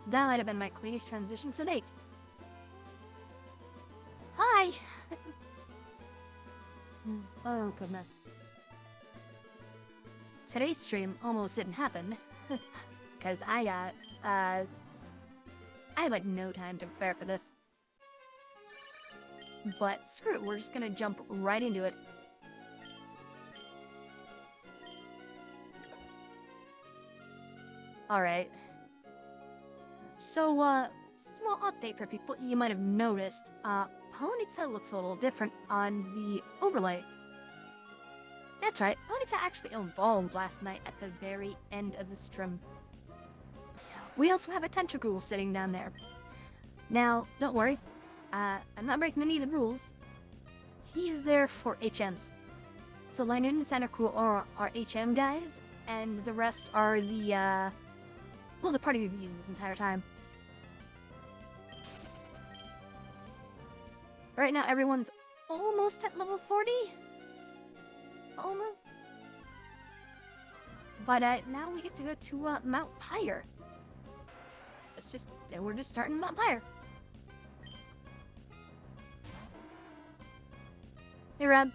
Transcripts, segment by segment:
That might have been my cleanest transition to date. Hi! Oh, goodness. Today's stream almost didn't happen. Because I had like no time to prepare for this. But screw it, we're just gonna jump right into it. Alright. So, small update for people you might have noticed. Ponyta looks a little different on the overlay. That's right, Ponyta actually evolved last night at the very end of the stream. We also have a Tentacruel sitting down there. Now, don't worry, I'm not breaking any of the rules. He's there for HMs. So Linoon and Tentacruel are our HM guys, and the rest are the, well, the party we've been using this entire time. Right now, everyone's almost at level 40? Almost? But, now we get to go to, Mount Pyre. We're just starting Mount Pyre. Hey, Rob.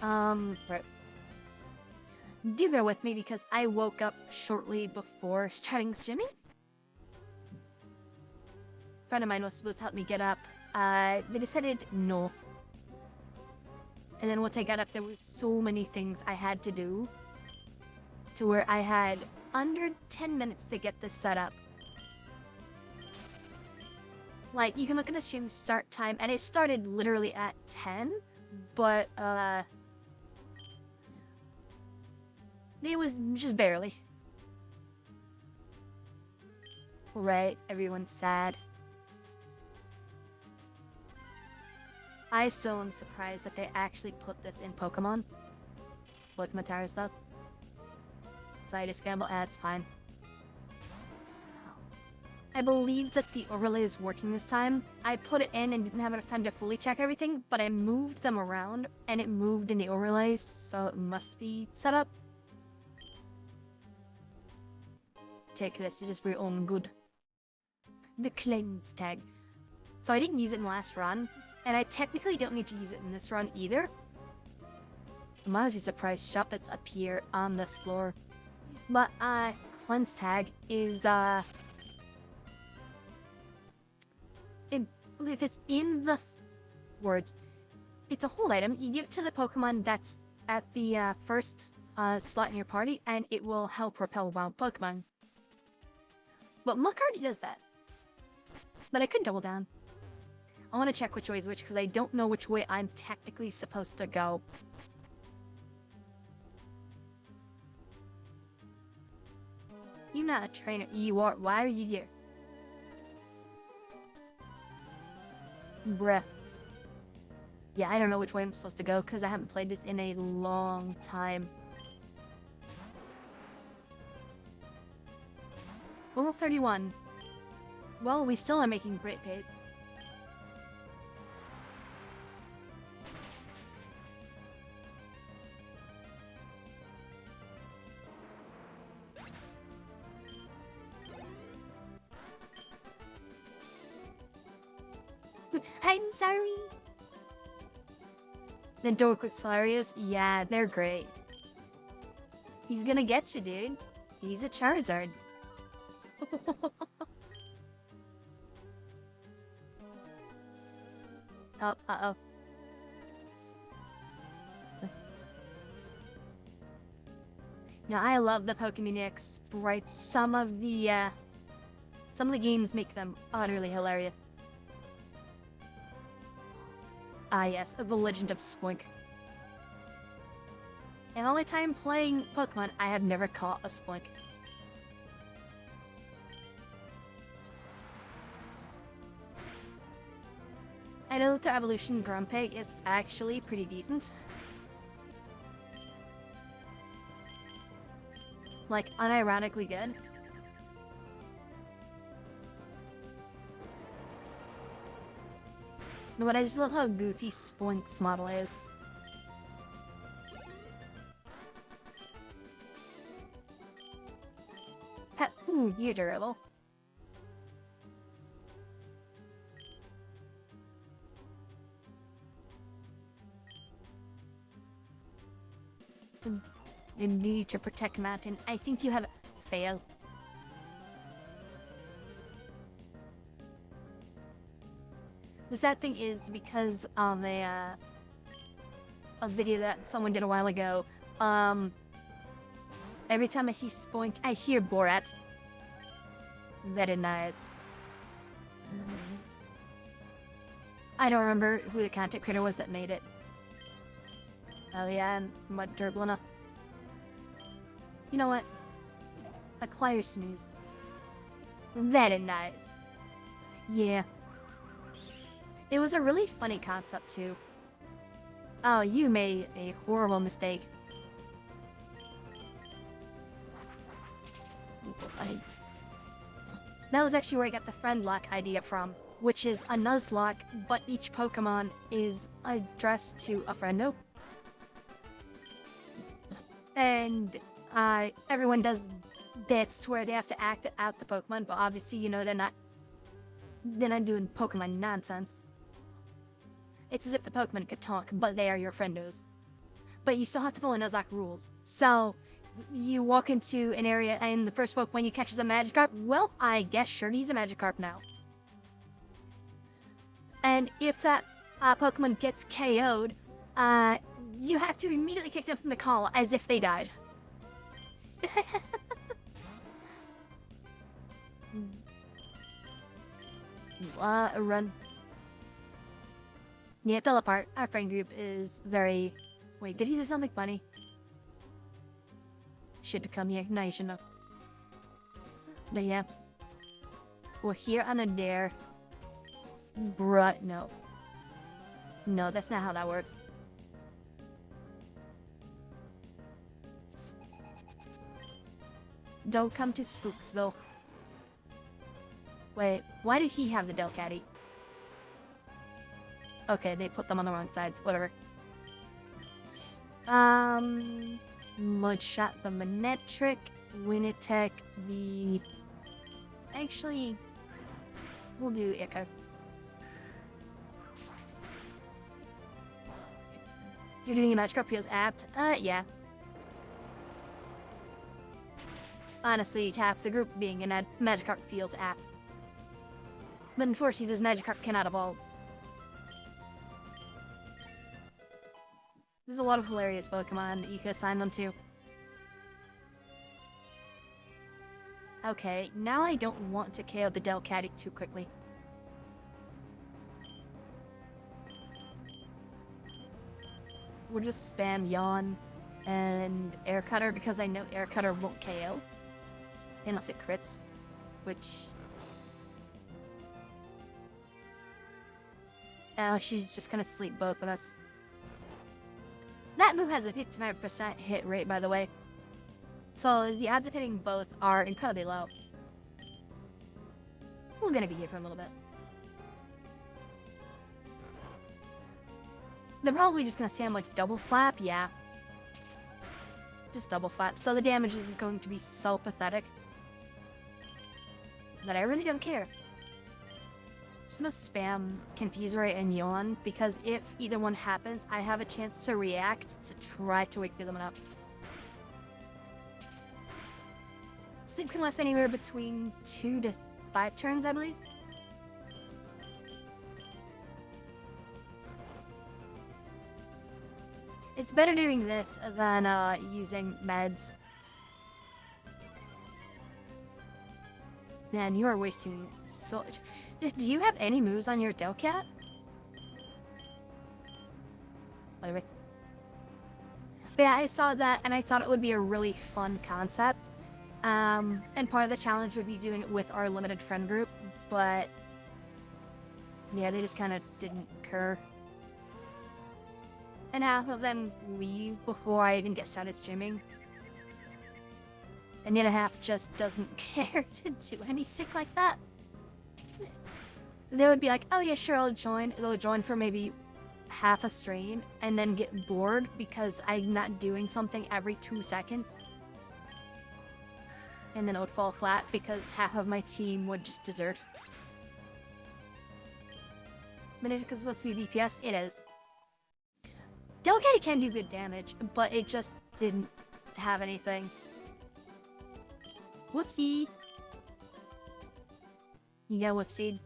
Right. Do bear with me because I woke up shortly before starting streaming. A friend of mine was supposed to help me get up. They decided no. And then once I got up, there were so many things I had to do. To where I had under 10 minutes to get this set up. Like, you can look at the stream start time, and it started literally at 10. But, it was just barely. Right, everyone's sad. I still am surprised that they actually put this in Pokemon. Like Matara stuff. So I just gamble, it's fine. I believe that the overlay is working this time. I put it in and didn't have enough time to fully check everything, but I moved them around and it moved in the overlays, so it must be set up. Take this, it is for your own good. The cleanse tag. So I didn't use it in the last run, and I technically don't need to use it in this run either. I'm honestly surprised shop that's up here on this floor. But, cleanse tag is, if it's in the words, it's a hold item. You give it to the Pokemon that's at the, first, slot in your party, and it will help repel wild Pokemon. But Muck already does that. But I could double down. I want to check which way is which, because I don't know which way I'm technically supposed to go. You're not a trainer. You are. Why are you here? Bruh. Yeah, I don't know which way I'm supposed to go, because I haven't played this in a long time. Level 31. Well, we still are making great pace. I'm sorry. The Dorkwood Solarius? Yeah, they're great. He's gonna get you, dude. He's a Charizard. Oh, uh-oh. Now, I love the Pokemon X sprites. Some of the games make them utterly hilarious. Ah, yes, The Legend of Spoink. And all my time playing Pokemon, I have never caught a Spoink. I know that the evolution Grumpig is actually pretty decent. Like, unironically good. But I just love how goofy Spoink's model is. Ooh, you're durable. You need to protect Mountain. I think you have failed. The sad thing is, because of a video that someone did a while ago, every time I see Spoink, I hear Borat. Very nice. I don't remember who the content creator was that made it. Oh yeah, I'm mud durable enough. You know what? Acquire snooze. Very nice. Yeah. It was a really funny concept too. Oh, you made a horrible mistake. That was actually where I got the friend lock idea from, which is a Nuzlocke, but each Pokemon is addressed to a friendo. And everyone does bits to where they have to act out the Pokemon, but obviously, you know, they're not doing Pokemon nonsense. It's as if the Pokemon could talk, but they are your friendos. But you still have to follow Nuzlocke rules. So, you walk into an area and the first Pokemon you catch is a Magikarp. Well, I guess sure he's a Magikarp now. And if that Pokemon gets KO'd, you have to immediately kick them from the call as if they died. Run. Yeah, Teleport. Our friend group is very... Wait, did he say something funny? Should have come here. No, you shouldn't have. But yeah. We're here on a dare. Bruh, no. No, that's not how that works. Don't come to Spooksville. Wait, why did he have the Delcatty? Okay, they put them on the wrong sides. Whatever. Mudshot the Manectric, Winnetech the... Actually, we'll do Echo. You're doing a Magikarp feels apt? Yeah. Honestly, half the group being a Magikarp feels apt. But unfortunately, this Magikarp cannot evolve. There's a lot of hilarious Pokemon that you could assign them to. Okay, now I don't want to KO the Delcatty too quickly. We'll just spam Yawn and Air Cutter because I know Air Cutter won't KO. Unless it crits. Which... Oh, she's just gonna sleep both of us. That move has a 55% hit rate, by the way. So the odds of hitting both are incredibly low. We're gonna be here for a little bit. They're probably just gonna say I'm like double slap, yeah. Just double slap. So the damage is going to be so pathetic that I really don't care. Just gonna spam Confuse Ray and Yawn, because if either one happens, I have a chance to react to try to wake them up. Sleep can last anywhere between 2 to 5 turns, I believe. It's better doing this than using meds. Man, you are wasting so much. Do you have any moves on your Delcat? But yeah, I saw that and I thought it would be a really fun concept. And part of the challenge would be doing it with our limited friend group, but yeah, they just kind of didn't occur. And half of them leave before I even get started streaming. And the other half just doesn't care to do anything like that. They would be like, oh yeah, sure, I'll join. They'll join for maybe half a stream and then get bored because I'm not doing something every 2 seconds. and then it would fall flat because half of my team would just desert. Miniature is supposed to be DPS? It is. Delicate can do good damage, but it just didn't have anything. Whoopsie! You got whoopsied.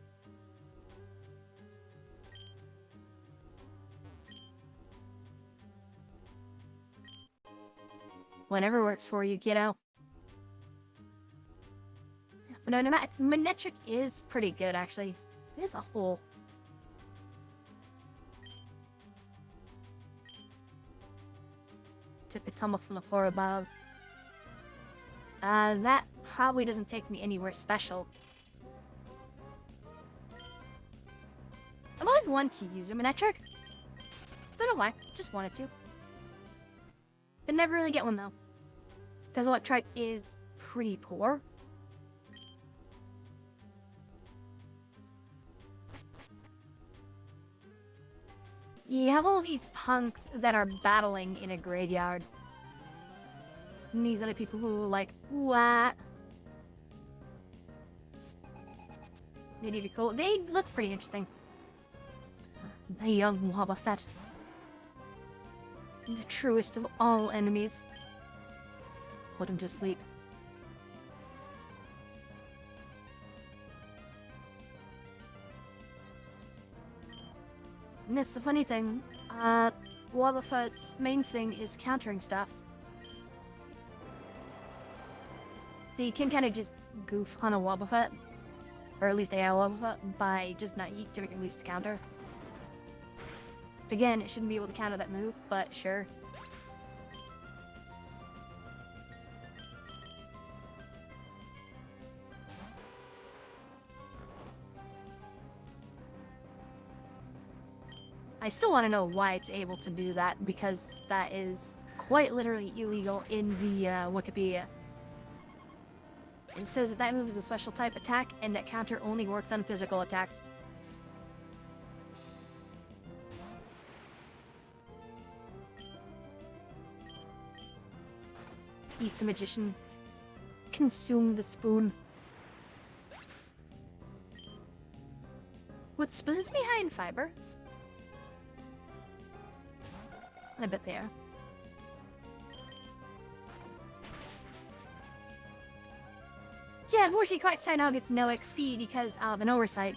Whatever works for you, kiddo. But no, Manectric is pretty good, actually. It is a hole. Took a tumble from the floor above. That probably doesn't take me anywhere special. I've always wanted to use a Manectric. Don't know why, just wanted to. But never really get one though. Because Electric is pretty poor. You have all these punks that are battling in a graveyard. And these other people who are like, what? Maybe be cool. They look pretty interesting. The young Wobbuffet. The truest of all enemies. Put him to sleep. And that's the funny thing. Wobbuffet's main thing is countering stuff. So you can kind of just goof on a Wobbuffet. Or at least a Wobbuffet by just not doing at least counter. Again, it shouldn't be able to counter that move, but sure. I still want to know why it's able to do that, because that is quite literally illegal in the Wikipedia. It says that that move is a special type attack, and that counter only works on physical attacks. Eat the magician. Consume the spoon. Would spoons be high in fiber? I bet they are. So yeah, unfortunately, Quite Side now gets no XP because of an oversight.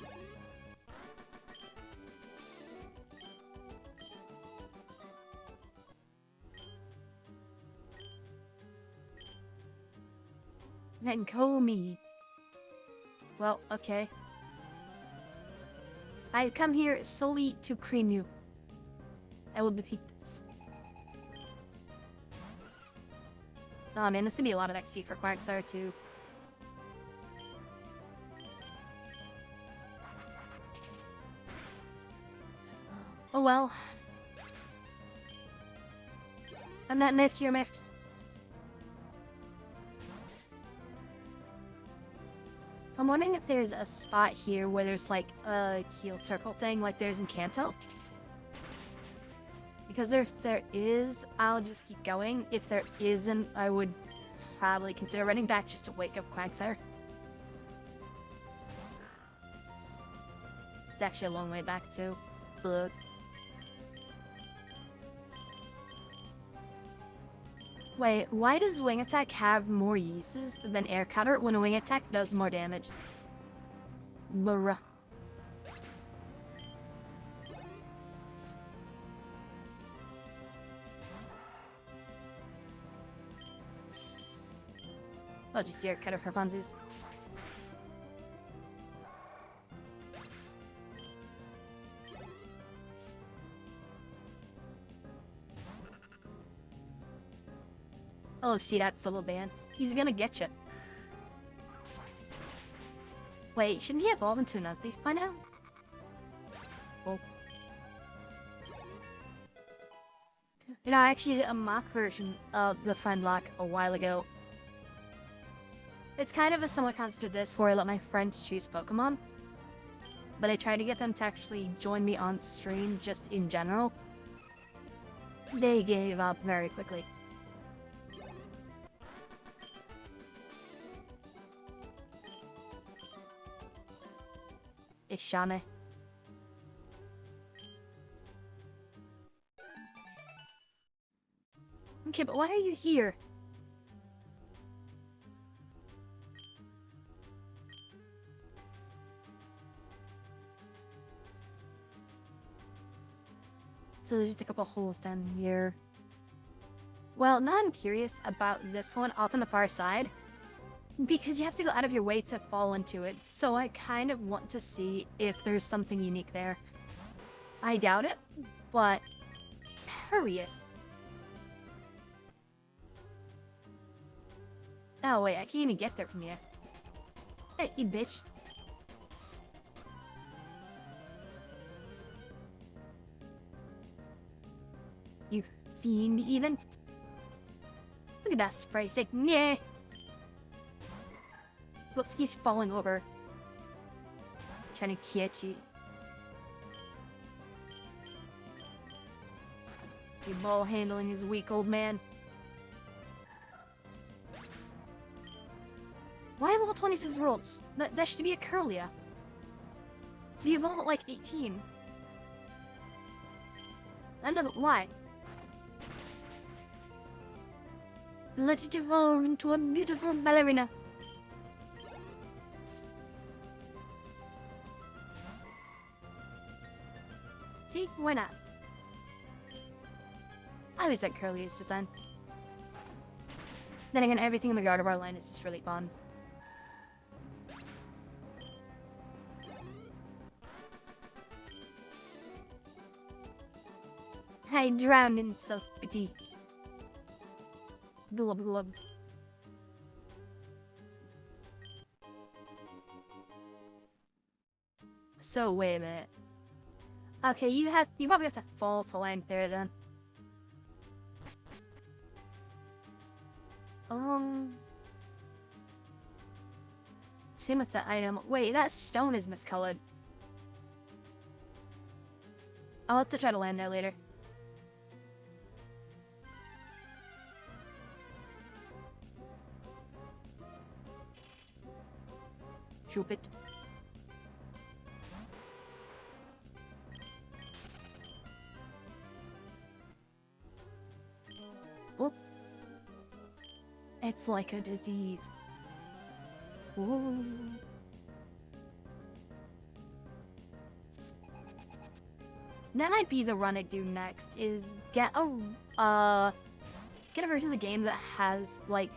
And call me. Well, okay. I come here solely to cream you. I will defeat. Oh man, this would be a lot of XP for Quagsire too. Oh well. I'm not miffed, you're miffed. I'm wondering if there's a spot here where there's like a heal circle thing like there's in Kanto. Because if there is, I'll just keep going. If there isn't, I would probably consider running back just to wake up Quagsire. It's actually a long way back too. Look. Wait, why does Wing Attack have more uses than Air Cutter when a Wing Attack does more damage? Bruh. I'll just Air Cutter for funsies. Oh, see, that's the little dance. He's gonna get you. Wait, shouldn't he evolve into an Nuzleaf by now? Well. You know, I actually did a mock version of the friend lock a while ago. It's kind of a similar concept to this, where I let my friends choose Pokemon. But I try to get them to actually join me on stream, just in general. They gave up very quickly. Ishane. Okay, but why are you here? So there's just a couple holes down here. Well, now I'm curious about this one off on the far side, because you have to go out of your way to fall into it, so I kind of want to see if there's something unique there. I doubt it, but curious. Oh wait, I can't even get there from here. Hey, you bitch. You fiend heathen. Look at that spray. It's like, nah. Looks like he's falling over. Trying to catch you. Your ball handling is weak, old man. Why level 26 rolls? That should be a Curlia. You evolve at like 18. That doesn't why. Let it evolve into a beautiful ballerina. See? Why not? I always like Curlia's design. Then again, everything in the Gardevoir line is just really fun. I drowned in self-pity. Glub glub. So wait a minute. Okay, you probably have to fall to land there then. Same with the item. Wait, that stone is miscolored. I'll have to try to land there later. Shoop it. Whoop. It's like a disease. Whoa. That might be the run I do next, is get a version of the game that has, like,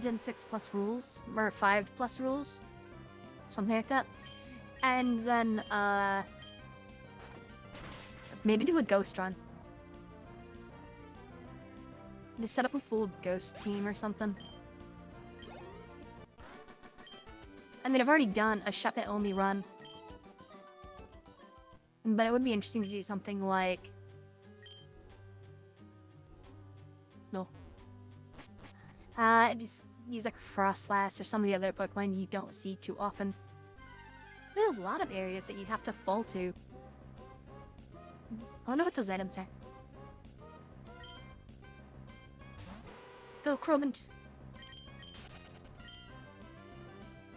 Gen 6 plus rules, or 5 plus rules, something like that. And then, maybe do a ghost run. Just set up a full ghost team or something. I mean, I've already done a shop it only run. But it would be interesting to do something like... No. Just use like Frostlass or some of the other Pokemon you don't see too often. There's a lot of areas that you have to fall to. I wonder what those items are. Go, Crobant.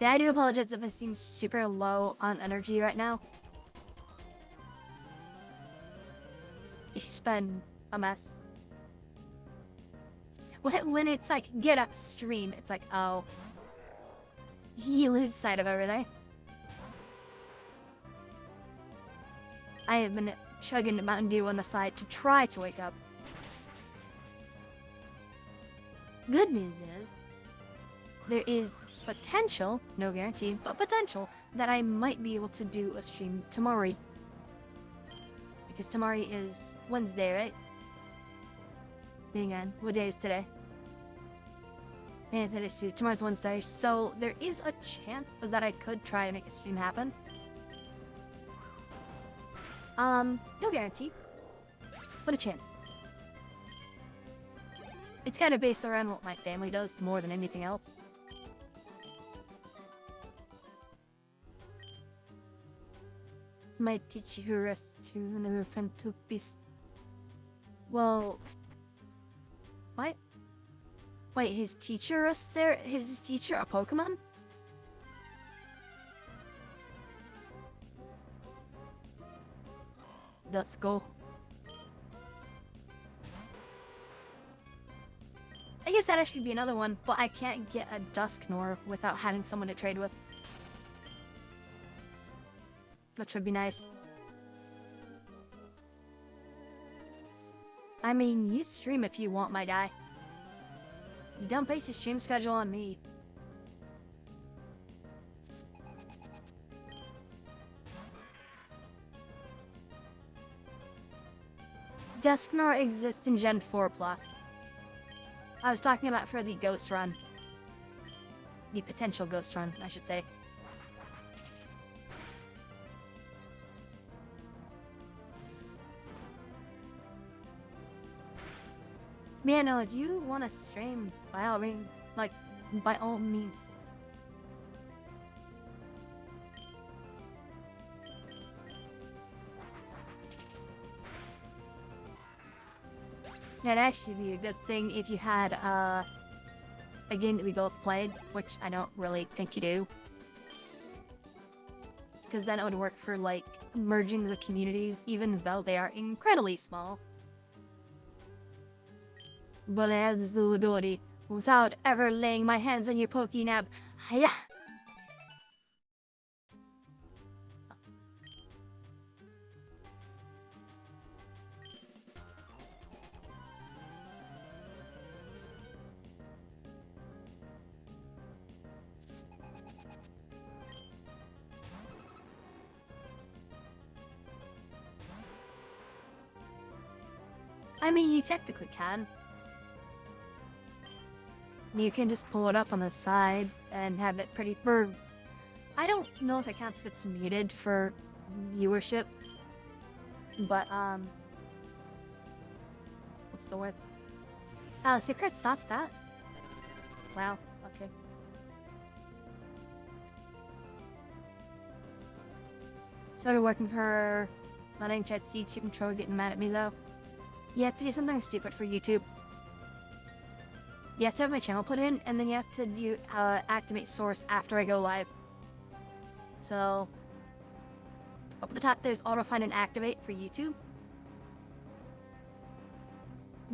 Yeah, I do apologize if it seems super low on energy right now. It's just been a mess. When it's like, get upstream, it's like, oh. You lose sight of everything. I have been chugging Mountain Dew on the side to try to wake up. Good news is, there is potential, no guarantee, but potential, that I might be able to do a stream tomorrow. Because tomorrow is Wednesday, right? Hang on, what day is today? Man, tomorrow's Wednesday, so there is a chance that I could try to make a stream happen. No guarantee, but a chance. It's kind of based around what my family does more than anything else. My teacher us to never friend took peace. Well, what? Wait, his teacher is there? Is his teacher a Pokemon? Let's go. I guess that'd actually be another one, but I can't get a Dusknor without having someone to trade with. Which would be nice. I mean, you stream if you want, my guy. You don't base your stream schedule on me. Dusknor exists in Gen 4+. I was talking about for the Ghost Run. The potential Ghost Run, I should say. Man, no, do you want to stream? By all means, like, by all means. That'd actually be a good thing if you had, a game that we both played, which I don't really think you do. Because then it would work for, like, merging the communities, even though they are incredibly small. But it has the ability, without ever laying my hands on your Pokénab. Hiya! I mean, you technically can. You can just pull it up on the side and have it pretty firm. I don't know if it counts if it's muted for viewership, but, what's the word? Secret stops that? Wow, okay. Started working for letting chat see YouTube controller getting mad at me though. You have to do something stupid for YouTube. You have to have my channel put in, and then you have to do activate source after I go live. So, up at the top there's auto find and activate for YouTube.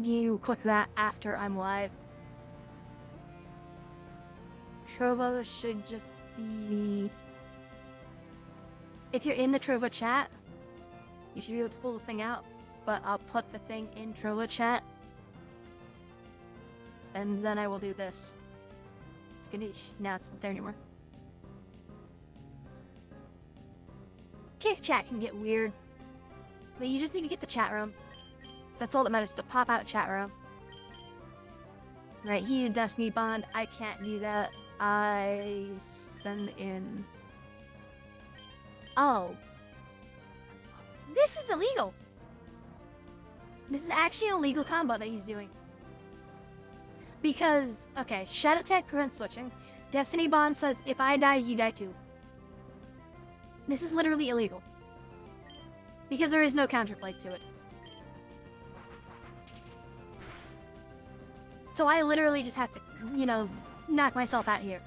You click that after I'm live. Trovo should just be... If you're in the Trovo chat, you should be able to pull the thing out, but I'll put the thing in Trovo chat. And then I will do this. Skadoosh. Now it's not there anymore. Kick chat can get weird. But you just need to get the chat room. That's all that matters, to pop out chat room. Right, he does need bond. I can't do that. I send in... Oh. This is illegal. This is actually a legal combo that he's doing. Because, okay, Shadow Tag prevents switching. Destiny Bond says, if I die, you die too. This is literally illegal. Because there is no counterplay to it. So I literally just have to, you know, knock myself out here.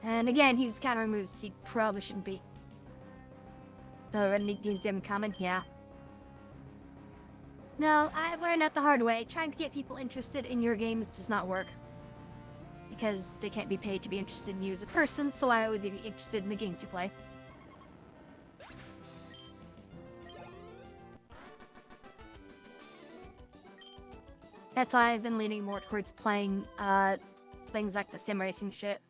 And again, he's countering moves he probably shouldn't be. The Red League games him common, yeah. No, I've learned that the hard way. Trying to get people interested in your games does not work. Because they can't be paid to be interested in you as a person, so I would be interested in the games you play. That's why I've been leaning more towards playing, things like the sim racing shit.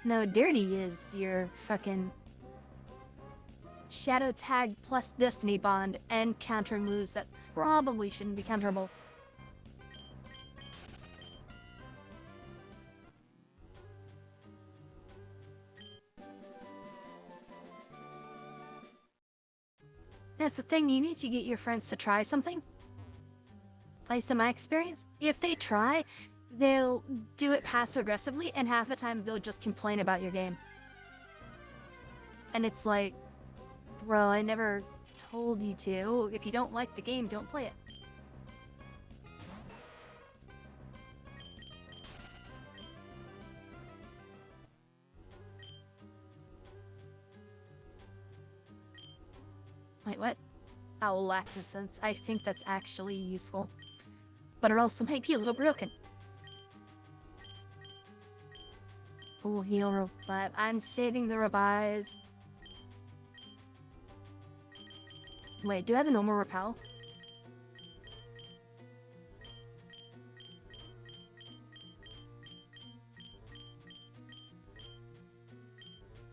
No, Dirty is your fucking Shadow Tag plus Destiny Bond and counter moves that probably shouldn't be counterable. That's the thing, you need to get your friends to try something. Based on my experience, if they try, they'll do it passive-aggressively, and half the time they'll just complain about your game. And it's like, bro, I never told you to. If you don't like the game, don't play it. Wait, what? Owl accent sense. I think that's actually useful. But it also might be a little broken. Full heal revive. I'm saving the revives. Wait, do I have a normal repel?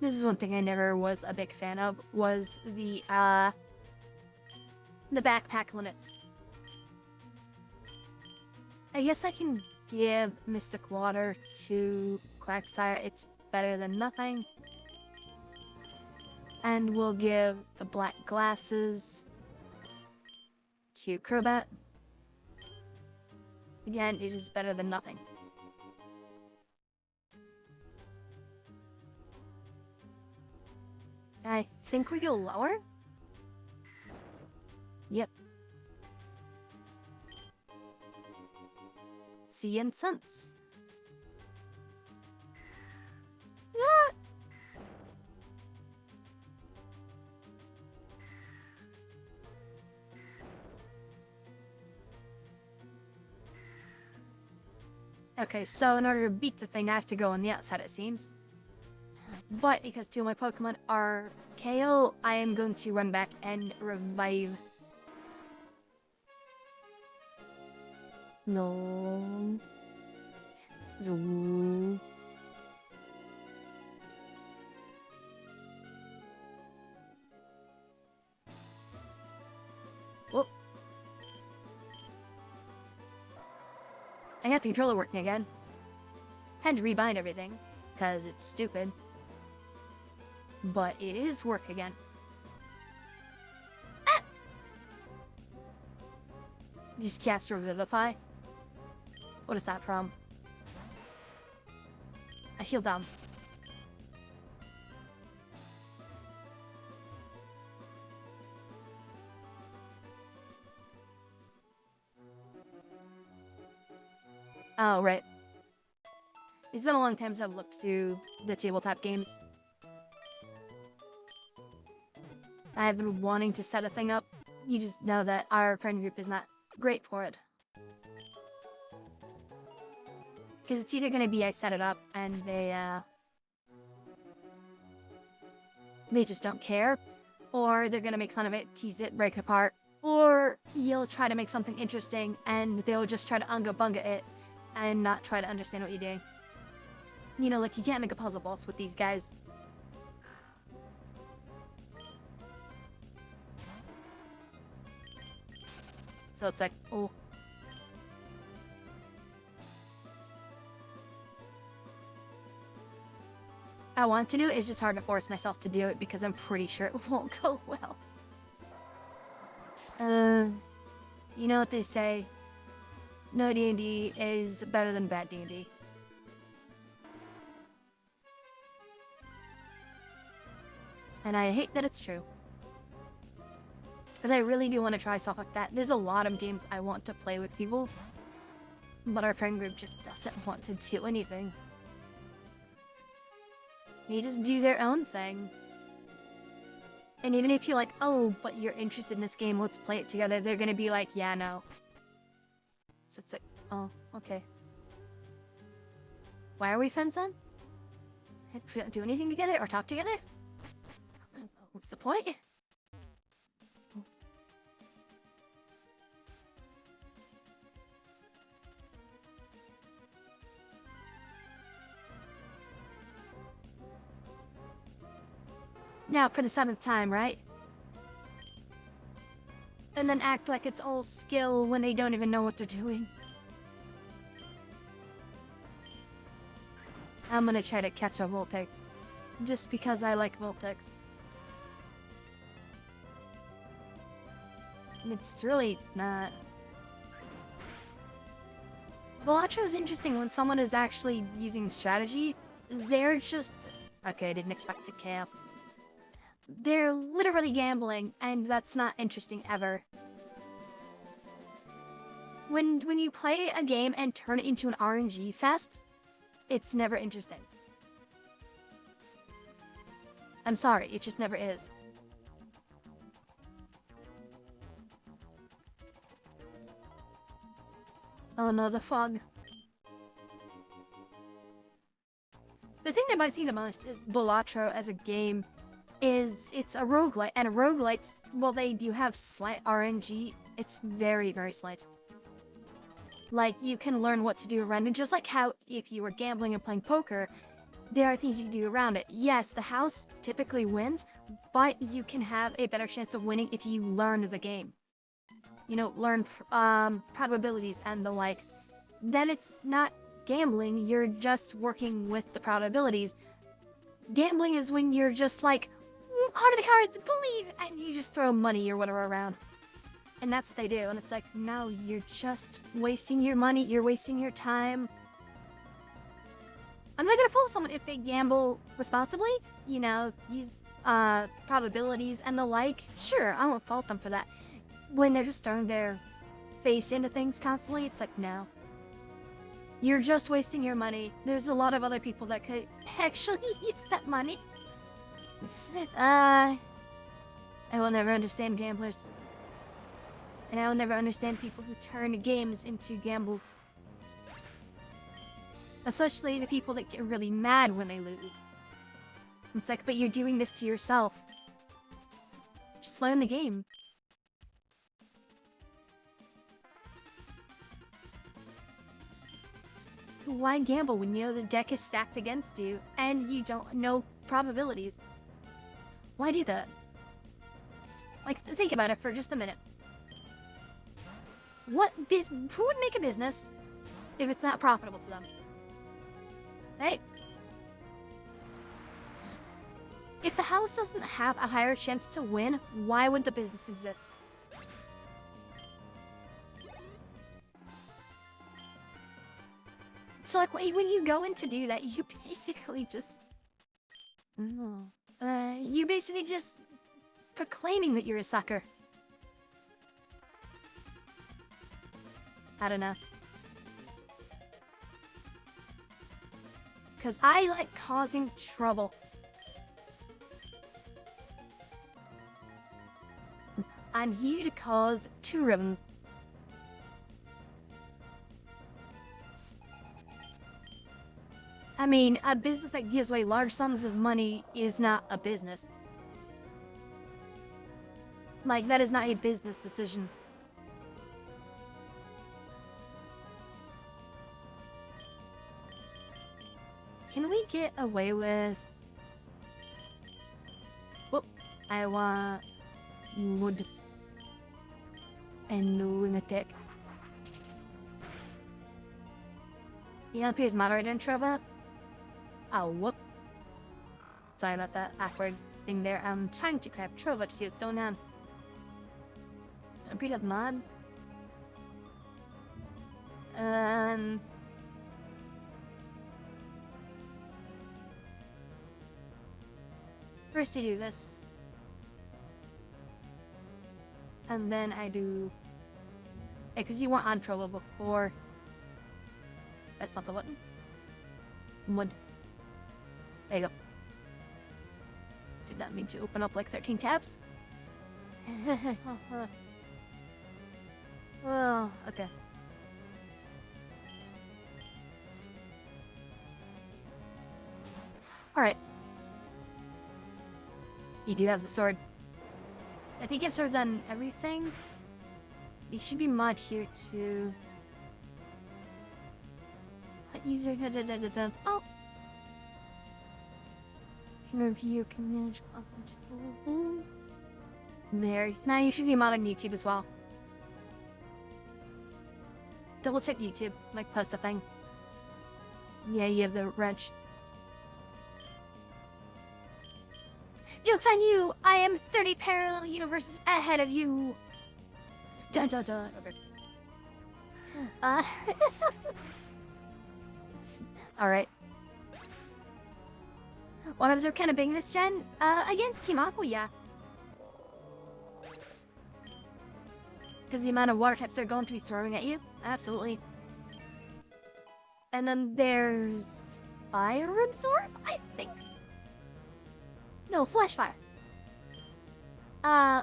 This is one thing I never was a big fan of, was the backpack limits. I guess I can give Mystic Water to Quagsire, it's better than nothing. And we'll give the black glasses to Crobat. Again, it is better than nothing. I think we go lower? Yep. Sea and Sense. Ah! Okay, so in order to beat the thing, I have to go on the outside, it seems. But because two of my Pokemon are KO, I am going to run back and revive. No. Zoo. Whoop. I got the controller working again. Had to rebind everything, because it's stupid. But it is work again. Ah! Just cast Revivify. What is that from? I heal down. Oh, right. It's been a long time since I've looked through the tabletop games. I've been wanting to set a thing up. You just know that our friend group is not great for it. Because it's either going to be I set it up and they just don't care. Or they're going to make fun of it, tease it, break it apart. Or you'll try to make something interesting and they'll just try to unga-bunga it and not try to understand what you're doing. You know, like you can't make a puzzle boss with these guys. So it's like, oh. I want to do it, it's just hard to force myself to do it because I'm pretty sure it won't go well. You know what they say? No D&D is better than bad D&D. And I hate that it's true. Because I really do want to try stuff like that. There's a lot of games I want to play with people. But our friend group just doesn't want to do anything. They just do their own thing. And even if you're like, oh, but you're interested in this game, let's play it together, they're gonna be like, yeah, no. So it's like, oh, okay. Why are we friends then? If we don't do anything together or talk together? What's the point? Now for the 7th time, right? And then act like it's all skill when they don't even know what they're doing. I'm gonna try to catch a Vulpix. Just because I like Vulpix. It's really not... Velatro is interesting when someone is actually using strategy. They're just... Okay, I didn't expect to camp. They're literally gambling, and that's not interesting ever. When you play a game and turn it into an RNG fest, it's never interesting. I'm sorry, it just never is. Oh no, the fog. The thing that might see the most is Balatro as a game is it's a roguelite, and roguelites, well, they do have slight RNG. It's very, very slight. Like, you can learn what to do around it, just like how if you were gambling and playing poker, there are things you can do around it. Yes, the house typically wins, but you can have a better chance of winning if you learn the game. You know, learn probabilities and the like. Then it's not gambling, you're just working with the probabilities. Gambling is when you're just like, heart of the cards, believe, and you just throw money or whatever around. And that's what they do, and it's like, no, you're just wasting your money, you're wasting your time. I'm not gonna fault someone if they gamble responsibly, you know, use probabilities and the like. Sure, I won't fault them for that. When they're just throwing their face into things constantly, it's like, no. You're just wasting your money. There's a lot of other people that could actually use that money. I will never understand gamblers. And I will never understand people who turn games into gambles. Especially the people that get really mad when they lose. It's like, but you're doing this to yourself. Just learn the game. Why gamble when you know the deck is stacked against you and you don't know probabilities? Why do that? Like, think about it for just a minute. Who would make a business if it's not profitable to them? Hey. If the house doesn't have a higher chance to win, why would the business exist? So, like, when you go in to do that, you basically just... you basically just... proclaiming that you're a sucker. I don't know. Because I like causing trouble. I'm here to cause tourism. I mean, a business that gives away large sums of money is not a business. Like, that is not a business decision. Can we get away with... Whoop. I want... wood. And lunatic. The LP's moderator in trouble? Oh, whoops. Sorry about that awkward thing there. I'm trying to grab Trova to see what's going on. A bit of mod. First I do this. And then I do... Hey, because you want on Trova before... That's not the button. Wood. There you go. Did not mean to open up like 13 tabs. Oh, okay. Alright. You do have the sword. I think it swords on everything. It should be mod here too. User oh. Can review, can manage. There. Now you should be mod on YouTube as well. Double check YouTube, like post a thing. Yeah, you have the wrench. Joke's on you! I am 30 parallel universes ahead of you! Dun dun dun. Okay. Alright. What observe kind of big this gen? Against Team Aqua, yeah. Because the amount of water types they're going to be throwing at you? Absolutely. And then there's... Fire Absorb, I think? No, Flash Fire.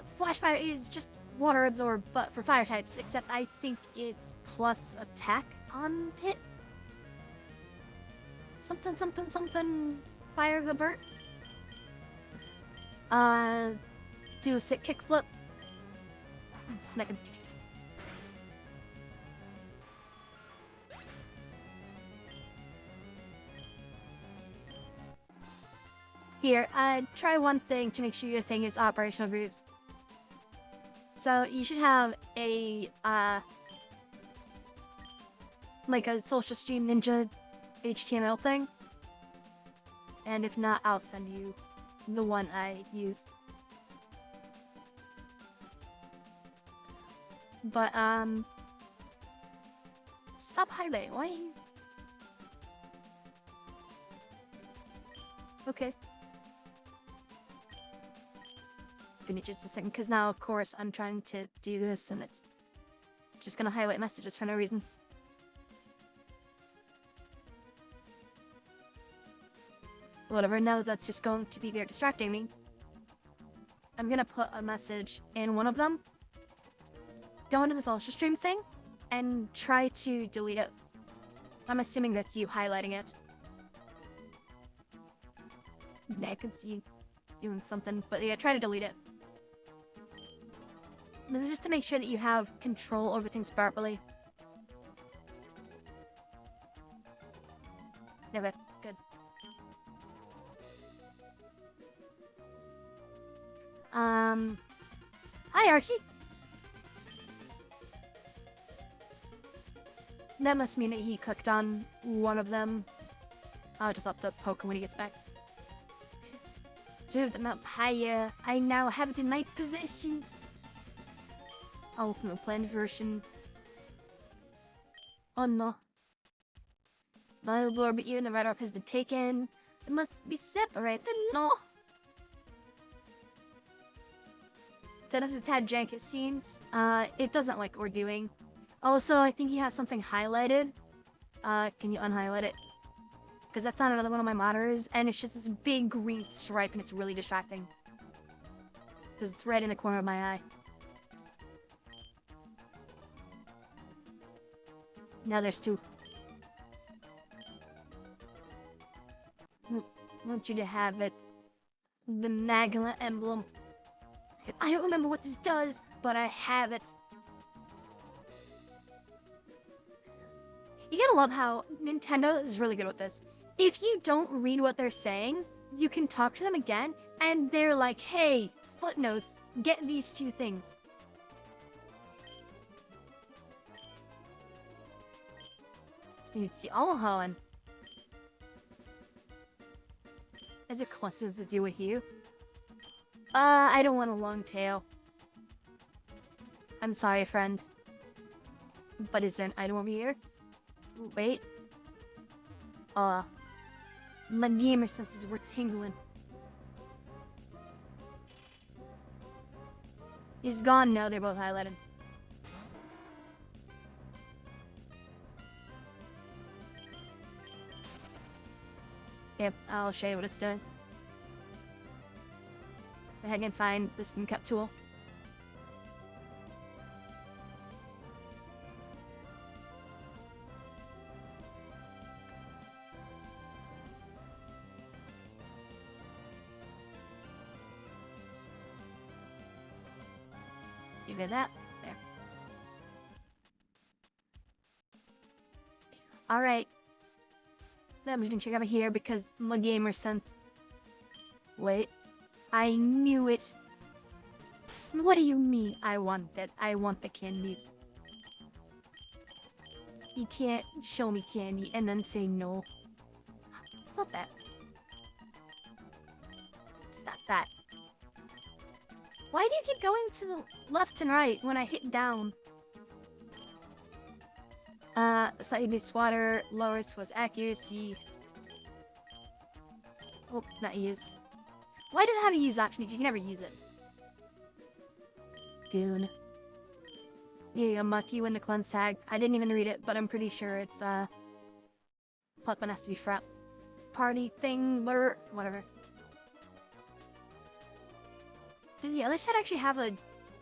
Flash Fire is just water absorb, but for fire types, except I think it's plus attack on hit. Something, fire the bird. Do a sick kickflip. Smack him. Here, try one thing to make sure your thing is operational grooves. So, you should have a, like a social stream ninja HTML thing. And if not, I'll send you the one I use. But, stop highlighting, why? Okay. Give me just a second, because now, of course, I'm trying to do this, and it's just gonna highlight messages for no reason. Whatever, now that's just going to be there distracting me. I'm gonna put a message in one of them. Go into the social stream thing, and try to delete it. I'm assuming that's you highlighting it. Yeah, I can see you doing something, but yeah, try to delete it. This is just to make sure that you have control over things properly. Okay, good. Hi Archie! That must mean that he clicked on one of them. I'll just have to poke him when he gets back. Move them up higher. I now have the night position. Ultimate plan version. Oh no. My lord, but even the red orb has been taken. It must be separated. No. That is a tad jank, it seems. It doesn't like what we're doing. Also, I think you have something highlighted. Can you unhighlight it? Because that's on another one of my monitors, and it's just this big green stripe, and it's really distracting. Because it's right in the corner of my eye. Now there's two. I want you to have it. The Magna emblem. I don't remember what this does, but I have it. You gotta love how Nintendo is really good with this. If you don't read what they're saying, you can talk to them again, and they're like, hey, footnotes, get these two things. You can see Allahan. Is it coincidence it's you with you? I don't want a long tail. I'm sorry, friend. But is there an item over here? Ooh, wait. My gamer senses were tingling. He's gone now, they're both highlighted. Yep, I'll show you what it's doing. Go ahead and find the spin cup tool. Give it that. There. Alright. I'm just gonna check over here because my gamer sense. Wait. I knew it. What do you mean I want that? I want the candies. You can't show me candy and then say no. It's not that. It's not that. Why do you keep going to the left and right when I hit down? Slightly boosts water, lowers was accuracy. Oh, not use. Why does it have a use option if you can never use it? Goon. Yeah, Mucky win the cleanse tag. I didn't even read it, but I'm pretty sure it's, Putman has to be frat. Party thing, whatever. Does the other set actually have a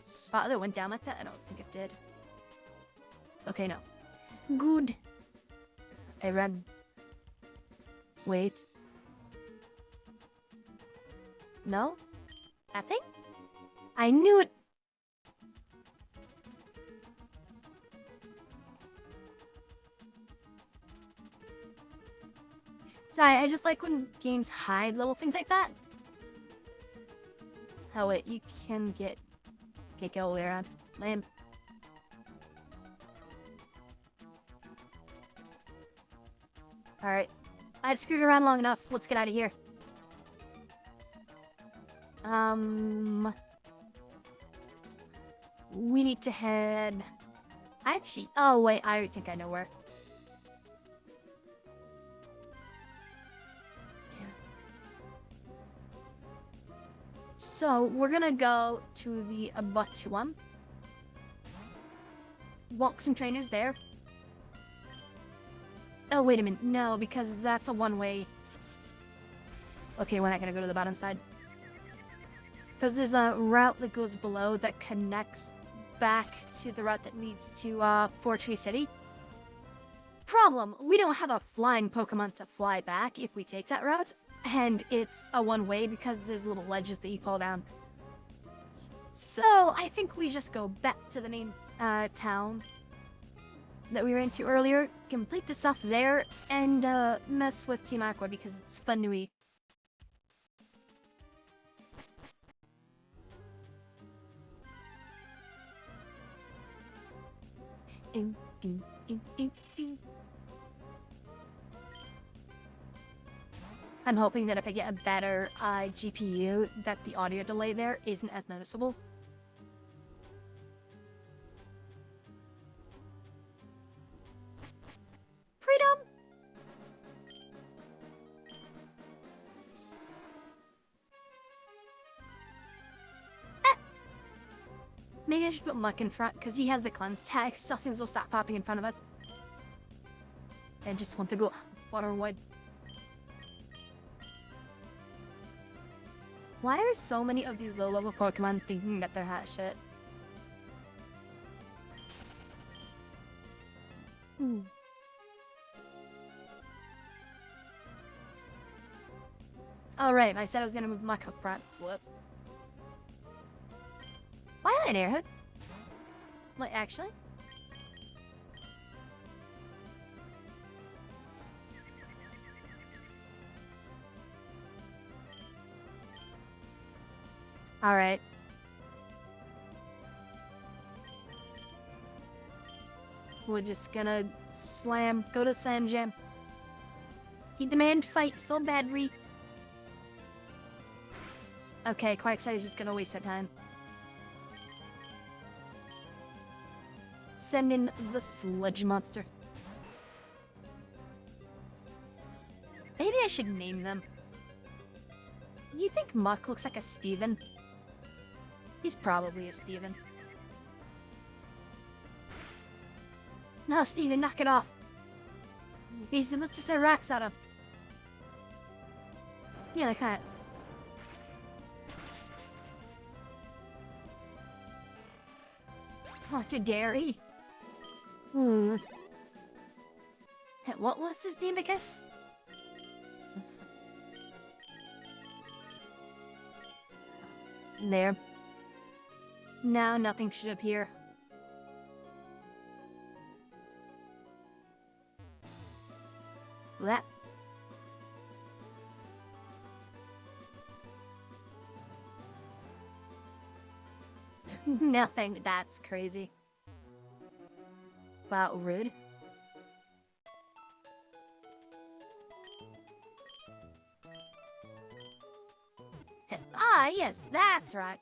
spot that went down like that? I don't think it did. Okay, no. Good. I ran. Wait. No? Nothing? I knew it. Sorry, I just like when games hide little things like that. Oh wait, you can get Giga all the way around. Man. Alright. I've screwed around long enough. Let's get out of here. We need to head... Actually... Oh wait, I think I know where. So, we're gonna go to the Abatuam. Walk some trainers there. Oh, wait a minute. No, because that's a one-way. Okay, we're not gonna go to the bottom side. Because there's a route that goes below that connects back to the route that leads to Fortree City. Problem, we don't have a flying Pokemon to fly back if we take that route. And it's a one-way because there's little ledges that you fall down. So, I think we just go back to the main town that we ran to earlier, complete the stuff there, and mess with Team Aqua because it's fun to eat. I'm hoping that if I get a better GPU, that the audio delay there isn't as noticeable. Freedom! Maybe I should put Muck in front, because he has the cleanse tag, so things will stop popping in front of us. I just want to go far wide. Why are so many of these low-level Pokemon thinking that they're hot shit? Alright, I said I was gonna move Muck up front. Whoops. Why an airhood? Like, actually? Alright. We're just gonna go to Slam Jam. He demand fight so badly. Okay, Quagsire is just gonna waste our time. Send in the Sludge Monster. Maybe I should name them. Do you think Muck looks like a Steven? He's probably a Steven. No, Steven, knock it off. He's supposed to throw rocks at him. Yeah, they can't. Oh, to dairy. What was his name again? There. Now nothing should appear. That. Nothing. That's crazy. Wow, rude. Ah, yes, that's right.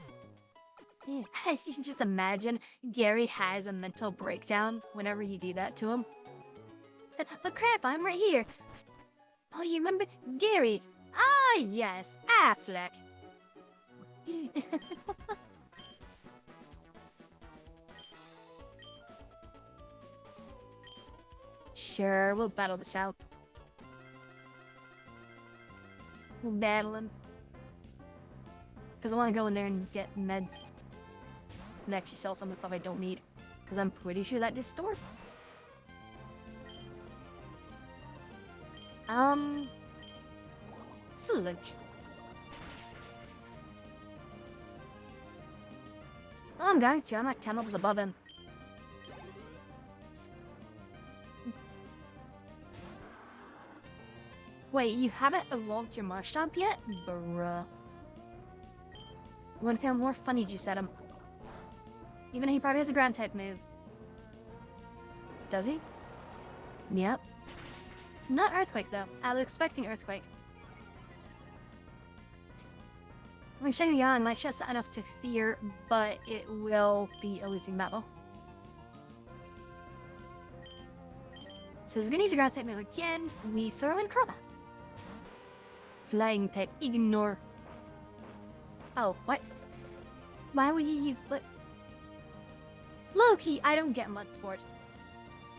Yeah, you can just imagine Gary has a mental breakdown whenever you do that to him. But crap, I'm right here. Oh, you remember Gary? Ah, yes, Aslek. Sure, we'll battle this out. We'll battle him. Because I want to go in there and get meds. and actually sell some of the stuff I don't need. Because I'm pretty sure that this store. Sewage. Oh, I'm going to. I'm like 10 levels above him. Wait, you haven't evolved your Marshtomp yet? Bruh. One thing more funny just at him. Even though he probably has a ground type move. Does he? Yep. Not Earthquake though. I was expecting Earthquake. I'm checking Yang, like just enough to fear, but it will be a losing battle. So he's gonna use a ground type move again. We throw in Chroma. Flying type, ignore. Oh, what? Why would you use low-key, I don't get Mud Sport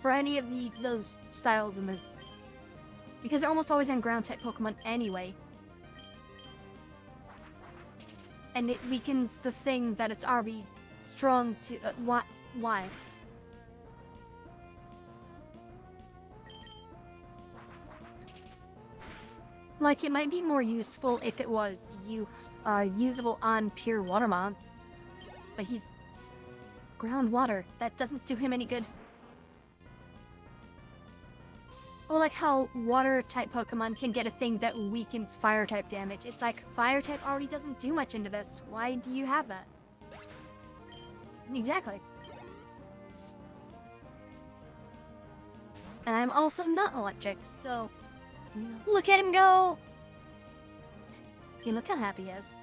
for any of those styles of moves. Because they're almost always on ground type Pokemon anyway. And it weakens the thing that it's already strong to... why? Like, it might be more useful if it was usable on pure water mons. But he's ground water. That doesn't do him any good. Or like how water-type Pokemon can get a thing that weakens fire-type damage. It's like, fire-type already doesn't do much into this. Why do you have that? Exactly. And I'm also not electric, so... Look at him go! You look how happy he is.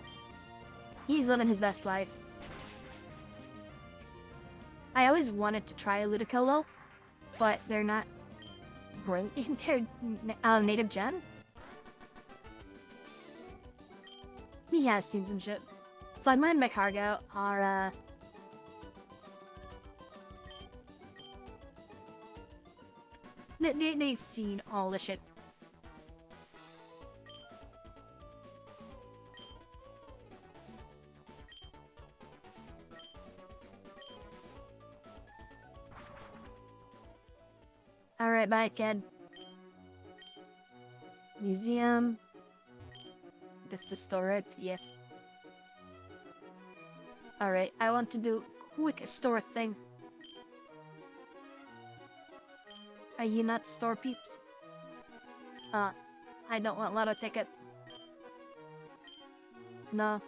He's living his best life. I always wanted to try a Ludicolo, but they're not... They're native gen? He has seen some shit. Slugma and Mecargo are, they've seen all the shit. Alright, bye, kid. Museum. This is the storage, yes. Alright, I want to do quick store thing. Are you not store peeps? I don't want lotto ticket. No.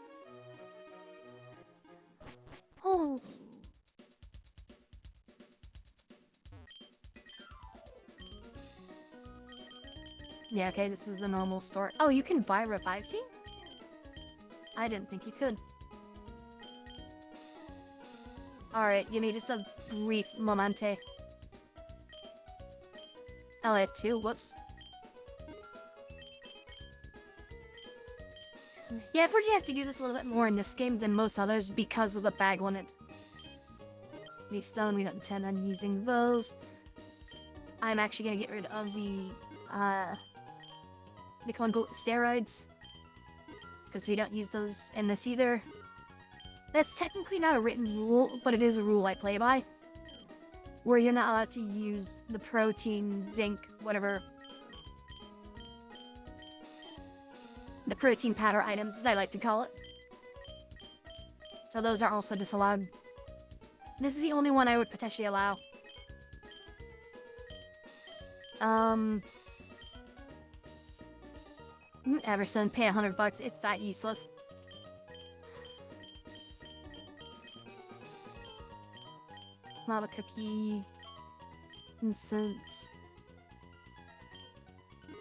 Oh. Yeah, okay, this is the normal store. Oh, you can buy Revive Seed? I didn't think you could. Alright, give me just a brief momente. Oh, I have two, whoops. Yeah, first you have to do this a little bit more in this game than most others because of the bag limit. These stone, we don't intend on using those. I'm actually gonna get rid of the, they call them steroids. Because we don't use those in this either. That's technically not a written rule, but it is a rule I play by. Where you're not allowed to use the protein, zinc, whatever. The protein powder items, as I like to call it. So those are also disallowed. This is the only one I would potentially allow. Everson, pay $100, it's that useless. Lava cookie. Incense.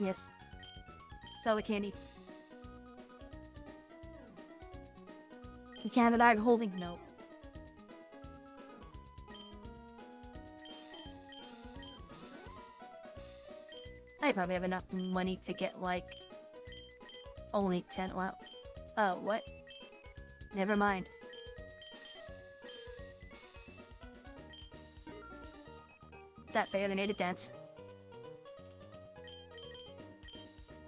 Yes. Sell the candy. The Canada bag holding? No. I probably have enough money to get like only 10. Wow. Oh, what? Never mind. That bear that made it dance.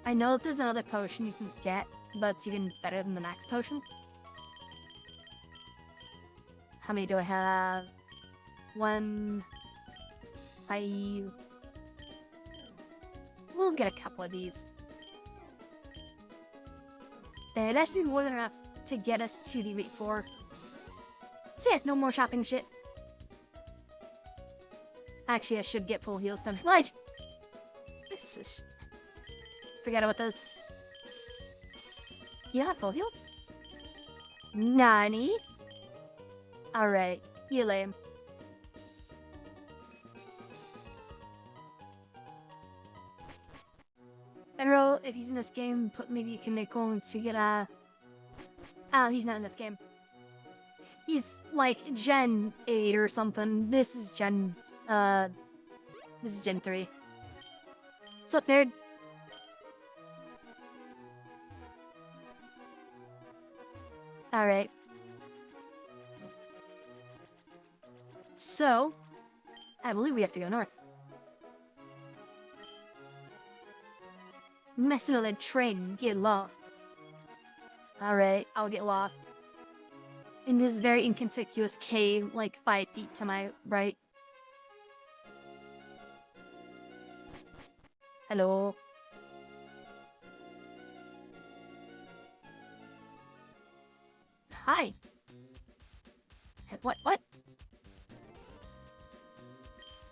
I know that there's another potion you can get, but it's even better than the max potion. How many do I have? 1, 5. We'll get a couple of these. There, that should be more than enough to get us to the Elite Four. That's it, no more shopping shit. Actually, I should get full heals done. What? Forget about those. You have full heals? Nani? Alright, you lame. Emerald, if he's in this game, maybe you can make one to get a... Oh, he's not in this game. He's like Gen 8 or something. This is Gen 3. What's up, nerd? Alright. So, I believe we have to go north. Messing with a train, get lost. Alright, I'll get lost. In this very inconspicuous cave, like 5 feet to my right. Hello. Hi. What?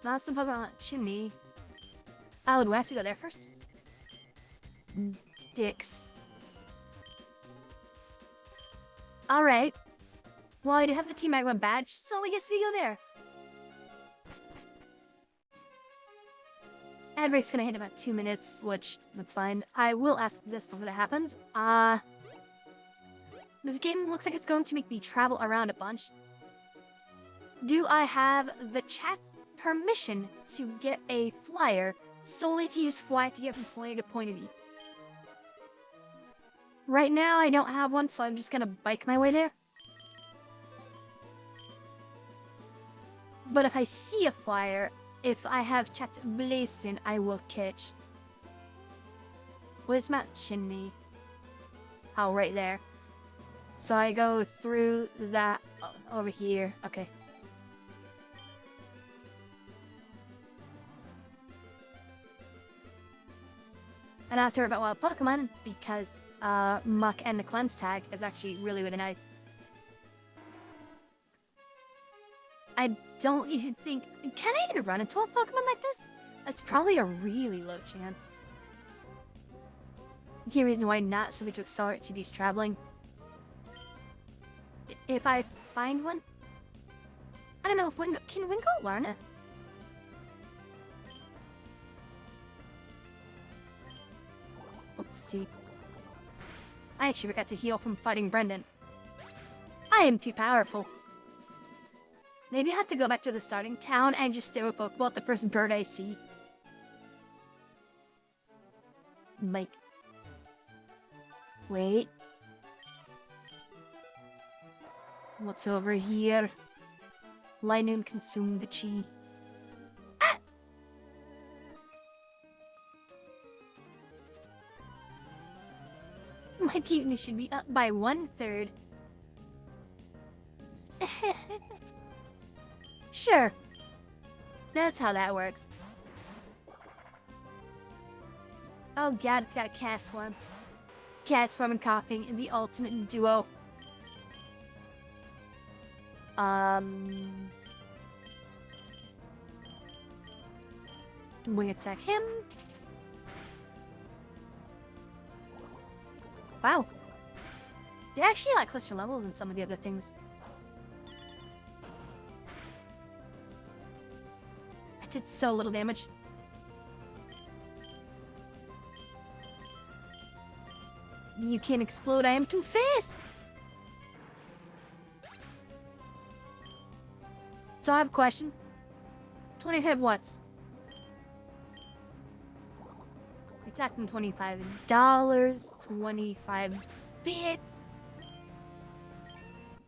Not some Pokemon chimney. Oh, do I have to go there first? Dicks. Alright. Well, I do have the Team Magma badge, so I guess we go there. Ad break's gonna hit about 2 minutes, which, that's fine. I will ask this before that happens. This game looks like it's going to make me travel around a bunch. Do I have the chat's permission to get a flyer solely to use fly to get from point A to point B? Right now, I don't have one, so I'm just gonna bike my way there. But if I see a flyer, if I have chat blazing, I will catch. Where's my chimney? Oh, right there. So I go through that over here. Okay. And I have to worry about wild Pokemon because Muck and the Cleanse tag is actually really, really nice. I don't even think... Can I even run into a Pokemon like this? That's probably a really low chance. The reason why not so we took accelerate to these traveling. If I find one... I don't know if Wingo... Can Wingo learn it? Oopsie. I actually forgot to heal from fighting Brendan. I am too powerful. Maybe I have to go back to the starting town and just stay with Pokeball at the first bird I see. Mike. Wait. What's over here? Lightning consumed the chi. Ah! My puteness should be up by 1/3. Sure. That's how that works. Oh god, it's got a Cast Swarm. Cast Swarm and Coughing in the ultimate duo. Wing attack him. Wow. They're actually like closer levels than some of the other things. I did so little damage. You can't explode, I am too fast! So I have a question. 25 watts. We're talking $25, 25 bits,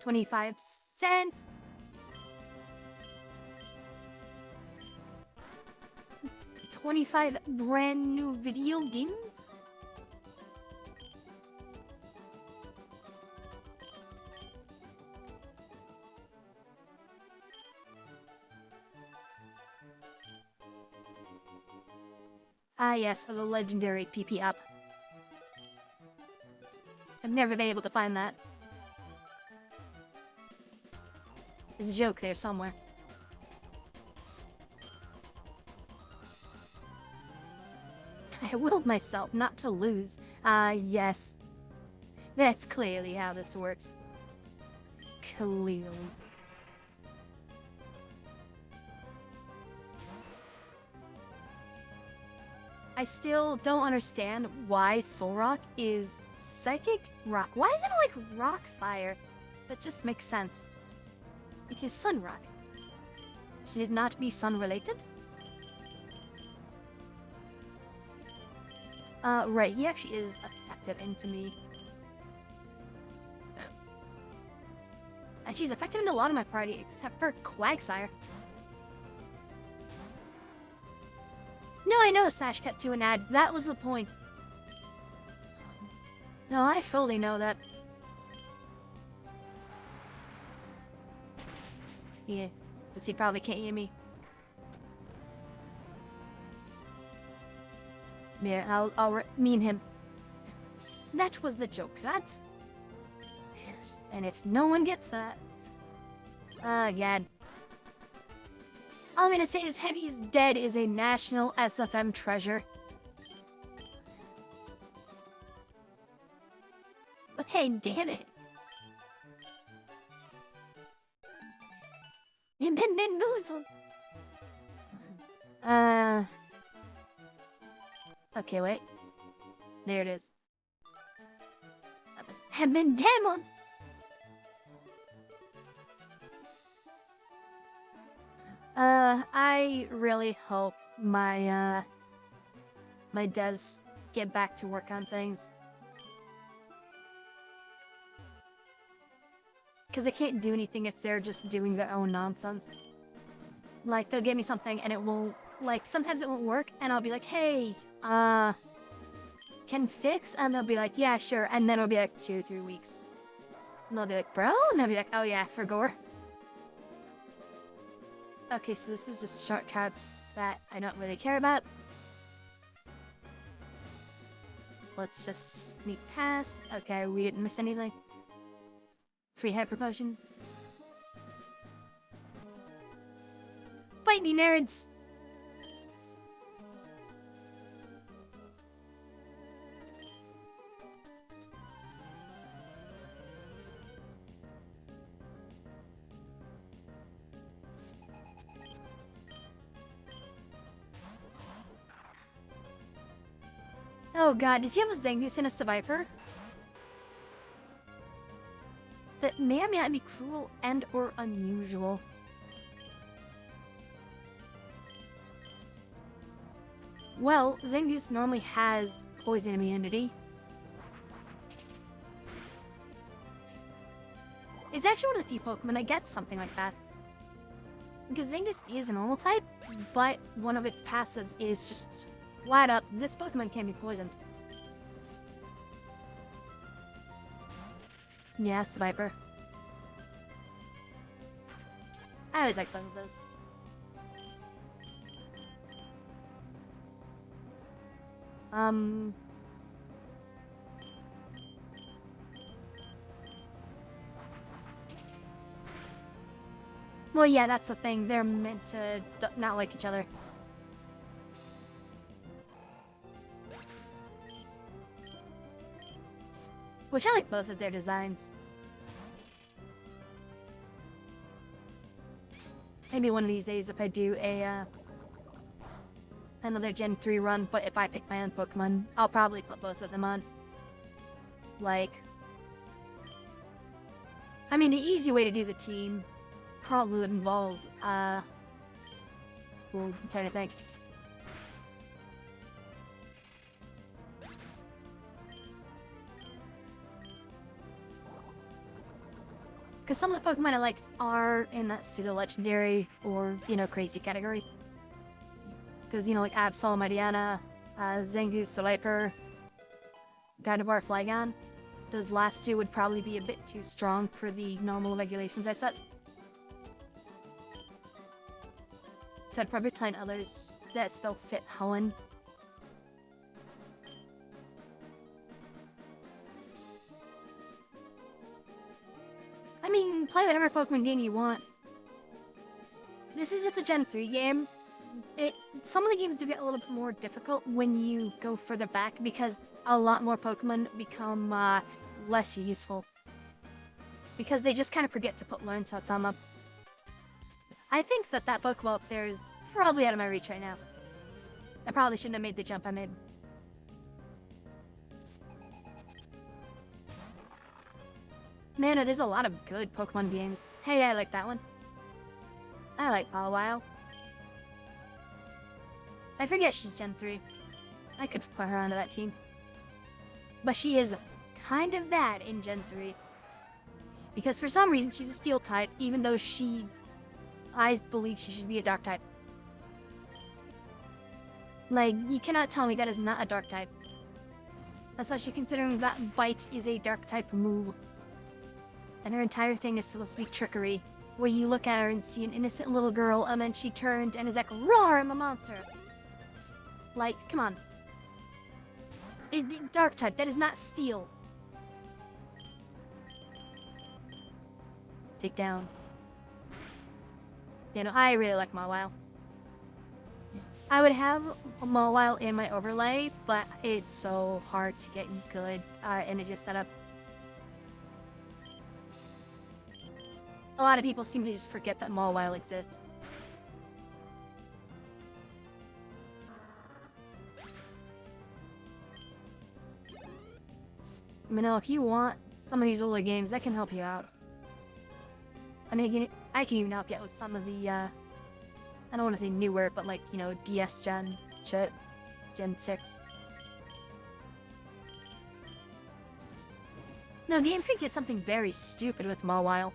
25 cents. 25 brand new video games? Ah yes, for the legendary PP up. I've never been able to find that. There's a joke there somewhere. I willed myself not to lose. Ah, yes. That's clearly how this works. Clearly. I still don't understand why Solrock is Psychic Rock. Why isn't it like Rock Fire? That just makes sense. It is Sun Rock. Should it not be sun related? Right, he actually is effective into me. And she's effective in a lot of my party, except for Quagsire. No, I know Sash kept to an ad. That was the point. No, I fully know that. Yeah, since he probably can't hear me. Yeah, I'll mean him. That was the joke, lads. And if no one gets that... God. All I'm gonna say is Heavy's Dead is a national SFM treasure. But hey, damn it. And then lose them. Okay, wait. There it is. Demon. I really hope my my devs get back to work on things. Because they can't do anything if they're just doing their own nonsense. Like, they'll give me something and it won't, like, sometimes it won't work and I'll be like, hey, can fix? And they'll be like, yeah, sure. And then it'll be like 2-3 weeks. And they'll be like, bro? And they'll be like, oh yeah, for gore. Okay, so this is just shortcuts that I don't really care about. Let's just sneak past. Okay, we didn't miss anything. Free hyper potion. Fight me, nerds! Oh god, does he have a Zangoose and a Seviper? That may or may not be cruel and or unusual. Well, Zangoose normally has poison immunity. It's actually one of the few Pokemon that gets something like that. Because Zangoose is a normal type, but one of its passives is just flat up, this Pokemon can be poisoned. Yes, Viper. I always like both of those. Well, yeah, that's the thing. They're meant to not like each other. Which I like both of their designs. Maybe one of these days if I do a another Gen 3 run, but if I pick my own Pokemon, I'll probably put both of them on. Like, I mean, the easy way to do the team probably involves, well, I'm trying to think. Because some of the Pokemon I like are in that pseudo-legendary or, you know, crazy category. Because, you know, like Absol, Mariana, Zangoose, Seviper, Gardevoir, Flygon. Those last two would probably be a bit too strong for the normal regulations I set. So I'd probably find others that still fit Hoenn. play whatever Pokemon game you want. This is just a Gen 3 game. Some of the games do get a little bit more difficult when you go further back because a lot more Pokemon become less useful. Because they just kind of forget to put Learn Tots on them. I think that Pokeball up there is probably out of my reach right now. I probably shouldn't have made the jump I made. Man, there's a lot of good Pokemon games. Hey, I like that one. I like Mawile. I forget she's Gen 3. I could put her onto that team. But she is kind of bad in Gen 3. Because for some reason she's a Steel type, even though I believe she should be a Dark type. Like, you cannot tell me that is not a Dark type. Especially considering that Bite is a Dark type move. And her entire thing is supposed to be trickery. Where you look at her and see an innocent little girl, and then she turned and is like, roar, I'm a monster! Like, come on. Dark type, that is not Steel. Take down. You know, I really like Mawile. I would have a Mawile in my overlay, but it's so hard to get good, and it just set up. A lot of people seem to just forget that Mawile exists. You know, if you want some of these older games, I can help you out. I mean, I can even help you out with some of the, I don't want to say newer, but like, you know, DS Gen, shit, Gen 6. No, Game Freak did something very stupid with Mawile.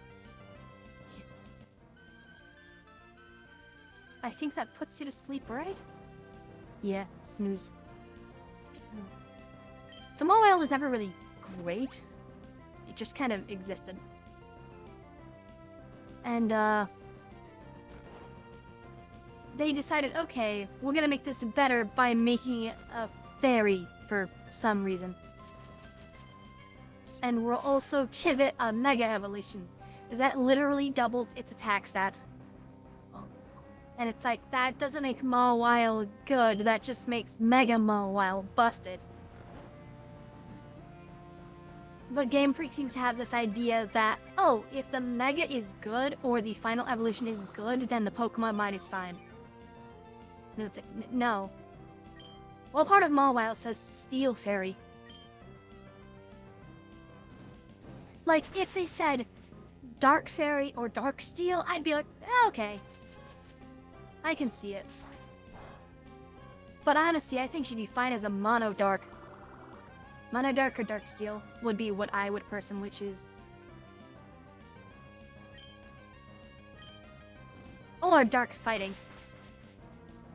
I think that puts you to sleep, right? Yeah, snooze. So Mawile was never really great. It just kind of existed. And, they decided, okay, we're gonna make this better by making it a fairy for some reason. And we'll also give it a Mega Evolution. That literally doubles its attack stat. And it's like, that doesn't make Mawile good, that just makes Mega Mawile busted. But Game Freak seems to have this idea that, oh, if the Mega is good, or the final evolution is good, then the Pokemon mind is fine. No, it's like, no. Well, part of Mawile says Steel Fairy. Like, if they said Dark Fairy or Dark Steel, I'd be like, okay. I can see it. But honestly, I think she'd be fine as a Mono Dark. Mono Dark or Dark Steel would be what I would personally choose. Or Dark Fighting.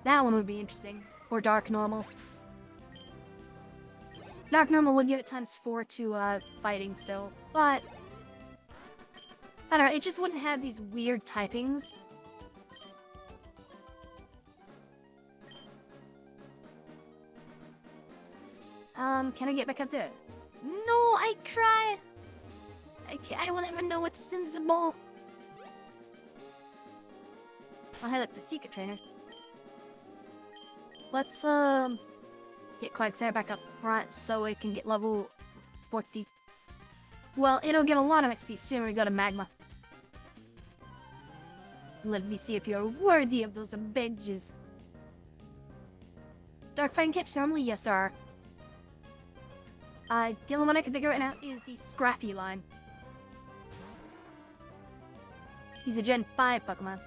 That one would be interesting. Or Dark Normal. Dark Normal would give it ×4 to Fighting still. But I don't know, it just wouldn't have these weird typings. Can I get back up there? No, I cry! I will never know what's in the ball. Oh, hey, look, the secret trainer. Let's, get Quagsire back up front so it can get level 40. Well, it'll get a lot of XP soon when we go to Magma. Let me see if you're worthy of those badges. Dark fighting tips normally? Yes, there are. The only one I can think of right now is the Scraffy line. He's a Gen 5 Pokemon.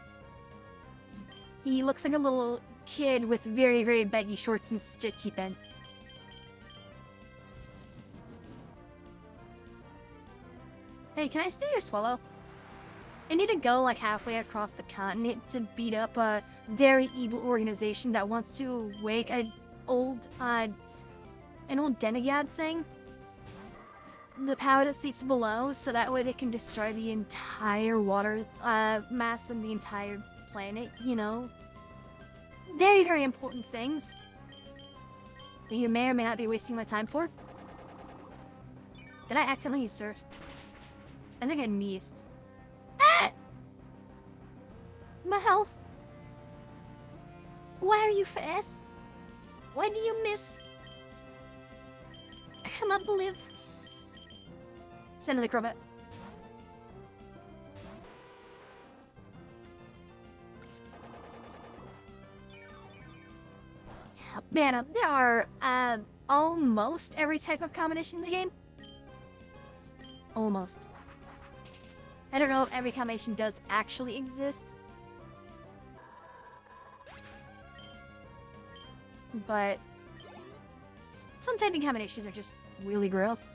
He looks like a little kid with very, very baggy shorts and stitchy pants. Hey, can I steal your Swallow? I need to go like halfway across the continent to beat up a very evil organization that wants to wake an old Denegad thing. The power that sleeps below, so that way they can destroy the entire water mass and the entire planet, you know. Very, very important things that you may or may not be wasting my time for. Did I accidentally use Surf? I think I missed. my health? Why are you fast? Why do you miss? Come up, live. Send the crowbat. Man, there are almost every type of combination in the game. Almost. I don't know if every combination does actually exist. But some typing combinations are just really gross.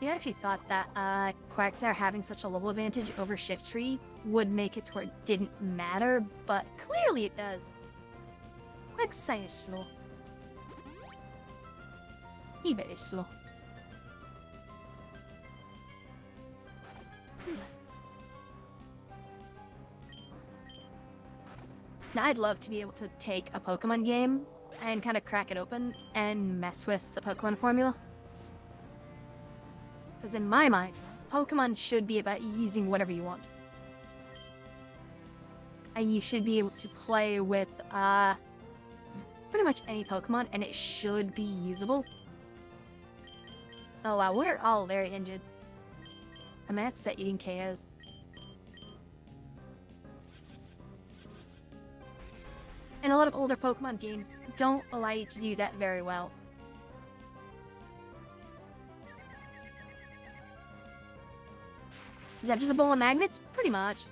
You actually thought that Quagsire having such a level advantage over Shiftry would make it to where it didn't matter, but clearly it does. Quagsire is slow. He's very slow. Now I'd love to be able to take a Pokemon game and kind of crack it open and mess with the Pokemon formula. Because in my mind, Pokemon should be about using whatever you want. And you should be able to play with pretty much any Pokemon and it should be usable. Oh wow, we're all very injured. I'm gonna have to start eating KOs. And a lot of older Pokemon games don't allow you to do that very well. Is that just a bowl of magnets? Pretty much.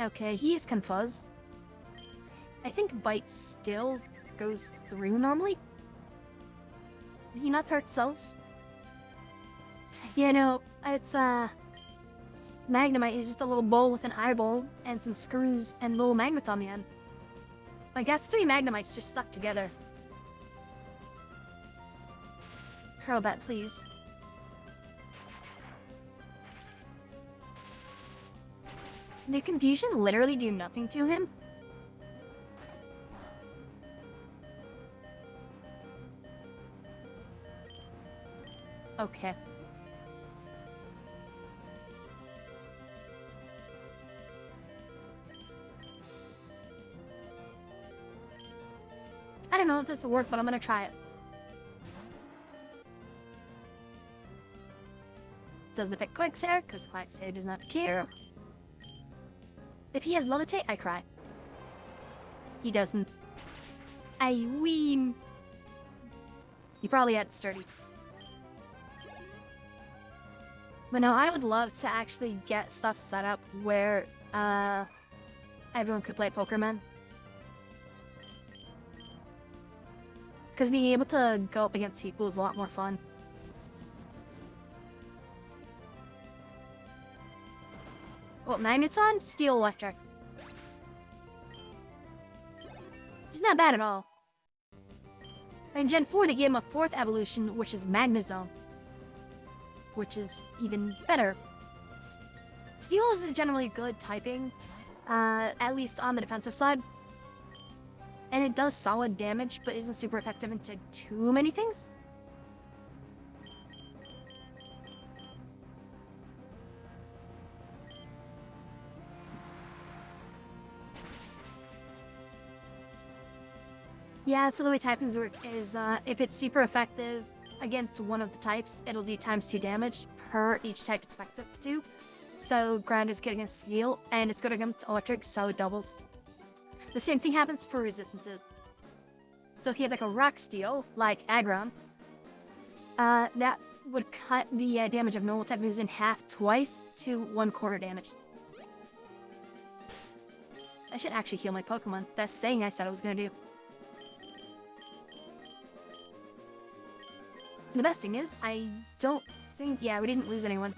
Okay, he is confused. I think Bite still goes through normally. Did he not hurt himself? Yeah, no, it's Magnemite is just a little bowl with an eyeball and some screws and little magnets on the end. Like, that's 3 Magnemites just stuck together. Crobat, please. Did confusion literally do nothing to him? Okay. I don't know if this will work, but I'm gonna try it. Doesn't affect Quagsire, because Quagsire does not care. If he has Levitate, I cry. He doesn't. I ween. He probably had Sturdy. But no, I would love to actually get stuff set up where everyone could play Pokemon. Because being able to go up against people is a lot more fun. Well, Magnet's on? Steel Electric. It's not bad at all. In Gen 4, they gave him a 4th evolution, which is Magnezone. Which is even better. Steel is generally good typing, at least on the defensive side. And it does solid damage, but isn't super effective into too many things. Yeah, so the way typings work is, if it's super effective against one of the types, it'll do ×2 damage per each type it's effective to. So ground is good against steel, and it's good against electric, so it doubles. The same thing happens for resistances. So if you have like a rock steel, like Aggron, that would cut the damage of normal type moves in half twice to 1/4 damage. I should actually heal my Pokemon. That's saying I said I was gonna do. The best thing is, I don't think... Yeah, we didn't lose anyone.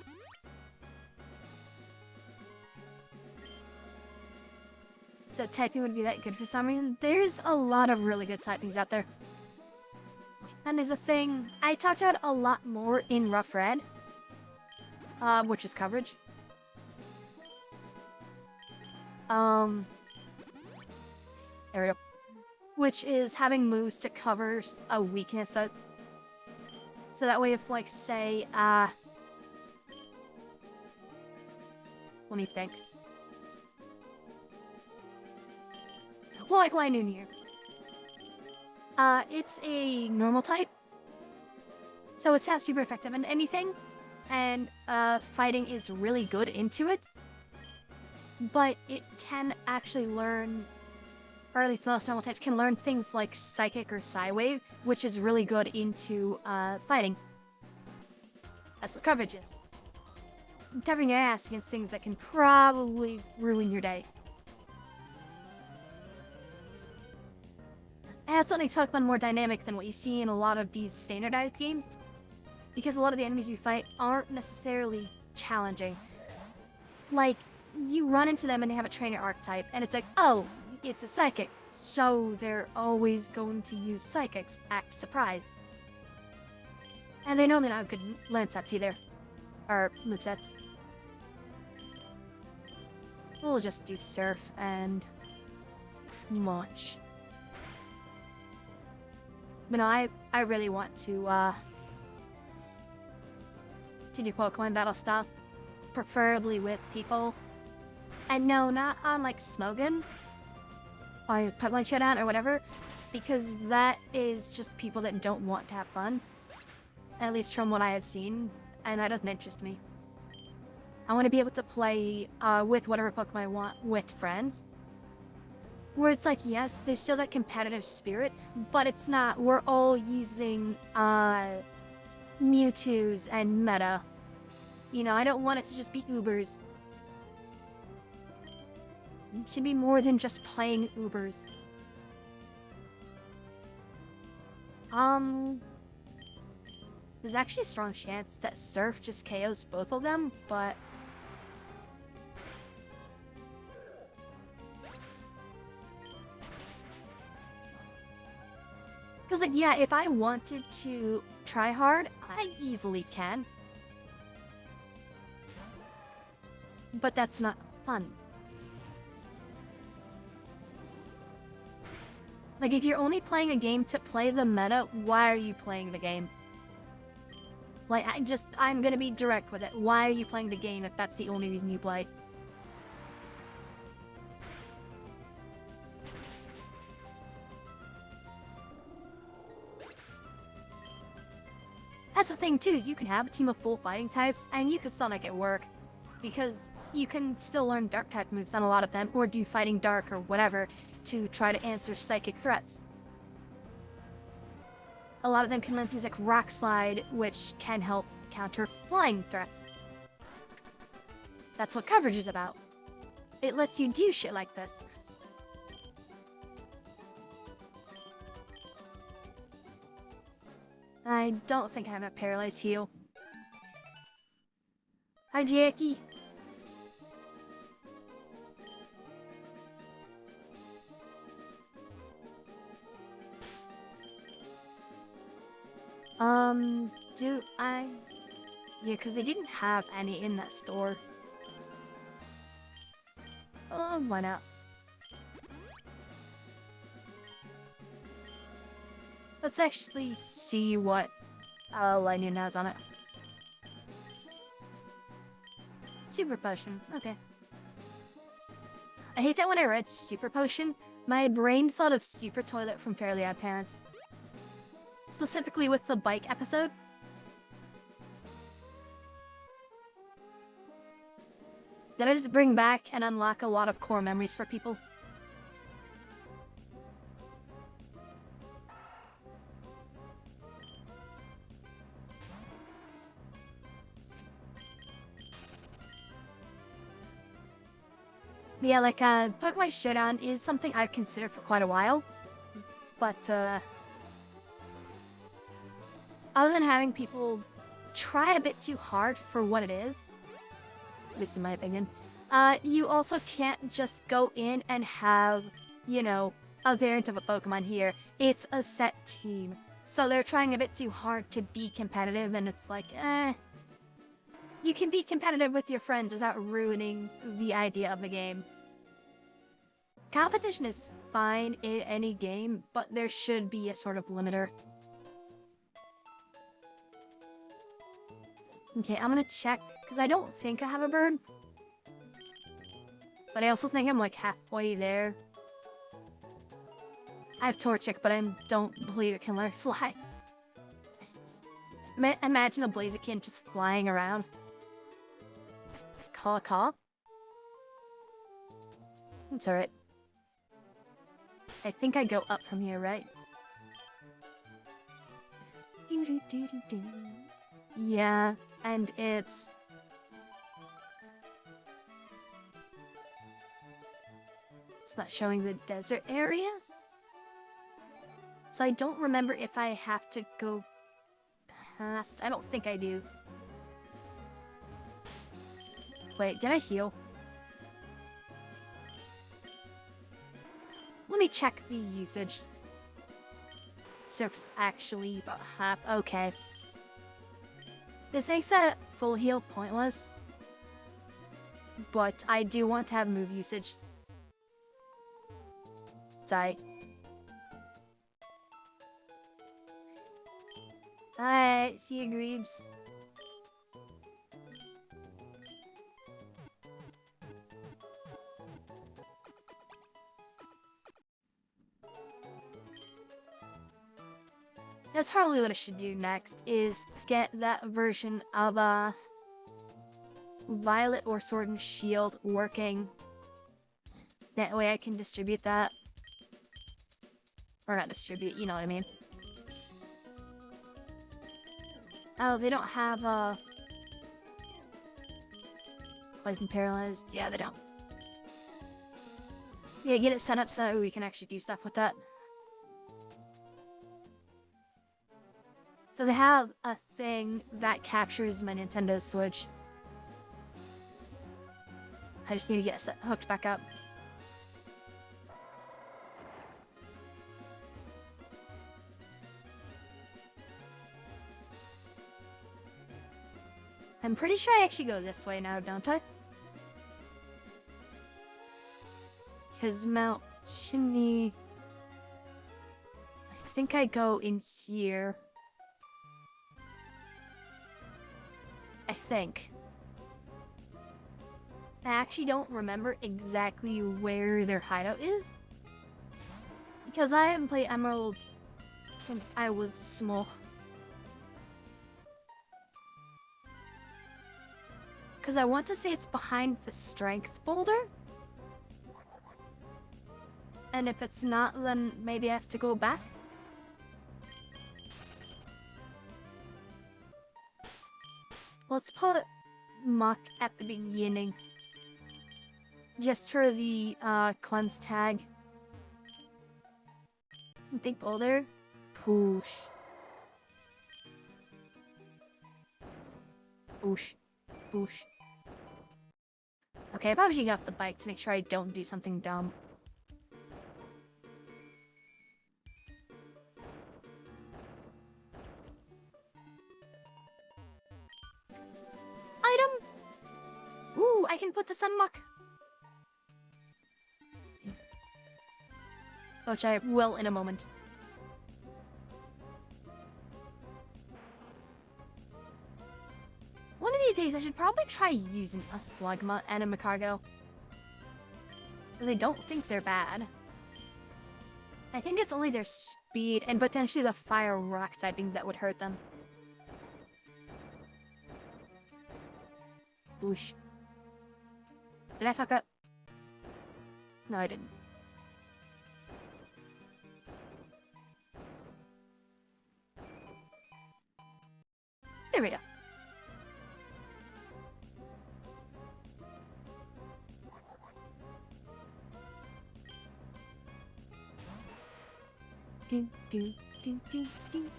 The typing would be that good for some reason. There's a lot of really good typings out there. And there's a thing I talked about a lot more in Rough Red, which is coverage. There we go. Which is having moves to cover a weakness. So that way if, like, say, let me think. Well, like Linoonier. It's a normal type. So it's not super effective in anything. And, fighting is really good into it. But it can actually learn, or at least most normal types can learn things like Psychic or Psywave, which is really good into, fighting. That's what coverage is. Covering your ass against things that can probably ruin your day. And that's what makes Pokemon more dynamic than what you see in a lot of these standardized games. Because a lot of the enemies you fight aren't necessarily challenging. Like, you run into them and they have a trainer archetype, and it's like, oh, it's a Psychic, so they're always going to use Psychics. Act surprised. And they know they're not good learn sets either. Or movesets. We'll just do Surf and Launch. But no, I really want to do Pokemon battle stuff. Preferably with people. And no, not on like Smogon. Or Pokemon Showdown or whatever. Because that is just people that don't want to have fun. At least from what I have seen. And that doesn't interest me. I want to be able to play with whatever Pokemon I want with friends. Where it's like, yes, there's still that competitive spirit, but it's not, we're all using Mewtwo's and meta. You know, I don't want it to just be Ubers. It should be more than just playing Ubers. There's actually a strong chance that Surf just KOs both of them, but... Because, like, yeah, if I wanted to try hard, I easily can. But that's not fun. Like, if you're only playing a game to play the meta, why are you playing the game? Like, I'm gonna be direct with it. Why are you playing the game if that's the only reason you play? That's the thing too, is you can have a team of full fighting types, and you can still make it work. Because you can still learn dark type moves on a lot of them, or do fighting dark or whatever, to try to answer psychic threats. A lot of them can learn things like Rock Slide, which can help counter flying threats. That's what coverage is about. It lets you do shit like this. I don't think I have a paralyzed heal. Hi, Jackie. Do I? Yeah, because they didn't have any in that store. Oh, why not? Let's actually see what Lightning has on it. Super Potion, okay. I hate that when I read Super Potion, my brain thought of Super Toilet from Fairly Odd Parents. Specifically with the bike episode. Did I just bring back and unlock a lot of core memories for people? Yeah, like, Pokemon Showdown is something I've considered for quite a while. But, other than having people try a bit too hard for what it is, at least in my opinion, you also can't just go in and have, you know, a variant of a Pokemon here. It's a set team. So they're trying a bit too hard to be competitive, and it's like, you can be competitive with your friends without ruining the idea of the game. Competition is fine in any game, but there should be a sort of limiter. Okay, I'm gonna check, because I don't think I have a bird. But I also think I'm like halfway there. I have Torchic, but I don't believe it can learn fly. Imagine a Blaziken just flying around. Caw. It's alright. I think I go up from here, right? Yeah, and it's... It's not showing the desert area? So I don't remember if I have to go past... I don't think I do. Wait, did I heal? Let me check the usage. Surface actually about half. Okay. This makes that full heal pointless. But I do want to have move usage. Die. Alright, see you, Greaves. That's probably what I should do next, is get that version of Violet or Sword and Shield working. That way I can distribute that. Or not distribute, you know what I mean. Oh, they don't have Poison Paralyzed. Yeah, they don't. Yeah, get it set up so we can actually do stuff with that. So they have a thing that captures my Nintendo Switch. I just need to get hooked back up. I'm pretty sure I actually go this way now, don't I? Because Mount Chimney... I think I go in here. I think. I actually don't remember exactly where their hideout is. Because I haven't played Emerald since I was small. Because I want to say it's behind the strength boulder. And if it's not, then maybe I have to go back. Let's put Muck at the beginning. Just for the cleanse tag. Big boulder. Push. Push. Push. Okay, I probably should get off the bike to make sure I don't do something dumb. Item! Ooh, I can put the sun muck. Which I will in a moment. One of these days, I should probably try using a Slugma and a Macargo. Because I don't think they're bad. I think it's only their speed and potentially the fire rock typing that would hurt them. Boosh. Did I fuck up? No, I didn't. There we go. Do, do, do, do, do.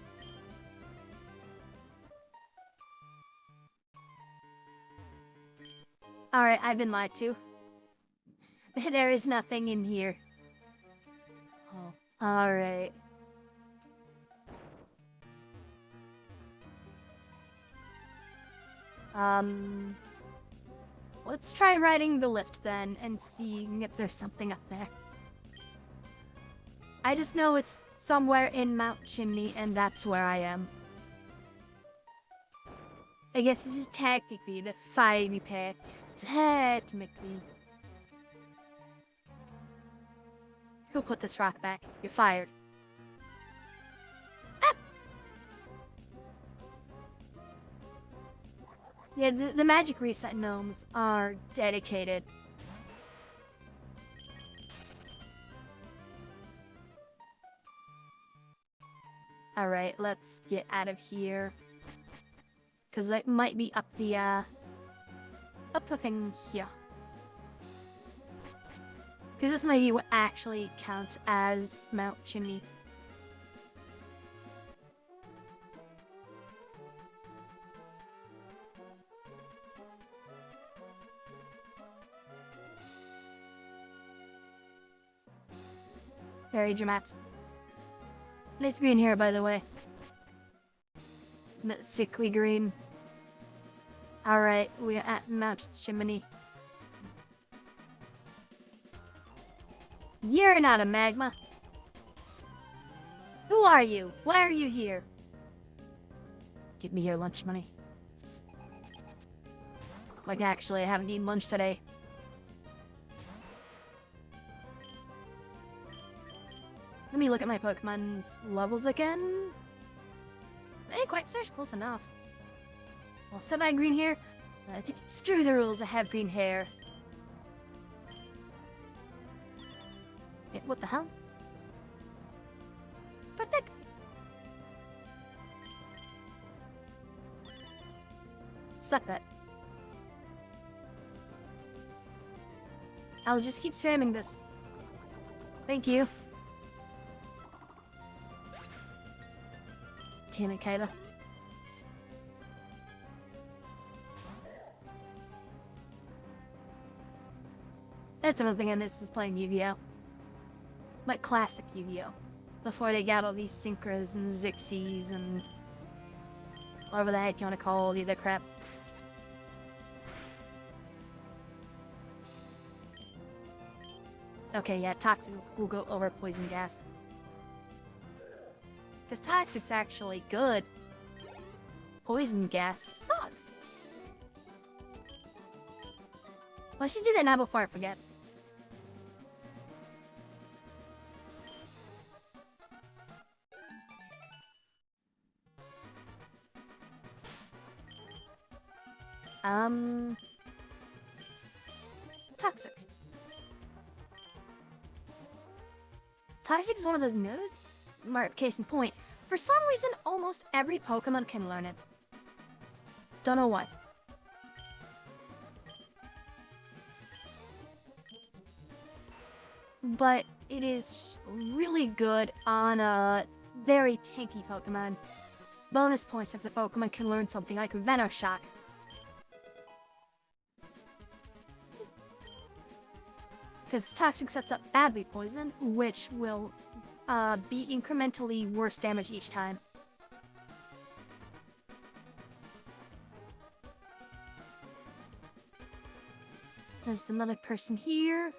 Alright, I've been lied to. There is nothing in here. Oh, alright. Let's try riding the lift then and see if there's something up there. I just know it's somewhere in Mount Chimney, and that's where I am. I guess this is technically the fiery path. Technically. Who put this rock back? You're fired. Ah! Yeah, the magic reset gnomes are dedicated. Alright, let's get out of here. Because it might be up the thing here. Because this might be what actually counts as Mount Chimney. Very dramatic. Nice green here, by the way. That sickly green. Alright, we're at Mount Chimney. You're not a magma. Who are you? Why are you here? Give me your lunch money. Like, actually, I haven't eaten lunch today. Let me look at my Pokemon's levels again. I ain't quite search close enough. Well, semi-green here. I think it's true the rules I have green hair. Wait, what the hell? Protect! Stop that. I'll just keep spamming this. Thank you. Damn it, Kayla. That's another thing I miss is playing Yu-Gi-Oh! Like classic Yu-Gi-Oh! Before they got all these Synchros and Zixies and whatever the heck you want to call the other crap. Okay, yeah, Toxic will go over Poison Gas. Because Toxic's actually good. Poison Gas sucks. Well, I should do that now before I forget. Toxic. Toxic is one of those moves. Case in point. For some reason, almost every Pokemon can learn it. Don't know why. But it is really good on a very tanky Pokemon. Bonus points if the Pokemon can learn something like Venoshock. Because Toxic sets up badly Poison, which will be incrementally worse damage each time. There's another person here.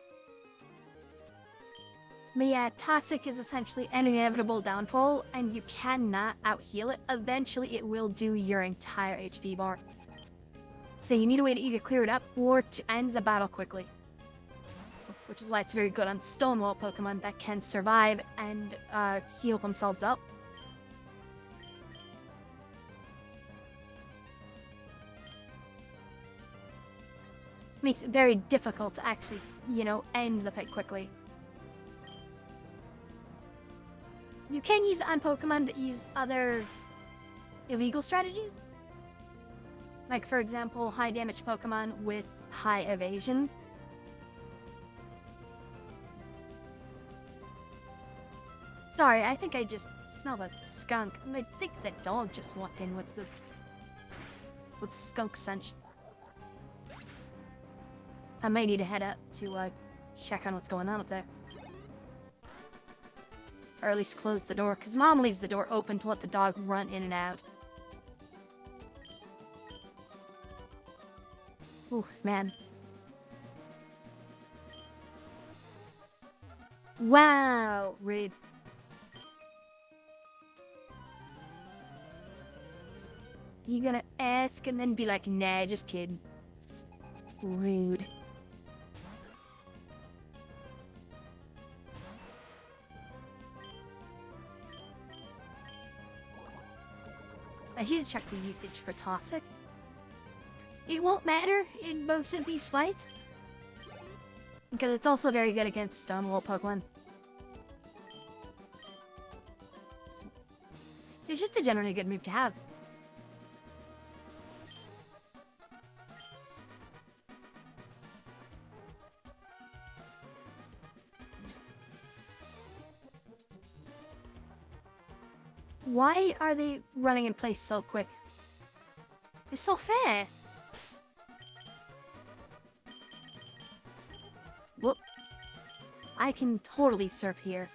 But yeah, Toxic is essentially an inevitable downfall, and you cannot out-heal it. Eventually, it will do your entire HP bar. So you need a way to either clear it up or to end the battle quickly. Which is why it's very good on Stonewall Pokemon that can survive and heal themselves up. Makes it very difficult to actually, end the fight quickly. You can use it on Pokemon that use other illegal strategies. Like, for example, high damage Pokemon with high evasion. Sorry, I think I just smelled a skunk. I think the dog just walked in with skunk scent. I may need to head up to check on what's going on up there. Or at least close the door, because Mom leaves the door open to let the dog run in and out. Ooh, man. Wow, Reed. You gonna ask and then be like, nah, just kidding. Rude. I need to check the usage for toxic. It won't matter in most of these fights, because it's also very good against stone wall Pokemon. It's just a generally good move to have. Why are they running in place so quick? They're so fast! Whoop. I can totally surf here.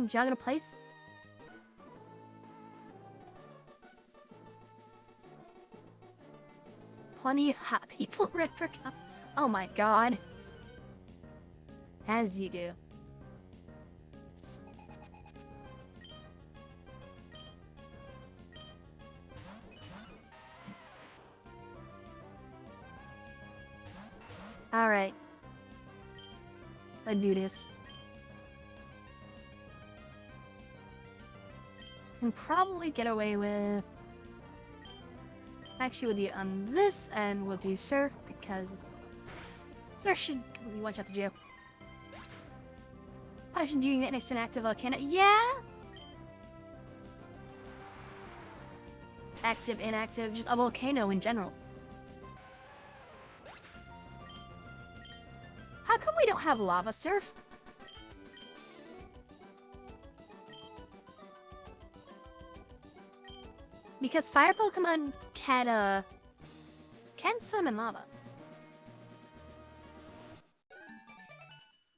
Jog in a place? Plenty of hot people ready for... Oh my god. As you do. Alright. Let's do this. Can probably get away with... Actually, we'll do it on this, and we'll do Surf, because... Surf should completely one-shot the jail. I should do that next to an active volcano. Yeah! Active, inactive, just a volcano in general. How come we don't have Lava Surf? Because fire Pokemon can swim in lava.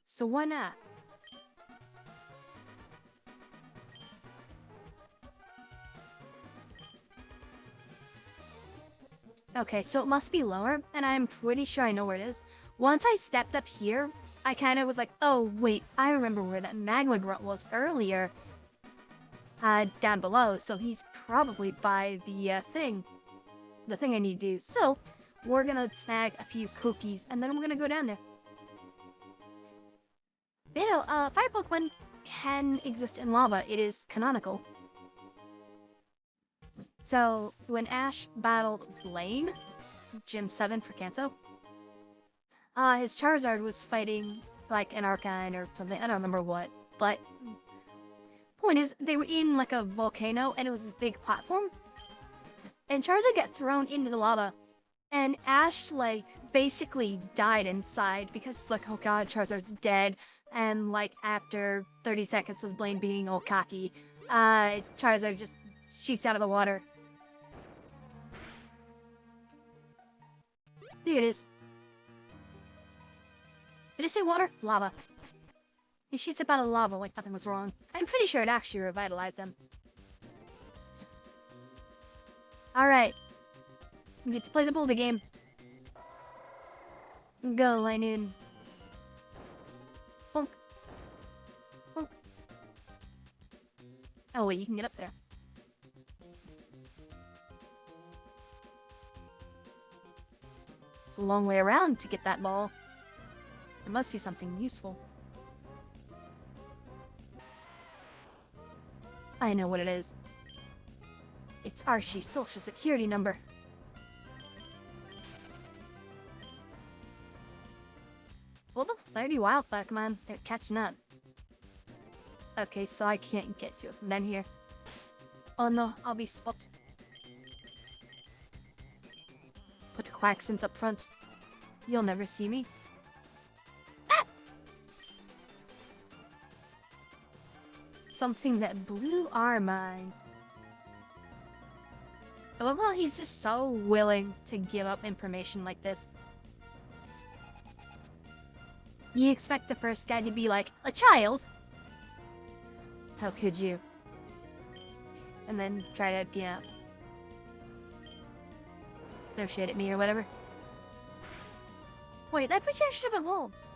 So why not? Okay, so it must be lower, and I'm pretty sure I know where it is. Once I stepped up here, I kind of was like, oh wait, I remember where that Magma Grunt was earlier. Down below, so he's probably by the thing I need to do. So, we're gonna snag a few cookies, and then we're gonna go down there. You know, fire Pokemon can exist in lava. It is canonical. So, when Ash battled Blaine, Gym 7 for Kanto, his Charizard was fighting, like, an Arcanine or something, I don't remember what, but... Point is, they were in like a volcano, and it was this big platform. And Charizard got thrown into the lava, and Ash like basically died inside because like, oh god, Charizard's dead. And like after 30 seconds was Blaine being all cocky, Charizard just shoots out of the water. There it is. Did it say water? Lava. He shoots up out of lava like nothing was wrong. I'm pretty sure it actually revitalized them. Alright. We get to play the Boulder game. Go, Linoon. Bonk. Bonk. Oh wait, you can get up there. It's a long way around to get that ball. There must be something useful. I know what it is. It's Archie's social security number. Well, the 30 wild Pokemon, they're catching up. Okay, so I can't get to it from down here. Oh no, I'll be spotted. Put a Quaxent up front. You'll never see me. Something that blew our minds. Well, he's just so willing to give up information like this. You expect the first guy to be like, a child? How could you? And then try to, yeah, throw shit at me or whatever. Wait, that Pikachu should have evolved.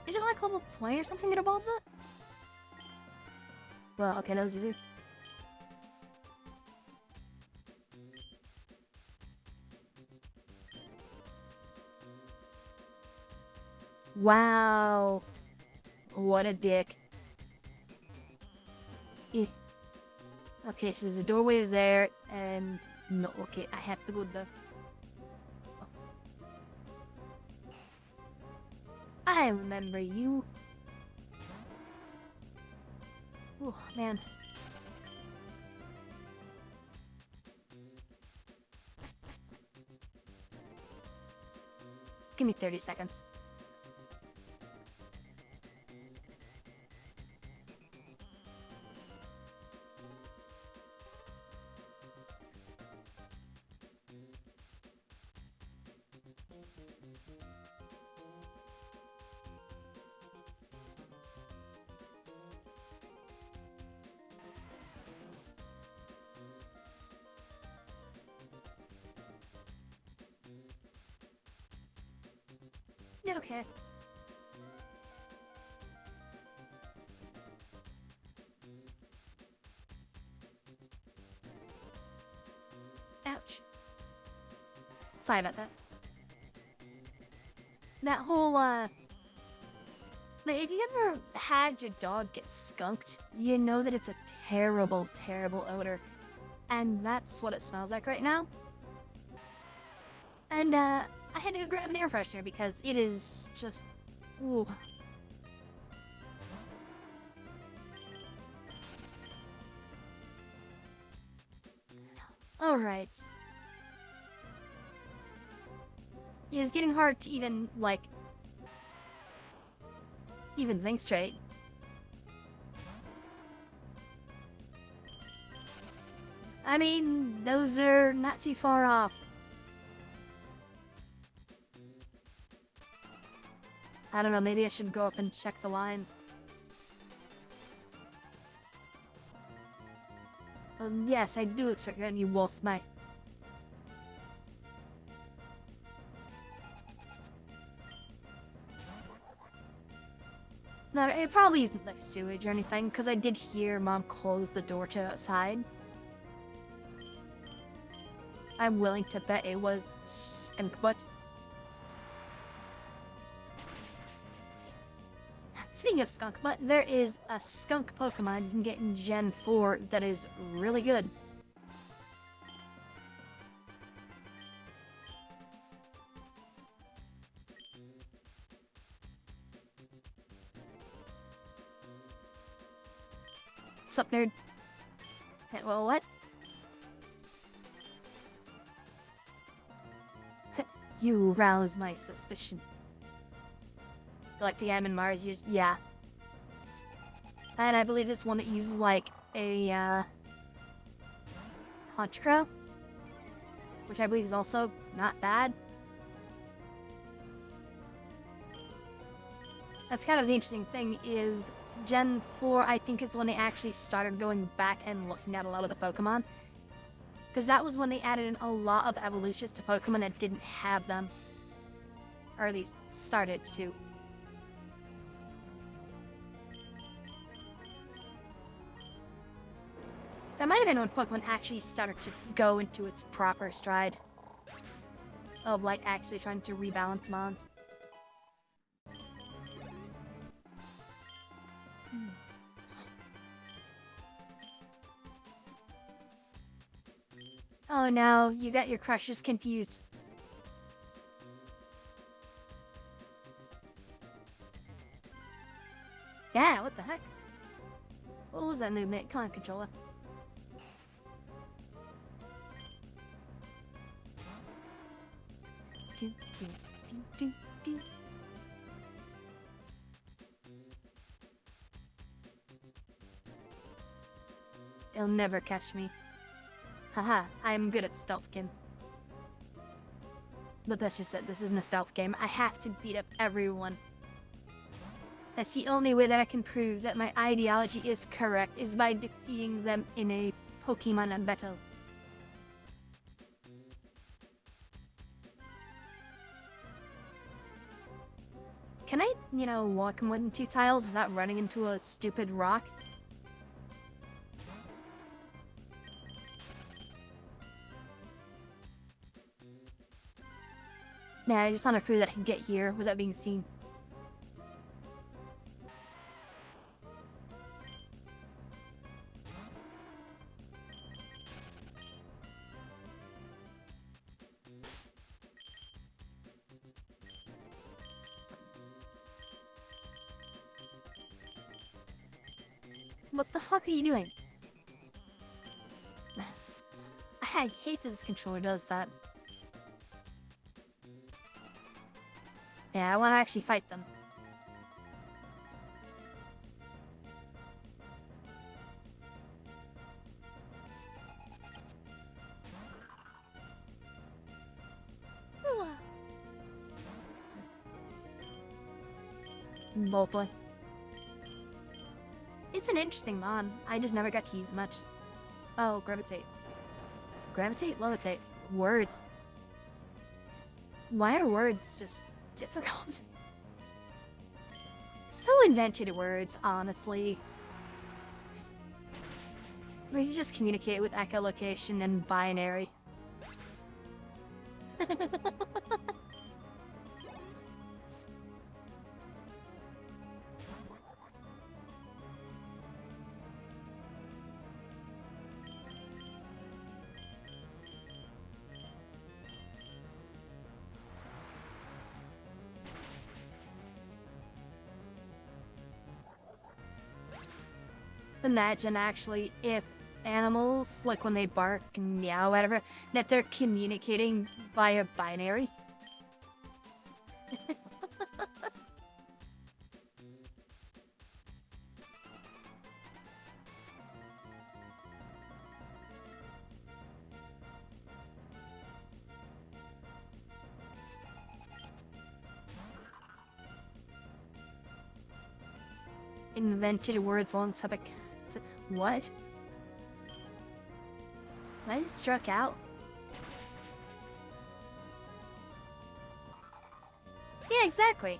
Is it like level 20 or something that evolves it? Well, okay, that was easy. Wow. What a dick. Eh. Okay, so there's a doorway there, and... No, okay, I have to go there. I remember you. Oh, man. Give me 30 seconds. Okay. Ouch. Sorry about that. That whole, like, if you ever had your dog get skunked, you know that it's a terrible, terrible odor. And that's what it smells like right now. And, I had to go grab an air freshener because it is just... Ooh. Alright. Yeah, it's getting hard to even, like... even think straight. I mean, those are not too far off. I don't know, maybe I should go up and check the lines. Yes, I do expect that you will smite. No, it probably isn't like sewage or anything, because I did hear Mom close the door to outside. I'm willing to bet it was skunk butt. Speaking of skunk butt, there is a skunk Pokemon you can get in Gen 4 that is really good. What's up, nerd? Well, what? You rouse my suspicion. Galactic and Mars use, yeah. And I believe it's one that uses like a Honchkrow, which I believe is also not bad. That's kind of the interesting thing is Gen 4 I think is when they actually started going back and looking at a lot of the Pokemon. Because that was when they added in a lot of evolutions to Pokemon that didn't have them. Or at least started to. That might have been when Pokemon actually started to go into its proper stride. Of, like, actually trying to rebalance mons. Oh, now you got your crushes confused. Yeah, what the heck? What was that movement? Come on, controller. Do, do, do, do, do. They'll never catch me. Haha, I'm good at stealth game. But that's just it, this isn't a stealth game. I have to beat up everyone. That's the only way that I can prove that my ideology is correct, is by defeating them in a Pokemon battle. Can I, walk more than 2 tiles without running into a stupid rock? Man, I just want to prove that I can get here without being seen. What the fuck are you doing? I hate that this controller does that. Yeah, I want to actually fight them. Boldly. It's an interesting mod. I just never got to use much. Oh, gravitate. Gravitate? Levitate. Words. Why are words just difficult? Who invented words, honestly? We should just communicate with echolocation and binary. Imagine actually if animals, like when they bark and meow, whatever, that they're communicating via binary. Invented words long topic. What? I just struck out. Yeah, exactly.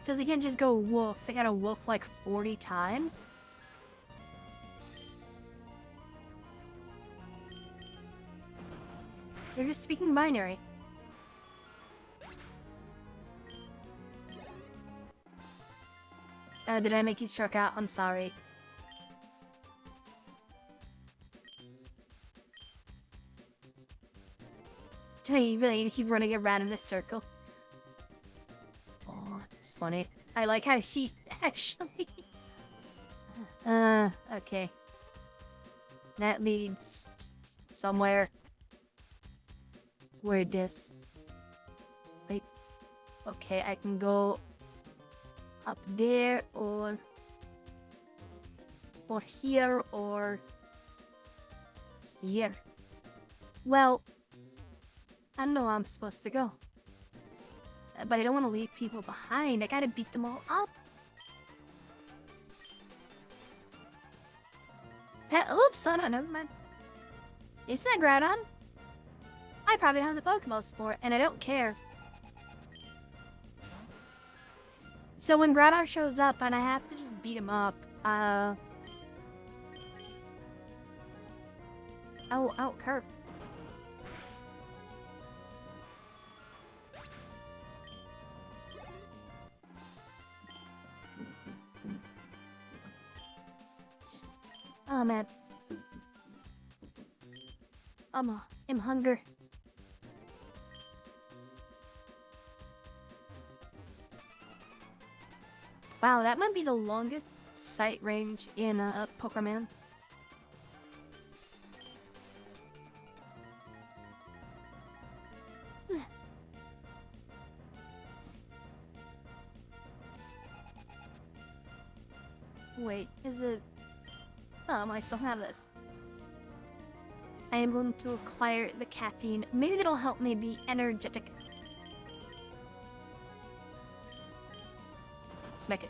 Because they can't just go wolf. They gotta wolf like 40 times. They're just speaking binary. Did I make you struck out? I'm sorry. You really need to keep running around in this circle. Oh, it's funny. I like how she actually... okay. That leads somewhere. Where this? Wait. Okay, I can go up there or here or here. Well, I don't know where I'm supposed to go. But I don't want to leave people behind. I gotta beat them all up. Oops, oh no, never mind. Isn't that Groudon? I probably don't have the Pokeballs for it, and I don't care. So when Groudon shows up and I have to just beat him up, oh, curve. Oh man. I'm hunger. Wow, that might be the longest sight range in Pokemon. Wait, is it... I still have this. I am going to acquire the caffeine. Maybe that'll help me be energetic. Smack it.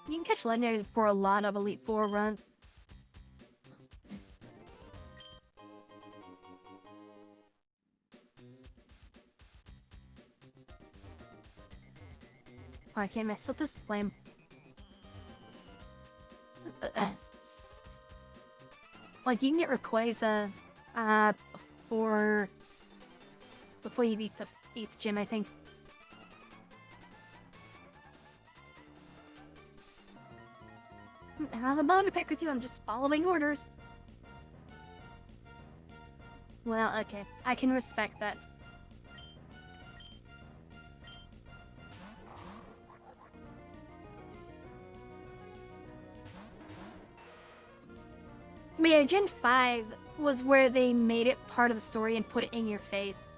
You can catch legendaries for a lot of Elite Four runs. Oh, I can't mess with this flame. Like, you can get Rayquaza, before you beat the 8th gym, I think. I don't have a bone to pick with you, I'm just following orders. Well, okay, I can respect that. But yeah, Gen 5 was where they made it part of the story and put it in your face.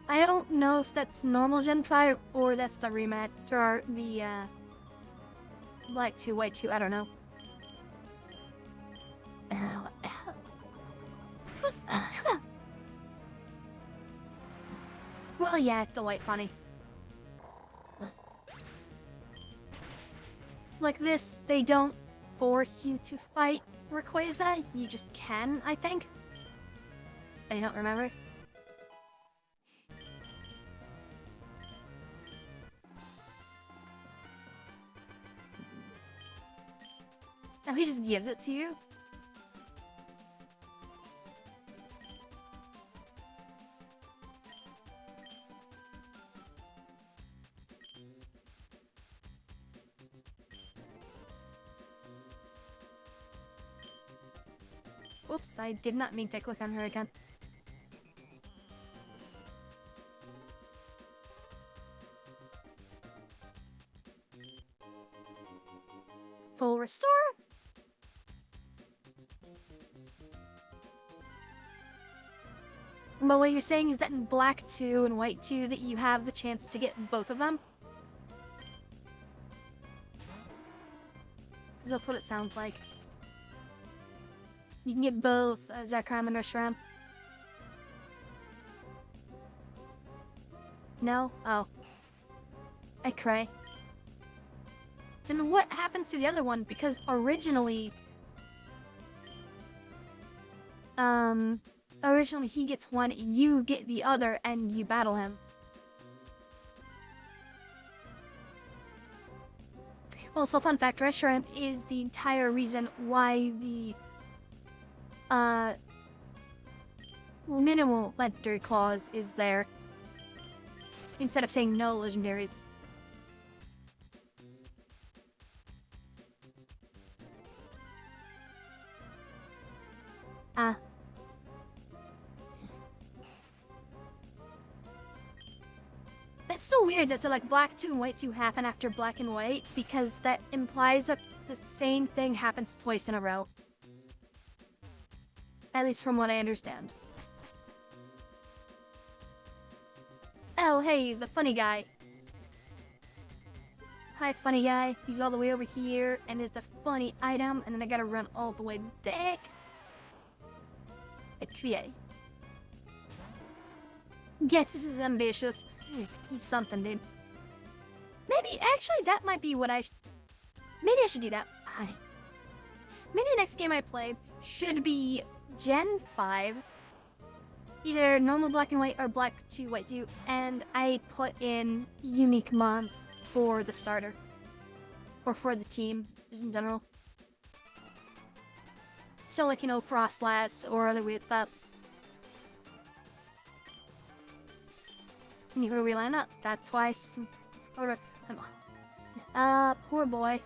I don't know if that's normal Gen 5 or that's the rematch or the Black 2, White 2, I don't know. Well, yeah, it's quite funny. Like this, they don't force you to fight Rayquaza, you just can, I think. I don't remember. No, he just gives it to you. Oops, I did not mean to click on her again. Full restore? But what you're saying is that in Black 2 and White 2 that you have the chance to get both of them? Because that's what it sounds like. You can get both Zekrom and Reshiram. No? Oh. I cray. Then what happens to the other one? Because originally... Originally he gets one, you get the other, and you battle him. Well, so fun fact, Reshiram is the entire reason why the minimal legendary clause is there. Instead of saying no legendaries. That's still weird that like Black 2 and White 2 happen after Black and White, because that implies that the same thing happens twice in a row. At least from what I understand. Oh, hey, the funny guy. Hi, funny guy. He's all the way over here, and is the funny item, and then I gotta run all the way back. Okay. Yes, this is ambitious. He's something, dude. Maybe, actually, that might be what maybe I should do that. Maybe the next game I play should be Gen 5. Either normal Black and White or Black 2, White 2. And I put in unique mons for the starter. Or for the team, just in general. So, like, you know, Frostlass or other weird stuff. And you gotta reline up. That's why. Poor boy.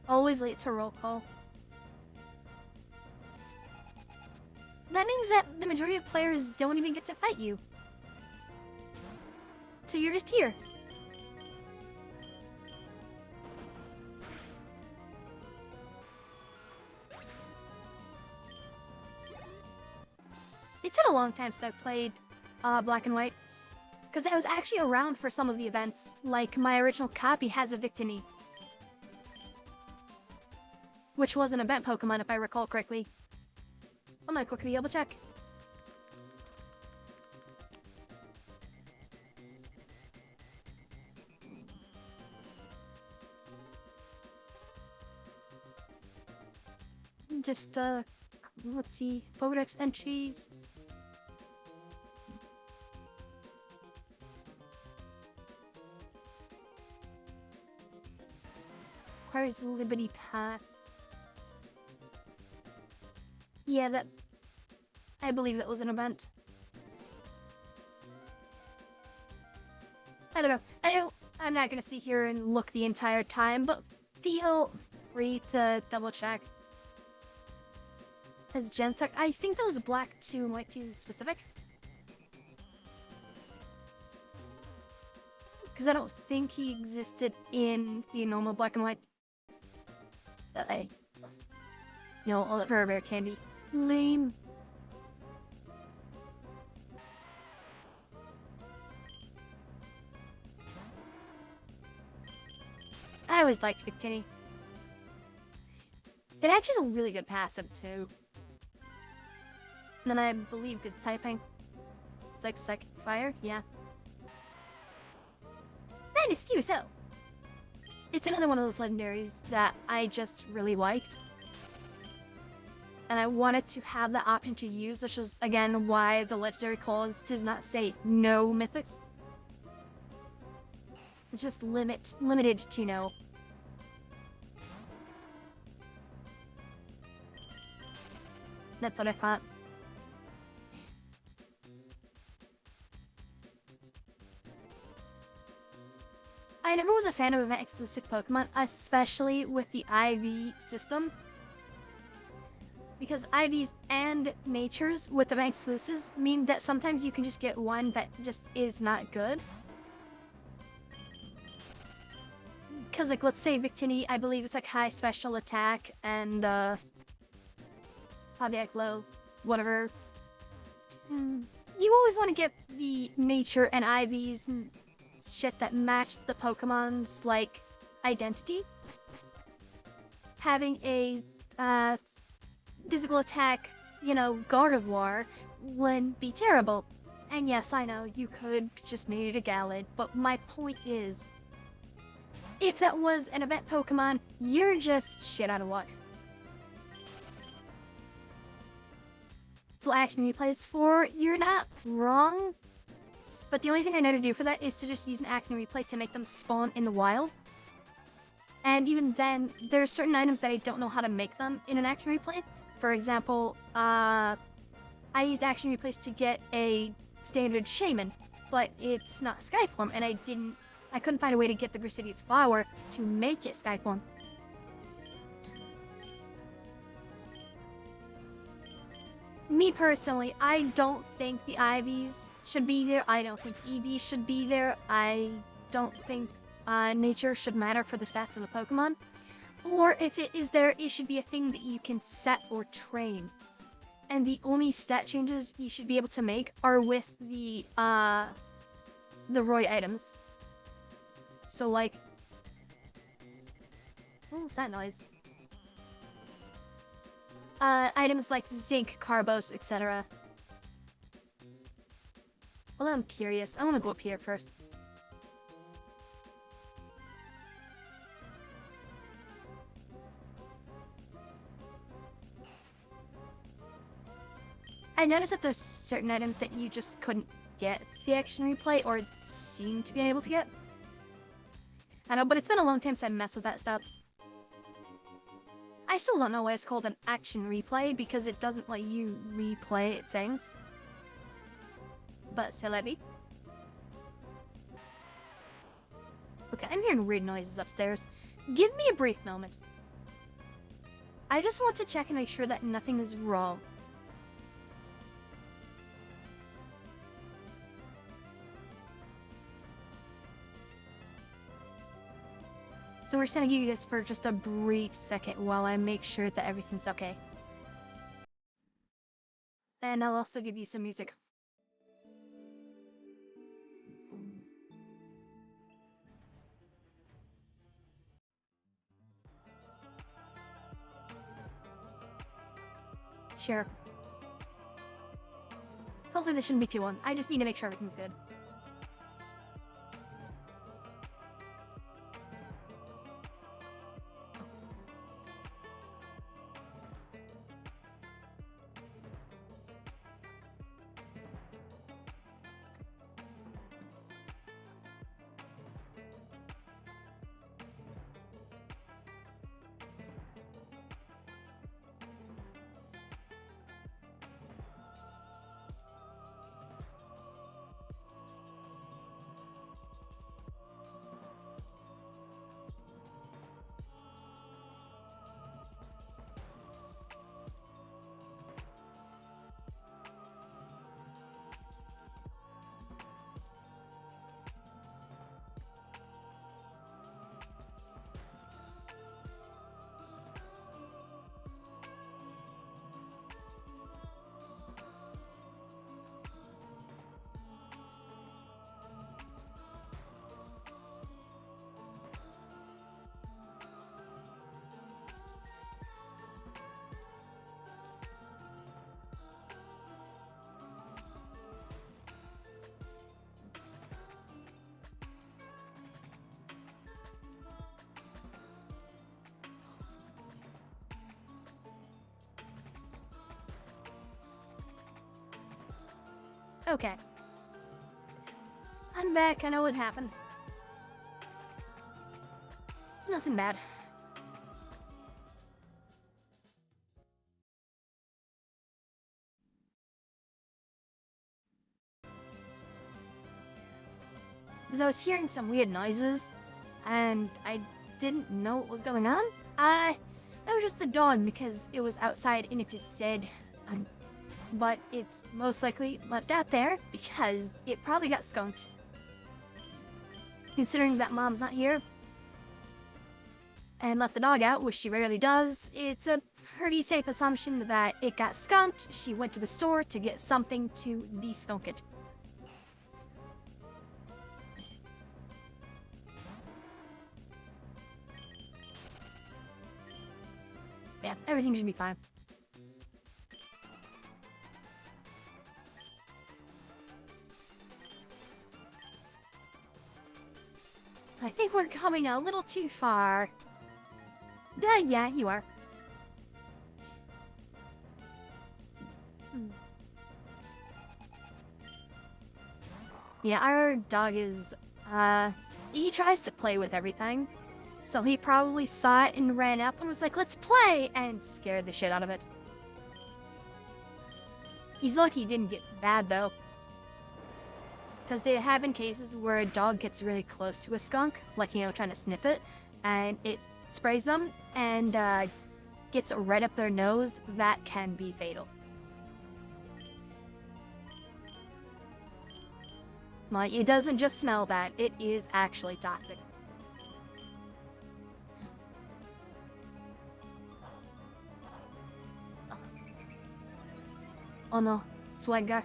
Always late to roll call. That means that the majority of players don't even get to fight you. So you're just here. It's been a long time since I played Black and White. Because I was actually around for some of the events. Like, my original copy has a Victini. Which was an event Pokemon, if I recall correctly. I'm gonna quickly double check. just, let's see, Pokédex entries. Requires Liberty Pass. Yeah, I believe that was an event. I don't know. I'm not gonna sit here and look the entire time, but feel free to double check. As Gensec, I think that was Black 2 and White 2 specific. Because I don't think he existed in the normal Black and White. You know, all that very rare candy. Lame. I always liked Victini. It actually is a really good passive too. And then I believe good typing. It's like Psychic Fire, yeah. And excuse so. It's another one of those legendaries that I just really liked. And I wanted to have the option to use, which is again why the legendary clause does not say no mythics. It's just limited to no. That's what I thought. I never was a fan of event-exclusive Pokemon, especially with the IV system. Because IVs and natures with event exclusives mean that sometimes you can just get one that just is not good. Because, like, let's say Victini, I believe it's like high special attack and, Cardiac low, whatever. You always want to get the nature and IVs and shit that match the Pokemon's, like, identity. Having a, physical attack, you know, Gardevoir would be terrible. And yes, I know, you could just made it a Gallade, but my point is, if that was an event Pokemon, you're just shit out of luck. So action replays for, you're not wrong, but the only thing I know to do for that is to just use an action replay to make them spawn in the wild. And even then, there are certain items that I don't know how to make them in an action replay. For example, I used action replays to get a standard Shaman, but it's not Skyform, and I couldn't find a way to get the Grisidius flower to make it Skyform. Me personally, I don't think the IVs should be there. I don't think EVs should be there. I don't think nature should matter for the stats of the Pokemon. Or if it is there, it should be a thing that you can set or train. And the only stat changes you should be able to make are with the Roy items. So like, what was that noise? Items like zinc, carbos, etc. Well, I'm curious. I want to go up here first. I noticed that there's certain items that you just couldn't get the action replay, or seem to be unable to get. I know, but it's been a long time since I messed with that stuff. I still don't know why it's called an action replay, because it doesn't let you replay things. But c'est la vie. Okay, I'm hearing weird noises upstairs. Give me a brief moment. I just want to check and make sure that nothing is wrong. So we're just gonna give you this for just a brief second while I make sure that everything's okay. And I'll also give you some music. Sure. Hopefully this shouldn't be too long. I just need to make sure everything's good. Okay. I'm back, I know what happened. It's nothing bad. Because I was hearing some weird noises, and I didn't know what was going on. That was just the dog because it was outside and it said, but it's most likely left out there because it probably got skunked. Considering that mom's not here and left the dog out, which she rarely does, it's a pretty safe assumption that it got skunked. She went to the store to get something to de-skunk it. Yeah, everything should be fine. I think we're coming a little too far. Yeah, you are. Yeah, our dog is, he tries to play with everything. So he probably saw it and ran up and was like, let's play! And scared the shit out of it. He's lucky he didn't get bad, though. Because there have been cases where a dog gets really close to a skunk, like, you know, trying to sniff it, and it sprays them and gets right up their nose. That can be fatal. Like, it doesn't just smell bad, it is actually toxic. Oh no, swagger.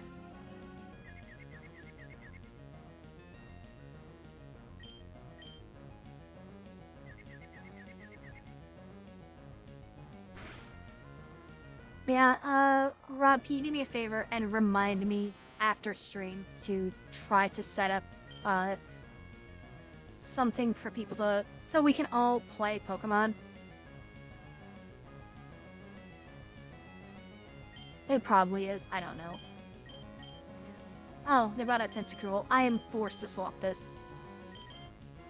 Yeah, Rob, can you do me a favor and remind me after stream to try to set up, something for people to, so we can all play Pokemon? It probably is, I don't know. Oh, they brought out Tentacruel. I am forced to swap this.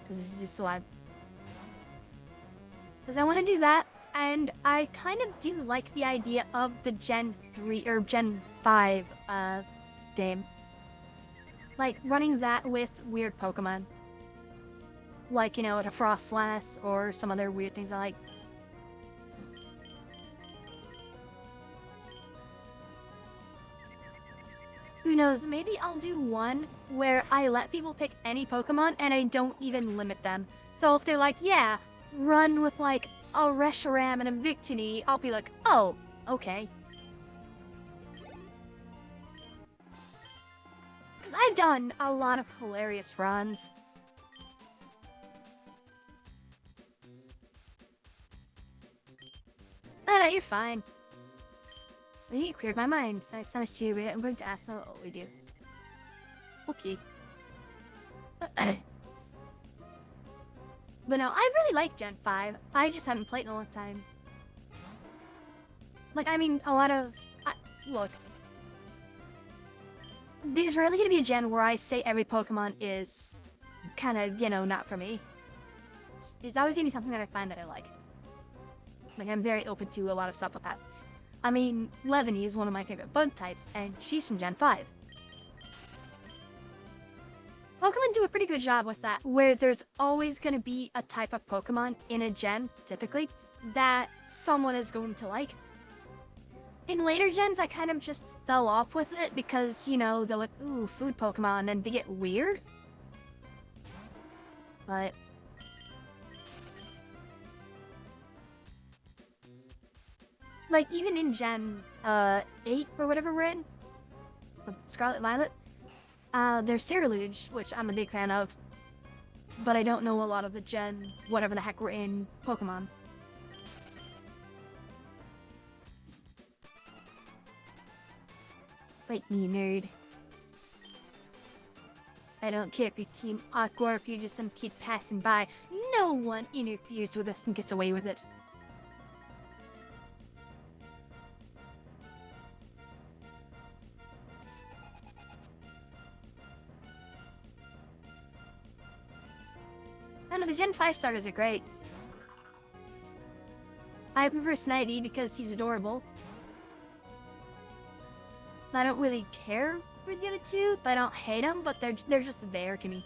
Because this is just so because I want to do that, and I kind of do like the idea of the Gen 3, or Gen 5, game. Like, running that with weird Pokemon. Like, you know, a Frostlass, or some other weird things I like. Who knows, maybe I'll do one where I let people pick any Pokemon and I don't even limit them. So if they're like, yeah, run with like a Reshiram and a Victini, I'll be like, oh, okay. Because I've done a lot of hilarious runs. No, you're fine. You cleared my mind. Next time I see you, I'm going to ask them what we do. Okay. But no, I really like Gen 5. I just haven't played in a long time. Like, I mean, a lot of... look. There's rarely going to be a gen where I say every Pokemon is kind of, you know, not for me. There's always going to be something that I find that I like. Like, I'm very open to a lot of stuff with that. I mean, Levany is one of my favorite bug types, and she's from Gen 5. Pokemon do a pretty good job with that, where there's always going to be a type of Pokemon in a gen, typically, that someone is going to like. In later gens, I kind of just fell off with it because, you know, they're like, ooh, food Pokemon, and they get weird. But... like, even in Gen 8, or whatever we're in, Scarlet Violet, there's Ceruledge, which I'm a big fan of, but I don't know a lot of the Gen, whatever the heck we're in, Pokemon. Fight me, nerd. I don't care if you're Team Aqua or if you're just some kid passing by. No one interferes with us and gets away with it. no, the Gen 5 starters are great. I prefer Snivy because he's adorable. I don't really care for the other two, but I don't hate them, but they're just there to me.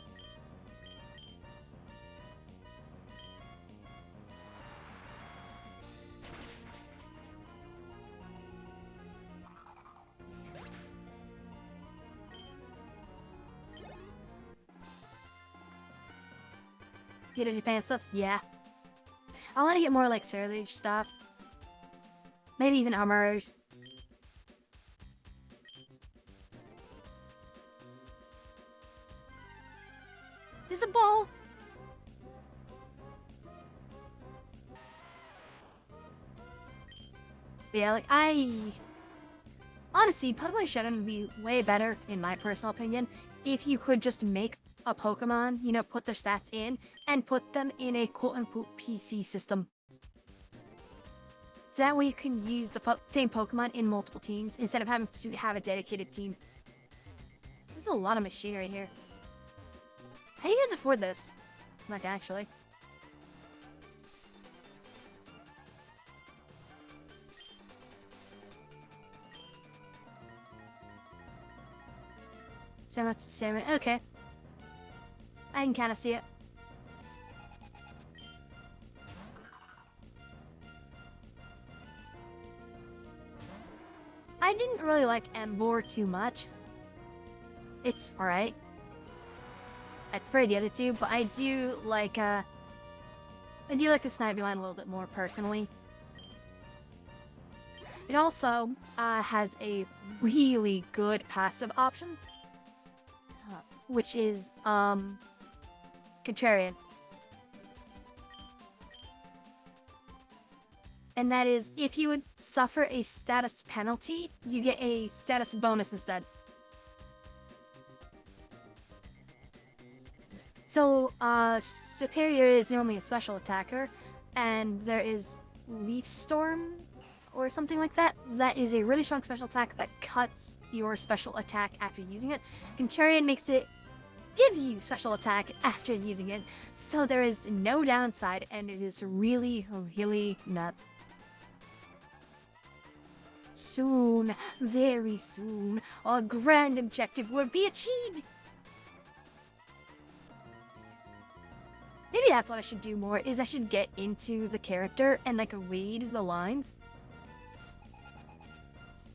Get a Japan stuff? Yeah. I want to get more like Surge stuff. Maybe even Emerald. There's a ball! But yeah, like, honestly, Pokemon Showdown would be way better, in my personal opinion, if you could just make a Pokemon, you know, put their stats in, and put them in a quote-unquote PC system. So that way you can use the same Pokemon in multiple teams, instead of having to have a dedicated team. There's a lot of machinery here. How do you guys afford this? Like, actually. So much salmon. Okay. I can kind of see it. I didn't really like Emboar too much. It's alright. I prefer the other two, but I do like the Snivy line a little bit more personally. It also has a really good passive option, which is Contrarian. And that is, if you would suffer a status penalty, you get a status bonus instead. So, Superior is normally a special attacker, and there is Leaf Storm, or something like that. That is a really strong special attack that cuts your special attack after using it. Contrarian makes it give you special attack after using it, so there is no downside, and it is really, really nuts. Soon, very soon, our grand objective will be achieved! Maybe that's what I should do more, is I should get into the character and like read the lines.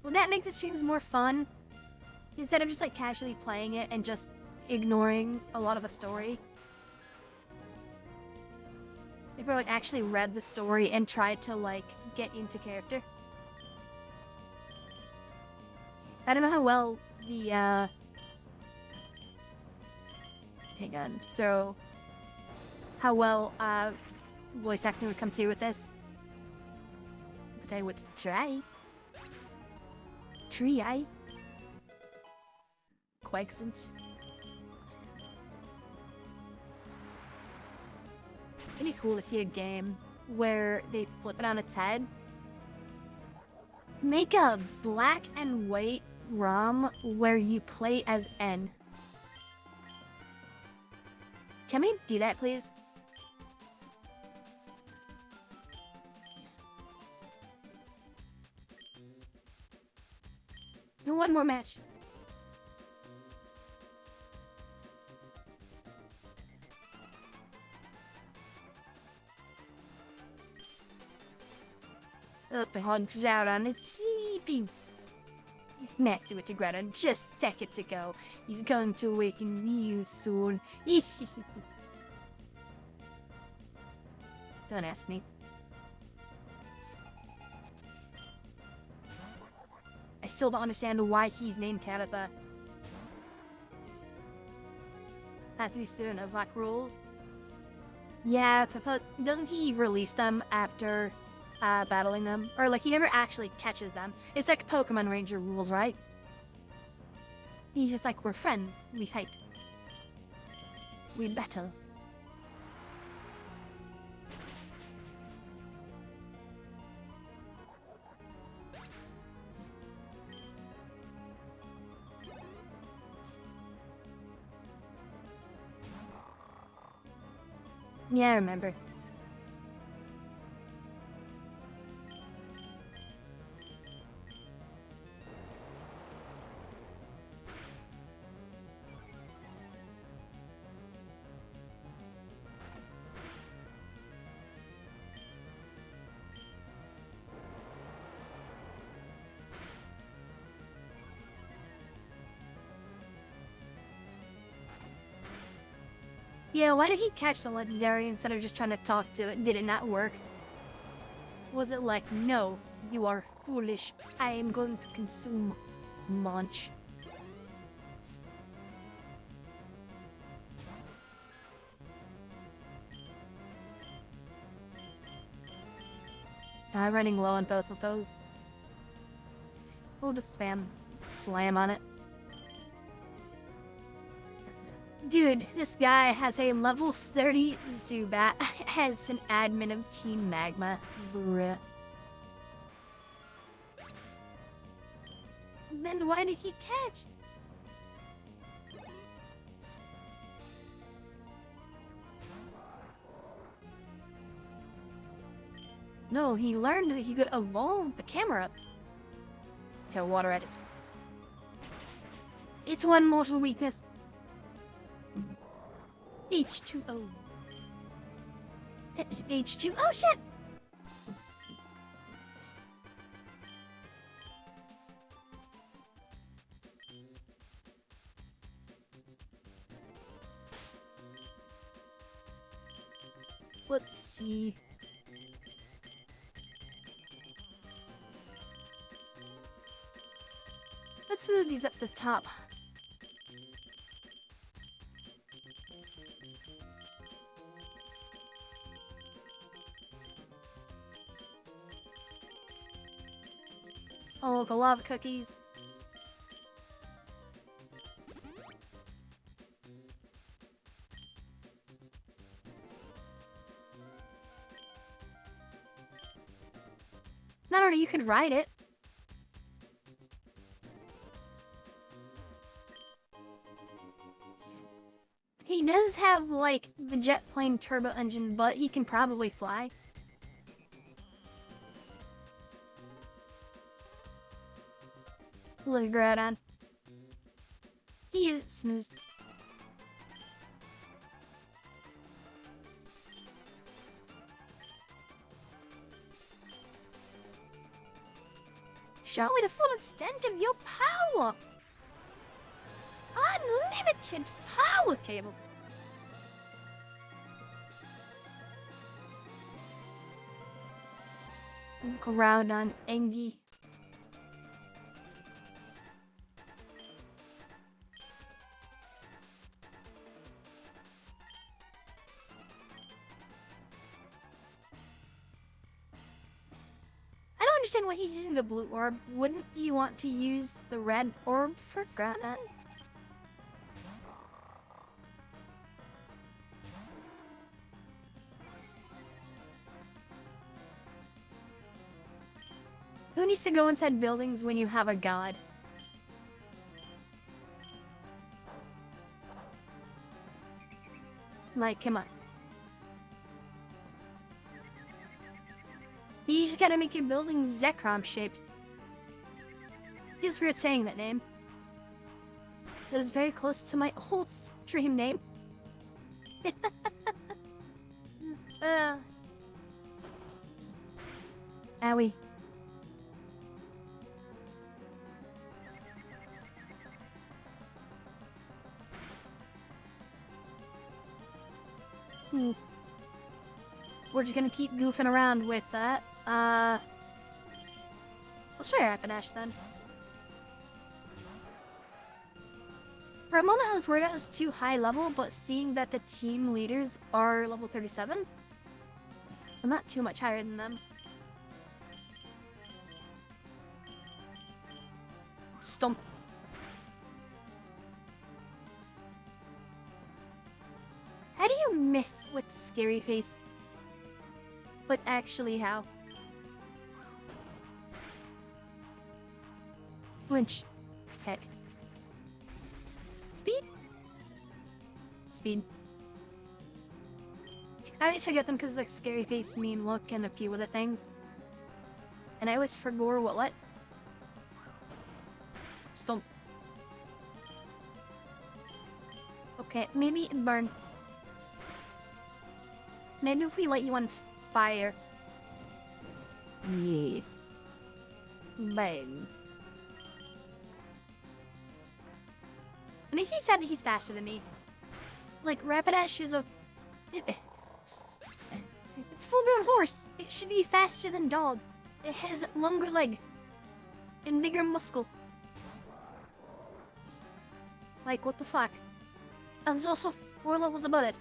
Will that make the streams more fun? Instead of just like casually playing it and just ignoring a lot of the story. If I like actually read the story and tried to like get into character. I don't know how well the hang on. So how well voice acting would come through with this. But I would try. Try. Quagsant. It'd be cool to see a game where they flip it on its head. Make a black and white ROM where you play as N. Can we do that, please? One more match. Up behind out on it's sleeping. Next with the ground just seconds ago. He's going to awaken real soon. Don't ask me. I still don't understand why he's named Tabitha. Have to be student of like rules. Yeah, doesn't he release them after battling them? Or like he never actually catches them. It's like Pokemon Ranger rules, right? He's just like, we're friends, we fight. We battle. Yeah, I remember. Yeah, why did he catch the legendary instead of just trying to talk to it? Did it not work? Was it like, no, you are foolish, I am going to consume munch? I'm running low on both of those. We'll just slam on it. Dude, this guy has a level 30 Zubat, has an admin of Team Magma. Bruh. Then why did he catch? No, he learned that he could evolve the camera up. To water edit. It's one mortal weakness. H2O. H2. Oh shit! Let's see. Let's move these up to the top. Oh, the lava cookies. Not only you could ride it. He does have, like, the jet plane turbo engine, but he can probably fly. Look at Groudon. He is snoozed. Show me the full extent of your power! Unlimited power cables! Groudon, Engie. I don't understand why he's using the blue orb. Wouldn't you want to use the red orb for Groudon? Who needs to go inside buildings when you have a god? Like, come on. You just gotta make your building Zekrom shaped. Feels weird saying that name. It is very close to my old stream name. Owie. We're just gonna keep goofing around with that. Let's try Rapidash then. For a moment I was worried I was too high level, but seeing that the team leaders are level 37, I'm not too much higher than them. Stomp. How do you miss with Scary Face? But actually how? Flinch. Heck. Speed? Speed. I always forget them because like scary face, mean look, and a few other things. And I always forgot what? Stomp. Okay, maybe burn. Maybe if we light you on fire. Yes. Burn. And he said he's faster than me. Like, Rapidash is a... It's full-grown horse. It should be faster than dog. It has longer leg. And bigger muscle. Like, what the fuck? And there's also 4 levels above it.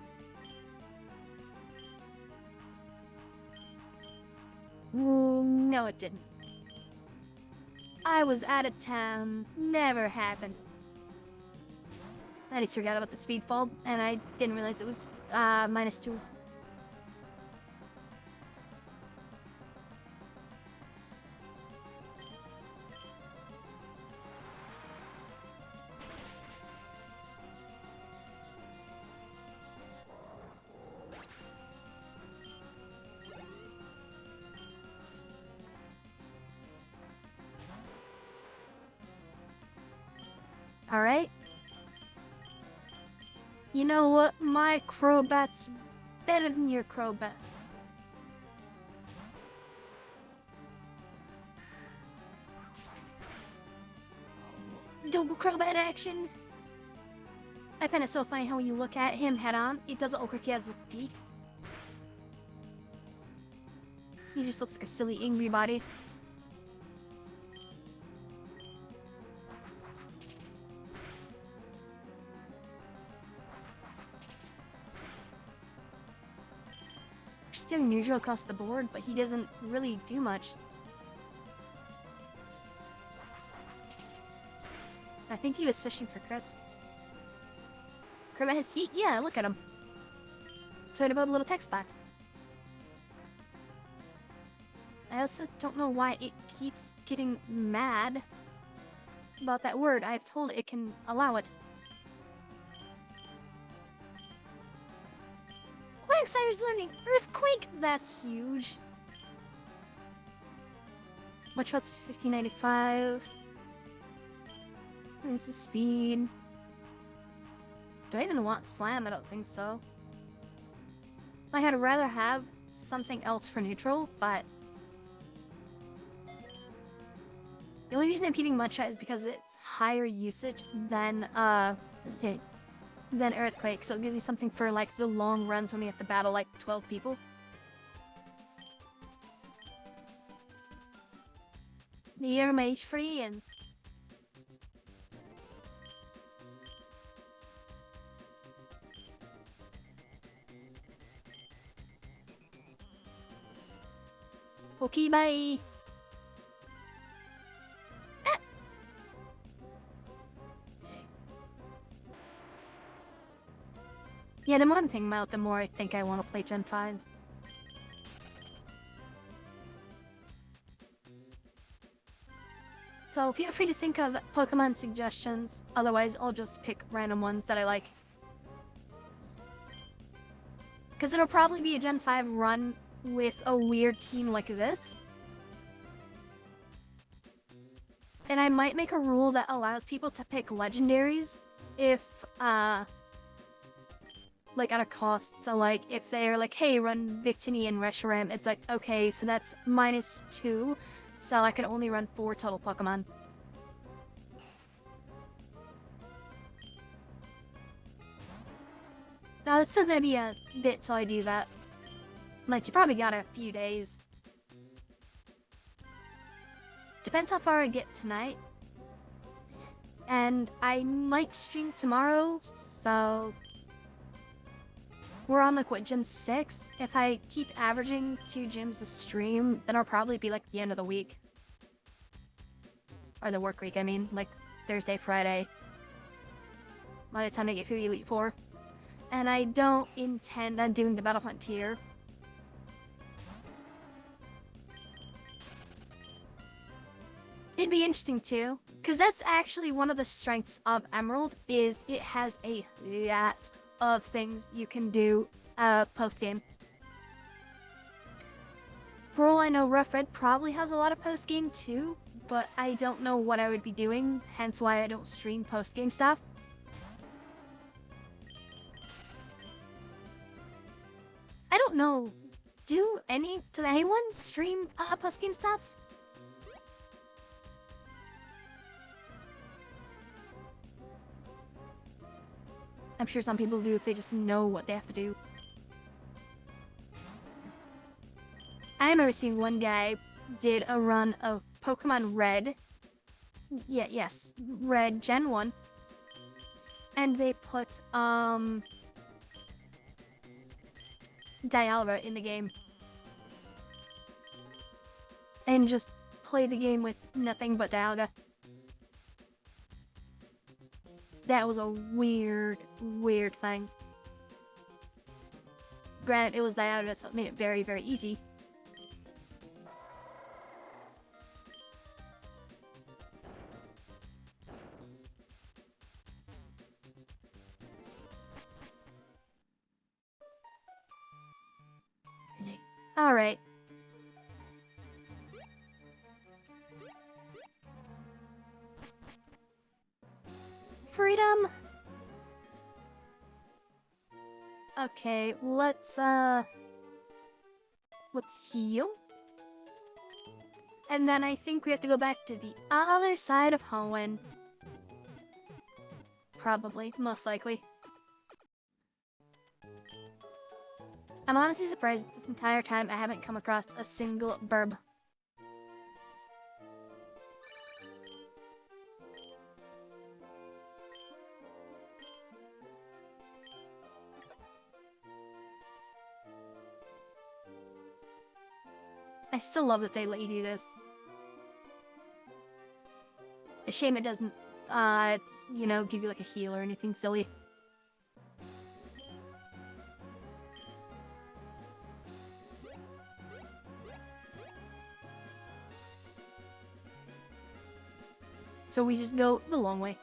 No, it didn't. I was out of town. Never happened. I just forgot about the speed fall, and I didn't realize it was -2. Alright. You know what? My Crobat's better than your Crobat. Double Crobat action! I find it so funny how when you look at him head on, it doesn't look like he has a feet. He just looks like a silly, angry body. Still neutral across the board, but he doesn't really do much. I think he was fishing for crits. Crobat has heat? Yeah, look at him. So what about a little text box? I also don't know why it keeps getting mad about that word. I've told it can allow it. Quagsire learning Earthquake! That's huge. What shot's 1595? Where's the speed? Do I even want Slam? I don't think so. I'd rather have something else for neutral, but... The only reason I'm keeping Mudshot is because it's higher usage than Earthquake, so it gives me something for like the long runs when we have to battle like 12 people. Near mage free and okay, bye. Yeah, the more I'm thinking about, the more I think I want to play Gen 5. So feel free to think of Pokemon suggestions, otherwise I'll just pick random ones that I like. Because it'll probably be a Gen 5 run with a weird team like this. And I might make a rule that allows people to pick legendaries if, like at a cost. So like if they're like, hey, run Victini and Reshiram, it's like, okay, so that's -2, so I can only run 4 total Pokemon. Now it's still gonna be a bit till I do that. Like, you probably got a few days. Depends how far I get tonight. And I might stream tomorrow, so... We're on, like, what, Gym 6? If I keep averaging 2 gyms a stream, then I'll probably be, like, the end of the week. Or the work week, I mean. Like, Thursday, Friday. By the time I get through Elite 4. And I don't intend on doing the Battle Frontier. It'd be interesting, too. Because that's actually one of the strengths of Emerald, is it has a lot of things you can do post-game. For all I know, Rough Red probably has a lot of post-game too, but I don't know what I would be doing, hence why I don't stream post-game stuff. I don't know. Does anyone stream post-game stuff? I'm sure some people do if they just know what they have to do. I remember seeing one guy did a run of Pokemon Red. Yes, Red Gen 1. And they put, Dialga in the game. And just play the game with nothing but Dialga. That was a weird thing. Granted, it was Dialga, so it made it very, very easy. Alright. Freedom! Okay, let's heal. And then I think we have to go back to the other side of Hoenn. Probably, most likely. I'm honestly surprised this entire time I haven't come across a single burb. I still love that they let you do this. A shame it doesn't, you know, give you like a heal or anything silly. So we just go the long way.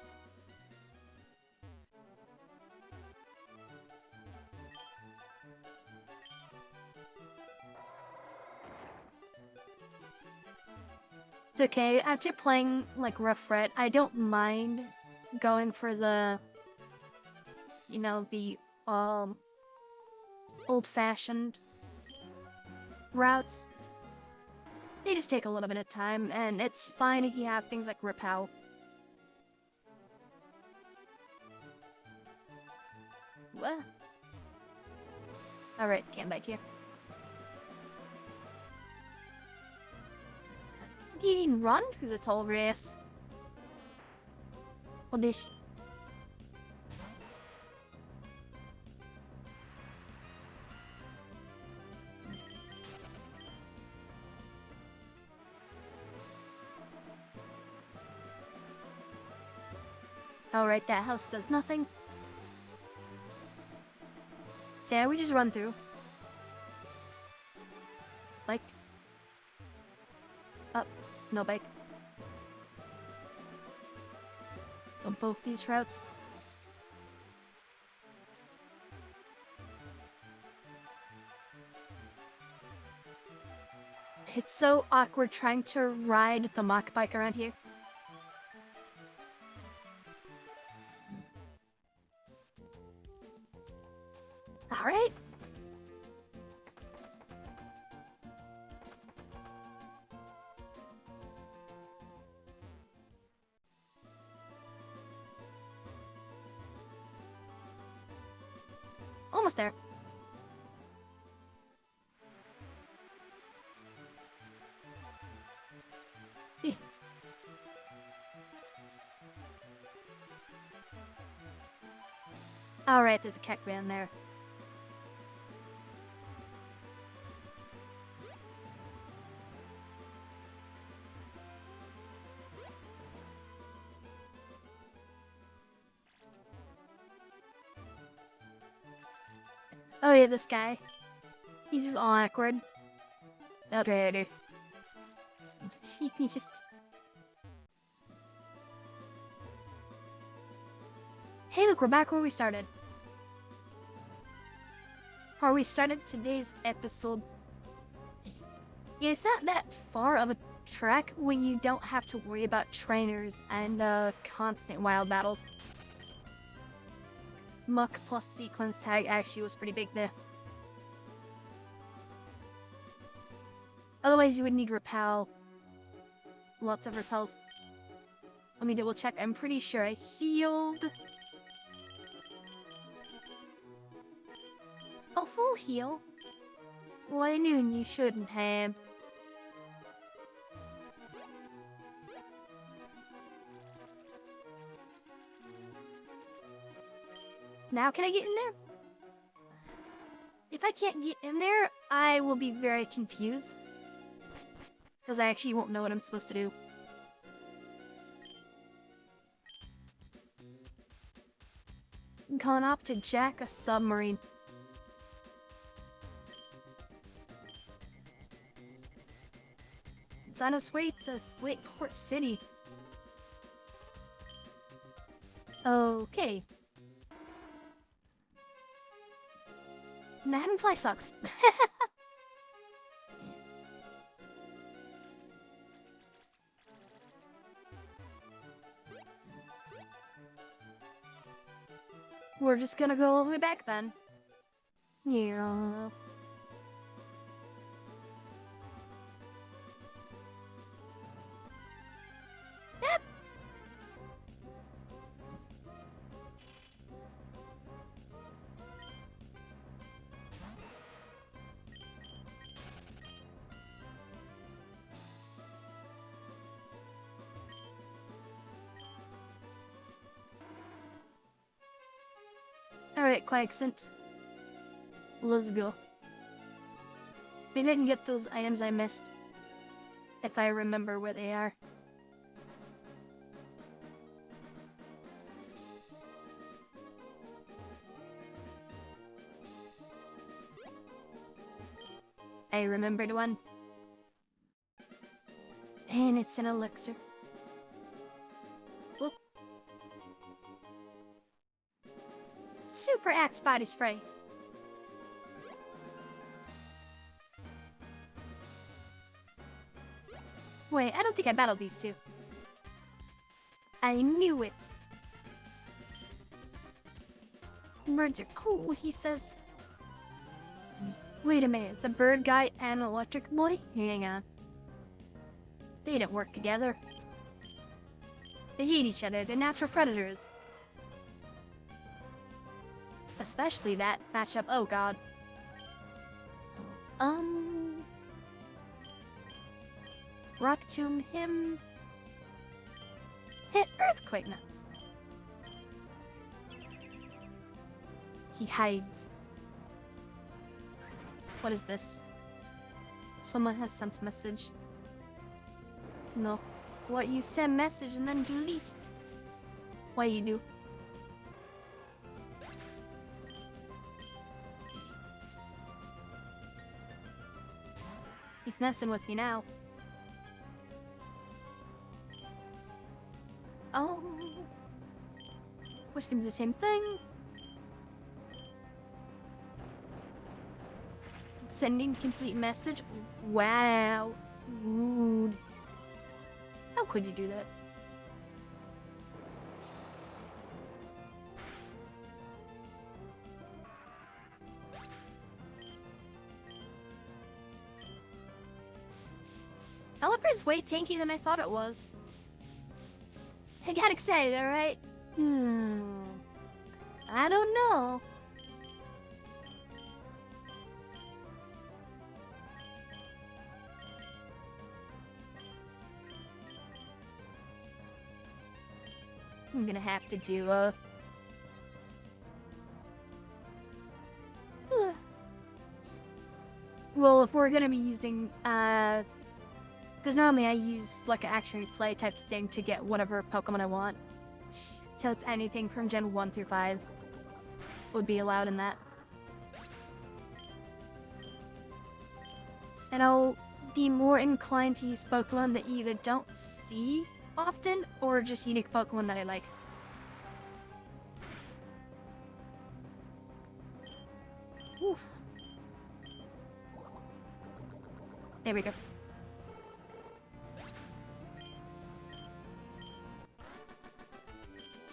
It's okay, after playing like Rough Red, I don't mind going for the, you know, the old-fashioned routes. They just take a little bit of time, and it's fine if you have things like Repel. What? Alright, can't bite here. Do you even run through the tall grass? Or this? Alright, that house does nothing. So yeah, we just run through. Like. Up. No bike. On both these routes. It's so awkward trying to ride the mock bike around here. Alright. Almost there. Alright, there's a Kekman there. Oh yeah, this guy. He's just all awkward. Okay, he's just... Hey look, we're back where we started. Where we started today's episode. Yeah, it's not that far of a trek when you don't have to worry about trainers and constant wild battles. Muck plus Declan's tag actually was pretty big there. Otherwise, you would need repel. Lots of repels. Let me double check. I'm pretty sure I healed. Oh, full heal? Well, I knew you shouldn't have. Now can I get in there? If I can't get in there, I will be very confused. Because I actually won't know what I'm supposed to do. Gone up to jack a submarine. It's on its way to Port City. Okay. That fly sucks. We're just gonna go all the way back then. Yeah. Yep. Alright, Quagscent. Let's go. Maybe I can get those items I missed. If I remember where they are. I remembered one. And it's an elixir. Whoop. Super Axe Body Spray. Wait, I don't think I battled these two. I knew it. Birds are cool, he says. Wait a minute, it's a bird guy and an electric boy? Hang on. They don't work together. They hate each other, they're natural predators. Especially that matchup, oh god. Rock Tomb him. Hit Earthquake now. He hides. What is this? Someone has sent a message. No. What, you send message and then delete? Why you do? He's messing with me now. Oh. Which can do the same thing. Sending complete message. Wow. Rude. How could you do that? Pelipper's way tankier than I thought it was. I got excited, alright? I don't know. I'm gonna have to do a... Well, if we're gonna be using, because normally I use like an action replay type thing to get whatever Pokemon I want. So it's anything from Gen 1 through 5 would be allowed in that. And I'll be more inclined to use Pokemon that you either don't see often or just unique Pokemon that I like. Whew. There we go.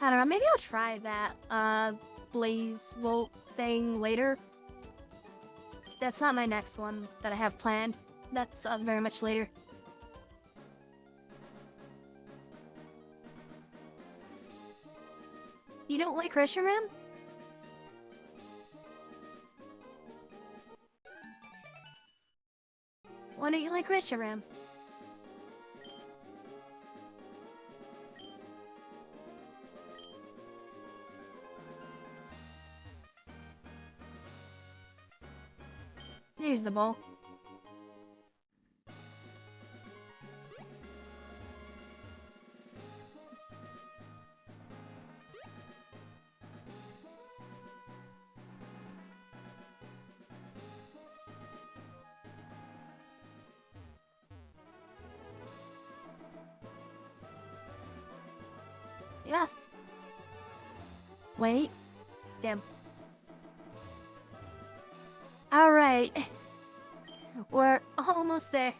I don't know, maybe I'll try that, Blaze Volt thing later. That's not my next one that I have planned. That's, very much later. You don't like Reshiram? Why don't you like Reshiram? There's the ball. Yeah. Wait. Damn. Alright. We're almost there.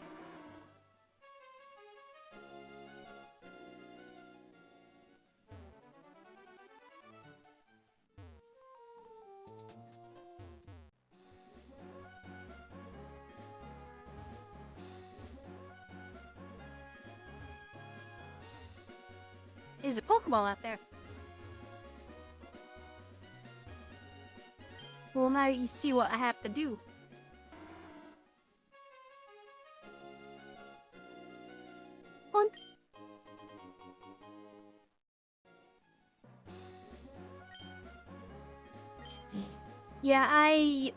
There's a Pokeball out there. Well, now you see what I have to do. One. Yeah, I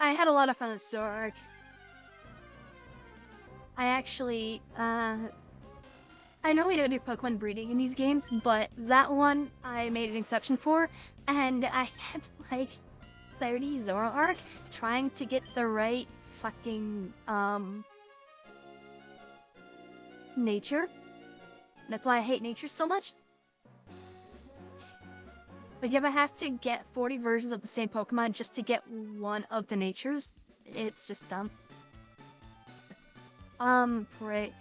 had a lot of fun with Zorg. I actually, I know we don't do Pokemon breeding in these games, but that one I made an exception for, and I had like 30 Zoroark trying to get the right fucking, nature. That's why I hate nature so much. But if I have to get 40 versions of the same Pokemon just to get one of the natures, it's just dumb. Right.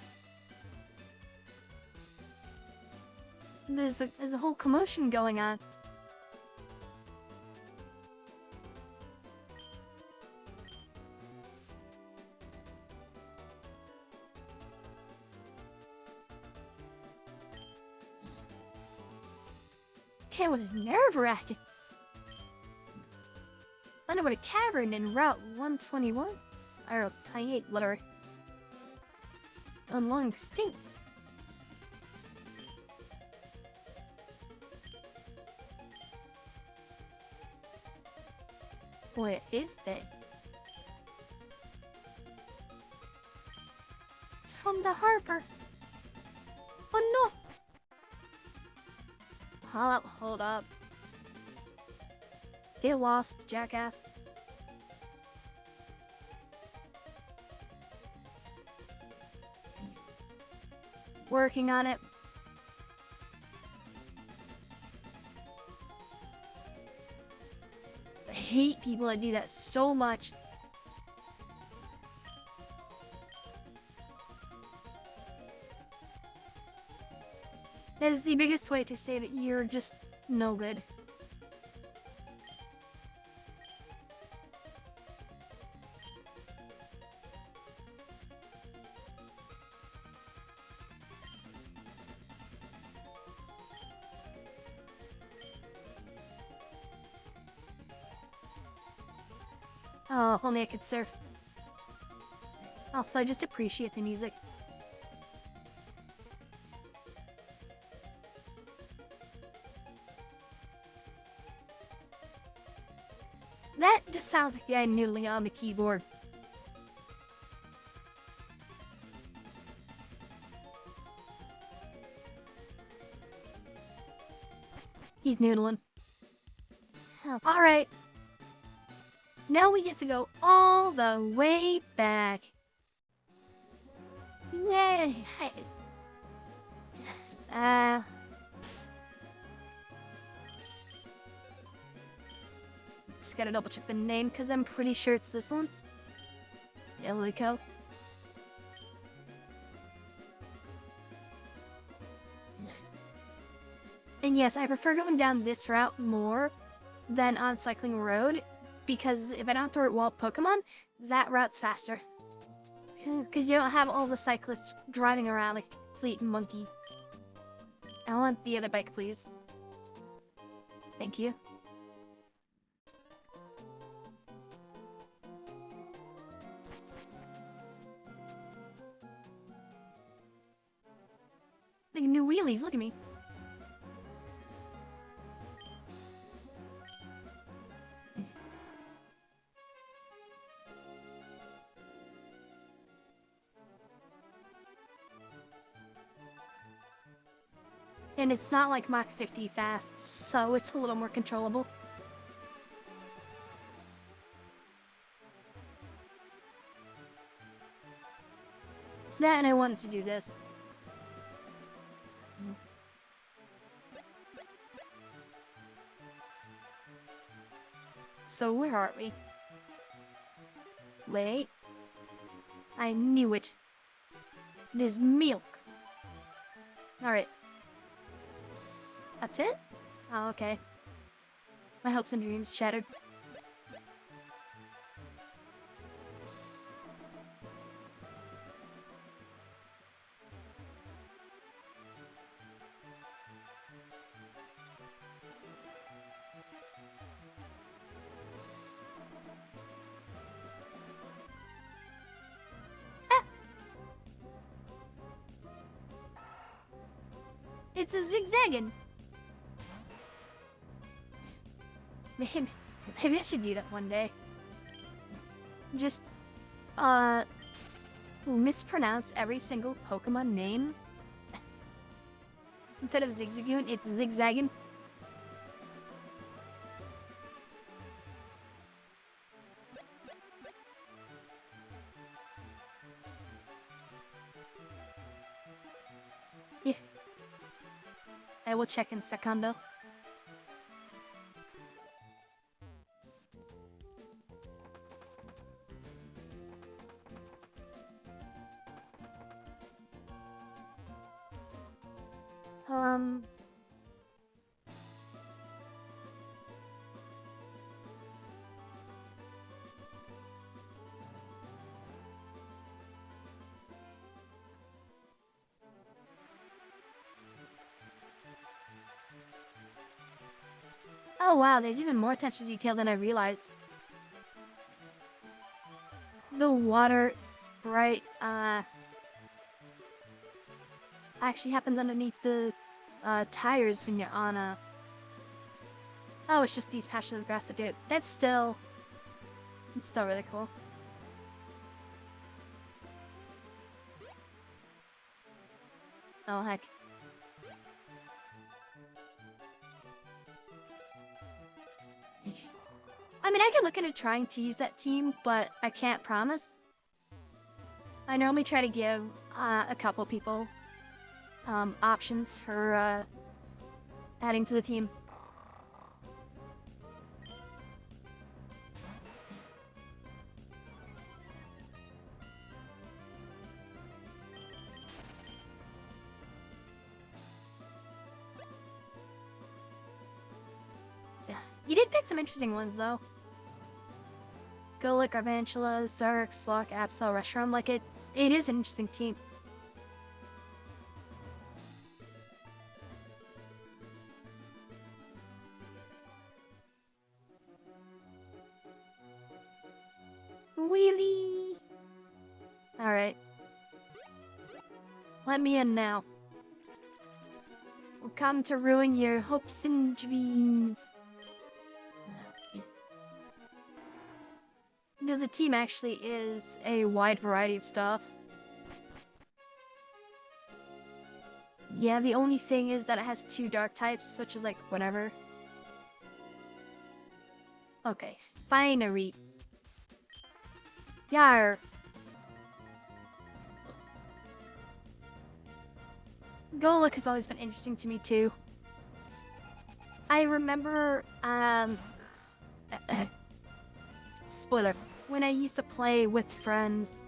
There's a whole commotion going on. It was nerve-wracking. Found about a cavern in Route 121. Or 28, literally. Long extinct. What is that? It's from the harbor. Oh no! Hold up. Get lost, jackass. Working on it. I hate people that do that so much. That is the biggest way to say that you're just no good. Oh, only I could surf. Also, I just appreciate the music. That just sounds like a guy noodling on the keyboard. He's noodling. Oh, alright. Now we get to go all the way back. Yay! Just gotta double check the name because I'm pretty sure it's this one. Illico. And yes, I prefer going down this route more than on Cycling Road, because if I don't throw it wild Pokemon, that route's faster. Because you don't have all the cyclists driving around like a complete monkey. I want the other bike, please. Thank you. Making new wheelies, look at me. And it's not like Mach 50 fast, so it's a little more controllable. Then I wanted to do this. So where are we? Wait. I knew it. There's milk. Alright. That's it? Oh, okay. My hopes and dreams shattered. Ah! It's a zigzagging. Maybe I should do that one day. Just, mispronounce every single Pokemon name. Instead of Zigzagoon, it's Zigzaggin. Yeah. I will check in secondo. Oh wow, there's even more attention to detail than I realized. The water sprite, actually happens underneath the, tires when you're on a... Oh, it's just these patches of grass that do it. It's still really cool. Oh, heck. I mean, I could look into trying to use that team, but I can't promise. I normally try to give a couple people options for adding to the team. Yeah, you did pick some interesting ones though. Golek, Garvantula, Zerg, Slok, Absol, Reshiram, like it is an interesting team. Wheelie! Alright. Let me in now. We'll come to ruin your hopes and dreams. Because the team actually is a wide variety of stuff. Yeah, the only thing is that it has 2 dark types, which is like, whatever. Okay, finery. Yar. Golek has always been interesting to me too. I remember, spoiler. when I used to play with friends,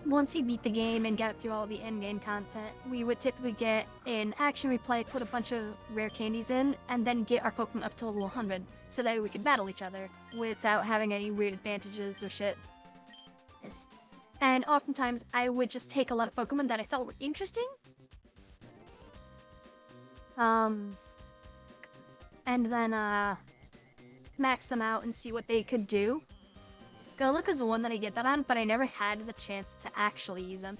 once you beat the game and get through all the in-game content, we would typically get an action replay, put a bunch of rare candies in, and then get our Pokemon up to level 100, so that we could battle each other without having any weird advantages or shit. And oftentimes, I would just take a lot of Pokemon that I thought were interesting, and then, max them out and see what they could do. Golok is the one that I get that on, but I never had the chance to actually use them.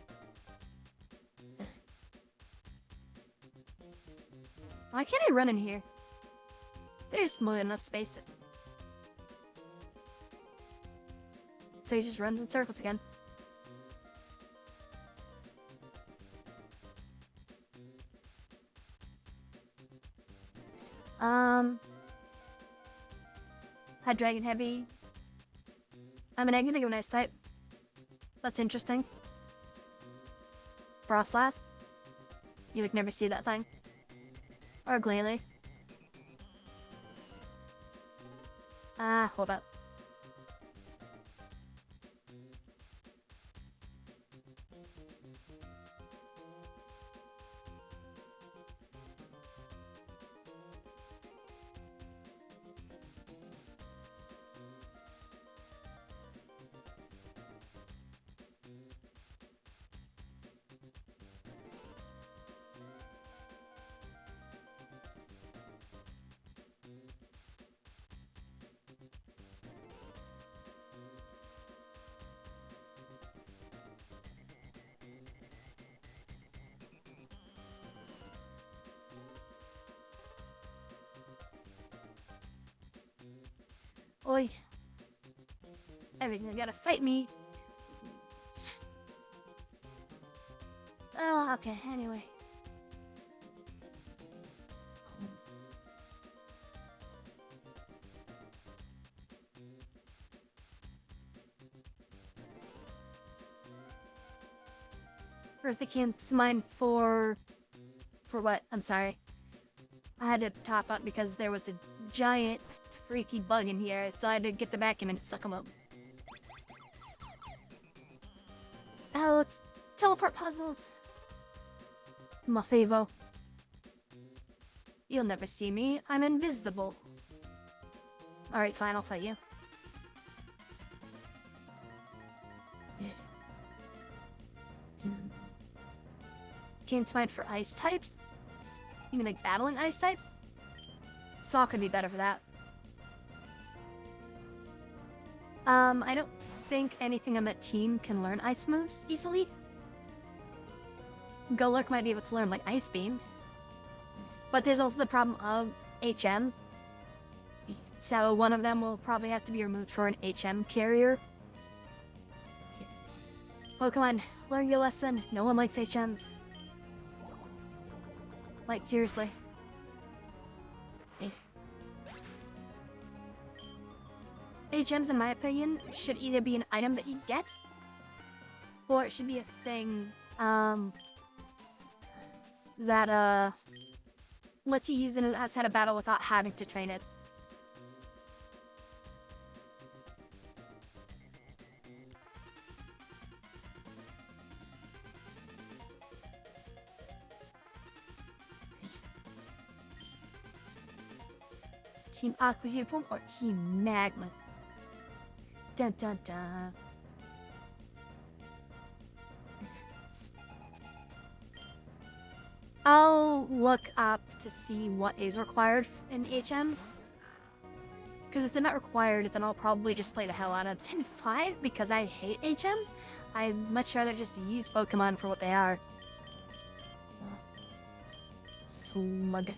Why can't I run in here? There's more than enough space to... So he just runs in circles again. Had Dragon Heavy. I mean, I can think of an ice type. That's interesting. Frostlass. You would never see that thing. Or Glalie. Hold up. Oi. Everything gotta fight me. Oh, okay, anyway. First, I can't mine for what? I'm sorry. I had to top up because there was a giant freaky bug in here, so I had to get the vacuum and suck him up. Oh, it's teleport puzzles. My favo. You'll never see me. I'm invisible. Alright, fine, I'll fight you. Can't mine for ice types? You mean like battling ice types? Saw could be better for that. I don't think anything on that team can learn ice moves easily. Golurk might be able to learn like Ice Beam. But there's also the problem of HMs. So one of them will probably have to be removed for an HM carrier. Oh, come on, learn your lesson. No one likes HMs. Like, seriously. HMs, in my opinion, should either be an item that you get, or it should be a thing, that, lets you use it outside of battle without having to train it. Team Aqua's Uniform or Team Magma? Dun dun dun. I'll look up to see what is required in HMs. Because if they're not required, then I'll probably just play the hell out of 10-5 because I hate HMs. I'd much rather just use Pokemon for what they are. Slug.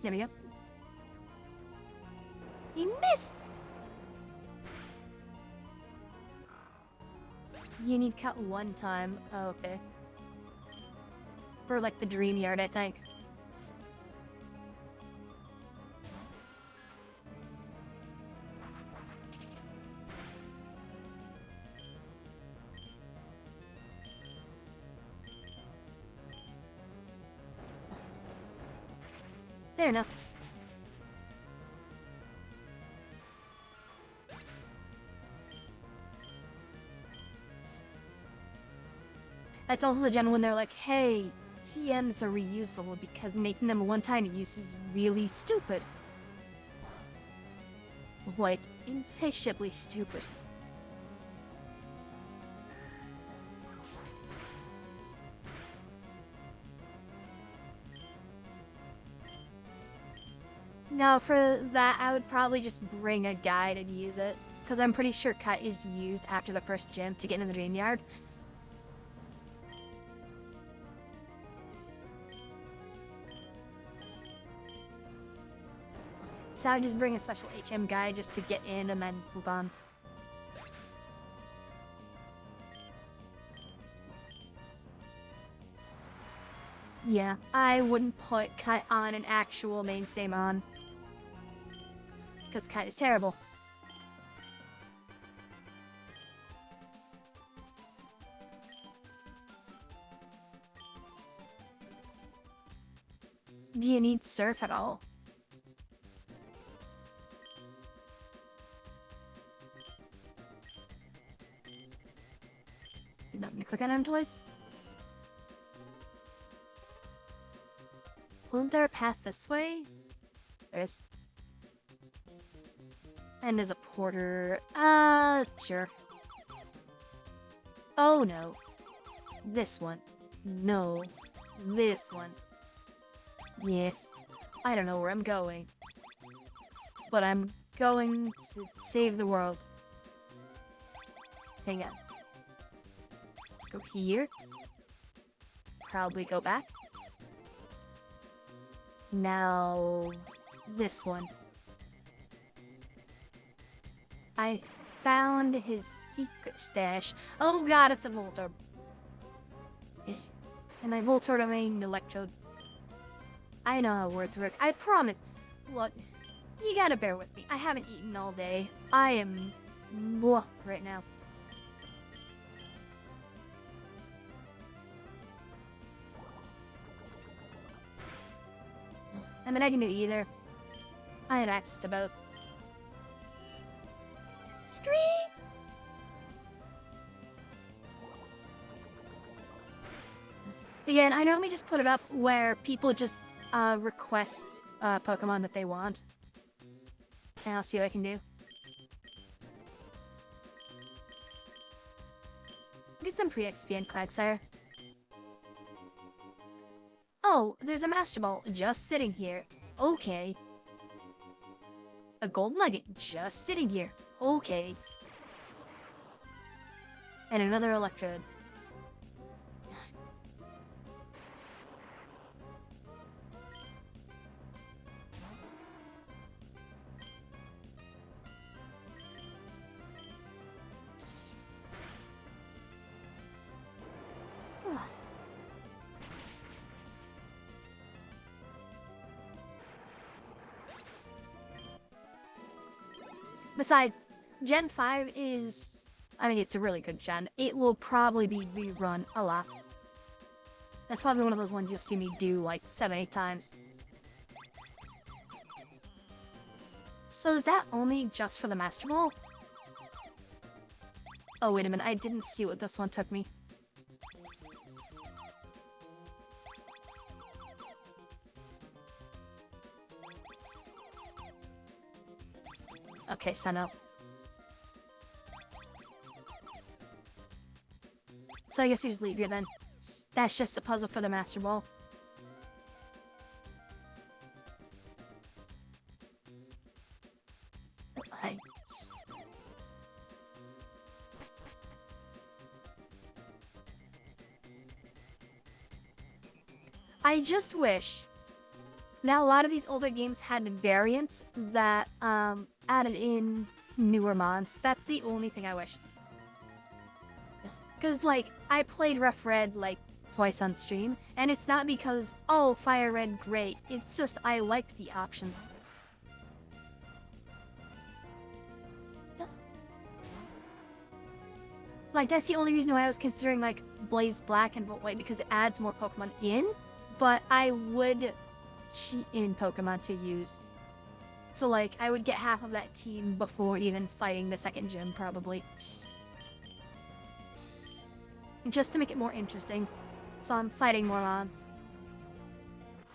There we go. He missed! You need cut one time. Oh, okay. For like the dream yard, I think. Fair enough. That's also the gen when they're like, hey, TMs are reusable because making them one-time use is really stupid. Like, insatiably stupid. Now, for that, I would probably just bring a guide and use it. Because I'm pretty sure Cut is used after the first gym to get into the Dream Yard. So I would just bring a special HM guide just to get in and then move on. Yeah, I wouldn't put Cut on an actual mainstay mon. Because Cut is terrible. Do you need surf at all? Did not click on him twice? Wasn't there a path this way? There is. And there's a porter. Sure. Oh no. This one. No. This one. Yes. I don't know where I'm going. But I'm going to save the world. Hang on. Go here. Probably go back. Now, this one. I found his secret stash. Oh god, it's a Voltorb. And I Voltorb a main Electrode. I know how words work. I promise. Look, you gotta bear with me. I haven't eaten all day. I am right now. I mean, I can do either. I had access to both. Scream! Again, I normally just put it up where people just request Pokemon that they want. And I'll see what I can do. Get some pre-XP in Quagsire. Oh, there's a Master Ball just sitting here. Okay. A gold nugget just sitting here. Okay. And another Electrode. Besides, Gen 5 is... I mean, it's a really good gen. It will probably be rerun a lot. That's probably one of those ones you'll see me do like 7-8 times. So is that only just for the Master Ball? Oh, wait a minute. I didn't see what this one took me. Okay, so no. So I guess you just leave here then. That's just a puzzle for the Master Ball. Hi. I just wish... Now, a lot of these older games had variants that added in newer mons. That's the only thing I wish. Because, like, I played Rough Red, like, twice on stream, and it's not because, oh, Fire Red, great. It's just I liked the options. Like, that's the only reason why I was considering, like, Blaze Black and Volt White, because it adds more Pokemon in, but I would cheating Pokemon to use. So like, I would get half of that team before even fighting the second gym, probably. Just to make it more interesting. So I'm fighting more mobs.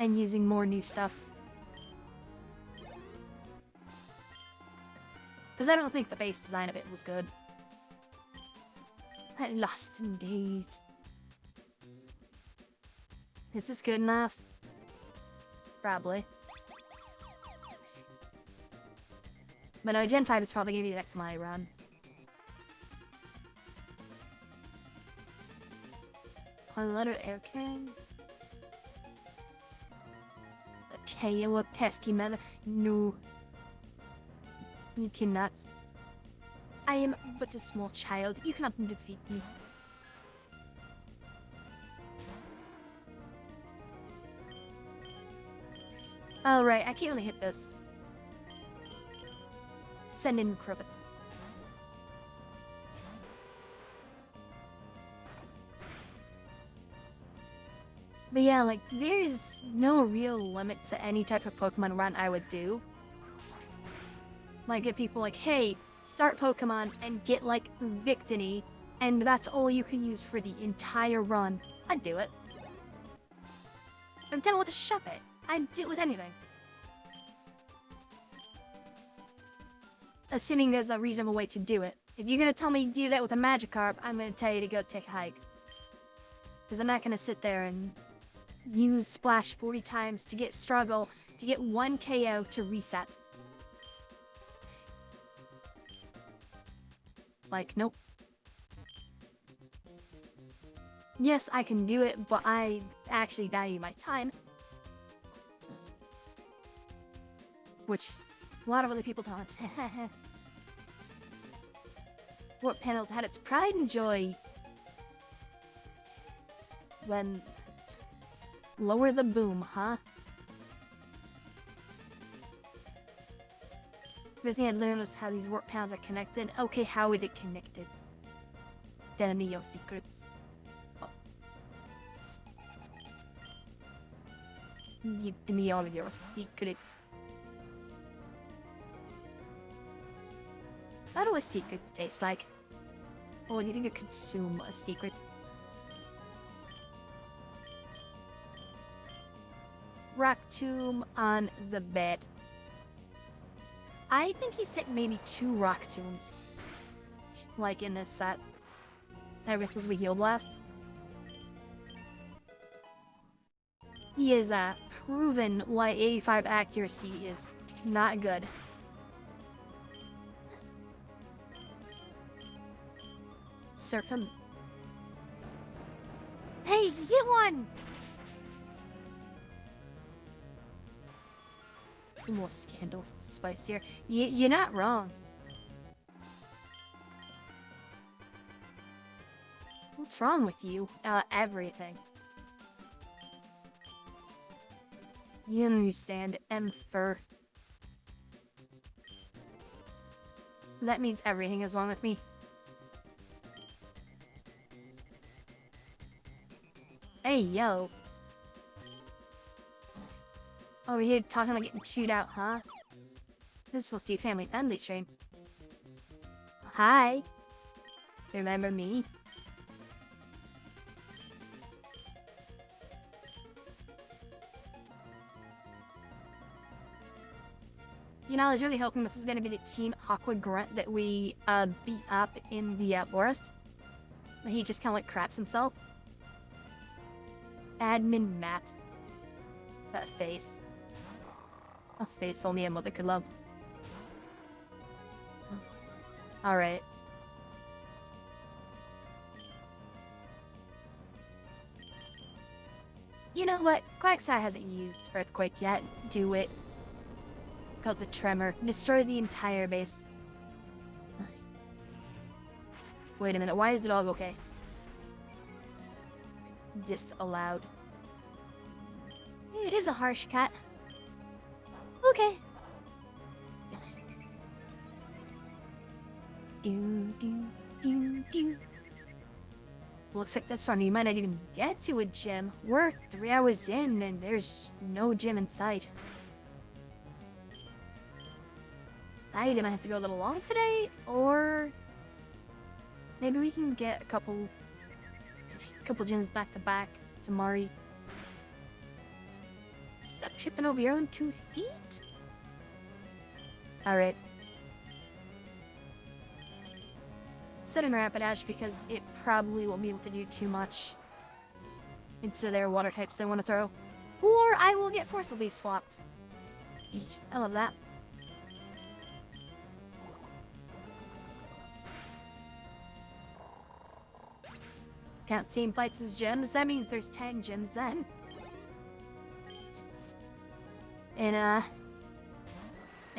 And using more new stuff. Because I don't think the base design of it was good. I'm lost and dazed. Is this good enough? Probably. But no, Gen 5 is probably going to be the next my run. Unlettered air can. Okay, you a pesky mother. No. You cannot. I am but a small child. You cannot defeat me. Oh, right. I can't really hit this. Send in Cribbit. But yeah, like, there's no real limit to any type of Pokemon run I would do. Like, if people like, hey, start Pokemon and get, like, Victini, and that's all you can use for the entire run, I'd do it. I'm done with the shove it. I'd do it with anything. Assuming there's a reasonable way to do it. If you're gonna tell me to do that with a Magikarp, I'm gonna tell you to go take a hike. Because I'm not gonna sit there and use Splash 40 times to get Struggle, to get 1 KO to reset. Like, nope. Yes, I can do it, but I actually value my time. Which a lot of other people don't. Warp Panels had its pride and joy when... Lower the boom, huh? The thing I'd learned was how these warp panels are connected. Okay, how is it connected? Tell me your secrets. Oh. Give me all of your secrets. How do secrets taste like? Oh, I need to consume a secret. Rock Tomb on the bed. I think he set maybe 2 Rock Tombs. Like in this set. Ever since we healed last. He is proven why 85 accuracy is not good. Surf him. Hey, get one! More scandals, spicier. You're not wrong. What's wrong with you? Everything. You understand, Emperor. That means everything is wrong with me. Hey, yo. Over here talking about getting chewed out, huh? This is supposed to be a family-friendly stream. Hi. Remember me? You know, I was really hoping this is going to be the Team Aqua Grunt that we beat up in the forest. He just kind of like craps himself. Admin Matt. That face. A face only a mother could love. Alright. You know what? Quagsire hasn't used Earthquake yet. Do it. Cause a tremor. Destroy the entire base. Wait a minute, why is the dog okay? Disallowed. It is a harsh cat. Okay. Do, do, do, do. Looks like this one you might not even get to a gym. We're 3 hours in and there's no gym in sight. I either might have to go a little long today, or maybe we can get a couple gyms back to back tomorrow. Stop tripping over your own 2 feet. Alright. Set in Rapidash because it probably won't be able to do too much into their water types they want to throw. Or I will get forcibly swapped. I love that. Count team fights as gyms, that means there's 10 gyms then. And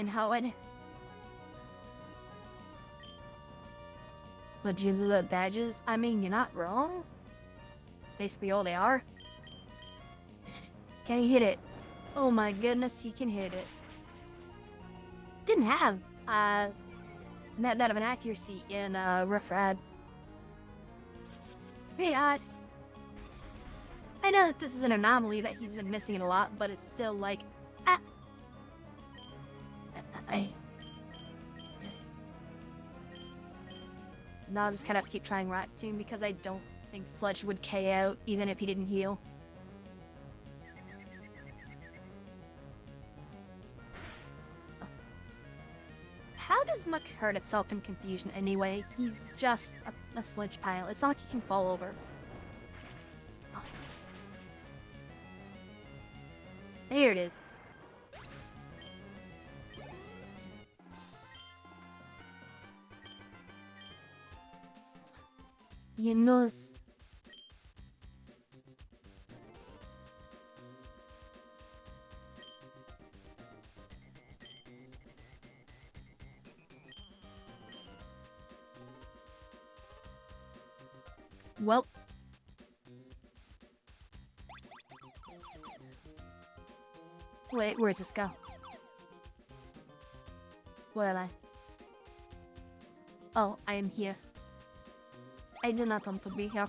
how it... But gyms are the badges? I mean, you're not wrong. It's basically all they are. Can he hit it? Oh my goodness, he can hit it. Didn't have, that of an accuracy in, Rough Rad. Pretty odd. I know that this is an anomaly that he's been missing it a lot, but it's still like, Now I'm just kind of keep trying Raptune because I don't think Sludge would KO out even if he didn't heal. How does Muck hurt itself in confusion anyway? He's just a sludge pile. It's not like he can fall over. Oh. There it is. You know. Well. Wait, where does this go? Where am I? Oh, I am here. I did not want to be here.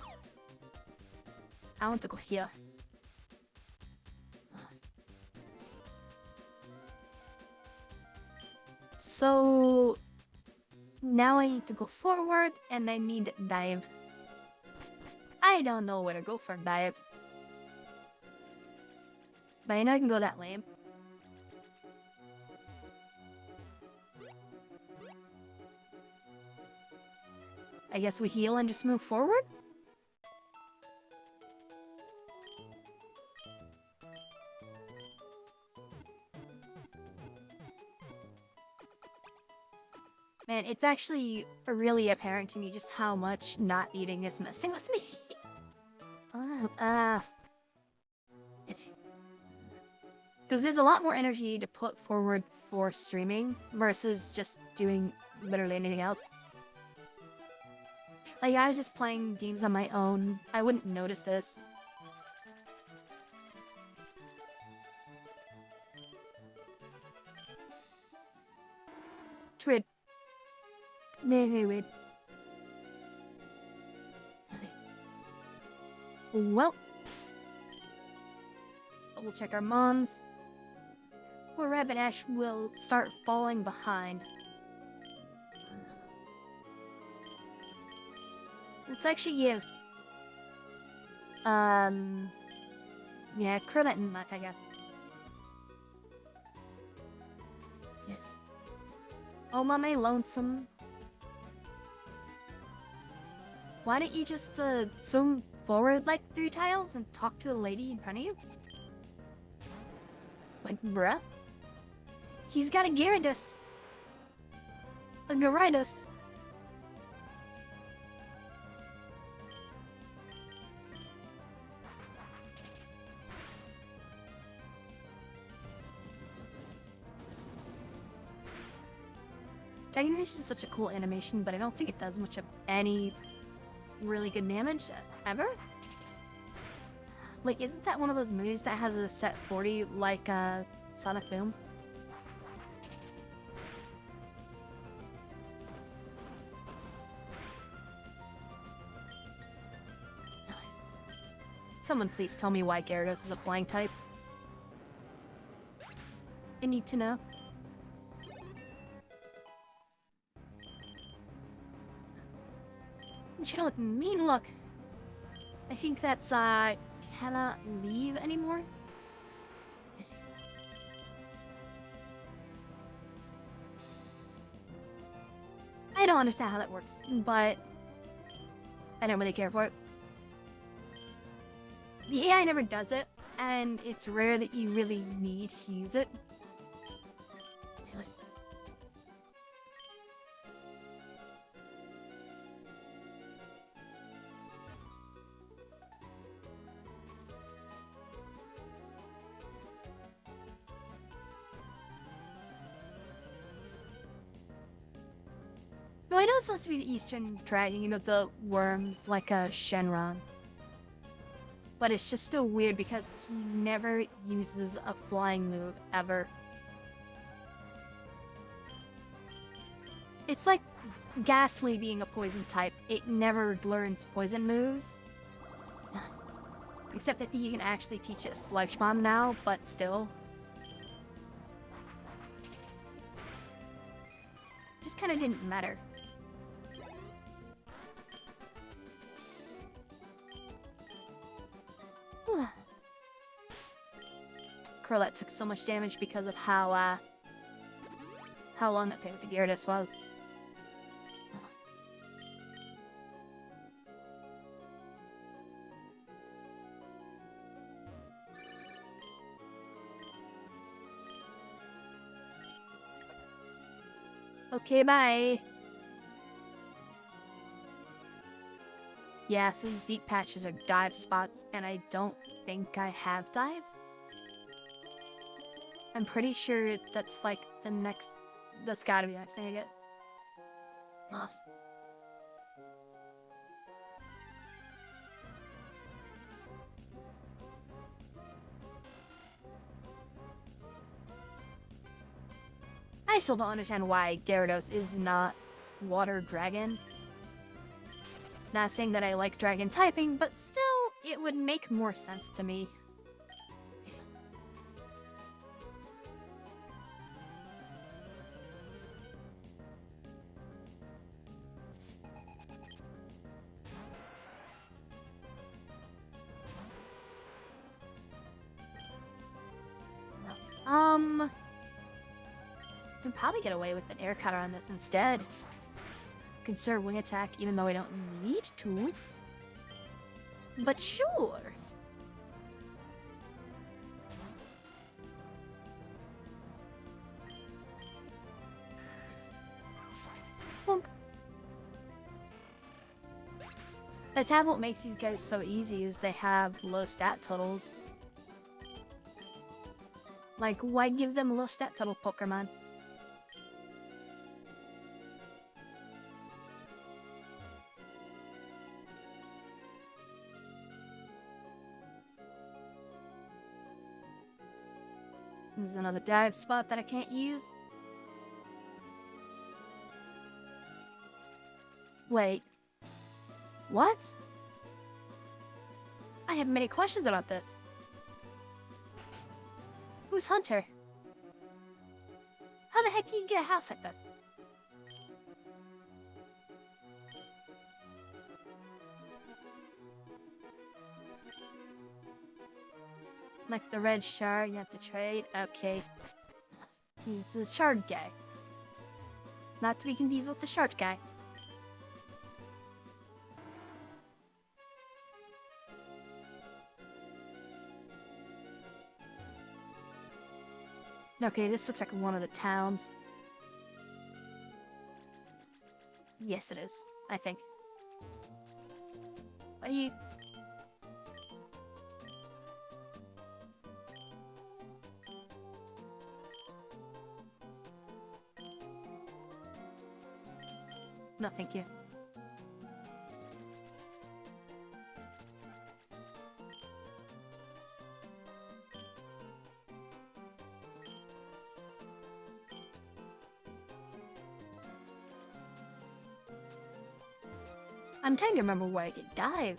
I want to go here. So now I need to go forward and I need dive. I don't know where to go for dive. But I know I can go that lane. I guess we heal and just move forward? Man, it's actually really apparent to me just how much not eating is messing with me. Because there's a lot more energy to put forward for streaming versus just doing literally anything else. Like, I was just playing games on my own. I wouldn't notice this. Twid. Wait. Well. We'll check our mons. Or Rapidash will start falling behind. Let's actually give... yeah, Krillin and Muck, I guess. Yeah. Oh, Mame Lonesome. Why don't you just, swim forward like 3 tiles and talk to the lady in front of you? Like, bruh? He's got a Gyarados. A Gyarados. Dragon Rage is such a cool animation, but I don't think it does much of any really good damage ever. Like, isn't that one of those moves that has a set 40 like Sonic Boom? Someone please tell me why Gyarados is a flying type. I need to know. You don't look mean, look. I think that's, cannot leave anymore? I don't understand how that works, but I don't really care for it. The AI never does it, and it's rare that you really need to use it. Really. No, I know it's supposed to be the Eastern Dragon, you know, the worms, like a Shenron. But it's just still weird because he never uses a flying move, ever. It's like Ghastly being a poison type. It never learns poison moves. Except I think you can actually teach it a Sludge Bomb now, but still. Just kind of didn't matter. Crolat took so much damage because of how long that fight with the Gyarados was. Okay, bye. Yeah, so these deep patches are dive spots, and I don't think I have dive. I'm pretty sure that's like the next... That's gotta be the next thing I get. Ugh. I still don't understand why Gyarados is not Water Dragon. Not saying that I like Dragon typing, but still, it would make more sense to me. I can probably get away with an air cutter on this instead. Conserve wing attack even though I don't need to. But sure. Bonk. That's how what makes these guys so easy is they have low stat totals. Like, why give them low stat total Pokemon? There's another dive spot that I can't use. Wait. What? I have many questions about this. Who's Hunter? How the heck can you get a house like this? Like the red shard, you have to trade. Okay. He's the shard guy. Not to be confused with the shard guy. Okay, this looks like one of the towns. Yes, it is. I think. What are you... No, thank you. I'm trying to remember where I could dive.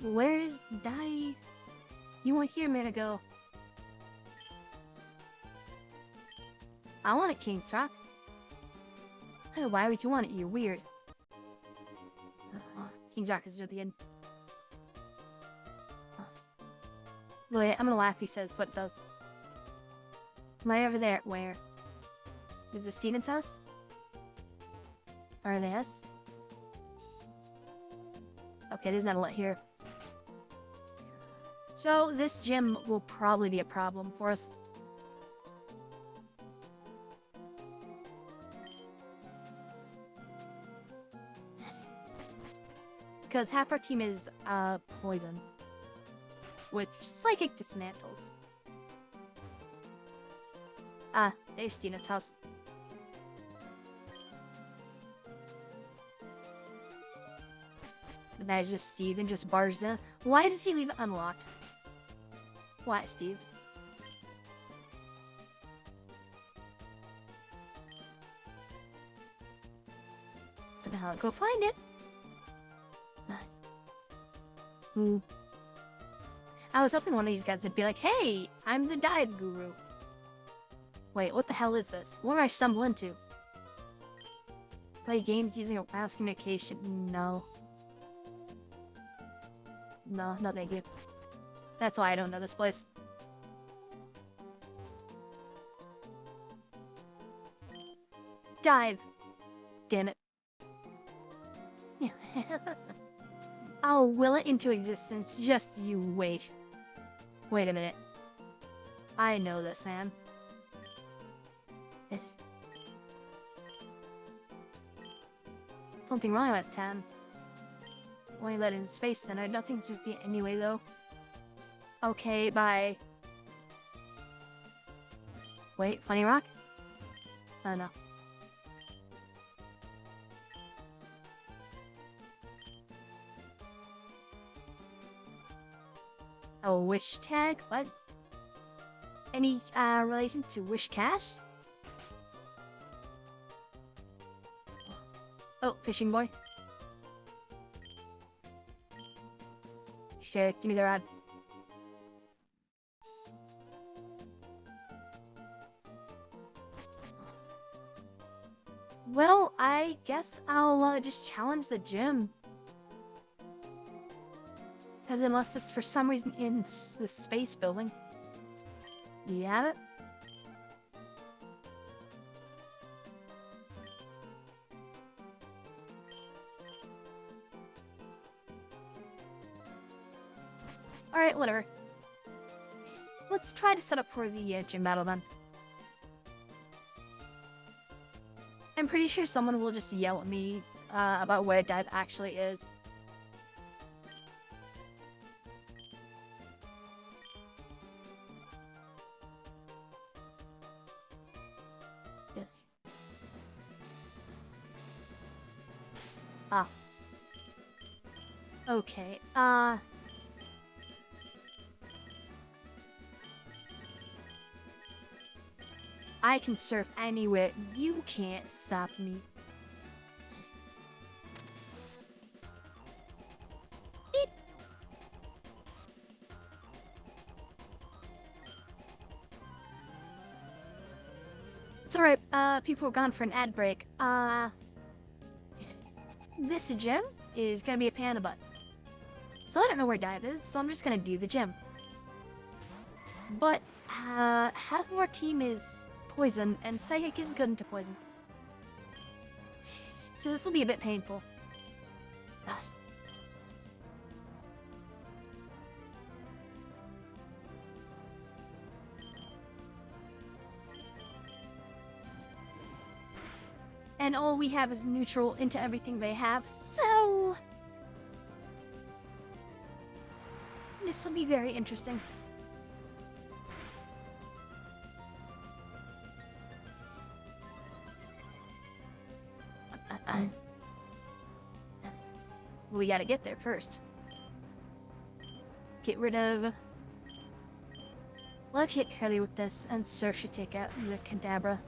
Where's Dive? You weren't here a minute ago. I want it, King's Rock. Hey, why would you want it? You're weird. King's Rock is near the end. Wait, I'm gonna laugh if he says what it does. Am I over there? Where? Is this Steven's house? Or this? Okay, there's not a lot here. So, this gym will probably be a problem for us. Because half our team is, poison. Which Psychic dismantles. Ah, there's Stina's house. And that's just Steven just barges in. Why does he leave it unlocked? Why, Steve? But now go find it. I was hoping one of these guys would be like, hey, I'm the diet guru. Wait, what the hell is this? What did I stumble into? Play games using a mouse communication? No. No, no thank you. That's why I don't know this place. Dive. Damn it. I'll will it into existence, just you wait. Wait a minute. I know this, man. Something wrong with 10. Why let in space then? Nothing's with me anyway, though. Okay, bye. Wait, funny rock? Oh, no. Oh, wish tag? What? Any, relation to Wish Cash? Oh, fishing boy. Sure, give me the rod. Well, I guess I'll, just challenge the gym. Because unless it's for some reason in the space building. You have it? Alright, whatever. Let's try to set up for the gym battle then. I'm pretty sure someone will just yell at me about where Dive actually is. Ah. Okay, I can surf anywhere. You can't stop me. Beep. It's alright, people have gone for an ad break. This gym is gonna be a panda butt. So I don't know where Dive is, so I'm just gonna do the gym. But, half of our team is poison, and Psychic is good into poison. So this will be a bit painful. God. And all we have is neutral into everything they have, so... this will be very interesting. We gotta get there first. Get rid of... Let's hit Kelly with this, and Surf should take out the Kadabra.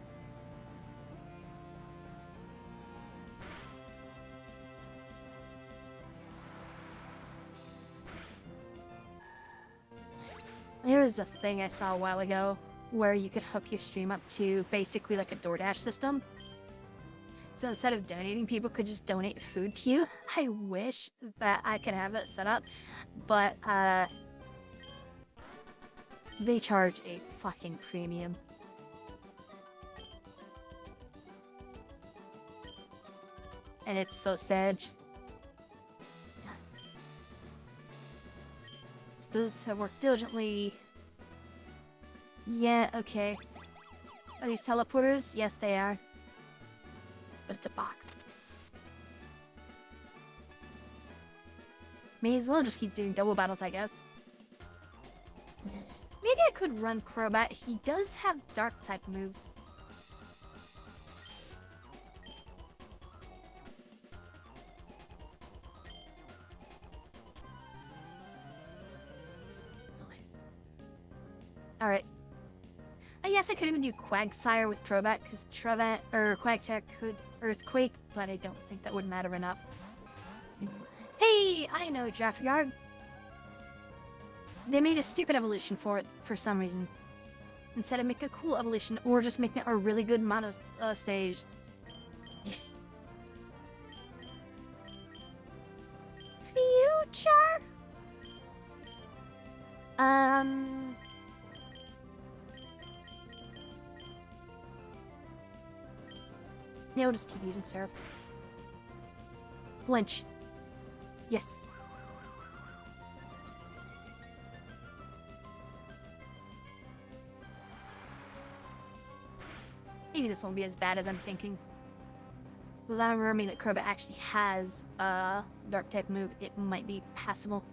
There was a thing I saw a while ago where you could hook your stream up to basically like a DoorDash system. So instead of donating, people could just donate food to you. I wish that I could have it set up, but they charge a fucking premium. And it's so sad. Those have worked diligently. Yeah, okay. Are these teleporters? Yes, they are. But it's a box. May as well just keep doing double battles, I guess. Maybe I could run Crobat. He does have dark type moves. Alright. I guess I could even do Quagsire with Crobat, because Quagsire could Earthquake, but I don't think that would matter enough. Hey, I know Jaffiard. They made a stupid evolution for it, for some reason. Instead of make a cool evolution, or just make it a really good mono stage. Future? Yeah, we'll just keep using Seraph. Flinch. Yes. Maybe this won't be as bad as I'm thinking. Without remembering that Crobat actually has a dark type move, it might be passable.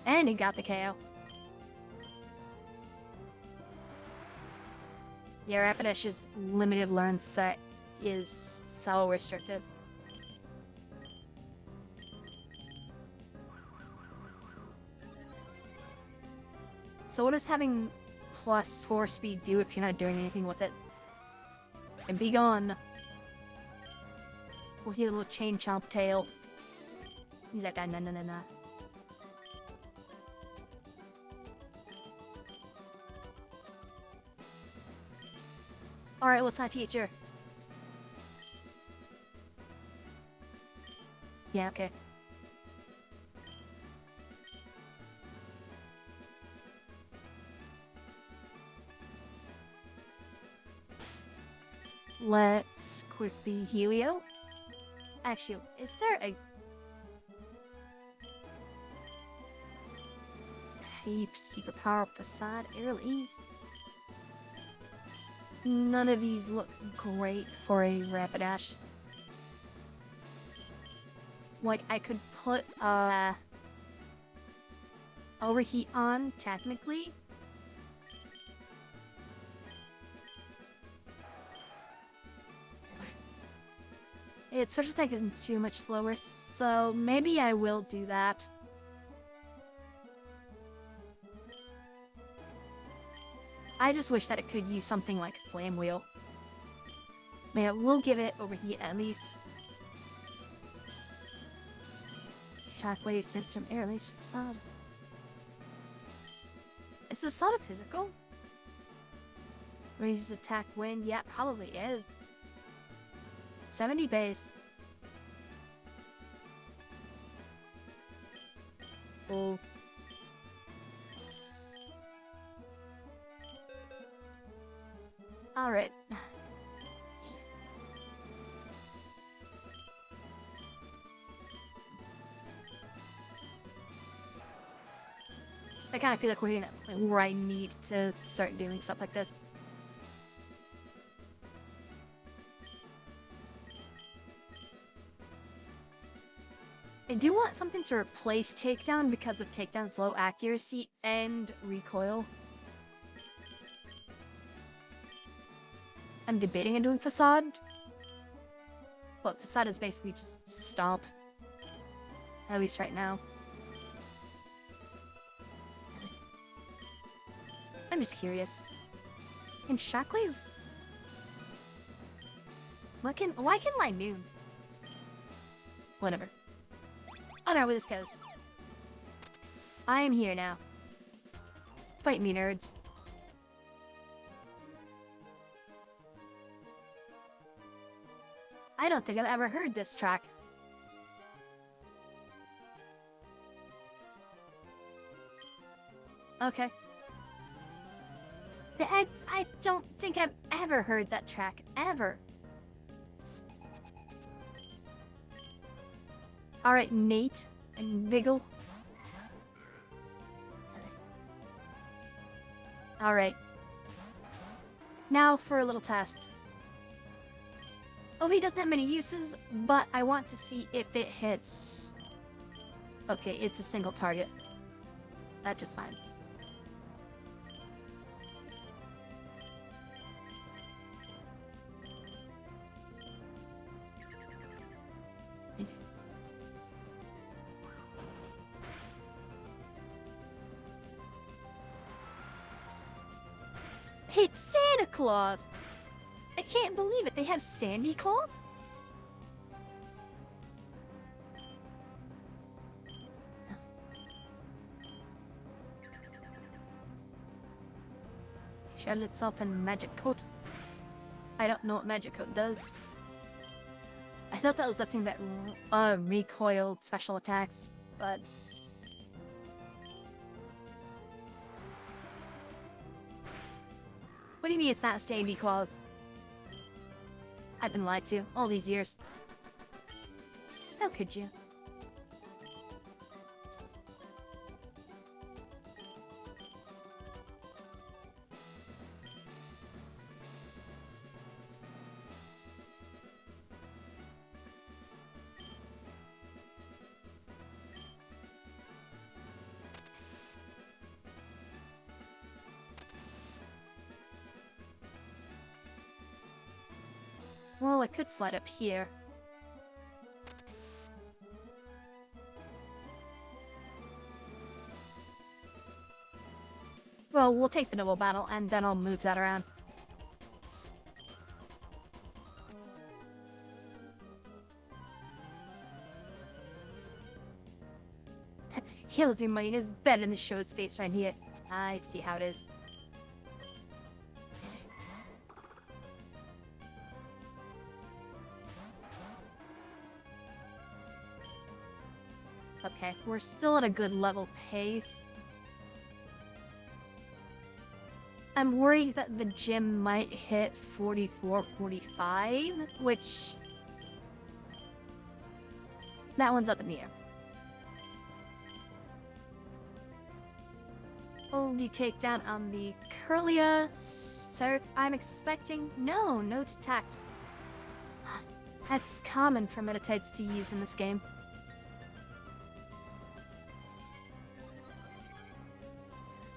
And he got the KO. Yeah, Rapidash's limited learn set is so restrictive. So what does having +4 speed do if you're not doing anything with it? And be gone. We'll hear a little chain chomp tail. He's like, nah. Alright, what's my teacher? Yeah, okay. Let's quickly Helio. Actually, is there a... Cape Superpower Facade Airlease? None of these look great for a Rapidash. Like, I could put, Overheat on, technically. Its special attack isn't too much slower, so maybe I will do that. I just wish that it could use something like Flame Wheel. Man, we'll give it Overheat at least. Shockwave sent from Airlace Facade. Is the Facade physical? Raises attack wind? Yeah, probably is. 70 base. Oh. Alright. I kind of feel like we're hitting that point where I need to start doing stuff like this. I do want something to replace Takedown because of Takedown's low accuracy and recoil. I'm debating on doing Facade, but Facade is basically just Stomp. At least right now. I'm just curious. Can Shockwave? Why can I noon? Whatever. Oh no, where this goes. I am here now. Fight me, nerds. I don't think I've ever heard this track. Okay. I don't think I've ever heard that track, ever. Alright, Nate and Biggle. Alright. Now for a little test. Oh, he doesn't have many uses, but I want to see if it hits... Okay, it's a single target. That's just fine. It's Santa Claus! I can't believe it, they have Sandy Claus? Shell itself in magic coat. I don't know what magic coat does. I thought that was the thing that recoiled special attacks, but... What do you mean it's not Sandy Claus? I've been lied to all these years. How could you? Well, I could slide up here. Well, we'll take the double battle, and then I'll move that around. Healsy Mine is better than the show's face right here. I see how it is. Okay, we're still at a good level pace. I'm worried that the gym might hit 44, 45, which... That one's up in the air. Only takedown on the Curlia Surf. I'm expecting... No attack. That's common for Meditites to use in this game.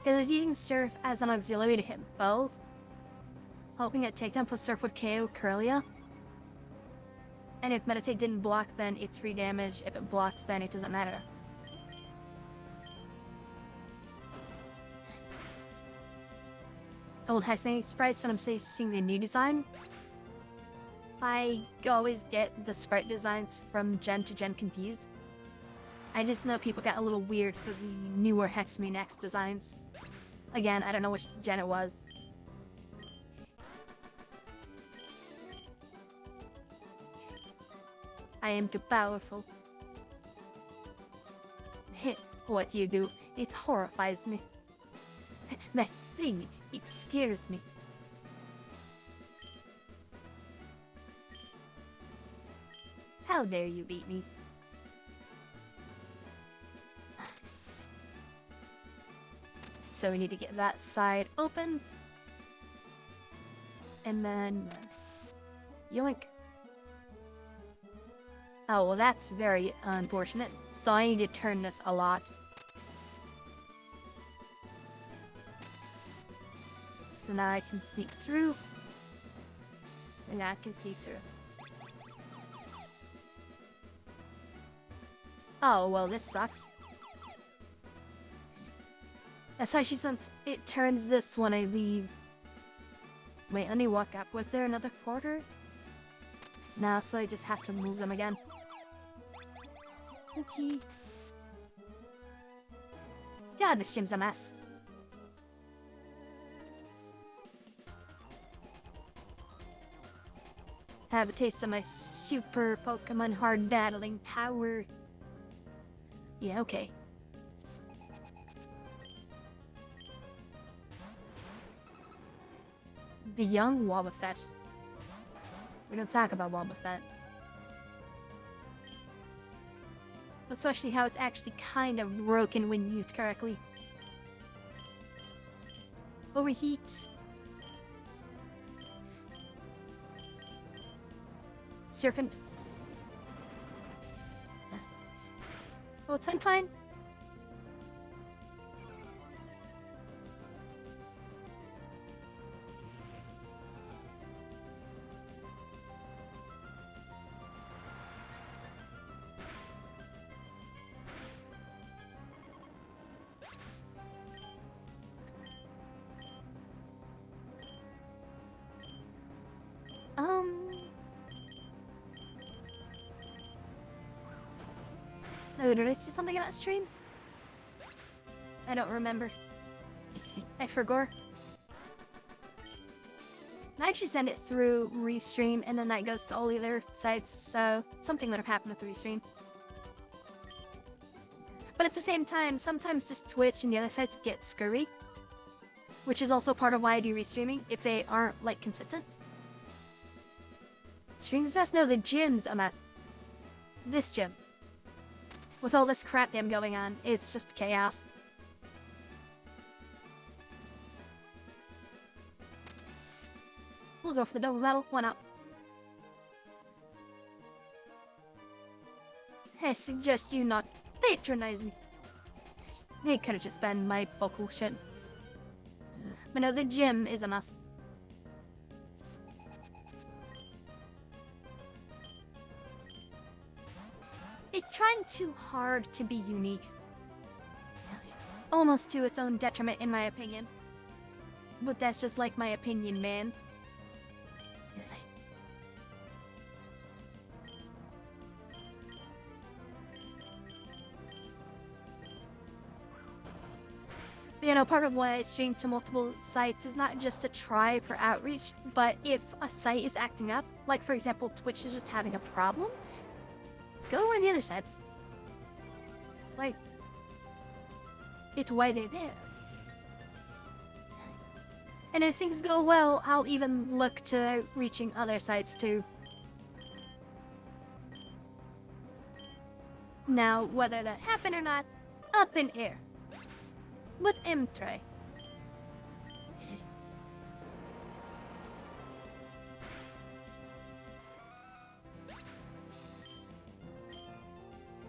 It is using Surf as an auxiliary to hit both. Hoping that takedown plus Surf would KO Curlia. And if Meditate didn't block, then it's free damage. If it blocks, then it doesn't matter. Old Hexing sprites when I'm seeing the new design. I always get the sprite designs from gen to gen confused. I just know people got a little weird for the newer Hexme X designs. Again, I don't know which gen it was. I am too powerful. What you do, it horrifies me. That thing, it scares me. How dare you beat me? So we need to get that side open. And then... yoink. Oh, well that's very unfortunate. So I need to turn this a lot. So now I can sneak through. And now I can sneak through. Oh, well this sucks. Especially since it turns this when I leave. Wait, let me walk up. Was there another quarter? now, so I just have to move them again. Okay. God, this gym's a mess. Have a taste of my super Pokemon hard battling power. Yeah, okay. The young Wobbuffet. We don't talk about Wobbuffet. Especially how it's actually kind of broken when used correctly. Overheat. Serpent. Oh, it's fine. Oh, did I see something in that stream? I don't remember. I forgot. I actually send it through Restream, and then that goes to all the other sites, so something would have happened with the Restream. But at the same time, sometimes just Twitch and the other sites get scurry, which is also part of why I do Restreaming, if they aren't, like, consistent. Streams best know the gym's a mess. This gym. With all this crap them going on, it's just chaos. We'll go for the double battle. Why not? I suggest you not patronizing. It could have just been my vocal shit. But no, the gym is a must. It's trying too hard to be unique. Almost to its own detriment, in my opinion. But that's just like my opinion, man. But, you know, part of why I stream to multiple sites is not just to try for outreach, but if a site is acting up, like for example Twitch is just having a problem, go to one of the other sites. Like, it's why they're there. And if things go well, I'll even look to reaching other sites too. Now, whether that happened or not, up in air. With M-Tray.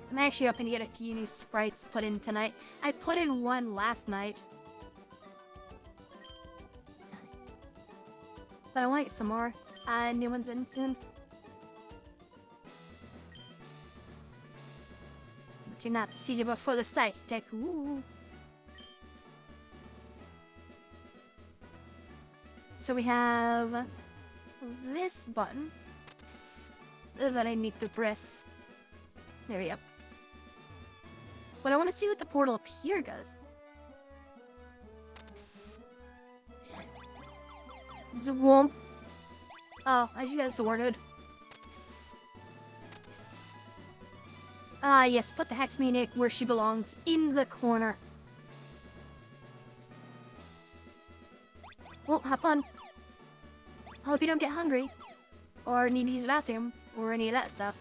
I'm actually hoping to get a few new sprites put in tonight. I put in one last night. But I want some more. New ones in soon. But you're not suitable for the site, Deck. Ooh. So we have this button that I need to press. There we go. But I want to see what the portal up here does. Zwomp. Oh, I just got sorted. Ah, yes, put the Hex Maniac where she belongs, in the corner. Well, have fun. I hope you don't get hungry, or need to use the bathroom, or any of that stuff.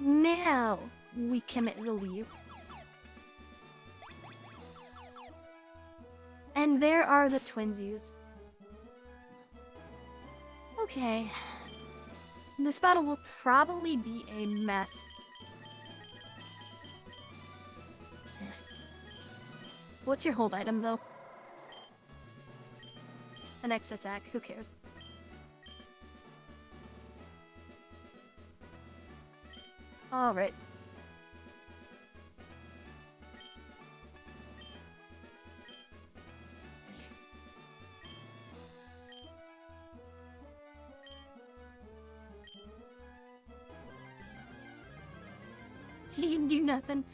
Now, we commit the leave. And there are the twinsies. Okay. This battle will probably be a mess. What's your hold item, though? An X attack, who cares? Alright. She can do nothing.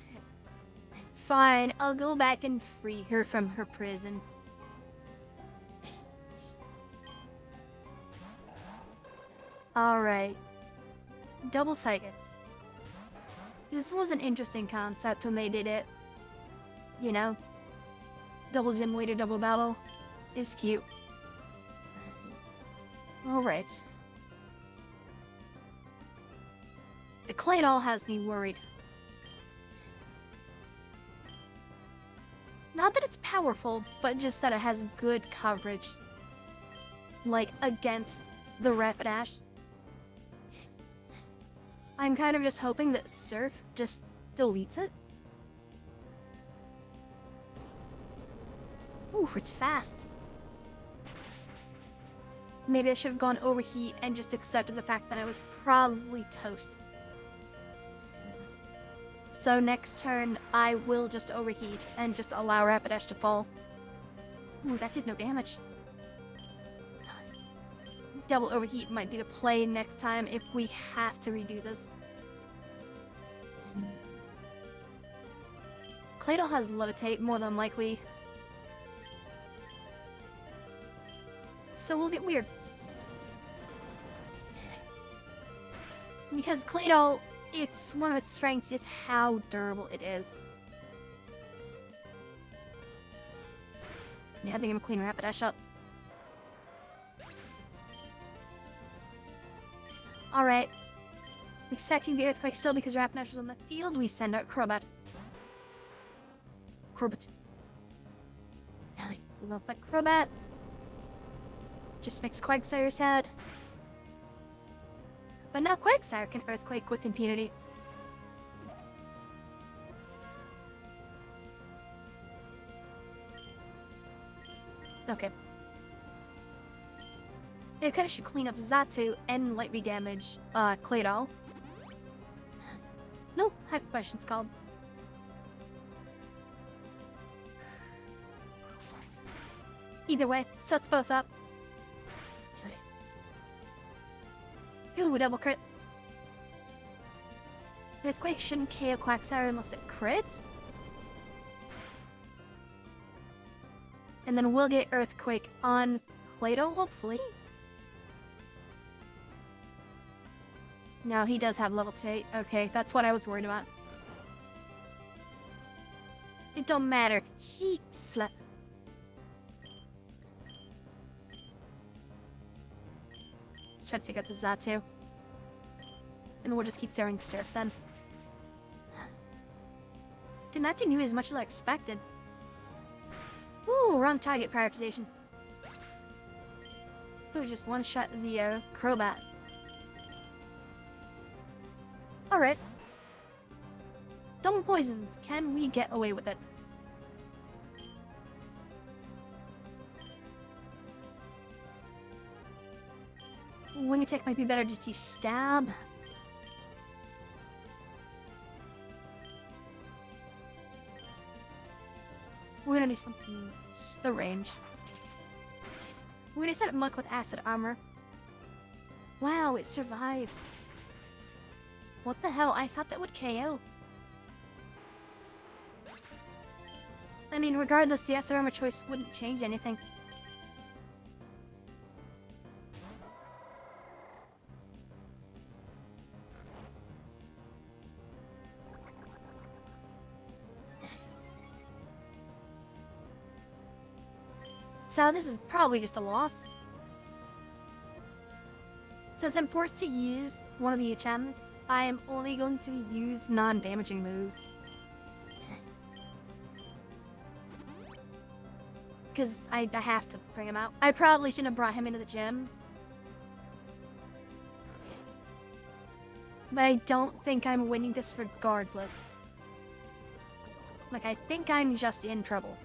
Fine, I'll go back and free her from her prison. Alright. Double psychics. This was an interesting concept when they did it. You know? Double gym leader, double battle. Is cute. Alright. The clay doll has me worried. Not that it's powerful, but just that it has good coverage. Like, against the Rapidash. I'm kind of just hoping that Surf just deletes it. Oof, it's fast. Maybe I should have gone overheat and just accepted the fact that I was probably toast. So next turn, I will just overheat and just allow Rapidash to fall. Ooh, that did no damage. Double overheat might be the play next time if we have to redo this. Claydol has levitate, more than likely. So we'll get weird. Because Claydol, it's one of its strengths is how durable it is. Yeah, I think I'm gonna clean Rapidash up. Alright. Expecting the Earthquake still because Rapidash is on the field, we send out Crobat. I love that Crobat. Just makes Quagsire sad. But now Quagsire can Earthquake with impunity. Okay. It kinda should clean up Xatu and lightly damage Claydol. No, Hyper Question's called. Either way, sets both up. Ooh, double crit. Earthquake shouldn't KO Quagsire unless it crits. And then we'll get Earthquake on Claydol, hopefully. No, he does have levitate. Okay, that's what I was worried about. It don't matter. He slept. Let's try to take out the Xatu. And we'll just keep throwing Surf then. Did not do nearly as much as I expected. Ooh, wrong target prioritization. It was just one shot the Crobat. Alright. Double poisons. Can we get away with it? Wing attack might be better just to stab. We're gonna do something. The range. We're gonna set up Muck with acid armor. Wow, it survived. What the hell? I thought that would KO. I mean, regardless, the acid armor choice wouldn't change anything. So this is probably just a loss. Since I'm forced to use one of the HMs, I am only going to use non-damaging moves. Because I have to bring him out. I probably shouldn't have brought him into the gym. But I don't think I'm winning this regardless. Like, I think I'm just in trouble.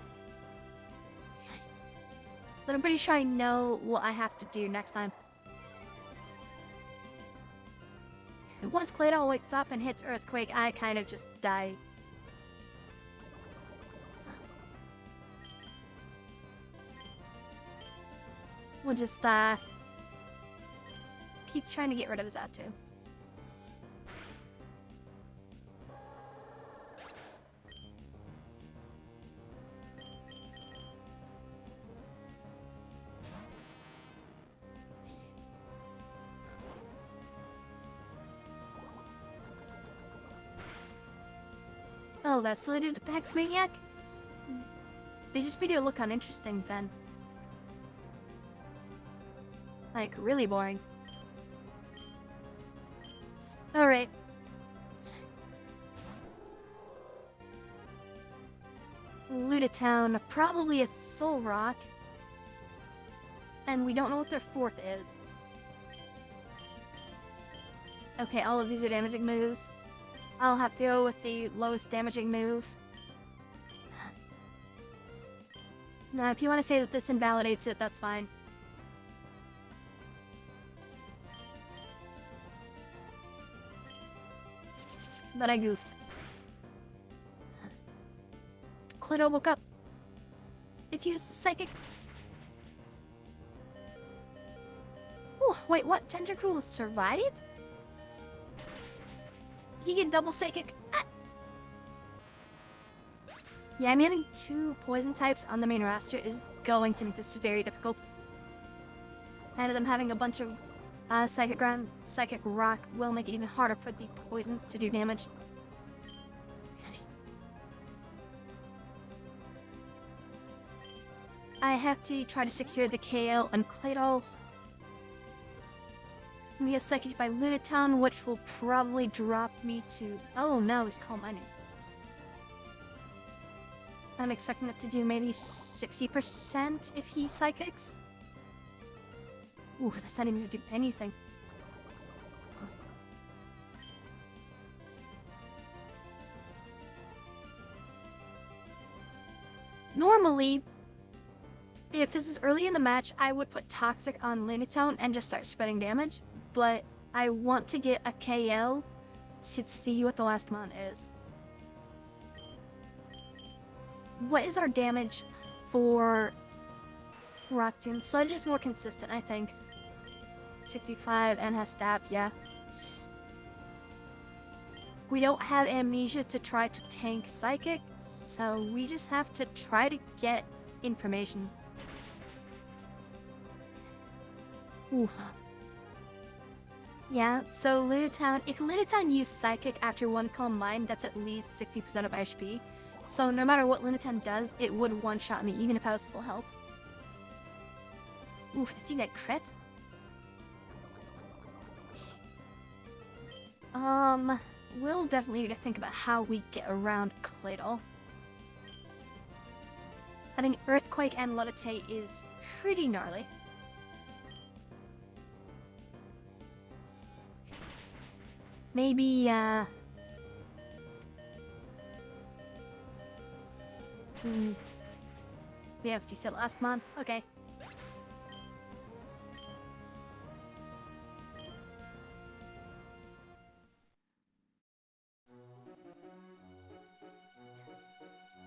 But I'm pretty sure I know what I have to do next time. And once Claydol wakes up and hits Earthquake, I kind of just die. We'll just, keep trying to get rid of Xatu. Oh, that's related to Pax Maniac? They just made it look uninteresting then. Like, really boring. Alright. Ludatown, probably a Soul Rock. And we don't know what their fourth is. Okay, all of these are damaging moves. I'll have to go with the lowest damaging move. Now, if you want to say that this invalidates it, that's fine. But I goofed. Clito woke up. It used Psychic. Oh, wait, what? Tentacruel survived? He get double Psychic. Ah. Yeah, I'm getting 2 poison types on the main roster is going to make this very difficult. And them having a bunch of Psychic Ground, Psychic Rock will make it even harder for the poisons to do damage. I have to try to secure the KO on Claydol. We get Psychic by Lunatown, which will probably drop me to... Oh no, he's Calm Minded. I'm expecting it to do maybe 60% if he Psychics. Ooh, that's not even gonna do anything. Normally, if this is early in the match, I would put Toxic on Lunatone and just start spreading damage. But I want to get a KO to see what the last mon is. What is our damage for Rock Tomb? Sludge is more consistent, I think. 65 and has stab, yeah. We don't have Amnesia to try to tank Psychic, so we just have to try to get information. Ooh. Yeah, so Lunatown, if Lunatown used Psychic after one Calm Mind, that's at least 60% of HP. So no matter what Lunatown does, it would one-shot me, even if I was full health. Oof, see that crit? We'll definitely need to think about how we get around Claydol. I think Earthquake and Levitate is pretty gnarly. Maybe, we have to set last mon. Okay.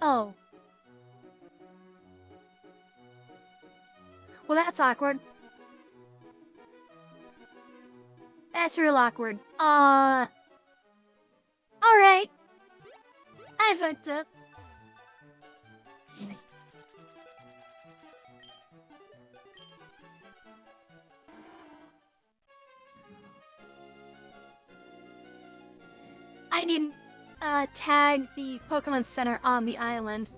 Oh. Well, that's awkward. That's real awkward. Alright. I fucked up. I didn't tag the Pokemon Center on the island.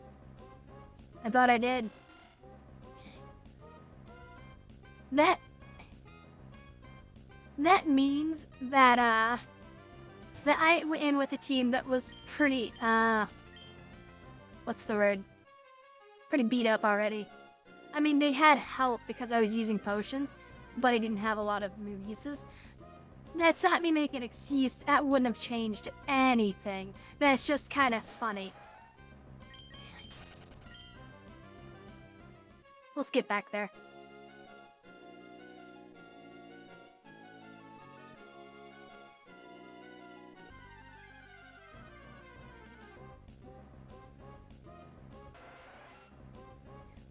I thought I did. That means that that I went in with a team that was pretty what's the word? Pretty beat up already. I mean, they had health because I was using potions, but I didn't have a lot of move uses. That's not me making an excuse. That wouldn't have changed anything. That's just kind of funny. Let's get back there.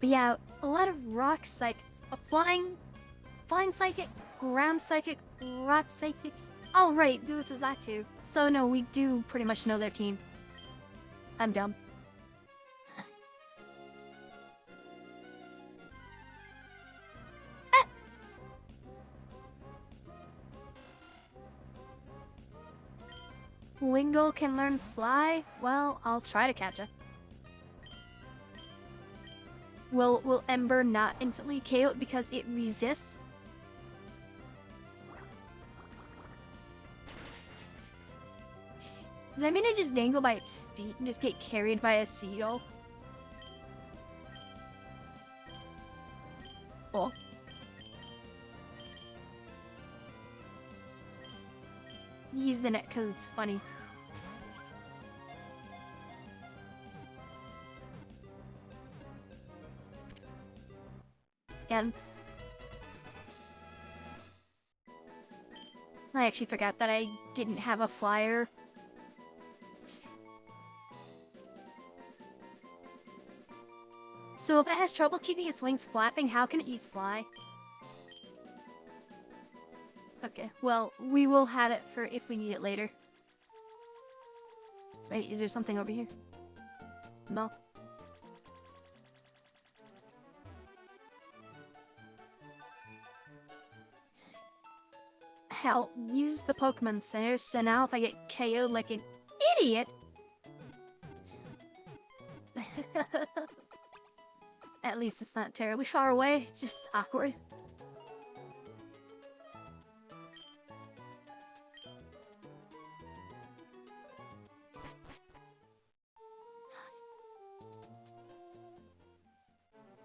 But yeah, a lot of rock psychics, a flying psychic, ground psychic, rock psychic. Oh right, there was a Zatu. So no, we do pretty much know their team. I'm dumb. Wingull can learn fly? Well, I'll try to catch her. Will Ember not instantly KO it because it resists? Does that mean it just dangle by its feet and just get carried by a seal? Oh. Use the net because it's funny. Again. I actually forgot that I didn't have a flyer. So if it has trouble keeping its wings flapping, how can it use fly? Okay, well, we will have it for if we need it later. Wait, is there something over here? No. Hell, use the Pokemon Center, so now if I get KO'd like an idiot... At least it's not terribly far away, it's just awkward.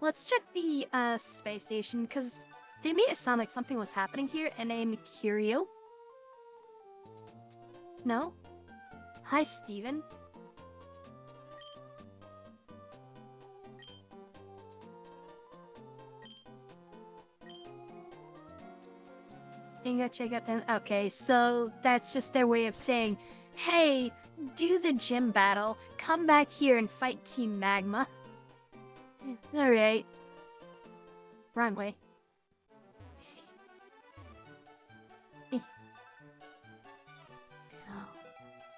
Let's check the space station, because they made it sound like something was happening here, and I'm curious. No? Hi, Steven. Giga, check out them. Okay, so that's just their way of saying, hey, do the gym battle, come back here and fight Team Magma. Alright. Wrong way.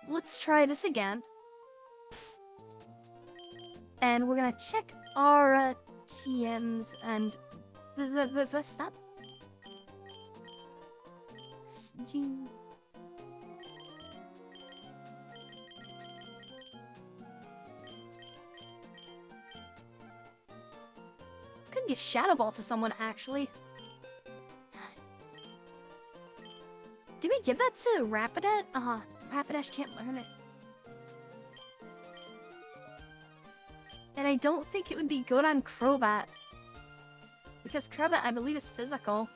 Let's try this again. And we're gonna check our TMs and the stop. Could give Shadow Ball to someone, actually. Did we give that to Rapidash? Rapidash can't learn it. And I don't think it would be good on Crobat. Because Crobat, I believe, is physical.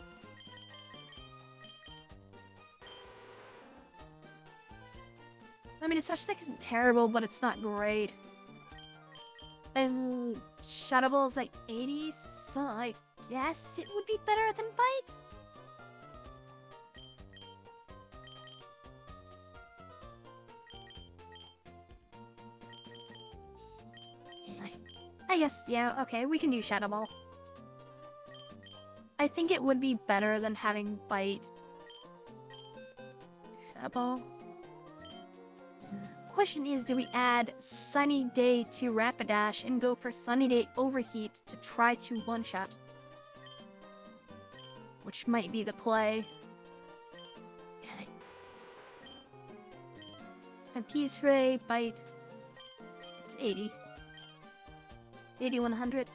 I mean, its touch stick isn't terrible, but it's not great. And Shadow Ball is like 80, so I guess it would be better than Bite. I guess, yeah, okay, we can do Shadow Ball. I think it would be better than having Bite. Shadow Ball. Question is, do we add Sunny Day to Rapidash and go for Sunny Day Overheat to try to one-shot? Which might be the play. And Peace Ray, Bite. It's 80. 8100.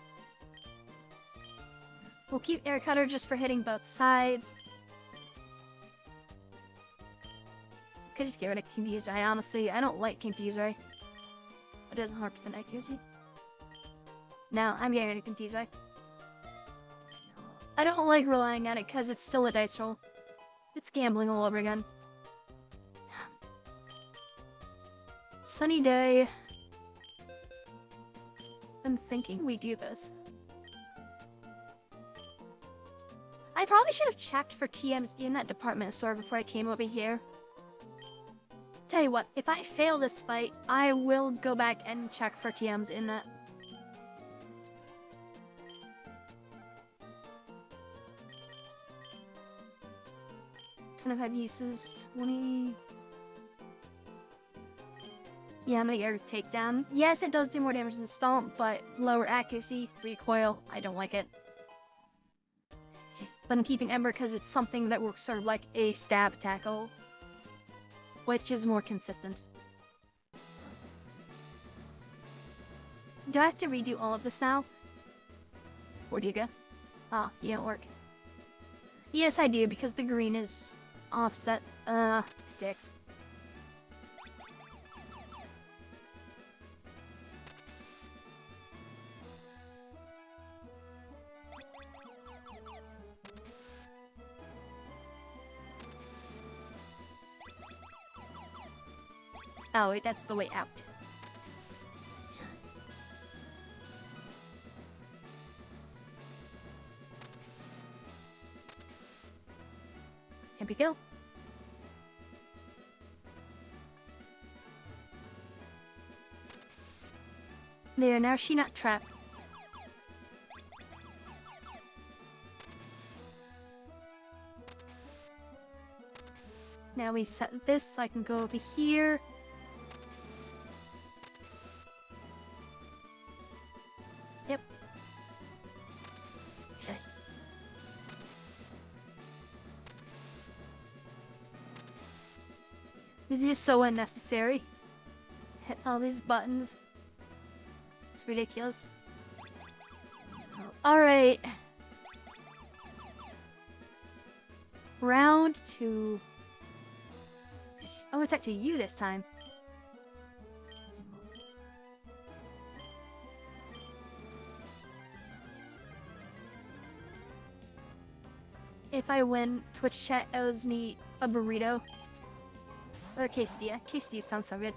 We'll keep Air Cutter just for hitting both sides. Could just get rid of Confuse Ray, honestly. I don't like Confuse Ray. It has 100% accuracy. No, I'm getting rid of Confuse Ray. I don't like relying on it because it's still a dice roll. It's gambling all over again. Sunny Day. I'm thinking we do this. I probably should have checked for TMs in that department store before I came over here. Tell you what, if I fail this fight, I will go back and check for TMs in that. $25 uses, 20... Yeah, I'm gonna get a takedown. Yes, it does do more damage than Stomp, but lower accuracy, recoil, I don't like it. But I'm keeping Ember because it's something that works sort of like a stab tackle. which is more consistent. Do I have to redo all of this now? Where'd you go? Ah, you don't work. Yes, I do, because the green is offset. Dicks. Oh wait, that's the way out. Here we go. There, now she not trapped. Now we set this so I can go over here. Yep. Okay. This is so unnecessary. Hit all these buttons. It's ridiculous. Alright. Round 2. I'm gonna talk to you this time. If I win, Twitch chat owes me a burrito. Or a quesadilla. Quesadilla sounds so good.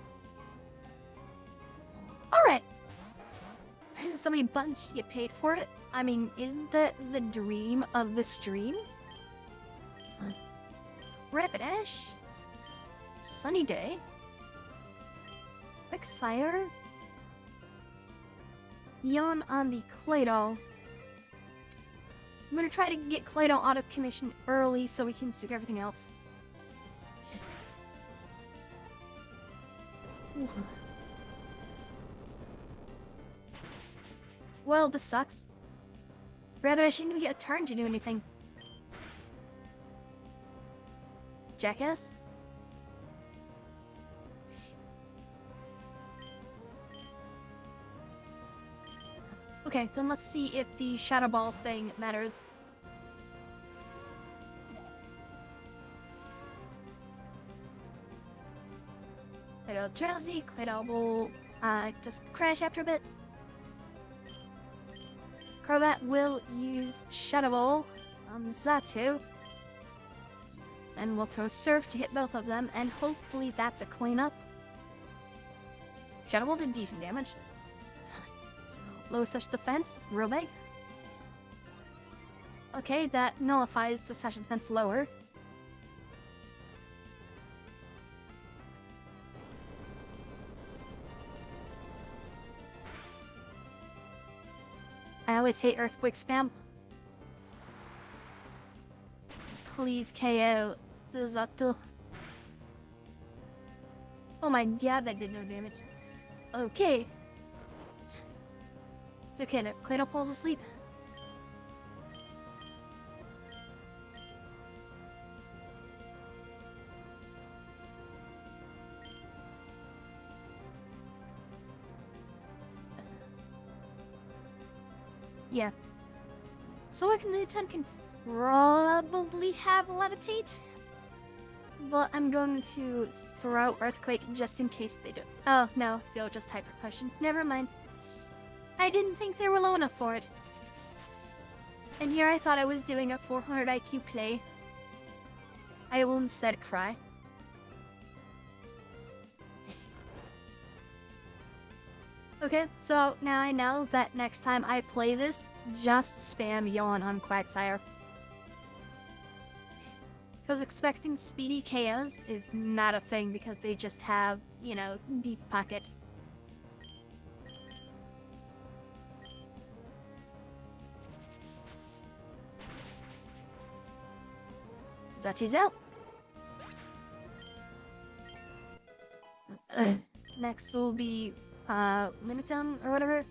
Alright! There's so many buttons to get paid for it. I mean, isn't that the dream of the stream? Rapidash? Sunny day? Elixir? Yawn on the Claydol. I'm gonna try to get Claydol out of commission early so we can suit everything else. Well, this sucks. Rather, I shouldn't even get a turn to do anything. Jackass? Okay, then let's see if the Shadow Ball thing matters. Claydol drowsy, Claydol will just crash after a bit. Crobat will use Shadow Ball on Xatu. And we'll throw Surf to hit both of them, and hopefully that's a cleanup. Shadow Ball did decent damage. Low such defense, real big. Okay, that nullifies the such defense lower. I always hate Earthquake spam. Please KO the Xatu. Oh my god, that did no damage. Okay. It's okay, no, Claydol falls asleep. Yeah. So the 10 can probably have Levitate. But I'm going to throw Earthquake just in case they do. Oh, no, they'll just Hyper Potion. Never mind. I didn't think they were low enough for it. And here I thought I was doing a 400 IQ play. I will instead cry. Okay, so now I know that next time I play this, just spam Yawn on Quagsire. Because expecting speedy KOs is not a thing because they just have, you know, deep pocket. Zachi's out. Next will be Lunatown or whatever.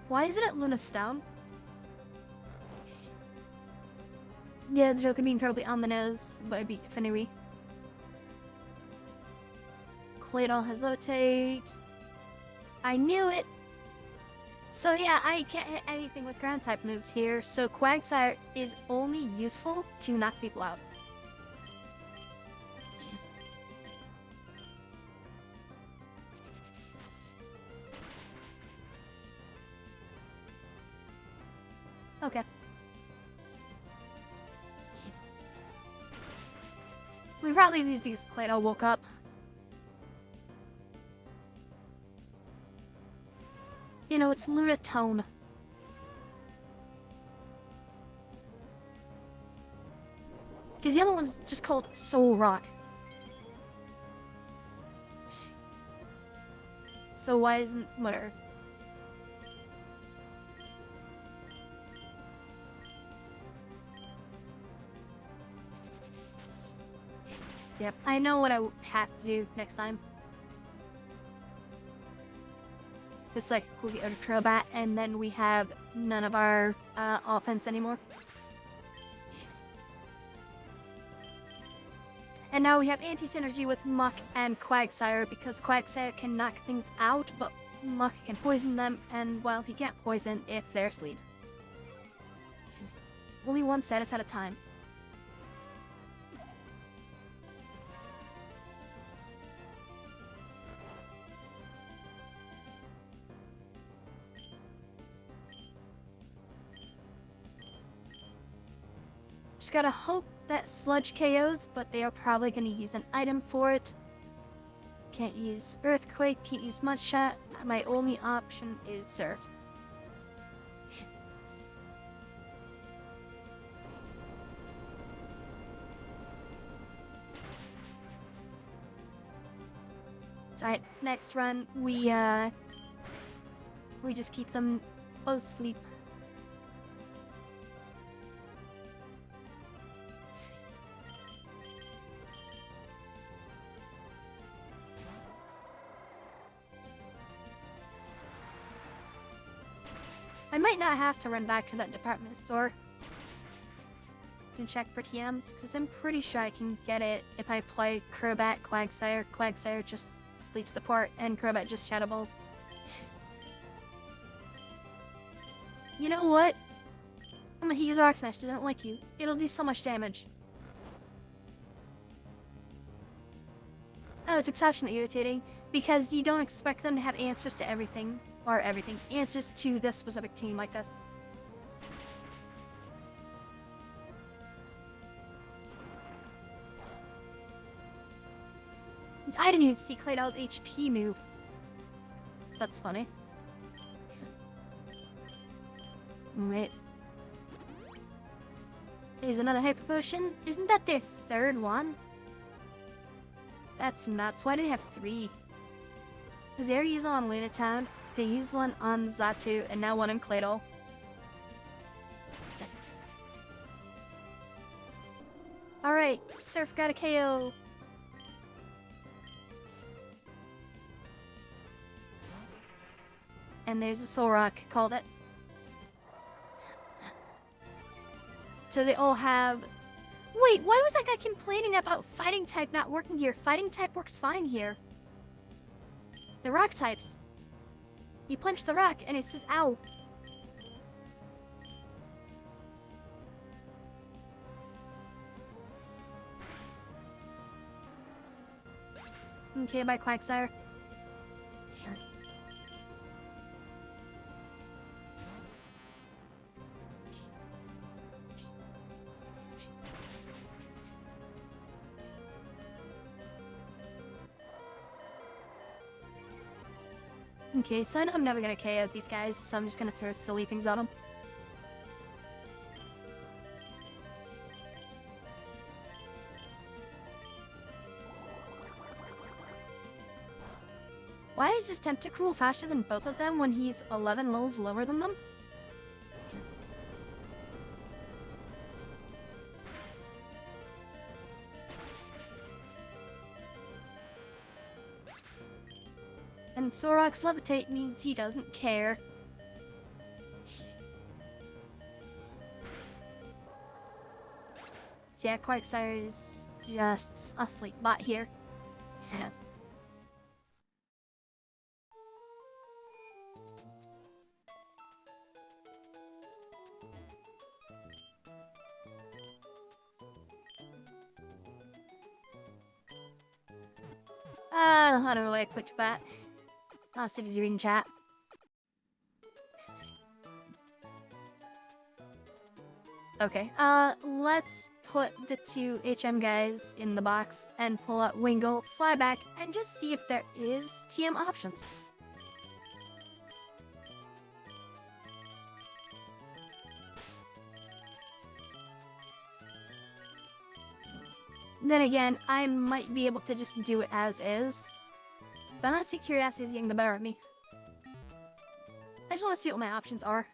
Why isn't it Lunastown? Yeah, the joke could be incredibly on the nose, but it'd be funny. Claydol has levitate. I knew it! So yeah, I can't hit anything with ground type moves here, so Quagsire is only useful to knock people out. Okay. We probably lose because Claydol woke up. You know, it's Lunatone. Because the other one's just called Soul Rock. So why isn't whatever? Yep, I know what I have to do next time. It's like we'll get Ultra Bat, and then we have none of our offense anymore. And now we have anti-synergy with Muck and Quagsire, because Quagsire can knock things out, but Muck can poison them, and well, he can't poison if they're asleep. Only one status at a time. Just gotta hope that Sludge KOs, but they are probably gonna use an item for it. Can't use Earthquake, can't use Mudshot. My only option is Surf. Alright, next run, we just keep them both asleep. I might not have to run back to that department store to check for TMs, because I'm pretty sure I can get it if I play Crobat, Quagsire. Quagsire just sleep support, and Crobat just Shadow Balls. You know what? I'm gonna use Rock Smash, doesn't like you. It'll do so much damage. Oh, it's exceptionally irritating, because you don't expect them to have answers to everything. Or everything. Answers to this specific team like this. I didn't even see Claydol's HP move. That's funny. Wait. There's another Hyper Potion. Isn't that their third one? That's nuts. Why do they have 3? Because they already used one on Lunatown. They used one on Xatu, and now one on Claydol. Alright, Surf got a KO. And there's a Soul Rock, called it. So they all have... Wait, why was that guy complaining about Fighting type not working here? Fighting type works fine here. The Rock types. You punch the rock and it says ow. Okay, bye Quagsire. Okay, so I know I'm never gonna KO out these guys, so I'm just gonna throw Sleepings on them. Why is this Tentacruel faster than both of them when he's 11 levels lower than them? And Solrock's Levitate means he doesn't care. So yeah, Quagsire is just a sleep bot here. Yeah. I don't know why I clicked that. I'll see if he's reading chat. Okay, let's put the two HM guys in the box and pull out Wingull, fly back, and just see if there is TM options. Then again, I might be able to just do it as is. But honestly, curiosity is getting the better of me. I just want to see what my options are.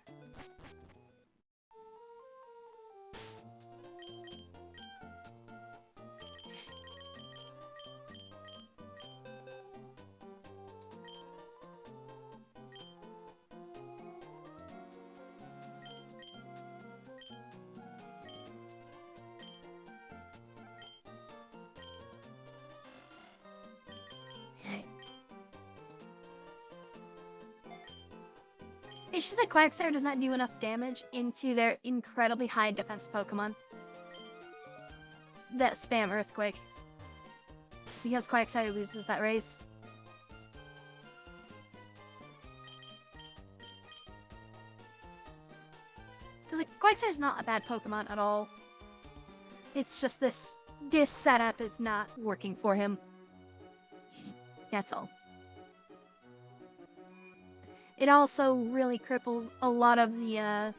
It's just that Quagsire does not do enough damage into their incredibly high defense Pokemon that spam Earthquake. Because Quagsire loses that race. Because like, Quagsire's not a bad Pokemon at all. It's just this setup is not working for him. That's all. It also really cripples a lot of the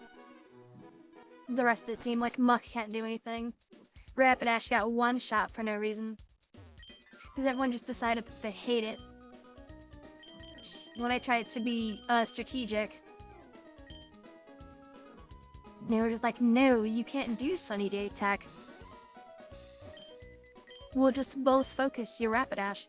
rest of the team. Like, Muck can't do anything. Rapidash got one shot for no reason. Because everyone just decided that they hate it. When I tried to be strategic, they were just like, no, you can't do Sunny Day attack. We'll just both focus your Rapidash.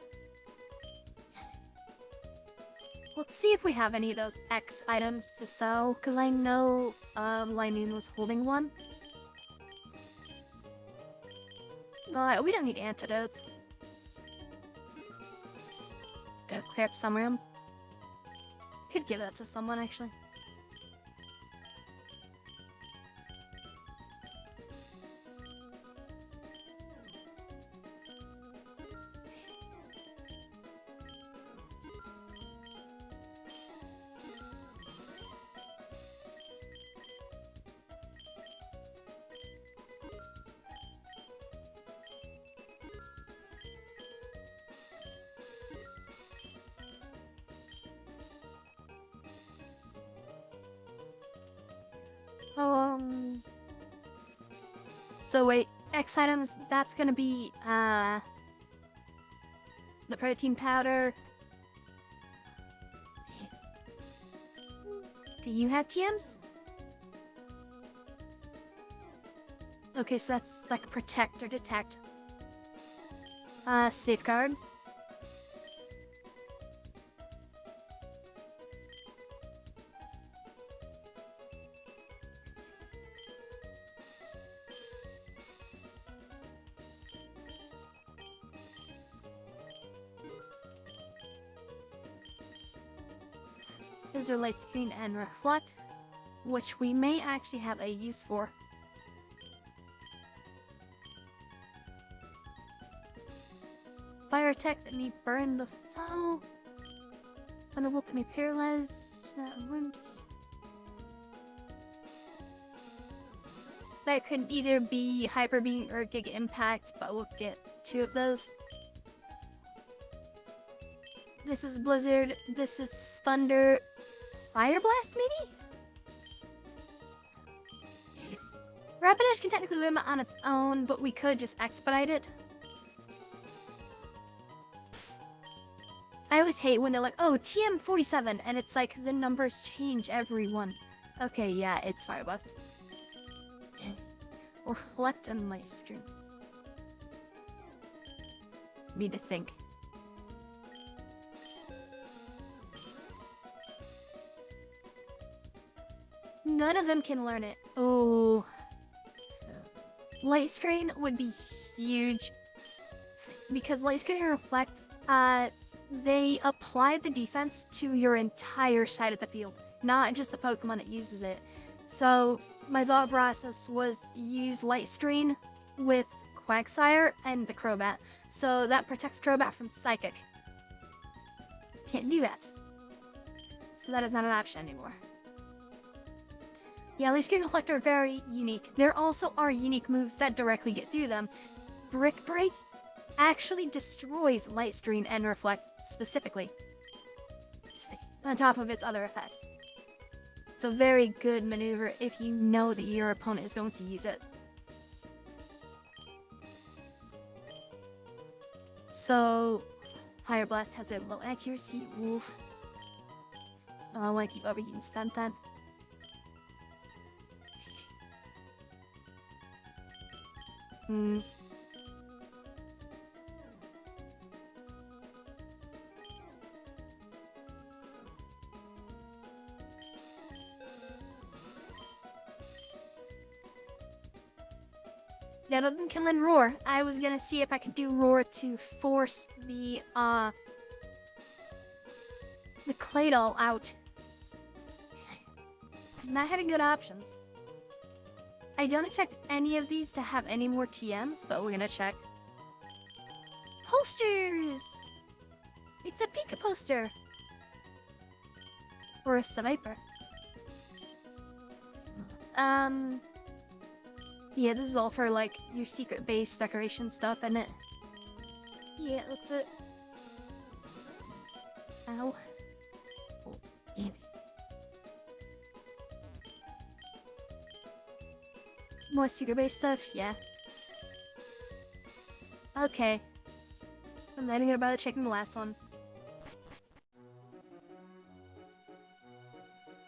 Let's see if we have any of those X items to sell, because I know Linoon was holding one. But we don't need antidotes. Go clear up some room. Could give that to someone, actually. So wait, X items, that's gonna be, the protein powder. Do you have TMs? Okay, so that's like protect or detect. Safeguard. Laser light screen and reflect, which we may actually have a use for. Fire attack that may burn the foe. Thunderbolt that may paralyze wound. That could either be Hyper Beam or Giga Impact, but we'll get two of those. This is Blizzard. This is Thunder. Fire Blast, maybe? Rapidash can technically win on its own, but we could just expedite it. I always hate when they're like, oh, TM47, and it's like, the numbers change every one. Okay, yeah, it's Fire Blast. Reflect on my screen. Need to think. None of them can learn it. Oh. Light Strain would be huge. Because Light Strain and Reflect, they apply the defense to your entire side of the field, not just the Pokemon that uses it. So my thought process was use Light Strain with Quagsire and the Crobat, so that protects Crobat from Psychic. Can't do that. So that is not an option anymore. Yeah, Light Strain and Reflect are very unique. There also are unique moves that directly get through them. Brick Break actually destroys Light Strain and Reflect specifically, on top of its other effects. It's a very good maneuver if you know that your opponent is going to use it. So, Fire Blast has a low accuracy. Oof. Oh, I want to keep overheating stun then. Yeah, other than killing Roar, I was gonna see if I could do Roar to force the Claydol out. And I had good options. I don't expect any of these to have any more TMs, but we're gonna check. Posters! It's a Pika poster! Or a Sniper. Yeah, this is all for, like, your secret base decoration stuff, isn't it? Yeah, it looks it. Ow. Oh, yeah. More secret base stuff? Yeah. Okay. I'm letting it about checking the last one.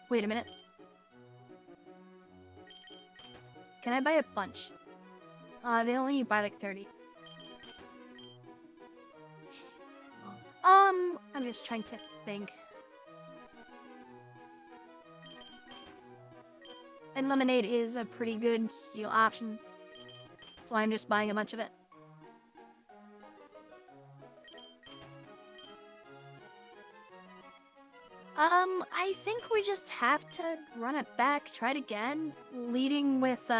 Wait a minute. Can I buy a bunch? They only buy like 30. I'm just trying to think. And lemonade is a pretty good steal option. So I'm just buying a bunch of it. I think we just have to run it back, try it again, leading with,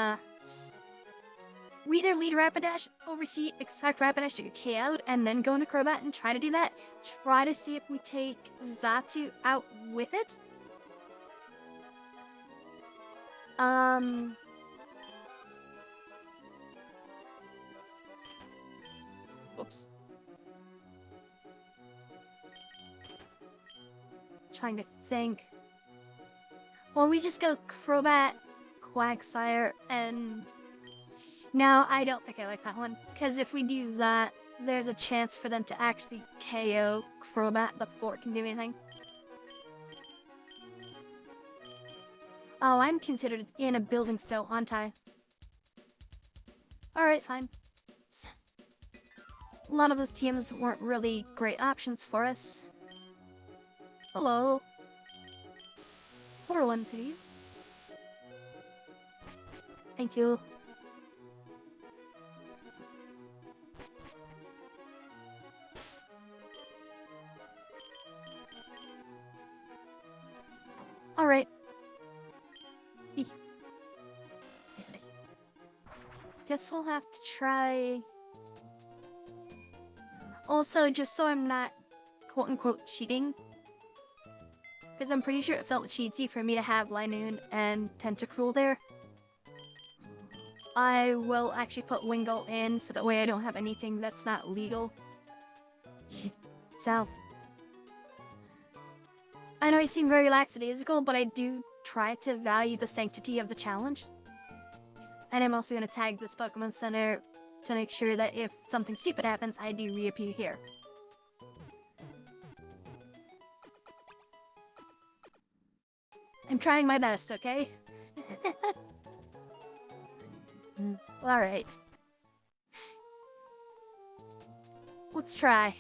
we either lead Rapidash, oversee, expect Rapidash to get KO'd, and then go into Crobat and try to do that. Try to see if we take Xatu out with it. Whoops. Trying to think. Well, we just go Crobat, Quagsire, and... No, I don't think I like that one. Because if we do that, there's a chance for them to actually KO Crobat before it can do anything. Oh, I'm considered in a building still, aren't I? Alright, fine. A lot of those teams weren't really great options for us. Hello. 4-1, please. Thank you. Alright. Guess we'll have to try... Also, just so I'm not quote-unquote cheating, because I'm pretty sure it felt cheatsy for me to have Linoon and Tentacruel there. I will actually put Wingull in, so that way I don't have anything that's not legal. So... I know I seem very lackadaisical, but I do try to value the sanctity of the challenge. And I'm also going to tag this Pokemon Center to make sure that if something stupid happens, I do reappear here. I'm trying my best, okay? Alright. Let's try.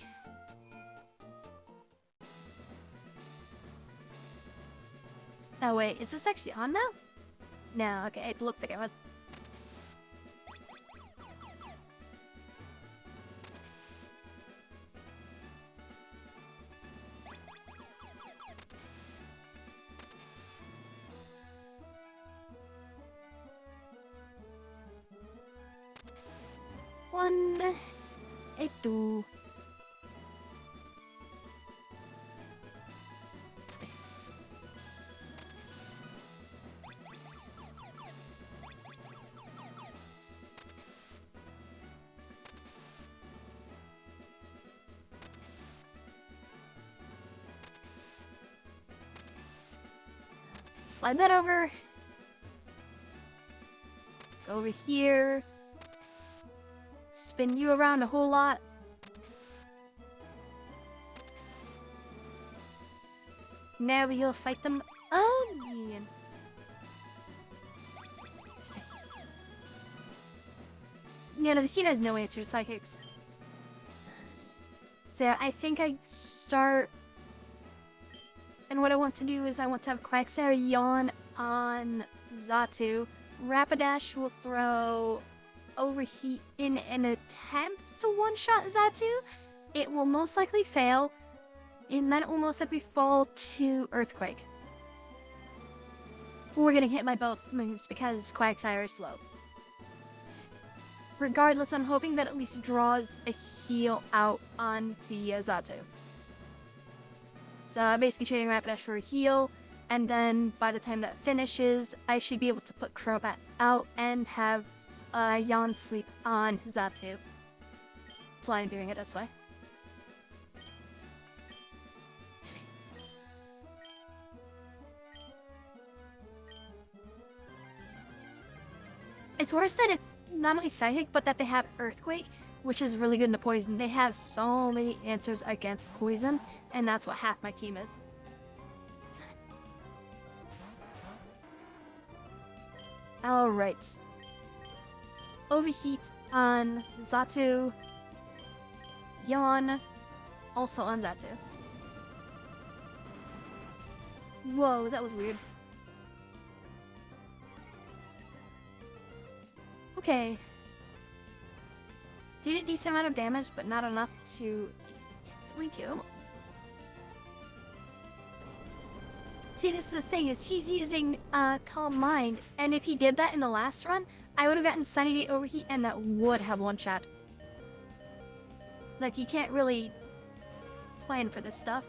Oh wait, is this actually on now? No, okay, it looks like it was. 1, a 2. Slide that over. Go over here. Spin you around a whole lot. Now we'll fight them again. Yeah, no, the team has no answer to psychics. So I think I start... And what I want to do is I want to have Quagsire yawn on Xatu. Rapidash will throw Overheat in an attempt to one-shot Xatu. It will most likely fail, and then it will most likely fall to Earthquake. We're getting hit by both moves because Quagsire is slow. Regardless, I'm hoping that at least draws a heal out on the Xatu. So I'm basically trading Rapidash for a heal, and then by the time that finishes, I should be able to put Crobat out and have Yawn sleep on Xatu. That's why I'm doing it this way. It's worse that it's not only Psychic, but that they have Earthquake, which is really good into Poison. They have so many answers against Poison, and that's what half my team is. Alright. Overheat on Xatu. Yawn also on Xatu. Whoa, that was weird. Okay. Did a decent amount of damage, but not enough to instantly kill him. See, this is the thing, is he's using Calm Mind, and if he did that in the last run, I would have gotten Sunny Day Overheat, and that would have one-shot. Like, you can't really plan for this stuff.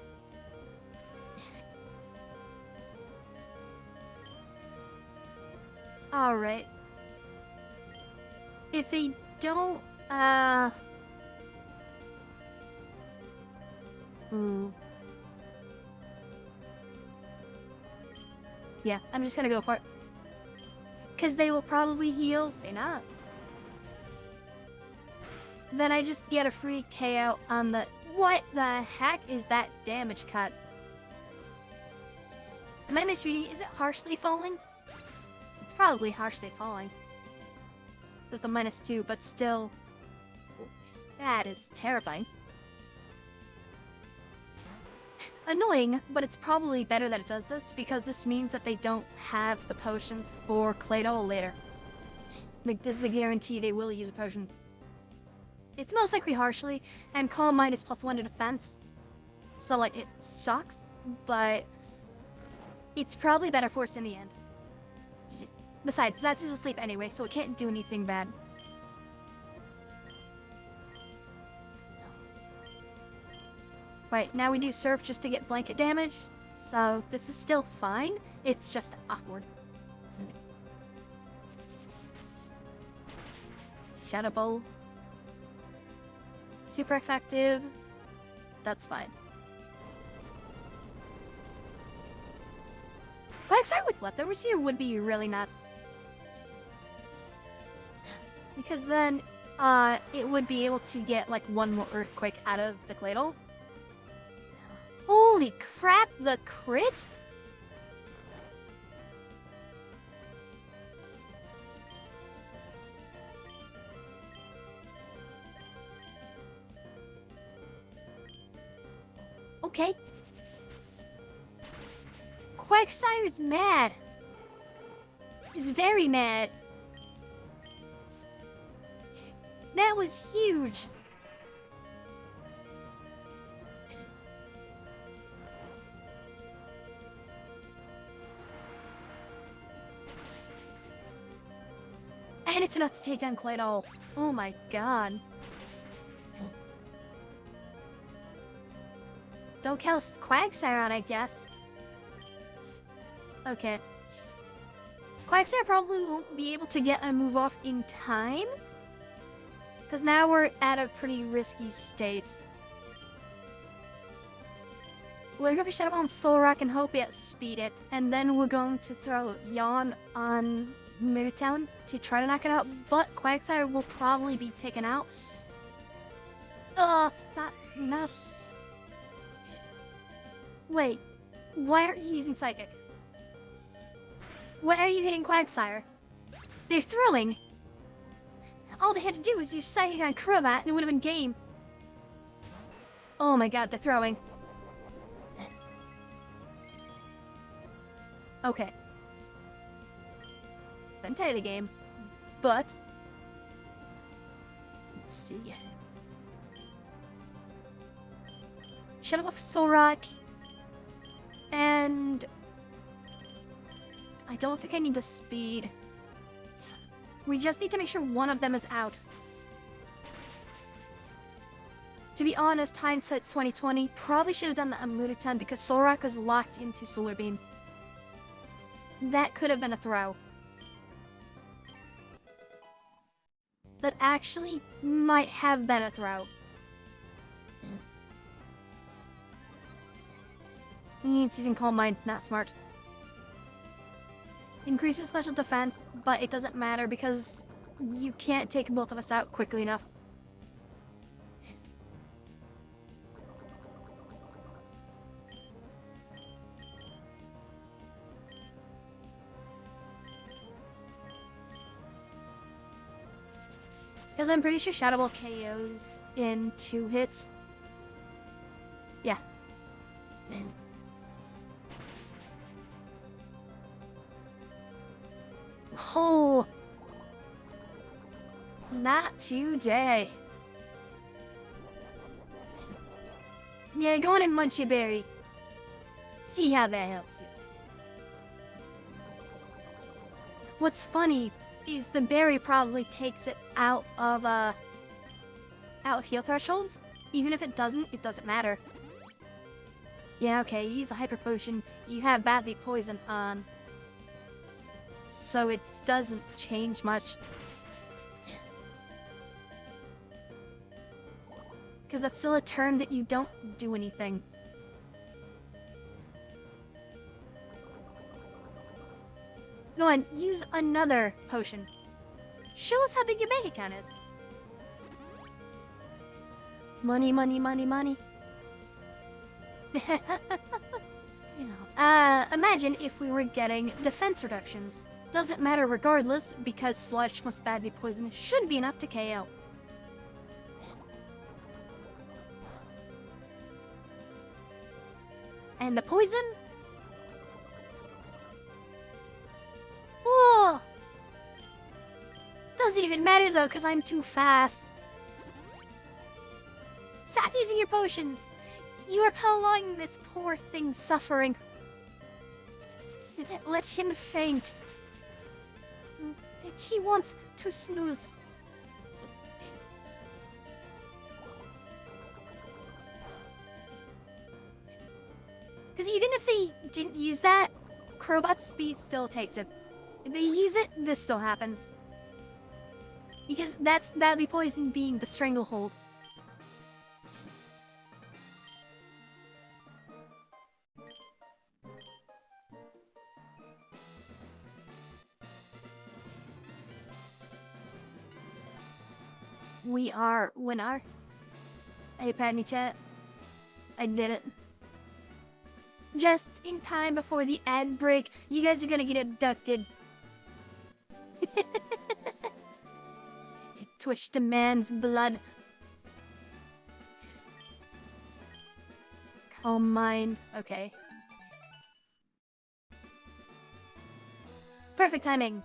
Alright. If they don't, Yeah, I'm just gonna go for it. Because they will probably heal. They not. Then I just get a free KO on the... What the heck is that damage cut? Am I misreading? Is it harshly falling? It's probably harshly falling. With a -2, but still... That is terrifying. Annoying, but it's probably better that it does this, because this means that they don't have the potions for Claydol later. Like, this is a guarantee they will use a potion. It's most likely harshly, and Calm Mind is +1 to defense. So, like, it sucks, but it's probably better for us in the end. Besides, Xatu's asleep anyway, so it can't do anything bad. Right, now we do Surf just to get blanket damage, so this is still fine, it's just awkward. Shadow Bowl. Super effective. That's fine. Quagsire with leftovers here would be really nuts. Because then, it would be able to get, like, one more Earthquake out of the Claydol. Holy crap, the crit? Okay. Quagsire is mad. He's very mad. That was huge. And it's enough to take down Claydol. Oh my god. Don't cast Quagsire on, I guess. Okay. Quagsire probably won't be able to get a move off in time. Because now we're at a pretty risky state. We're going to Shadow Ball on Solrock and hope it speed it. And then we're going to throw Yawn on Midtown to try to knock it out. But Quagsire will probably be taken out. Ugh, it's not enough. Wait, why aren't you using Psychic? Why are you hitting Quagsire? They're throwing! All they had to do was use Psychic on Crobat and it would have been game. Oh my god, they're throwing. Okay. Then tell you the game. But... let's see. Shadow Ball for Solrock. And... I don't think I need the speed. We just need to make sure one of them is out. To be honest, hindsight 2020, probably should have done the Amunutan because Solrock was locked into Solar Beam. That could have been a throw. That actually might have been a throw. Using Calm Mind, not smart. Increases special defense, but it doesn't matter because you can't take both of us out quickly enough. Because I'm pretty sure Shadow Ball KOs in 2 hits. Yeah. Oh, not today. Yeah, go on and munch your berry. See how that helps you. What's funny is the berry probably takes it out of heal thresholds. Even if it doesn't matter. Yeah, okay, you use a hyper potion. You have badly poison on. So it doesn't change much. Because that's still a turn that you don't do anything. Go on, use another potion. Show us how big your bank account is. Money, money, money, money. Imagine if we were getting defense reductions. Doesn't matter regardless, because Sludge plus badly poison should be enough to KO. And the poison? Whoa! Doesn't even matter though, because I'm too fast. Stop using your potions! You are prolonging this poor thing's suffering. Let him faint. He wants to snooze. Because even if they didn't use that, Crobot's speed still takes it. If they use it, this still happens. Because that's badly poison being the stranglehold. We are winner. Hey, Penny Chat. I did it. Just in time before the ad break, you guys are gonna get abducted. Twitch demands blood. Calm mind. Okay. Perfect timing.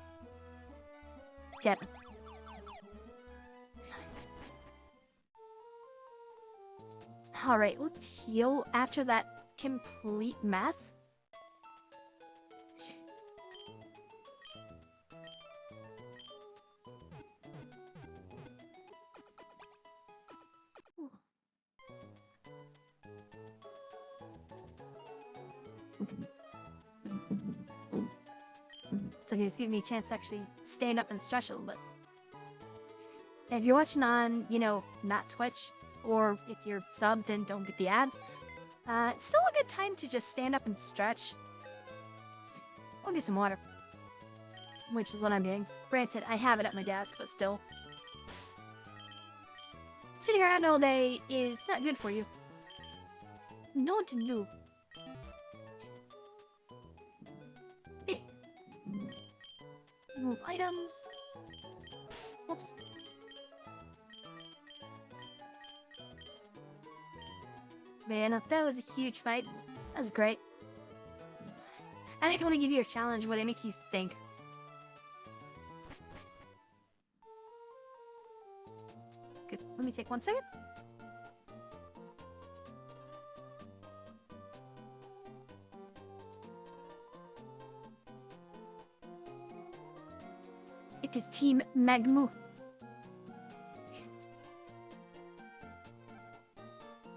Get it. Alright, let's heal after that complete mess. So it's giving me a chance to actually stand up and stretch a little bit. And if you're watching on, you know, not Twitch, or if you're subbed and don't get the ads, it's still a good time to just stand up and stretch. I'll get some water. Which is what I'm doing. Granted, I have it at my desk, but still. Sitting around all day is not good for you. No one to do. Move items. Whoops. Man, that was a huge fight. That was great. I think I want to give you a challenge where they make you think. Good. Let me take 1 second. It is Team Magmu.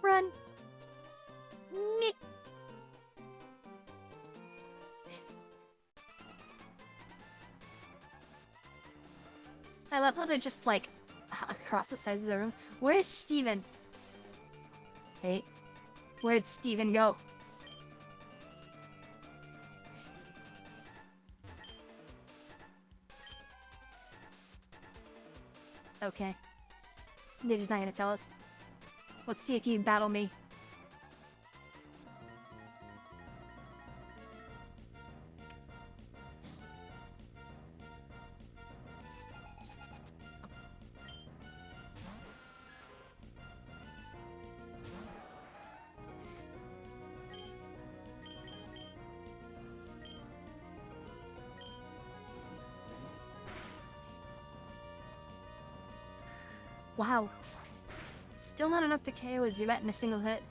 Run. Me. I love how they're just like across the sides of the room. Where's Steven? Hey, where'd Steven go? Okay. They're just not gonna tell us. Let's see if you battle me. Wow. Still not enough to KO a Zubat in a single hit.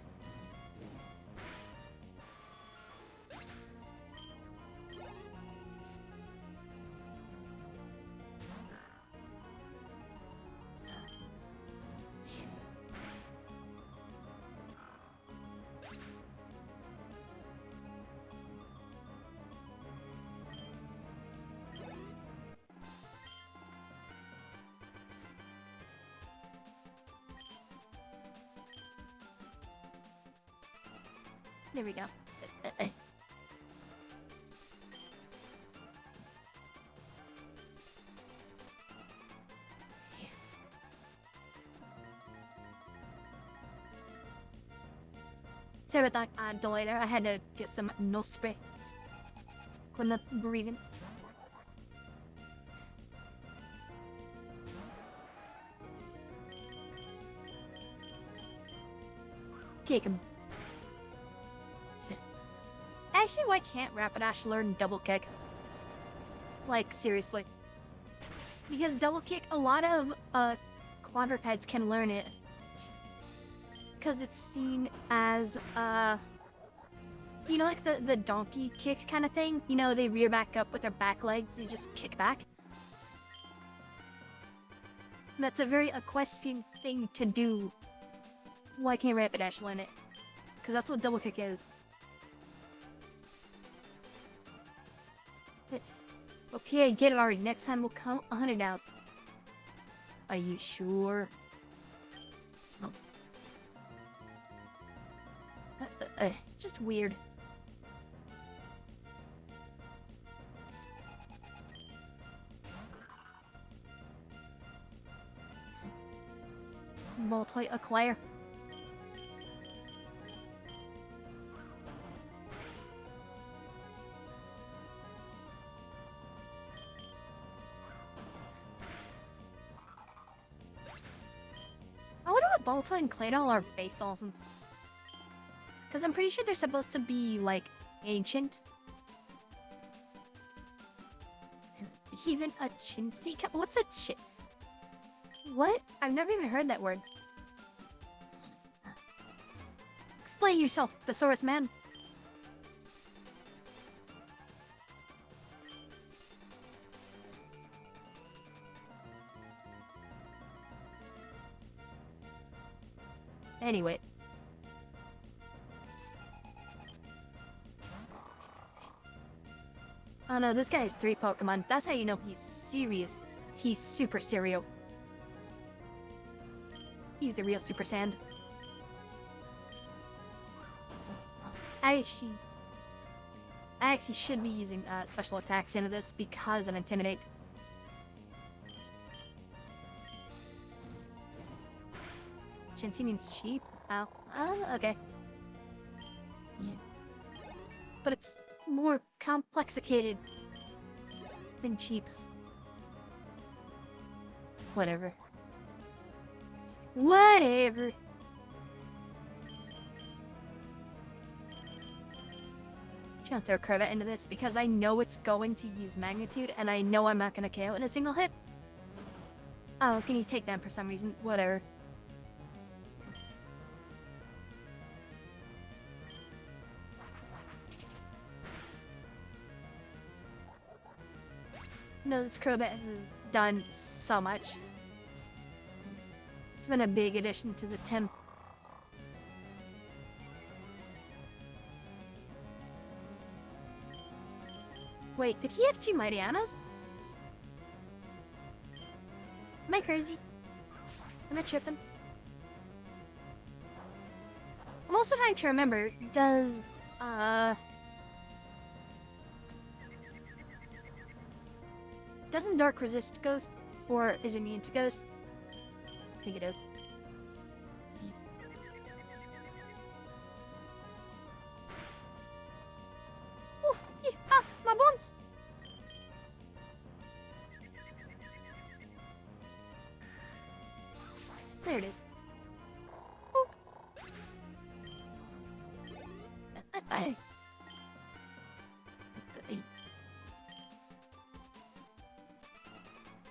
There we go. Sorry about that delay there. I had to get some nose spray. When the breathing. Kick him. Actually, why can't Rapidash learn double kick? Like, seriously. Because double kick, a lot of quadrupeds can learn it. Because it's seen as, you know, like the donkey kick kind of thing? You know, they rear back up with their back legs and just kick back. That's a very equestrian thing to do. Why can't Rapidash learn it? Because that's what double kick is. Okay, I get it already. Next time we'll count 100 out. Are you sure? Oh. It's just weird. Multi-acquire. Balta and Claydol are based off of. Because I'm pretty sure they're supposed to be, like, ancient. Even a Chinsey? What's a chin? What? I've never even heard that word. Explain yourself, Thesaurus man. Anyway. Oh no, this guy has 3 Pokemon. That's how you know he's serious. He's super serial. He's the real Super Sand. I actually should be using special attacks into this because of Intimidate. Chintzy means cheap? Oh, okay. Yeah. But it's more complexicated than cheap. Whatever. Whatever. Trying to throw Crobat into this because I know it's going to use Magnitude and I know I'm not going to KO in a single hit. Oh, can you take them for some reason? Whatever. No, this Crobat has done so much. It's been a big addition to the team. Wait, did he have 2 Mightyanas? Am I crazy? Am I tripping? I'm also trying to remember, doesn't Dark resist Ghost? Or is it immune to Ghost? I think it is. Ooh, my bones! There it is. Ooh.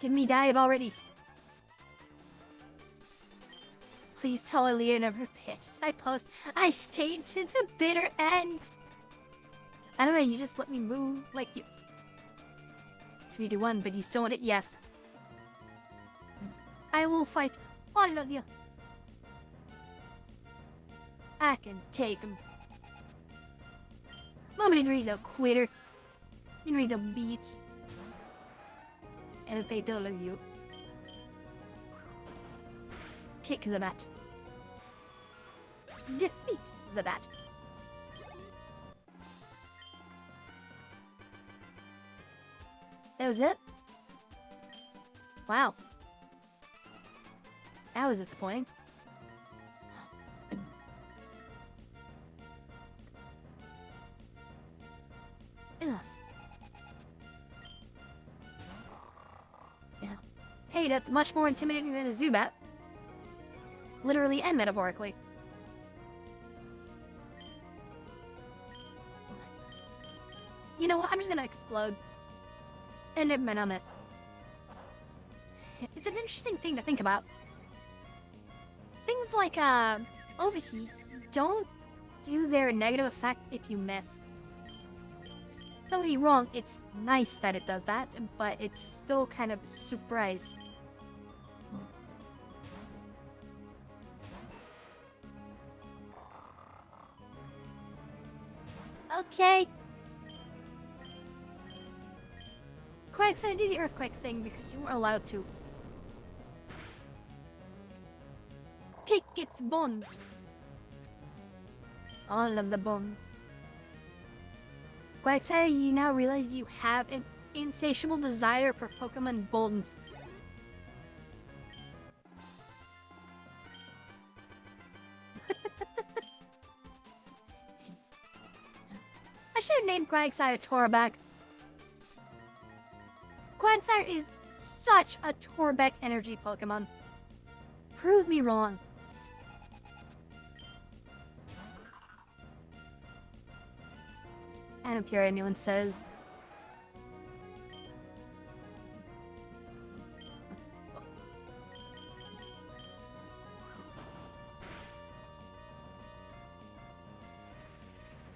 Give me dive already. Please tell Aaliyah never pitched. I post. I stayed to the bitter end. I don't know, you just let me move like you. 3-1, but you still want it? Yes. I will fight all of you. I can take him. Mama didn't read the quitter. Didn't read the beats. And if they don't love you, kick the bat. Defeat the bat. That was it? Wow. That was disappointing. Ugh. Yeah. Hey, that's much more intimidating than a Zubat. Literally and metaphorically. You know what? I'm just gonna explode. And admit on this. It's an interesting thing to think about. Things like, overheat don't do their negative effect if you miss. Don't get me wrong, it's nice that it does that, but it's still kind of a surprise. Okay. Quack said I did the earthquake thing because you weren't allowed to. Pick its bones. All of the bones. Quack said you now realize you have an insatiable desire for Pokemon bones. I should have named Quagsire Torback. Quagsire is such a Torbeck energy Pokemon. Prove me wrong. I don't care what anyone says.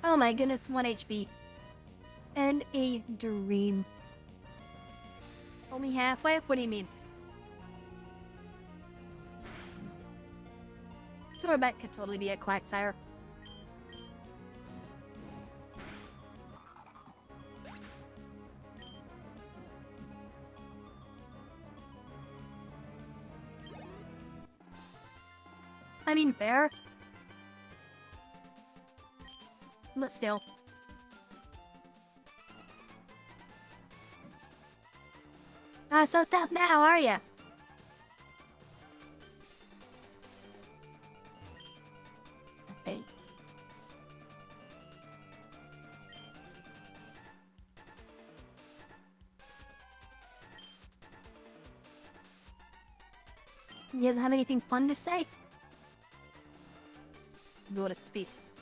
Oh my goodness, 1 HP. And a dream. Only halfway? What do you mean? Torbeck could totally be a Quagsire. I mean, fair. But still. So tough now, how are ya? Okay. He doesn't have anything fun to say? Go to space.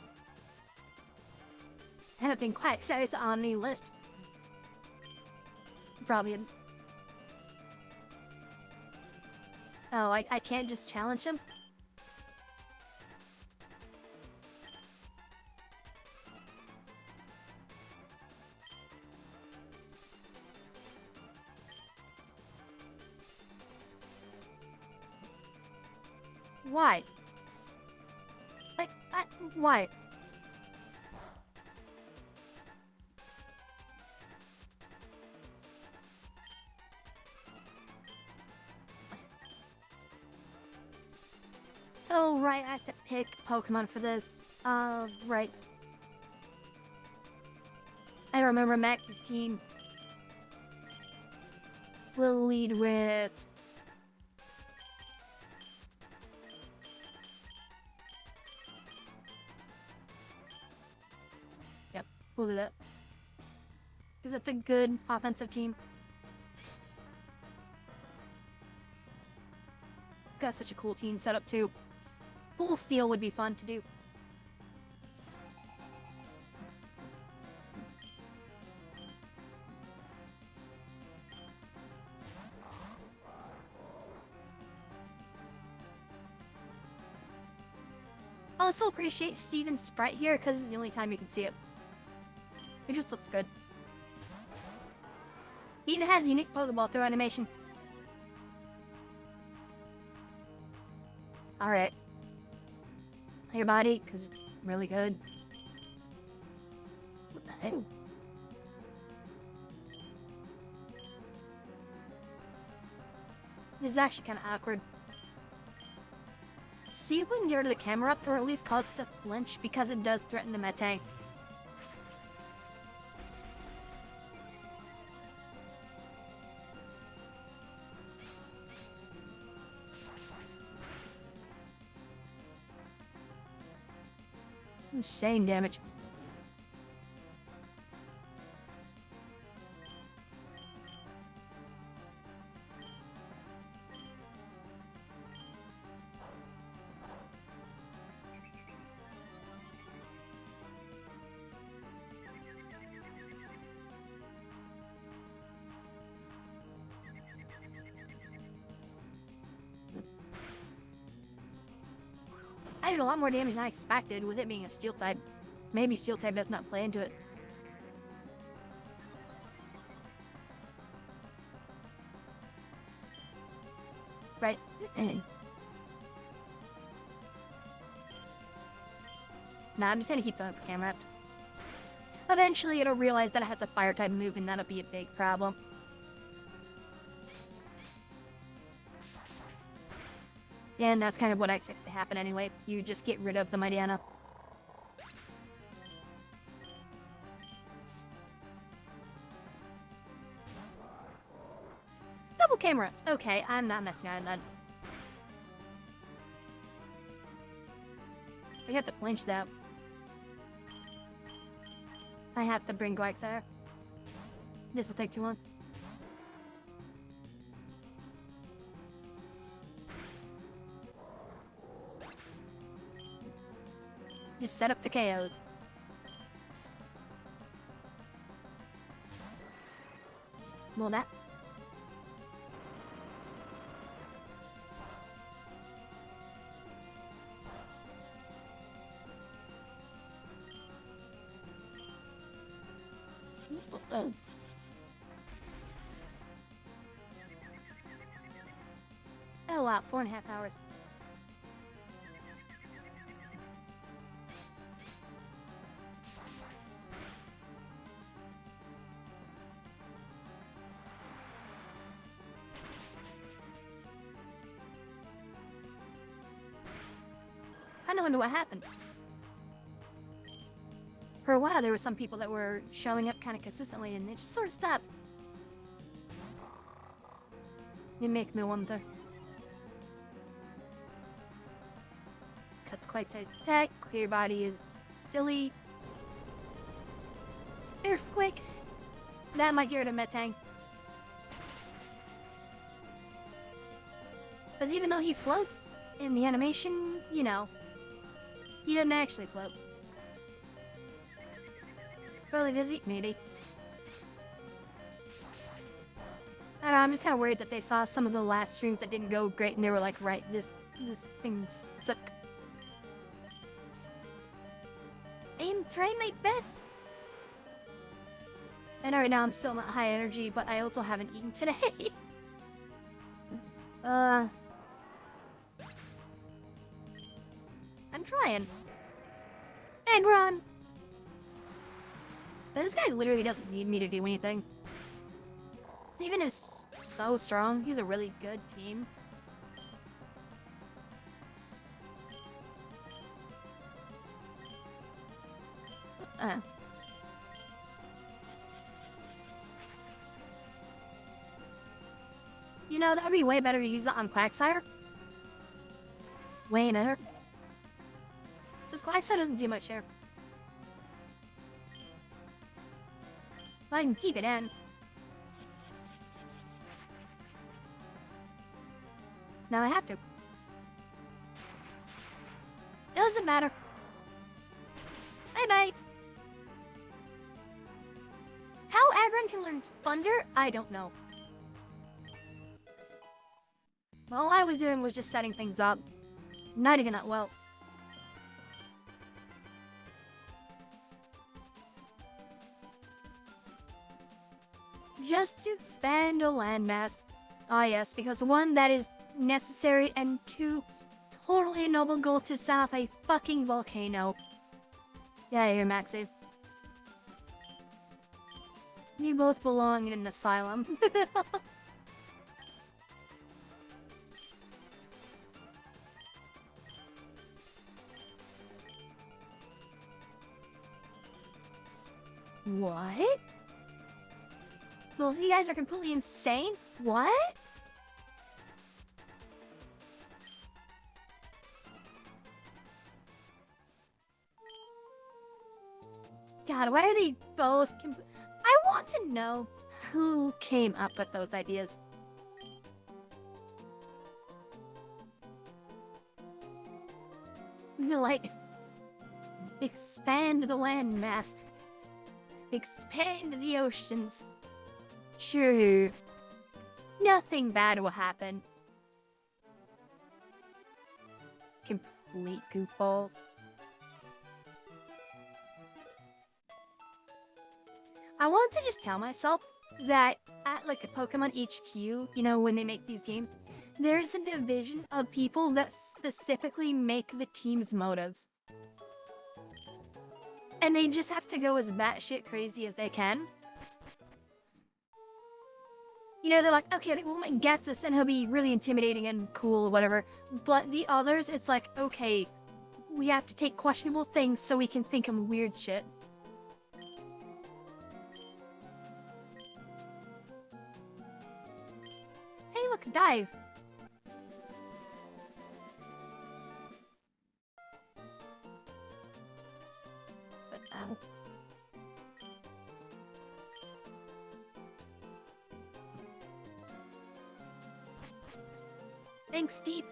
I haven't been quite serious on the list. Probably. Oh, I can't just challenge him? Why? Like, why? Oh, right, I have to pick Pokemon for this. Right. I remember Max's team. We'll lead with... Yep, we'll do that. Because it's a good offensive team. Got such a cool team set up too. Full Steel would be fun to do. I also appreciate Steven's sprite here because it's the only time you can see it. It just looks good. He even has unique Pokeball throw animation. Alright. Your body, because it's really good. What the heck? This is actually kind of awkward. See if we can get rid of the camera up, or at least cause it to flinch, because it does threaten the Mete. Insane damage. I did a lot more damage than I expected with it being a steel type. Maybe steel type does not play into it. Right. Nah, I'm just gonna keep going for camera. Eventually it'll realize that it has a fire type move and that'll be a big problem. And that's kind of what I expect to happen anyway. You just get rid of the Mightyena. Double camera. Okay, I'm not messing around then. I have to flinch that. I have to bring Glyxar. This will take too long. Just set up the KOs. Well, that. Oh. Oh wow, 4.5 hours. kind of wonder what happened. For a while, there were some people that were showing up kind of consistently, and it just sort of stopped. It make me wonder. Cuts quite size attack. Clear body is silly. Earthquake. That might get rid of Metang. Because even though he floats in the animation, you know, he doesn't actually float. Probably does he? Maybe. I don't know, I'm just kind of worried that they saw some of the last streams that didn't go great and they were like, right, this thing sucked. I am trying my best. I know right now I'm still not high energy, but I also haven't eaten today. I'm trying. And run. But this guy literally doesn't need me to do anything. Steven is so strong. He's a really good team. You know, that would be way better to use it on Quagsire. Way better. Because Quagsire doesn't do much here. But I can keep it in. Now I have to. It doesn't matter. Bye-bye. How Agron can learn Thunder, I don't know. All I was doing was just setting things up. Not even that well. Just to expand a landmass. Ah yes, because one, that is necessary, and two, totally a noble goal to set off a fucking volcano. Yeah, you're Maxi. You both belong in an asylum. What? Well, you guys are completely insane? What? God, why are they both I want to know who came up with those ideas. Like, expand the landmass. Expand the oceans. Sure. Nothing bad will happen. Complete goofballs. I want to just tell myself that at like a Pokemon HQ, you know, when they make these games, there's a division of people that specifically make the team's motives. And they just have to go as batshit crazy as they can. You know, they're like, okay, the woman gets us and he'll be really intimidating and cool, whatever. But the others, it's like, okay, we have to take questionable things so we can think of weird shit. Hey, look, dive. But, thanks, Deep.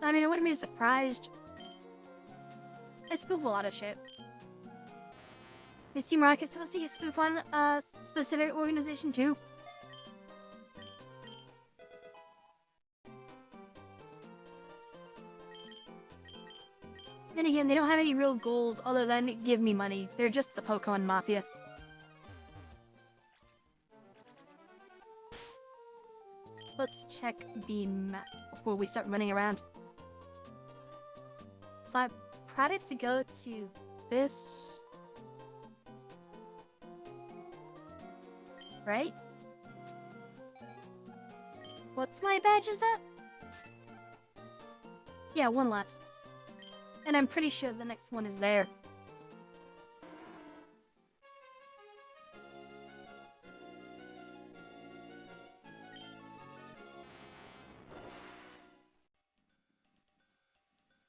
I mean, I wouldn't be surprised. I spoof a lot of shit. Is Team Rocket supposed to be a spoof on a specific organization too? Then again, they don't have any real goals other than give me money. They're just the Pokemon Mafia. Let's check the map before we start running around. So I decided to go to this... Right? What's my badges at? Yeah, one left. And I'm pretty sure the next one is there.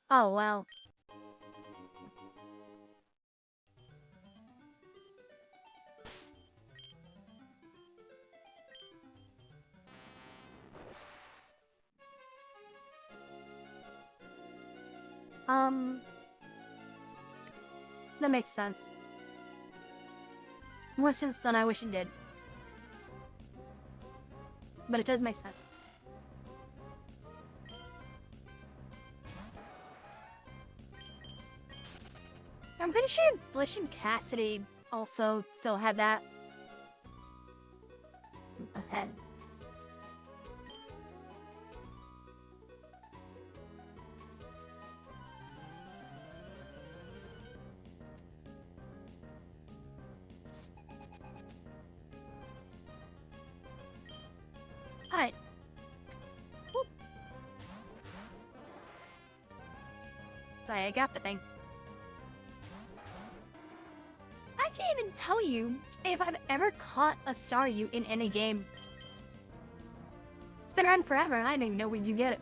Oh, wow. That makes sense. More sense than I wish it did. But it does make sense. I'm pretty sure Blish and Cassidy also still had that. Alright. Whoop. Sorry, I got the thing. I can't even tell you if I've ever caught a Staryu in any game. It's been around forever and I don't even know where you get it.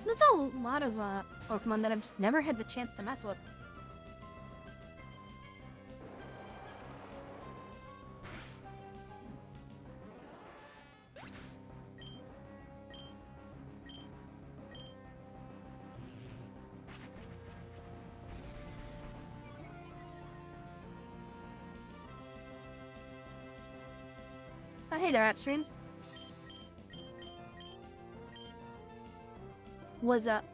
There's a lot of Pokemon that I've just never had the chance to mess with. Oh, hey there, Upstreams. What's up?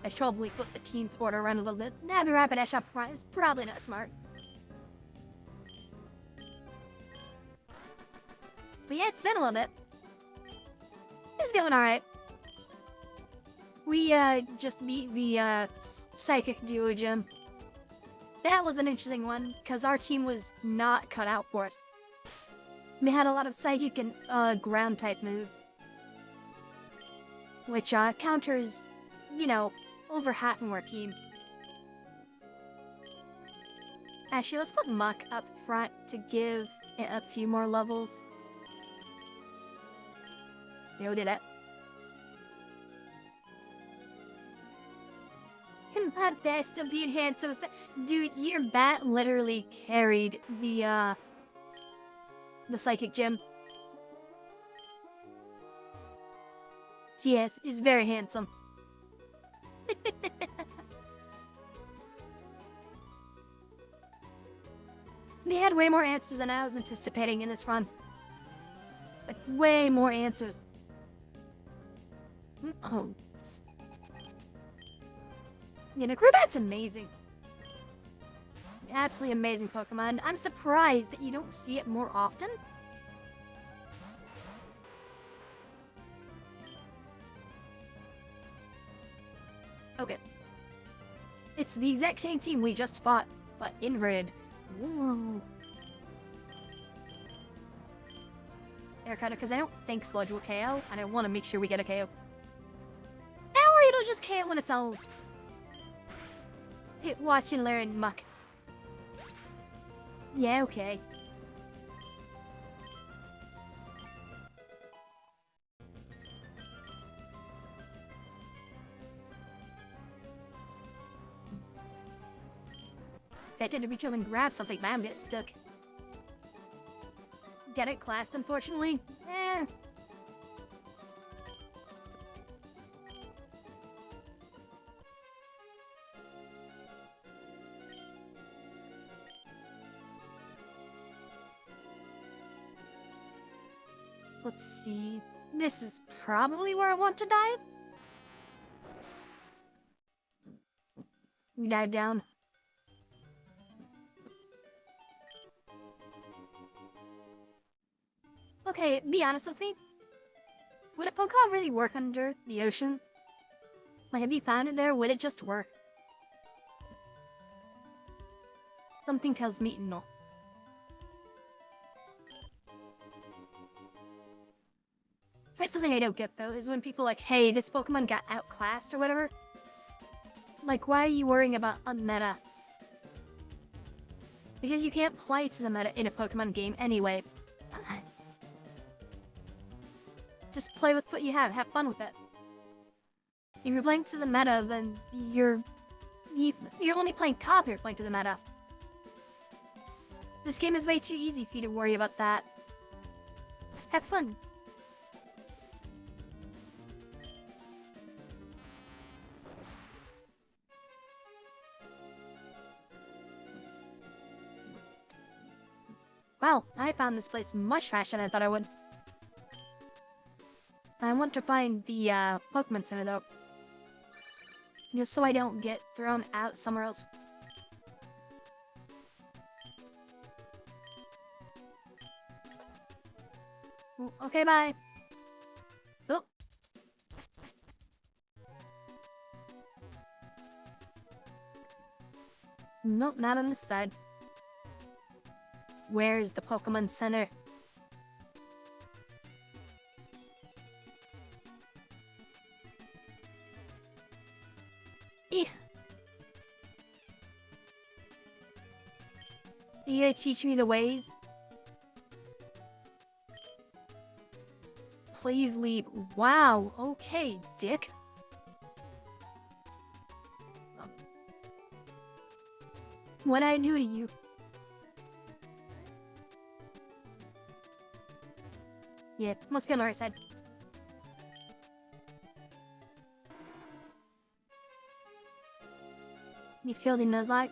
I should probably flip the team's order around a little bit. Nah, the Rapidash up front is probably not smart. But yeah, it's been a little bit. It's going alright. We, just beat the, Psychic Duo Gym. That was an interesting one, because our team was not cut out for it. They had a lot of Psychic and, Ground-type moves. Which, counters, you know, over half of our team. Actually, let's put Muck up front to give it a few more levels. Yeah, we did that. Not best of being handsome. Dude, your bat literally carried the Psychic Gym. Yes, he's very handsome. They had way more answers than I was anticipating in this run. Like, way more answers. Oh. Yeah, Necrobat's amazing. Absolutely amazing Pokemon. I'm surprised that you don't see it more often. Okay. It's the exact same team we just fought, but in red. Whoa. Air Cutter, because I don't think Sludge will KO, and I want to make sure we get a KO. Or it'll just KO on its own. Hit, watch and learn, Muck. Yeah, okay. expected to reach over and grab something, but I'm get stuck. Get it classed, unfortunately? Eh. Let's see. This is probably where I want to dive. We dive down. Okay, be honest with me. Would a Pokemon really work under the ocean? Like, if you found it there, would it just work? Something tells me no. Right, something I don't get, though, is when people are like, hey, this Pokemon got outclassed or whatever. Like, why are you worrying about a meta? Because you can't play to the meta in a Pokemon game anyway. Just play with what you have fun with it. If you're playing to the meta, then you're only playing cop if you're playing to the meta. This game is way too easy for you to worry about that. Have fun. Wow, I found this place much faster than I thought I would. I want to find the Pokemon Center though. Just so I don't get thrown out somewhere else. Okay, bye. Oh. Nope, not on this side. Where's the Pokemon Center? You gonna teach me the ways? Please leave. Wow, okay, dick. What I do to you? Yeah, must be on the right side. You feel the Nuzlocke?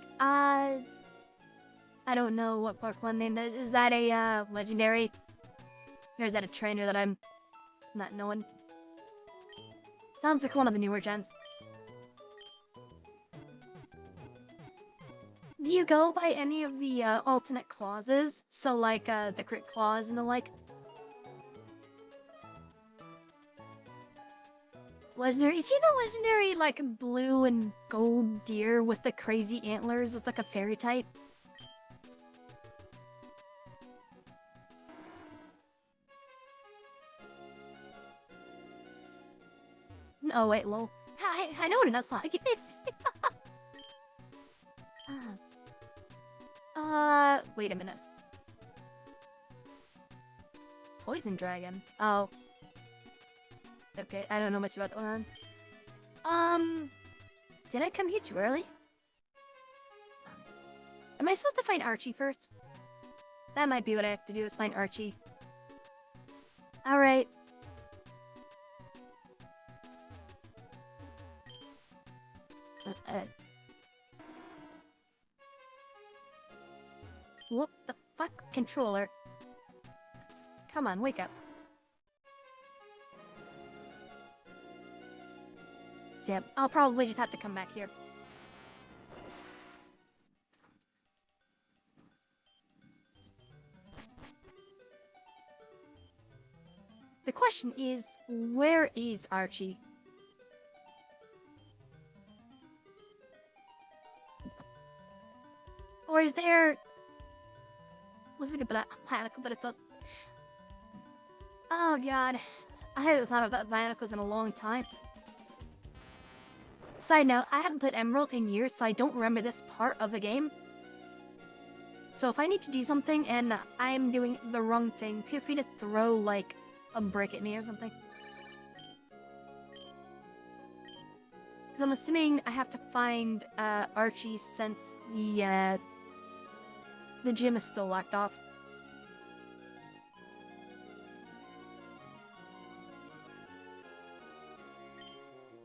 I don't know what Pokemon name that is. Is that a legendary? Or is that a trainer that I'm not knowing? Sounds like one of the newer gens. Do you go by any of the alternate clauses? So like the crit clause and the like? Legendary? Is he the legendary like blue and gold deer with the crazy antlers? It's like a fairy type. Oh wait, lol. I know what a Nuzlocke is. Wait a minute. Poison Dragon. Oh. Okay, I don't know much about that one. Did I come here too early? Am I supposed to find Archie first? That might be what I have to do, is find Archie. Alright. What the fuck? Controller. Come on, wake up. So yeah, I'll probably just have to come back here. The question is, where is Archie? Or is there... Was it a Botanical, but it's a... Oh god. I haven't thought about Botanicals in a long time. Side note, I haven't played Emerald in years, so I don't remember this part of the game. So if I need to do something and I am doing the wrong thing, feel free to throw, like, a brick at me or something. Because I'm assuming I have to find Archie since the The gym is still locked off.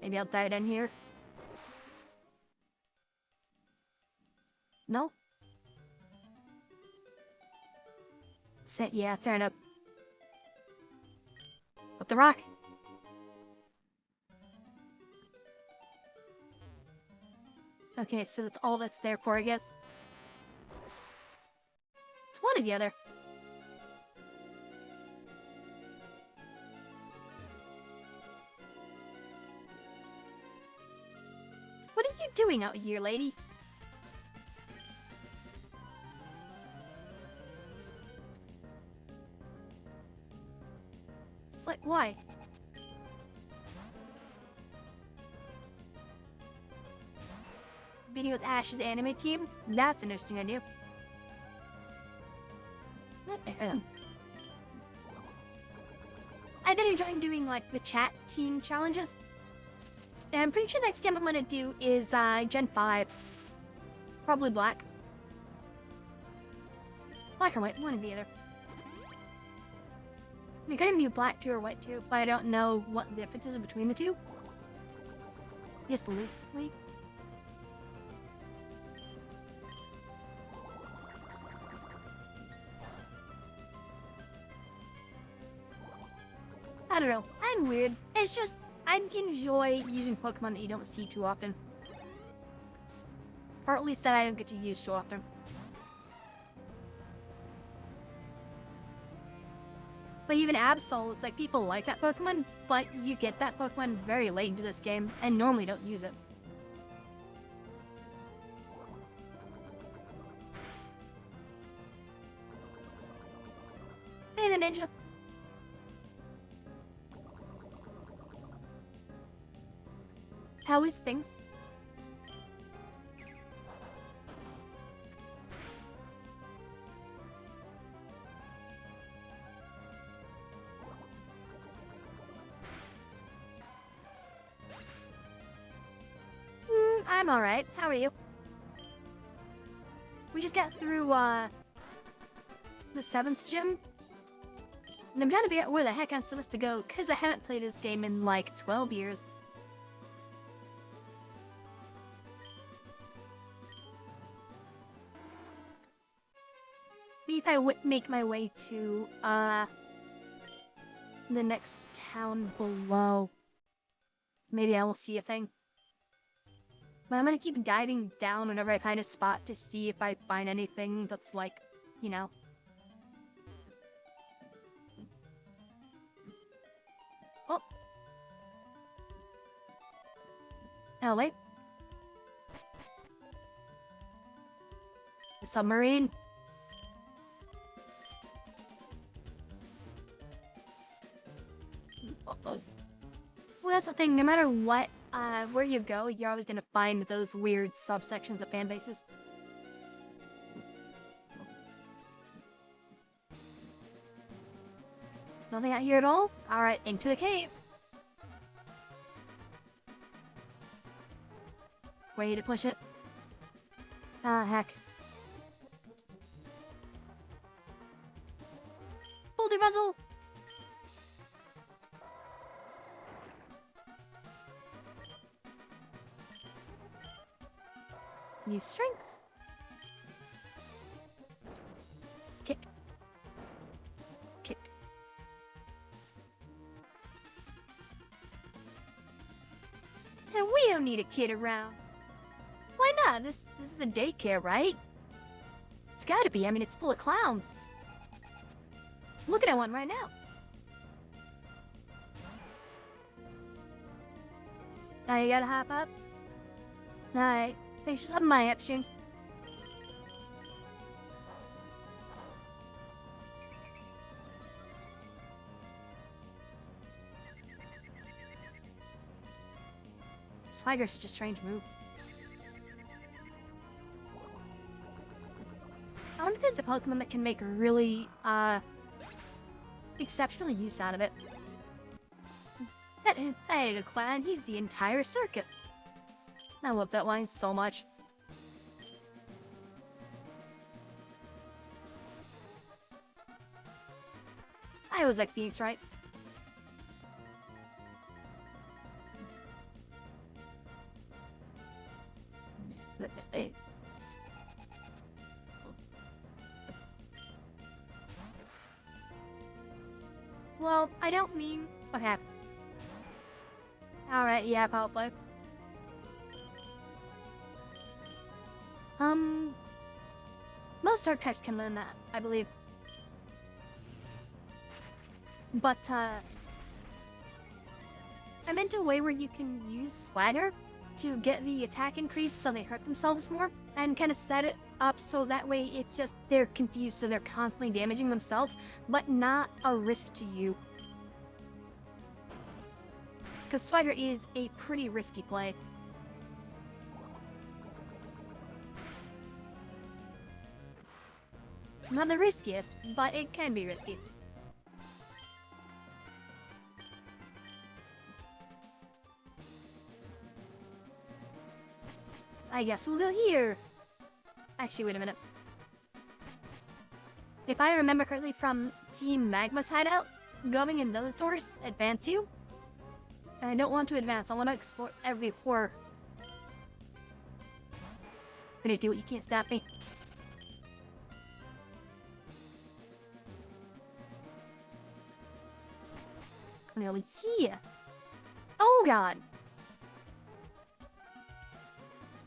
Maybe I'll dive in here. No? Set, yeah, fair enough. Up the rock. Okay, so that's all that's there for, I guess. It's one or the other. What are you doing out here, lady? What? Why? Meeting with Ash's anime team? That's an interesting idea. I've been enjoying doing like the chat team challenges. And I'm pretty sure the next game I'm gonna do is Gen 5. Probably black. Black or white, one or the other. You're gonna do black too or white too, but I don't know what the difference is between the two. Yes, loosely. I don't know. I'm weird. It's just, I enjoy using Pokemon that you don't see too often. Or at least that I don't get to use too often. But even Absol, it's like people like that Pokemon, but you get that Pokemon very late into this game and normally don't use it. Hey there, Ninja. How is things? I'm alright. How are you? We just got through, the 7th gym. And I'm trying to figure out where the heck I'm supposed to go, because I haven't played this game in, like, 12 years. Maybe if I would make my way to, the next town below. Maybe I will see a thing. But I'm gonna keep diving down whenever I find a spot to see if I find anything that's like, you know. Oh. Oh, wait. The submarine. Well, that's the thing. No matter what, where you go, you're always gonna find those weird subsections of fan bases. Nothing out here at all? Alright, into the cave. Way to push it. Ah, heck. Boulder muzzle! New strengths. Kick. Kick. And we don't need a kid around. Why not? This is a daycare, right? It's gotta be. I mean, it's full of clowns. Looking at one right now. Now you gotta hop up. Alright. Thanks for subbing my options. Swagger's such a strange move. I wonder if there's a Pokemon that can make a really, exceptional use out of it. That ain't a clown, he's the entire circus. I love that line so much. it was like Phoenix, right? Well, I don't mean... Okay. Alright, yeah, power play. Most dark types can learn that, I believe. But, I meant a way where you can use Swagger to get the attack increase so they hurt themselves more, and kind of set it up so that way it's just they're confused so they're constantly damaging themselves, but not a risk to you. Because Swagger is a pretty risky play. Not the riskiest, but it can be risky. I guess we'll go here. Actually, wait a minute. If I remember correctly from Team Magma's hideout, going in those doors advance you. And I don't want to advance, I want to explore every horror. Gonna do it, you can't stop me. No, here. Oh god!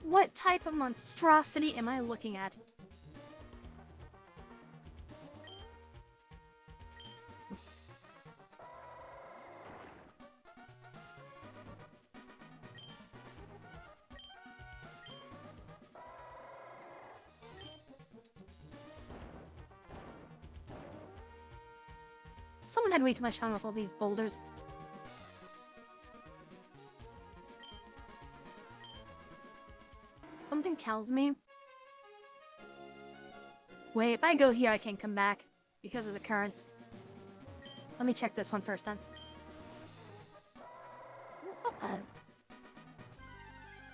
What type of monstrosity am I looking at? Someone had way too much fun with all these boulders. Something tells me... Wait, if I go here I can't come back because of the currents. Let me check this one first then.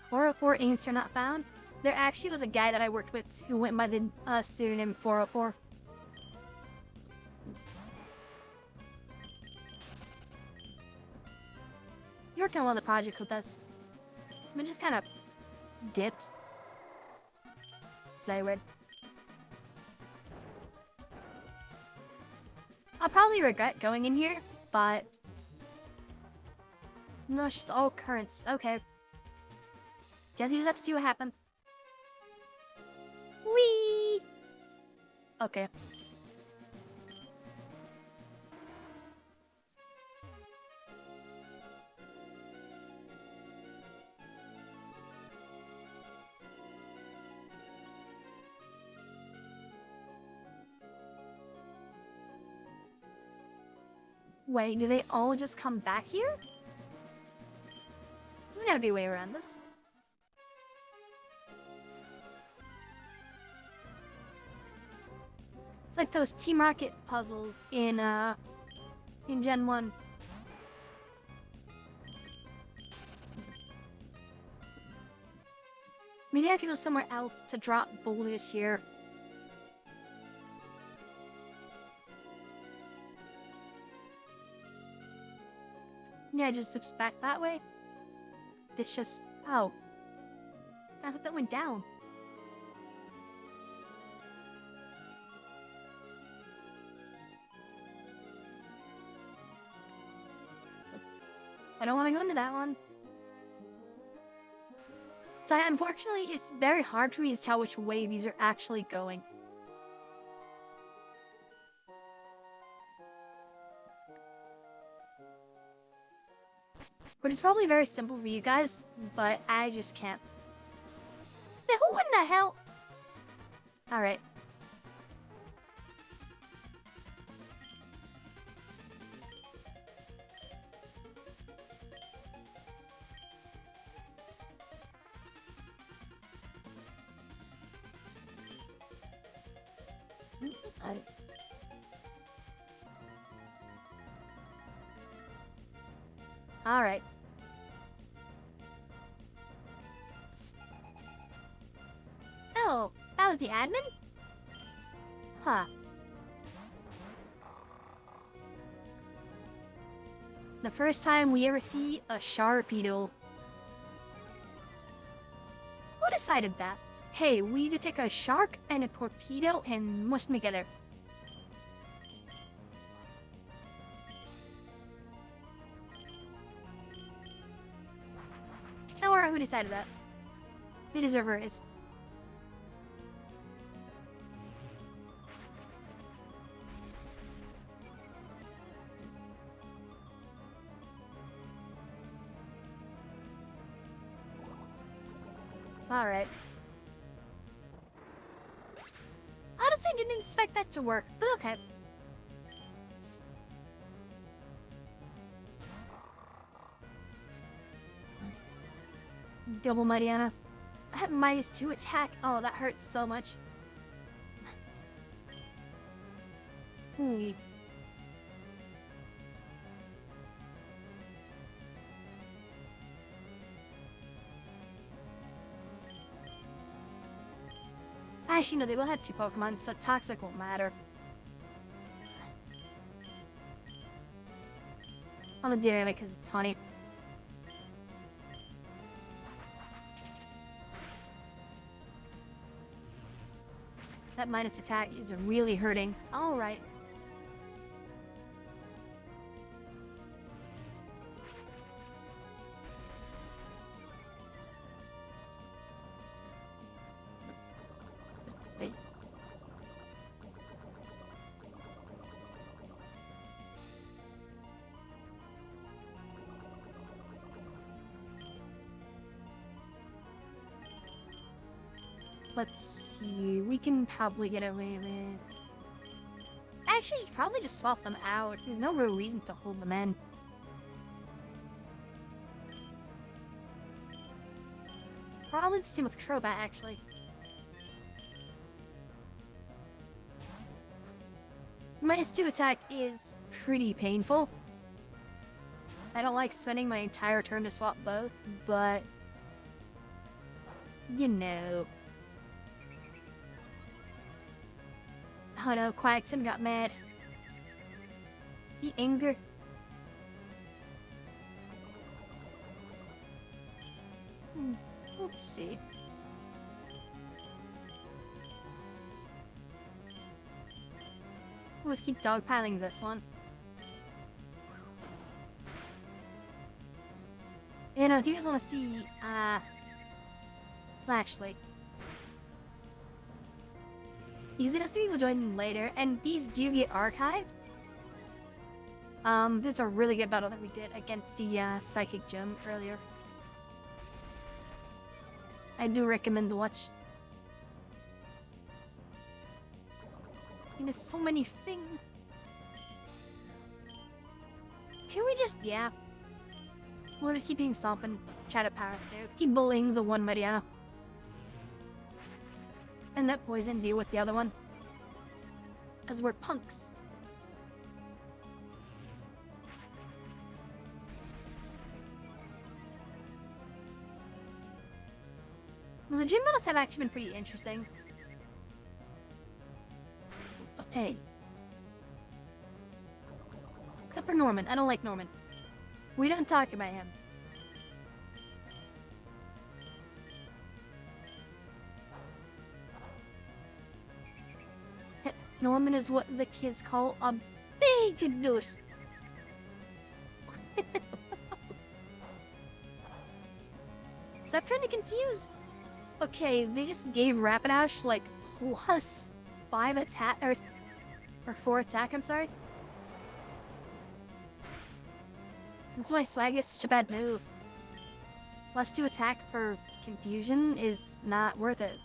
404 inks are not found. There actually was a guy that I worked with who went by the pseudonym 404. You worked on one of the projects with us. We just kind of dipped. Slightly weird. I'll probably regret going in here, but... No, it's just all currents. Okay. Guess you just have to see what happens. Whee! Okay. Wait, do they all just come back here? There's gotta be a way around this. It's like those Team Rocket puzzles in Gen 1. Maybe I have to go somewhere else to drop boulders here. Yeah, just zips back that way. This just... Oh. I thought that went down. So I don't want to go into that one. So unfortunately, it's very hard for me to tell which way these are actually going. Which is probably very simple for you guys, but I just can't. Who in the hell? Alright. Alright. Oh, that was the admin? Huh. The first time we ever see a Sharpedo. Who decided that? Hey, we need to take a shark and a torpedo and mush them together. Now, or who decided that? The deserver is. Alright. Honestly, didn't expect that to work, but okay. Double Mariana. I have -2 attack. Oh, that hurts so much. Actually, no, they will have 2 Pokemon, so Toxic won't matter. I'm gonna deal with it because it's honey. That minus attack is really hurting. Alright. Wait. Let's see, we can probably get away with... Actually, should probably just swap them out. There's no real reason to hold them in. Probably the same with Crobat, actually. -2 attack is pretty painful. I don't like spending my entire turn to swap both, but... you know... Oh no, Quaxon got mad. He anger. Let's see. Let's keep dogpiling this one. You know, if you guys want to see, actually, these NSD will join later, and these do get archived. This is a really good battle that we did against the Psychic Gym earlier. I do recommend to watch. There's so many things. Can we just, yeah. We'll just keep being stomping, chat at power there. Keep bullying the one Mariana. And that poison deal with the other one. As we're punks. The gym battles have actually been pretty interesting. Hey. Except for Norman. I don't like Norman. We don't talk about him. Norman is what the kids call a big douche. Stop trying to confuse. Okay, they just gave Rapidash like +5 attack or 4 attack, I'm sorry. That's why Swag is such a bad move. +2 attack for confusion is not worth it.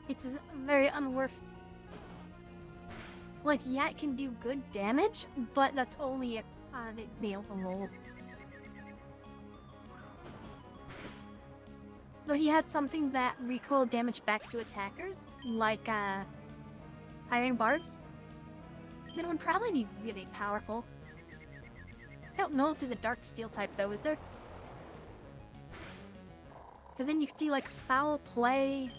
It's very unworth. Like, yeah, it can do good damage, but that's only if they open roll. But he had something that recoiled damage back to attackers, like Iron barbs? That would probably be really powerful. I don't know if there's a dark steel type though, is there? Because then you could do like foul play,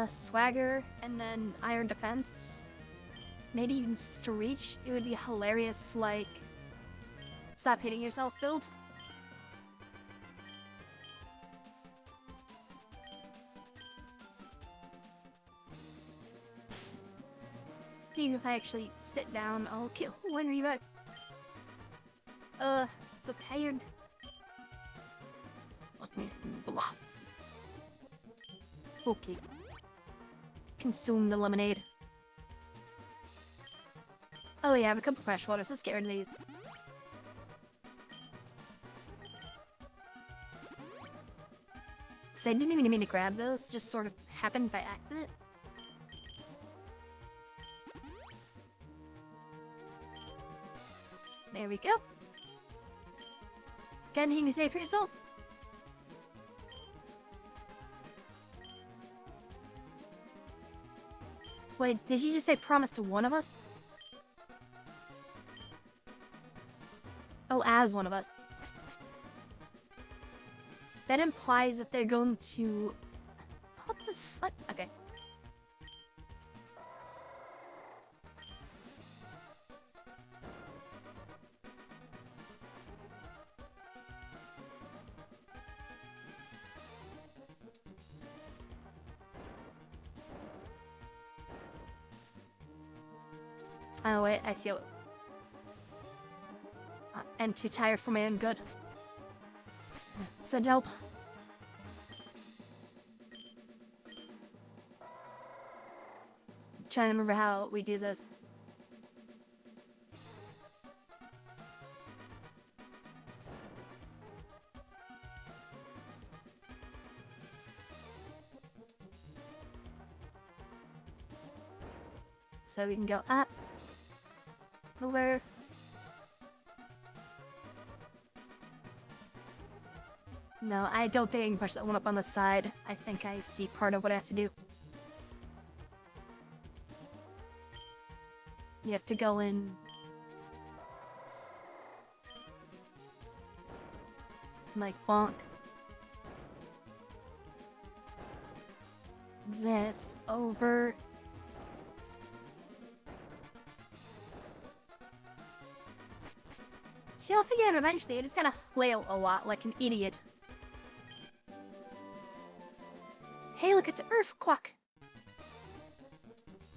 swagger, and then iron defense. Maybe even screech. It would be hilarious, like, stop hitting yourself build. Even if I actually sit down, I'll kill one revive. So tired. Blah. Okay. Consume the lemonade. Oh yeah, I have a couple fresh waters. Let's get rid of these. So I didn't even mean to grab those, just sort of happened by accident. There we go. Got anything to say for yourself? Wait, did you just say promise to one of us? Oh, as one of us. That implies that they're going to put this foot. Okay. Oh wait, I see. I'm too tired for my own good. So dope. Trying to remember how we do this. So we can go up. Over. No, I don't think I can push that one up on the side. I think I see part of what I have to do. You have to go in. Like, bonk. This over. She'll figure it out eventually. I just gotta flail a lot like an idiot. Hey, look, it's an earthquake.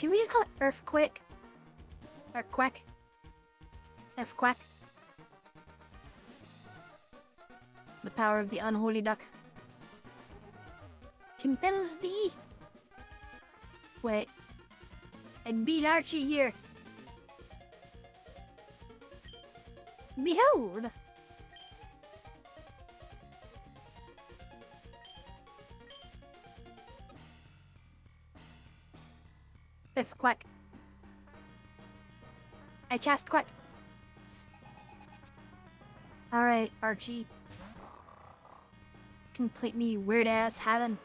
Can we just call it earthquake? Or quack? Earthquake. The power of the unholy duck compels thee. Wait. I beat Archie here. Behold! Fifth quack. I cast quack. Alright, Archie. Complete me weird ass heaven.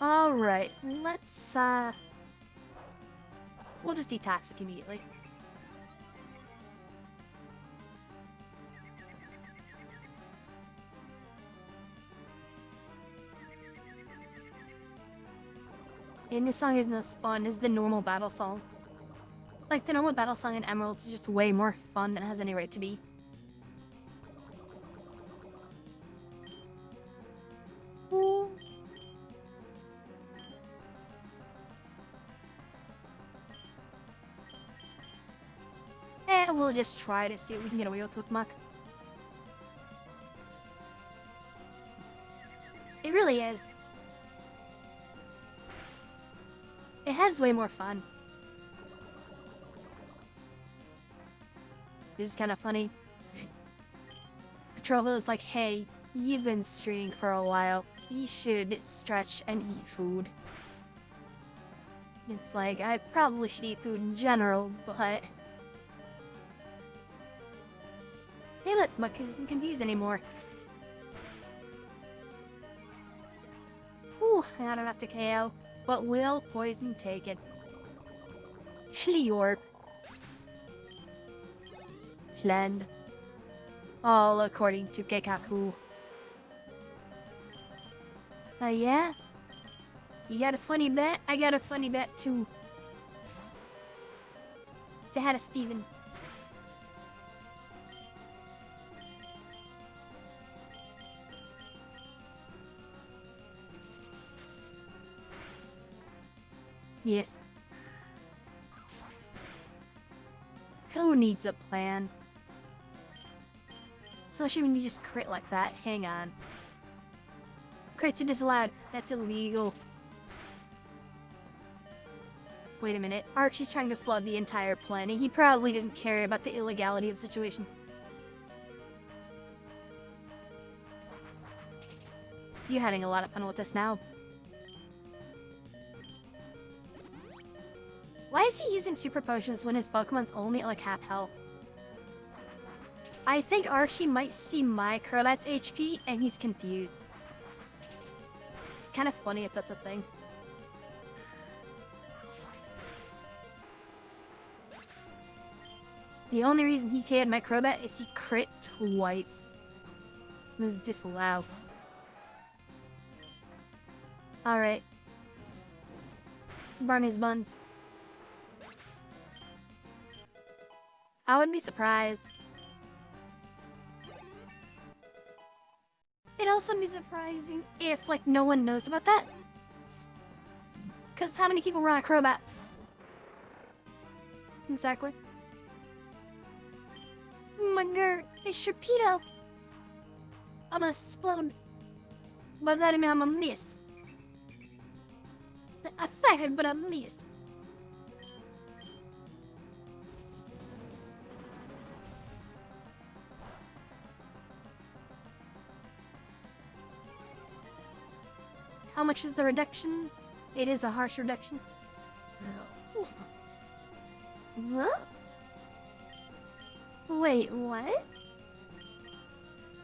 Alright, let's we'll just detoxic immediately. And this song isn't as fun as the normal battle song. Like, the normal battle song in Emerald is just way more fun than it has any right to be. Ooh. We'll just try to see what we can get away with Muck. It really is. It has way more fun. This is kind of funny. Trovo is like, hey, you've been streaming for a while. You should stretch and eat food. It's like, I probably should eat food in general, but... Hey look, Muck isn't confused anymore. definitely not enough to KO, but will poison take it. Schliorp. Land. All according to Keikaku. Yeah? You got a funny bet? I got a funny bet too. To Hannah Steven. Yes. Who needs a plan? Especially when you just crit like that. Hang on. Crits are disallowed. That's illegal. Wait a minute. Archie's trying to flood the entire planet. He probably doesn't care about the illegality of the situation. You're having a lot of fun with this now. Why is he using super potions when his Pokemon's only at like half health? I think Archie might see my Crobat's HP and he's confused. Kind of funny if that's a thing. The only reason he KO'd my Crobat is he crit twice. This is disallowed. Alright. Barney's buns. I wouldn't be surprised. It'd also be surprising if, like, no one knows about that. Because how many people run a Crobat? Exactly. My god, it's Sharpedo. I'm gonna explode. But that means I'm a miss. I fired, but I missed. How much is the reduction? It is a harsh reduction. What? Wait, what?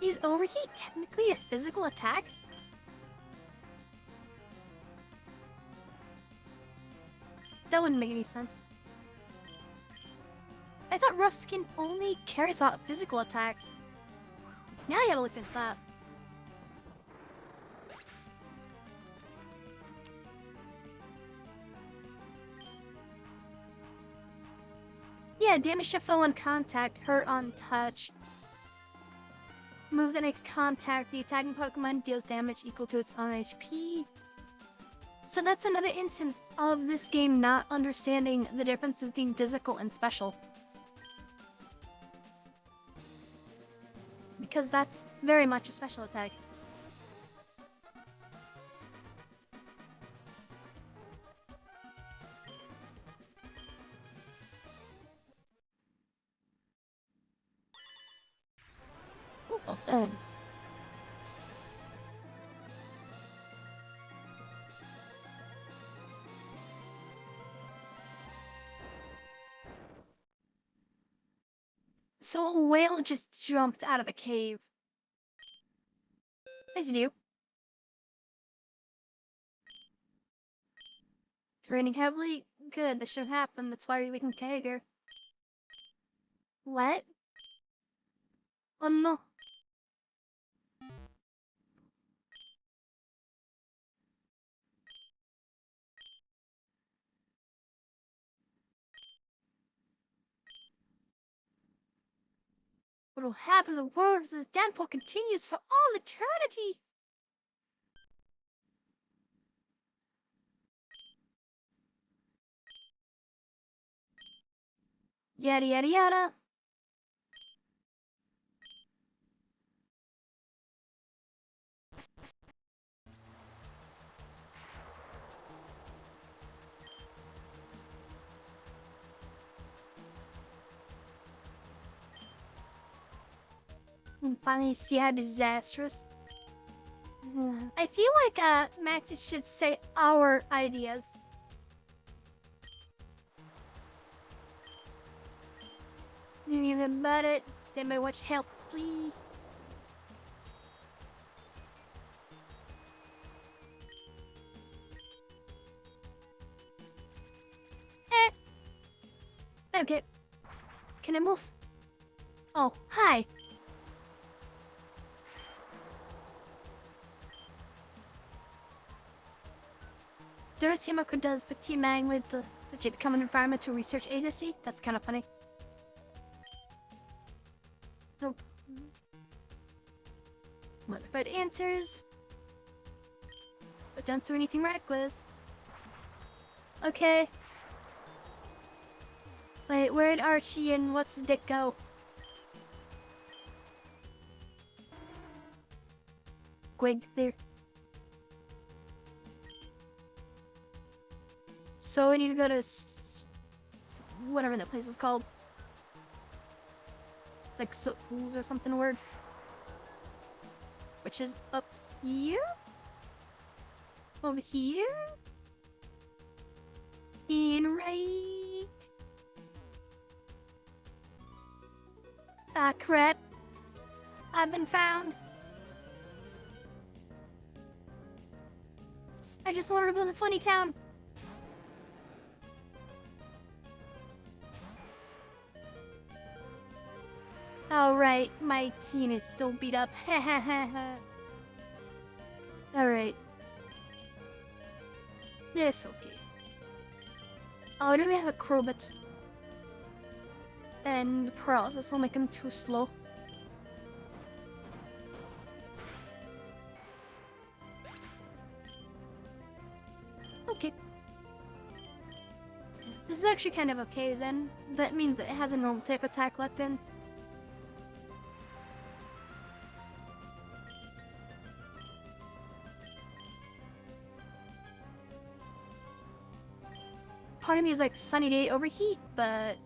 Is overheat technically a physical attack? That wouldn't make any sense. I thought rough skin only carries out physical attacks. Now I gotta look this up. Yeah, damage to foe on contact, hurt on touch. Move that makes contact. The attacking Pokemon deals damage equal to its own HP. So that's another instance of this game not understanding the difference between physical and special. Because that's very much a special attack. Oh. So a whale just jumped out of a cave. As you do. It's raining heavily? Good, this should happen. That's why we can Pokégirl. What? Oh no. What will happen to the world as this downpour continues for all eternity? Yada yada yada. And finally see how disastrous. I feel like Maxie should say our ideas. Even about it. Stand by watch helplessly. Okay. Can I move? Oh, hi. There are team up does with Team Mang with the such a become an environmental research agency. That's kind of funny. Nope. Modified answers. But don't do anything reckless. Okay. Wait, where'd Archie and what's his dick go? Gwig there. So I need to go to whatever that place is called. It's like soot pools or something weird. Which is up here? Over here? And right... Ah, crap. I've been found. I just wanted to go to the funny town. Alright, my team is still beat up. Alright. It's okay. Oh, do we have a crowbot? And the process will make him too slow. Okay. This is actually kind of okay then. That means that it has a normal type attack locked in. Part of me is like sunny day overheat, but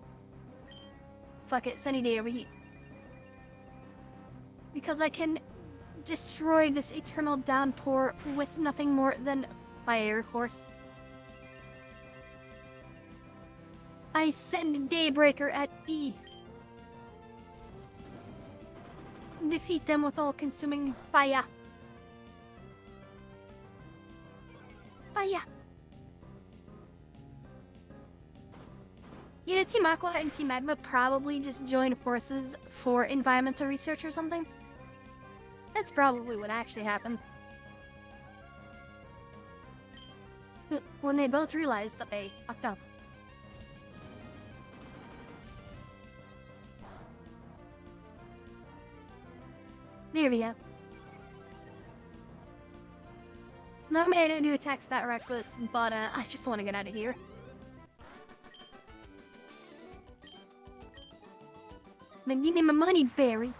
fuck it, sunny day overheat. Because I can destroy this eternal downpour with nothing more than fire horse. I send Daybreaker at D. Defeat them with all-consuming fire. Fire. You know, Team Aqua and Team Magma probably just joined forces for environmental research or something. That's probably what actually happens. When they both realized that they fucked up. There we go. Normally I don't do attacks that reckless, but I just want to get out of here. Then give me my money, Barry.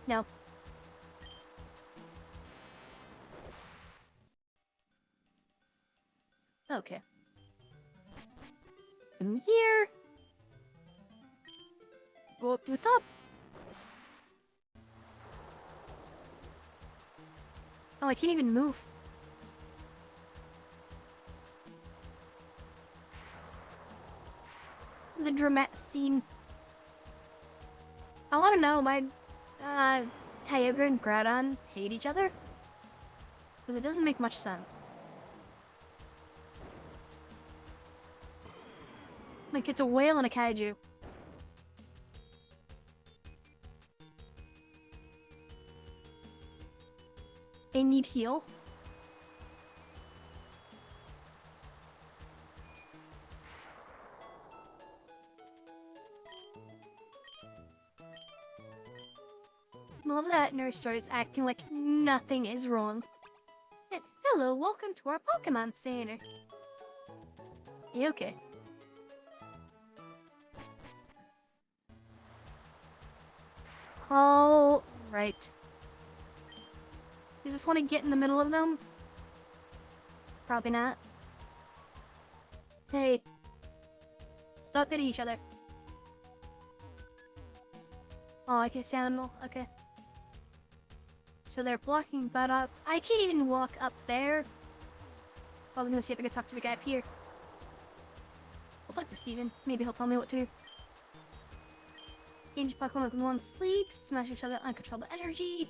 No. Okay. From here. Go up to the top. Oh, I can't even move. The dramatic scene. I want to know why Kyogre and Groudon hate each other. Because it doesn't make much sense. Like, it's a whale and a kaiju. They need heal. Love that Nurse Joy is acting like nothing is wrong. And hello, welcome to our Pokemon Center. You okay? All right. You just want to get in the middle of them? Probably not. Hey. Stop hitting each other. Oh, okay, Sandal. Okay. So they're blocking, but I can't even walk up there. I was gonna see if I could talk to the guy up here. I'll talk to Steven. Maybe he'll tell me what to do. Change Pokemon in one sleep. Smash each other uncontrollable energy.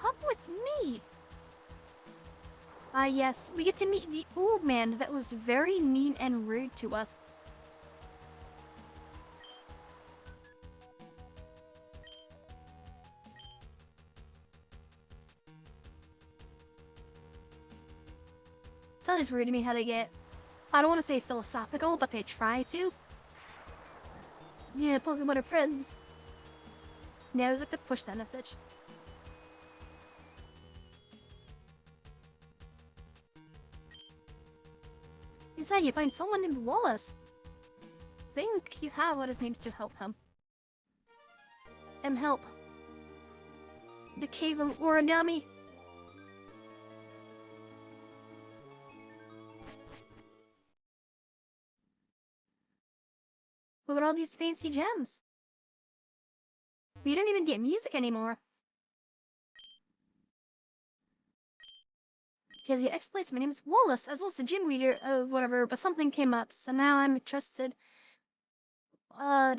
come with me. Ah yes, we get to meet the old man that was very mean and rude to us. It's always weird to me how they get, I don't want to say philosophical, but they try to. Yeah, Pokemon are friends. Now is it to push that message. Inside you find someone named Wallace. Think you have what is needed to help him. Help. The cave of origami. Look at all these fancy gems. We don't even get music anymore. Because you explained my name is Wallace. I was also the gym leader of whatever, but something came up, so now I'm trusted. Aaron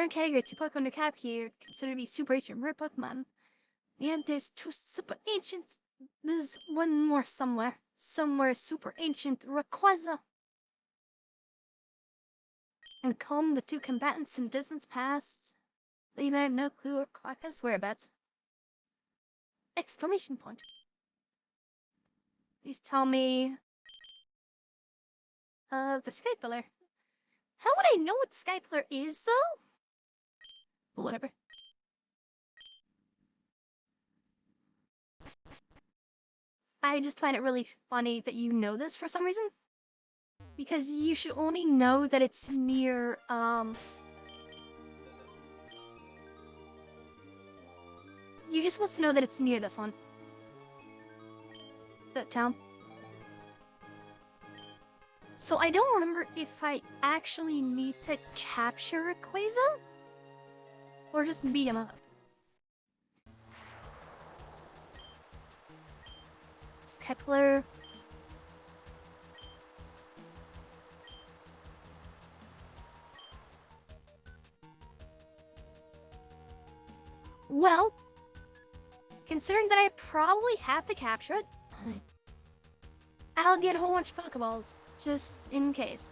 Kager, to Pokemon the Cap here, considered to be super ancient rare Pokemon. And there's two super ancients. There's one more somewhere. Somewhere super ancient Rayquaza. And calm the two combatants in distance past. They may have no clue or Quacka's whereabouts. Exclamation point. Please tell me... the Skypeler. How would I know what Skypeler is, though? But whatever. I just find it really funny that you know this for some reason. Because you should only know that it's near, you're just supposed to know that it's near this one. The town. So I don't remember if I actually need to capture Rayquaza? Or just beat him up. Kepler. Well, considering that I probably have to capture it, I'll get a whole bunch of Pokeballs, just in case.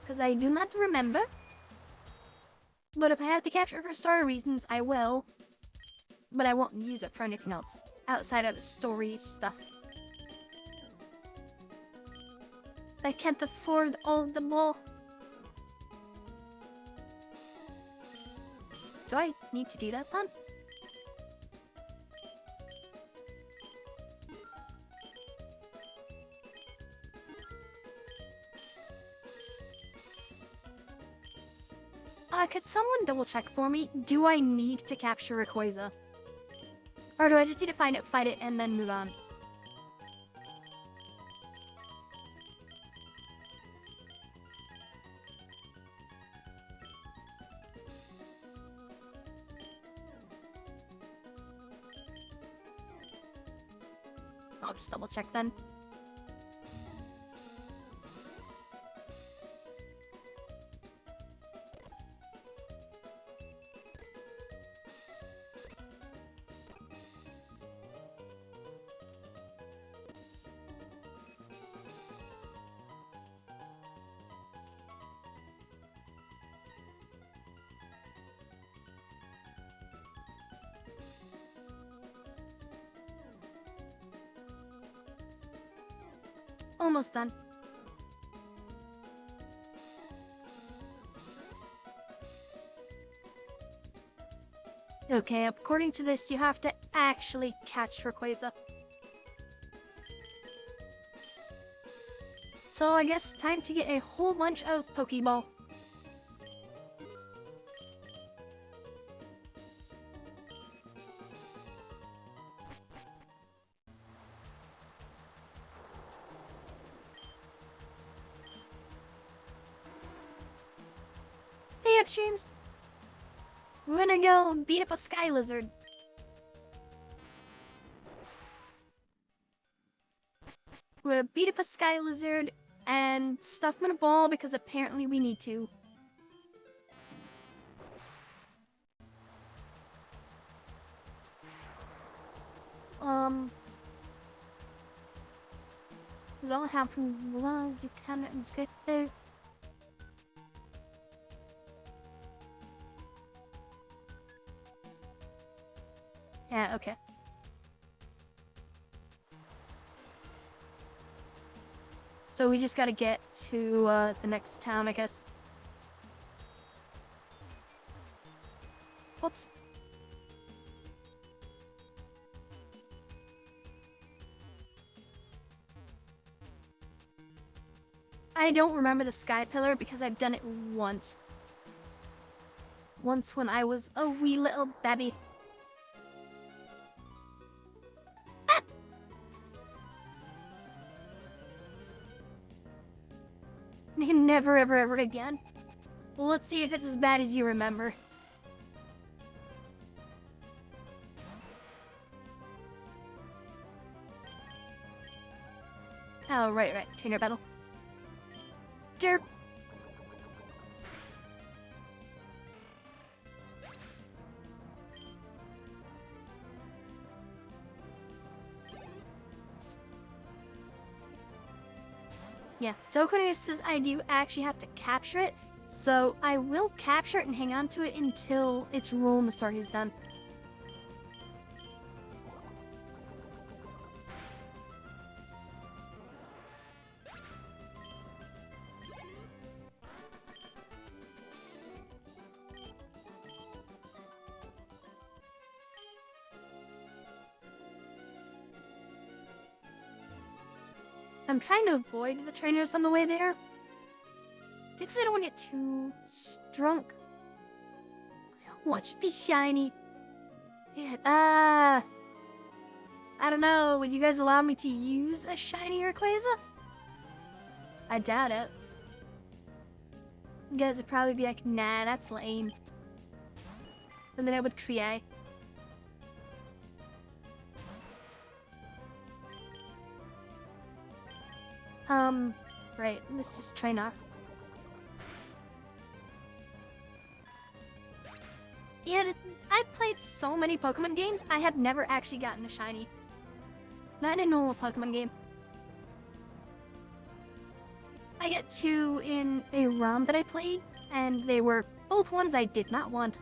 Because I do not remember. But if I have to capture it for story reasons, I will. But I won't use it for anything else, outside of the story stuff. I can't afford all of them all. Do I need to do that then? Could someone double check for me? Do I need to capture Rayquaza? Or do I just need to find it, fight it, and then move on? I'll just double check then. Almost done. Okay, according to this, you have to actually catch Rayquaza. So I guess time to get a whole bunch of Pokeball. Hey, James. We're gonna go beat up a sky lizard. We'll beat up a sky lizard and stuff him in a ball because apparently we need to. Was all happened was you cannot get there. Yeah, okay. So we just gotta get to the next town, I guess. Whoops. I don't remember the sky pillar because I've done it once. Once when I was a wee little baby. Ah! Never ever again. Well, let's see if it's as bad as you remember. Oh, right. Trainer battle. Derp. Yeah, so according to this, I do actually have to capture it, so I will capture it and hang on to it until its role in the story is done. I'm trying to avoid the trainers on the way there. Because I don't want to get too drunk. What should be shiny? Yeah, I don't know. Would you guys allow me to use a shiny Rayquaza? I doubt it. You guys would probably be like, nah, that's lame. And then I would create. Right, this is trainer. Yeah, I've played so many Pokemon games, I have never actually gotten a shiny. Not in a normal Pokemon game. I got 2 in a ROM that I played, and they were both ones I did not want.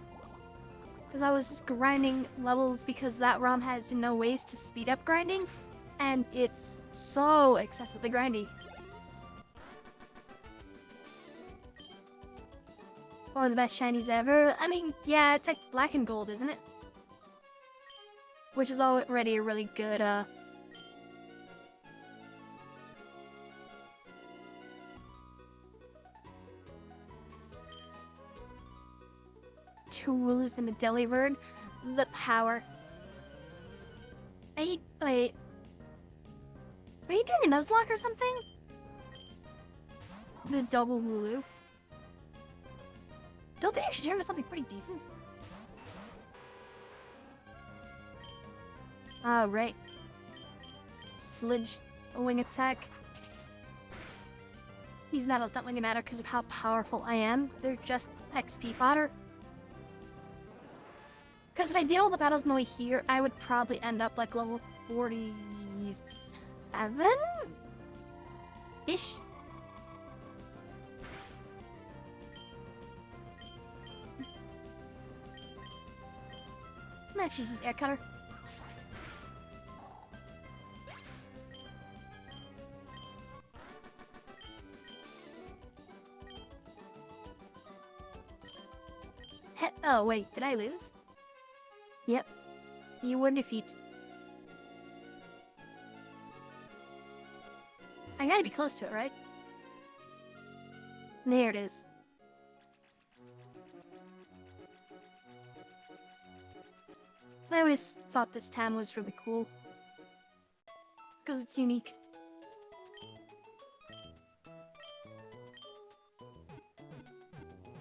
Because I was just grinding levels because that ROM has no ways to speed up grinding, and it's so excessively grindy. One of the best shinies ever. I mean, yeah, it's like black and gold, isn't it? Which is already a really good, tools and a Delibird. The power. Wait. Are you doing a Nuzlocke or something? The double Wooloo. Don't they actually turn into something pretty decent? Ah, right. Sludge. A wing attack. These battles don't really matter because of how powerful I am. They're just XP fodder. Because if I did all the battles on the way here, I would probably end up like level 47-ish. I'm actually just air cutter. Oh wait, did I lose? Yep. You were defeat. I gotta be close to it, right? There it is. I always thought this town was really cool. Because it's unique.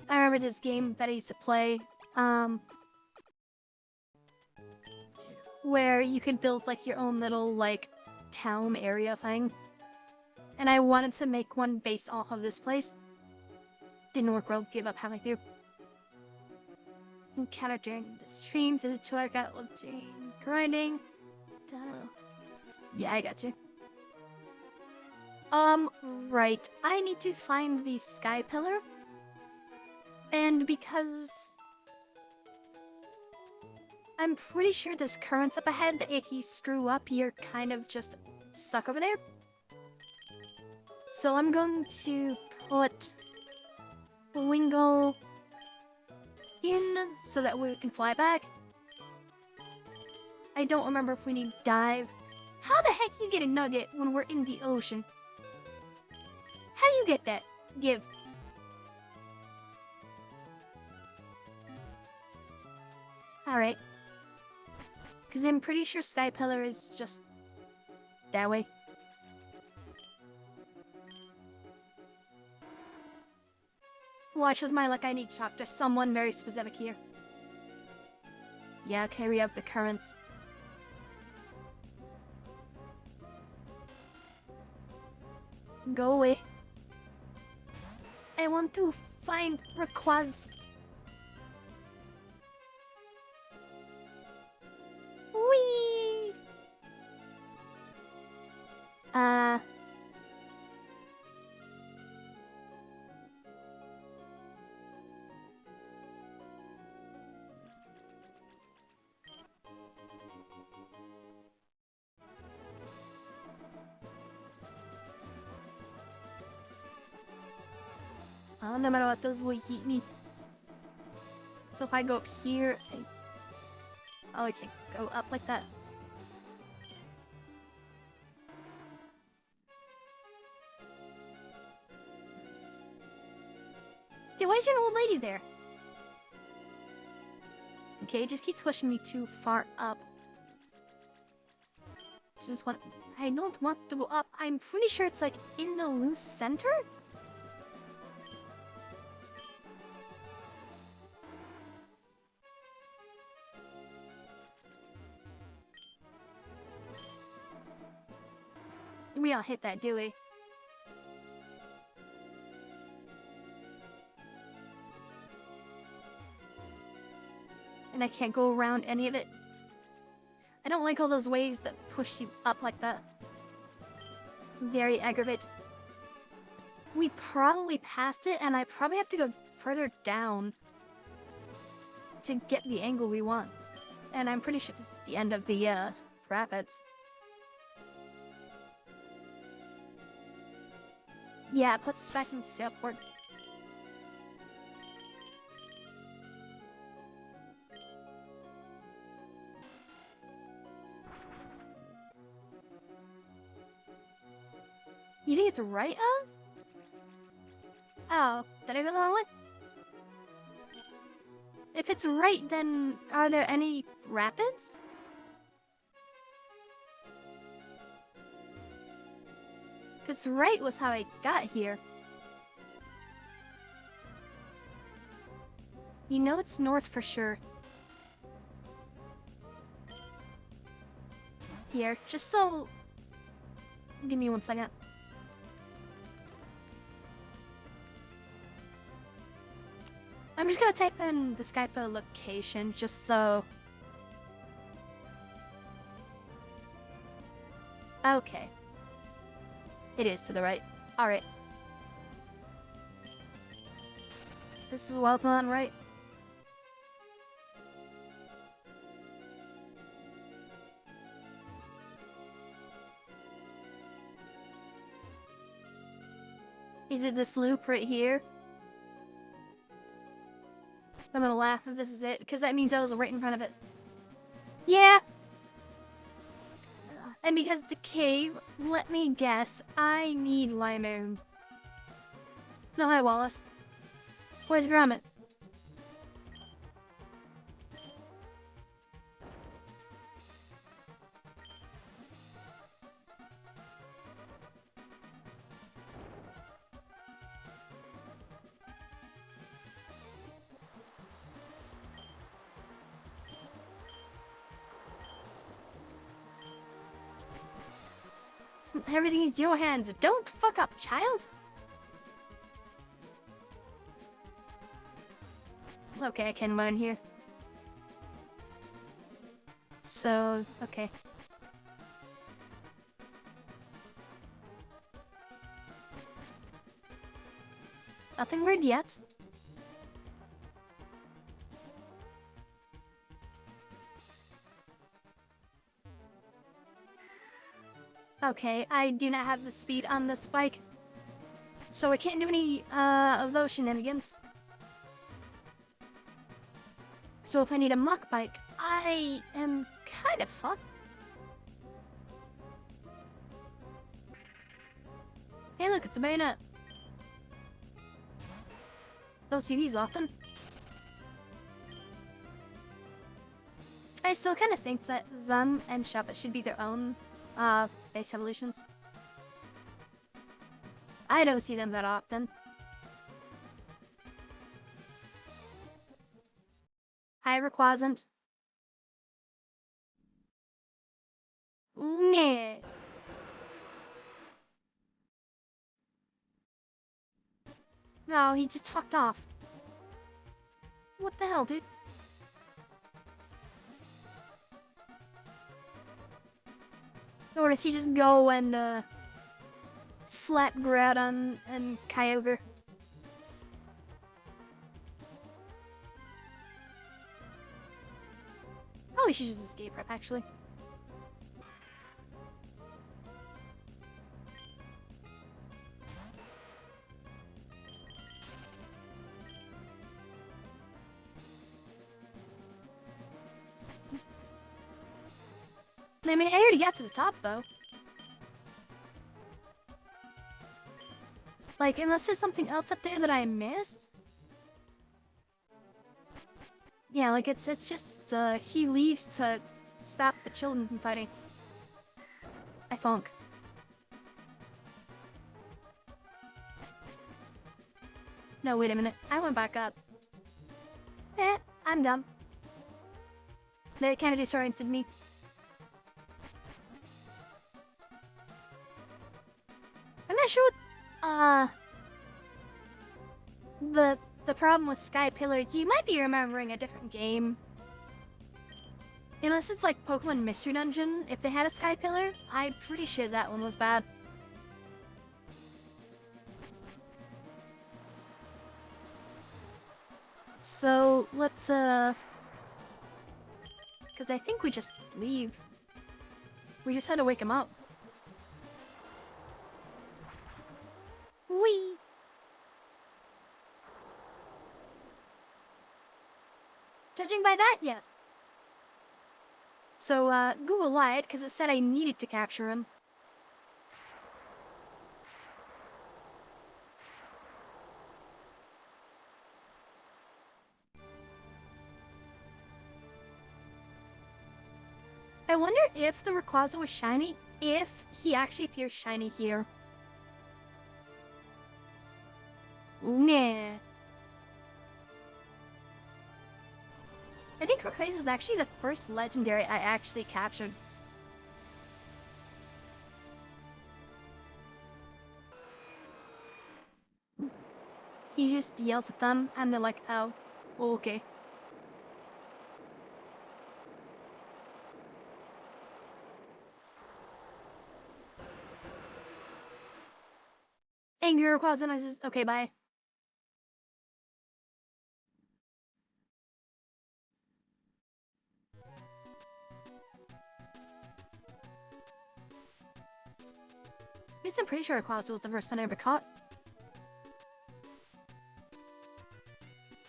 I remember this game that I used to play, where you could build like your own little like town area thing. And I wanted to make one based off of this place. Didn't work well, gave up halfway through. Encounter during the streams, as a tour got grinding. Yeah, I got you. Right. I need to find the sky pillar. And because I'm pretty sure there's currents up ahead that if you screw up, you're kind of just stuck over there. So I'm going to put Wingle in so that we can fly back. I don't remember if we need dive. How the heck you get a nugget when we're in the ocean? How do you get that? Give. Alright. Because I'm pretty sure Sky Pillar is just that way. Watch with my luck, I need to talk to someone very specific here. Yeah, okay, we have the currents. Go away. I want to find Rayquaza. Whee! No matter what, those will eat me. So if I go up here, oh, I can't go up like that. Okay, why is there an old lady there? Okay, it just keeps pushing me too far up. I don't want to go up. I'm pretty sure it's like in the loose center? We all hit that, do we? And I can't go around any of it. I don't like all those ways that push you up like that. Very aggravating. We probably passed it, and I probably have to go further down to get the angle we want. And I'm pretty sure this is the end of the rapids. Yeah, it puts us back in the sailport. You think it's right of? Oh, did I go the wrong way? If it's right, then are there any rapids? Because right was how I got here. You know it's north for sure. Here, just so... Give me 1 second. I'm just gonna type in the Skype location, just so... Okay. It is to the right. Alright. This is Wildmon, right? Is it this loop right here? I'm gonna laugh if this is it, because that means I was right in front of it. Yeah! And because the cave, let me guess, I need Limoon. No, hi Wallace. Where's Gromit? Everything is your hands. Don't fuck up, child. Okay, I can learn here. So, okay. Nothing weird yet. Okay, I do not have the speed on this bike, so I can't do any of those shenanigans. So if I need a muck bike, I am kind of fucked. Hey look, it's a bayonet. Don't see these often. I still kind of think that Zun and Shabba should be their own base evolutions. I don't see them that often. Hi, Rayquaza. Nah. No, he just fucked off. What the hell, dude? Or does he just go and slap Groudon and Kyogre? Oh, we should just escape rep, actually. I mean, I already got to the top, though. Like, unless there's something else up there that I missed? Yeah, like, it's just, he leaves to stop the children from fighting. I funk. No, wait a minute. I went back up. I'm dumb. That kind of disoriented me. I'm not sure what, the problem with Sky Pillar, you might be remembering a different game. You know, this is like Pokemon Mystery Dungeon. If they had a Sky Pillar, I'm pretty sure that one was bad. So, let's, because I think we just leave. We just had to wake him up. Whee! Judging by that, yes. So, Google lied, because it said I needed to capture him. I wonder if the Rayquaza was shiny, if he actually appears shiny here. Nah. I think Rayquaza is actually the first legendary I actually captured. He just yells at them, and they're like, oh, okay. Angry Rayquaza says, okay, bye. I'm pretty sure Rayquaza was the first one I ever caught.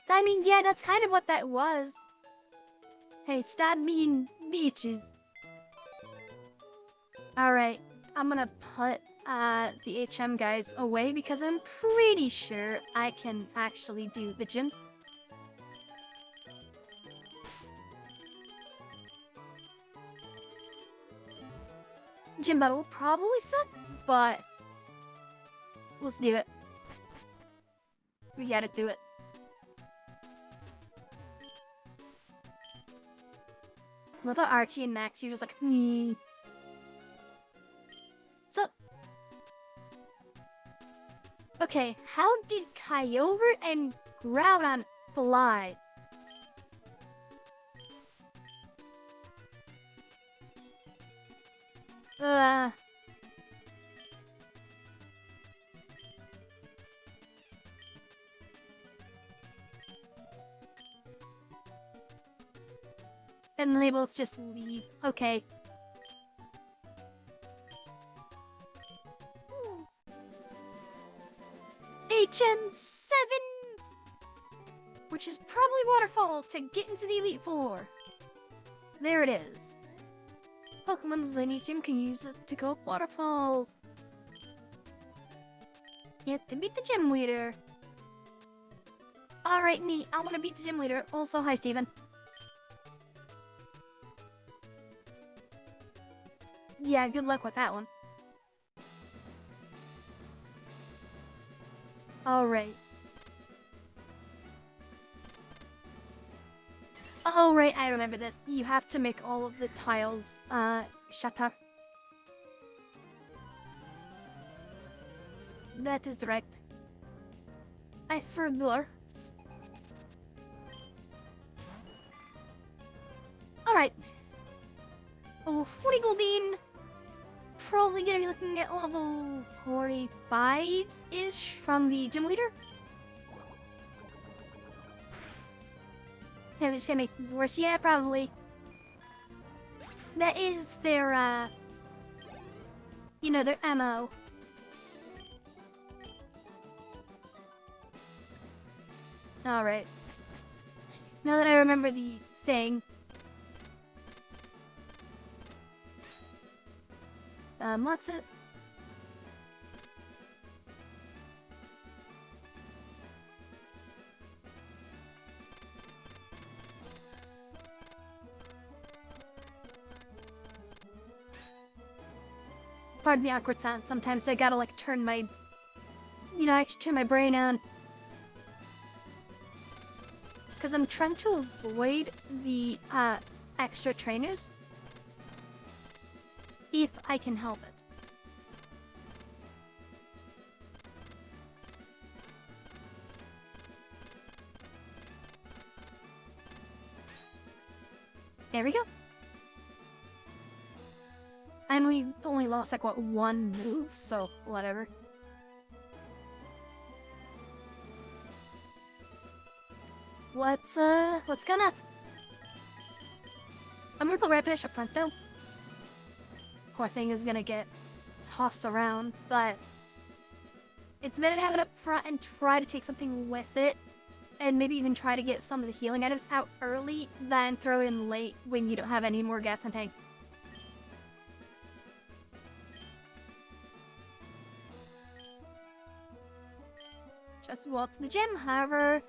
I mean, yeah, that's kind of what that was. Hey, stop being bitches. Alright, I'm gonna put the HM guys away because I'm pretty sure I can actually do the gym. Gym battle will probably suck, but let's do it. We gotta do it. What about Archie and Max? You're just like, What's up? Okay, how did Kyogre and Groudon fly? And then they both just leave. Okay. HM7! Which is probably Waterfall to get into the Elite Four. There it is. Pokemon's Lineage Gym can use it to go up waterfalls. You have to beat the gym leader. Alright, neat. I want to beat the gym leader. Also, hi, Steven. Yeah, good luck with that one. Alright. Oh, right, I remember this. You have to make all of the tiles, shatter. That is right. I forgot. Alright. Oh, 40 Goldeen. Probably gonna be looking at level 45s-ish from the gym leader. Yeah, just gonna make things worse. Yeah, probably. That is their, you know, their ammo. Alright. Now that I remember the thing. What's it? Pardon the awkward sound. Sometimes I gotta like turn my, you know, actually turn my brain on. Because I'm trying to avoid the extra trainers. If I can help it. There we go. And we only lost like what, one move, so whatever. Let's go nuts. I'm gonna put Rapidash up front though. Poor thing is gonna get tossed around, but it's better to have it up front and try to take something with it. And maybe even try to get some of the healing items out early than throw in late when you don't have any more gas in tank. Just walked to the gym, however.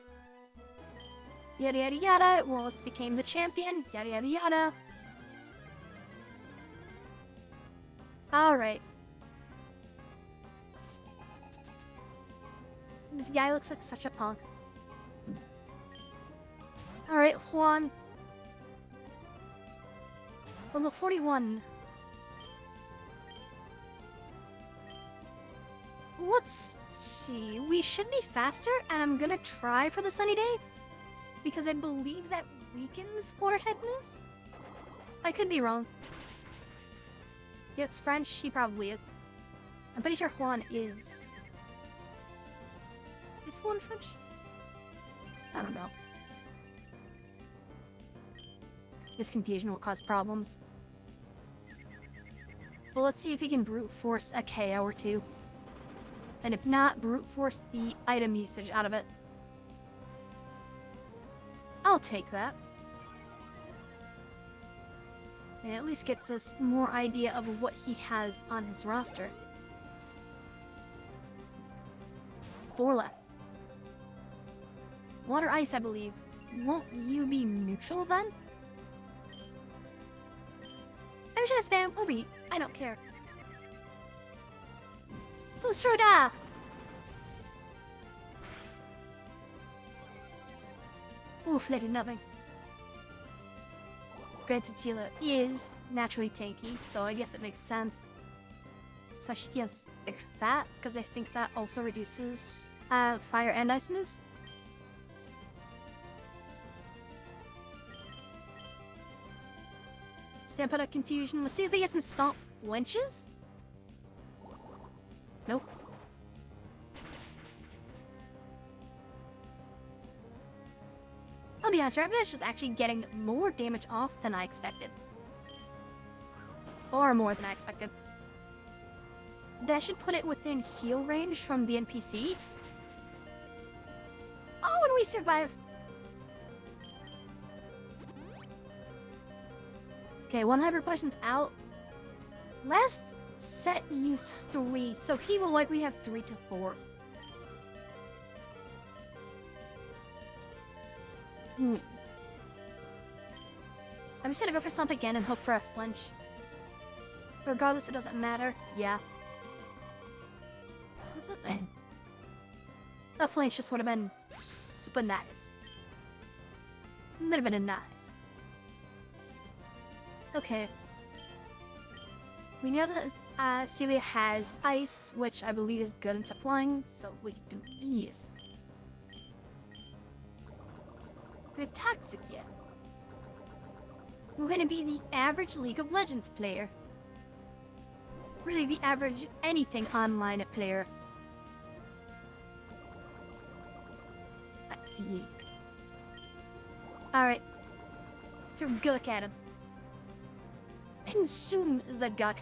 Yada yada yada, Wallace became the champion, yada yada yada. Alright. This guy looks like such a punk. Alright, Juan. Level 41. Let's see. We should be faster, and I'm gonna try for the sunny day. Because I believe that weakens water type moves. I could be wrong. Yeah, it's French. He probably is. I'm pretty sure Juan is... Is Juan French? I don't know. This confusion will cause problems. Well, let's see if he can brute force a KO or two. And if not, brute force the item usage out of it. I'll take that. It at least gets us more idea of what he has on his roster. 4 left. Water Ice, I believe. Won't you be neutral then? I'm just gonna spam overheat. I don't care. Fusroda! Oof, that did nothing. Granted, Sela is naturally tanky, so I guess it makes sense. So I should guess that, because I think that also reduces fire and ice moves. Stamp out of confusion. Let's see if we get some stomp flinches. Nope. I'll be honest, Rapidash is actually getting more damage off than I expected. Far more than I expected. That should put it within heal range from the NPC. Oh, and we survive! Okay, one hyper potion's out. Last set used 3, so he will likely have 3 to 4. I'm just gonna go for Slump again and hope for a flinch. Regardless, it doesn't matter. Yeah. A flinch just would have been super nice. Would have been nice. Okay. We know that Celia has ice, which I believe is good into flying, so we can do this. We're toxic yet. We're gonna be the average League of Legends player. Really, the average anything online player. Let's see. Alright. Throw Guk at him. Consume the Guk.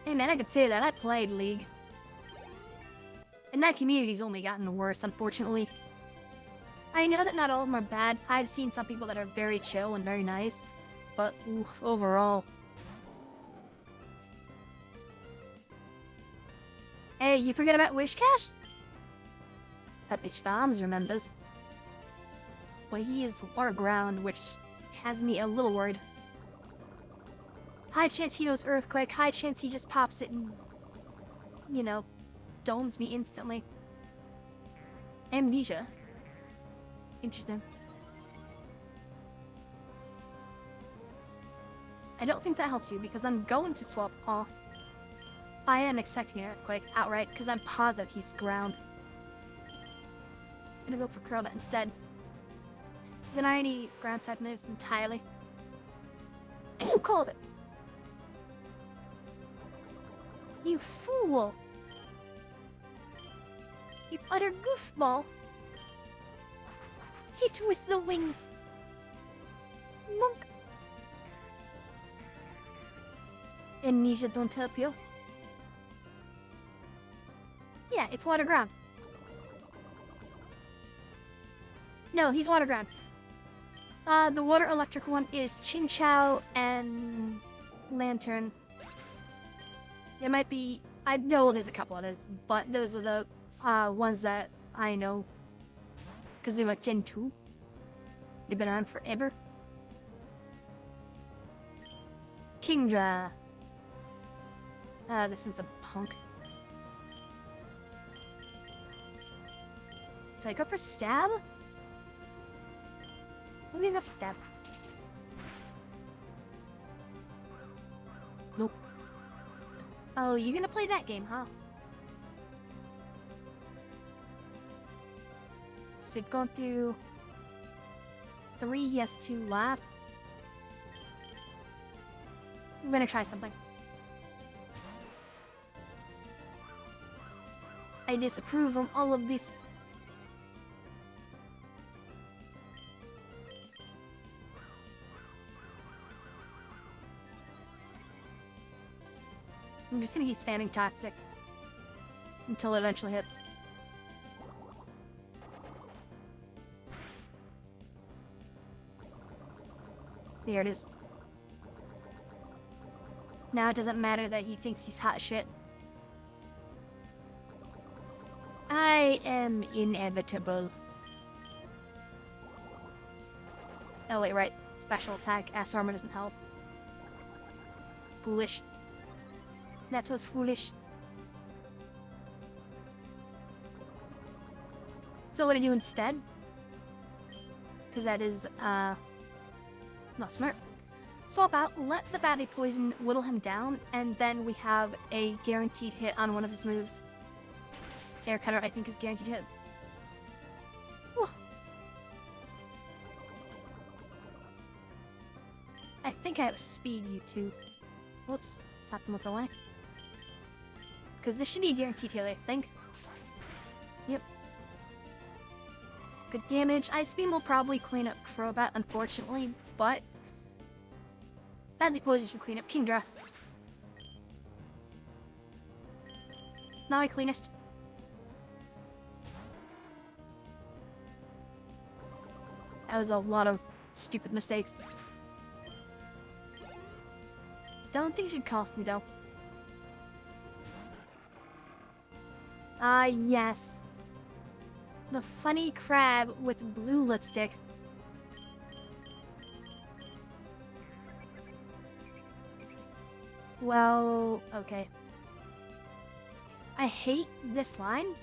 Hey man, I could say that. I played League. And that community's only gotten worse, unfortunately. I know that not all of them are bad. I've seen some people that are very chill and very nice. But, oof, overall. Hey, you forget about Wishcash? That bitch Farms remembers. But he is Waterground, which has me a little worried. High chance he knows Earthquake, high chance he just pops it and, you know, domes me instantly. Amnesia. Interesting. I don't think that helps you because I'm going to swap off. I am expecting an Earthquake outright because I'm positive he's ground. I'm gonna go for Curl instead. Deny any ground type moves entirely. You called it! You fool! You utter goofball! Hit with the wing! Monk! Amnesia don't help you. Yeah, it's water ground. No, he's water ground. The water electric one is Chinchou and Lantern. It might be... I know there's a couple others, but those are the ones that I know. Because they're like Gen 2. They've been around forever. Kingdra. This is a punk. Did I go for stab? Let me go for stab. Nope. Oh, you're gonna play that game, huh? So we've gone through 3, yes, 2 left. I'm gonna try something. I disapprove of all of this. I'm just gonna keep spamming Toxic until it eventually hits. There it is. Now it doesn't matter that he thinks he's hot shit. I am inevitable. Oh wait, right. Special attack. Ass armor doesn't help. Foolish. That was foolish. So what do I do instead? Because that is, not smart. Swap out, let the Batty Poison whittle him down, and then we have a guaranteed hit on one of his moves. Air Cutter, I think, is guaranteed hit. Whew. I think I have speed, you two. Whoops, slap them up away. Because this should be a guaranteed heal, I think. Yep. Good damage. Ice Beam will probably clean up Crobat, unfortunately, but badly positioned clean up Kingdra. Now I cleanest. That was a lot of stupid mistakes. Don't think it should cost me though. Ah, yes. The funny crab with blue lipstick. Well, okay. I hate this line.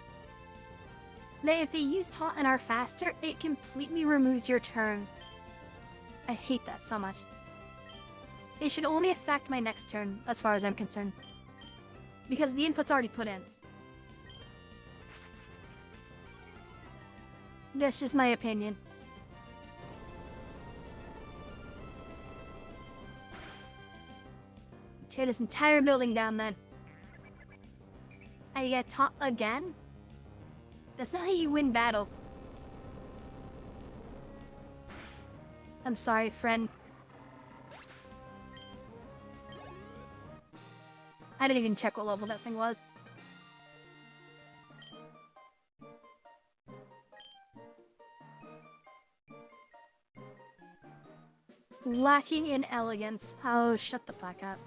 That if they use taunt and are faster, it completely removes your turn. I hate that so much. It should only affect my next turn, as far as I'm concerned. Because the input's already put in. That's just my opinion. Tear this entire building down then. I get taught again? That's not how you win battles. I'm sorry, friend. I didn't even check what level that thing was. Lacking in elegance. Oh, shut the fuck up.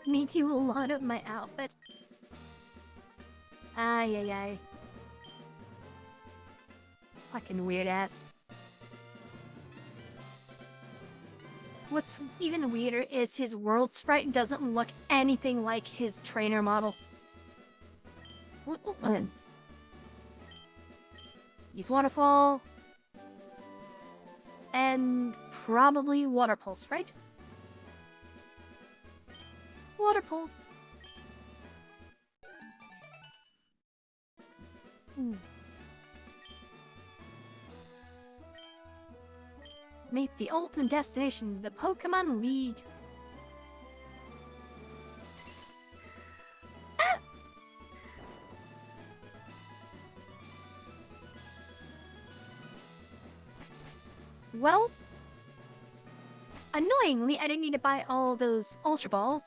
Make you a lot of my outfit. Ay, ay, ay. Fucking weird ass. What's even weirder is his world sprite doesn't look anything like his trainer model. Use Waterfall. And probably Water Pulse, right? Water Pulse. Make the ultimate destination the Pokemon League. Ah! Well, annoyingly, I didn't need to buy all those Ultra Balls.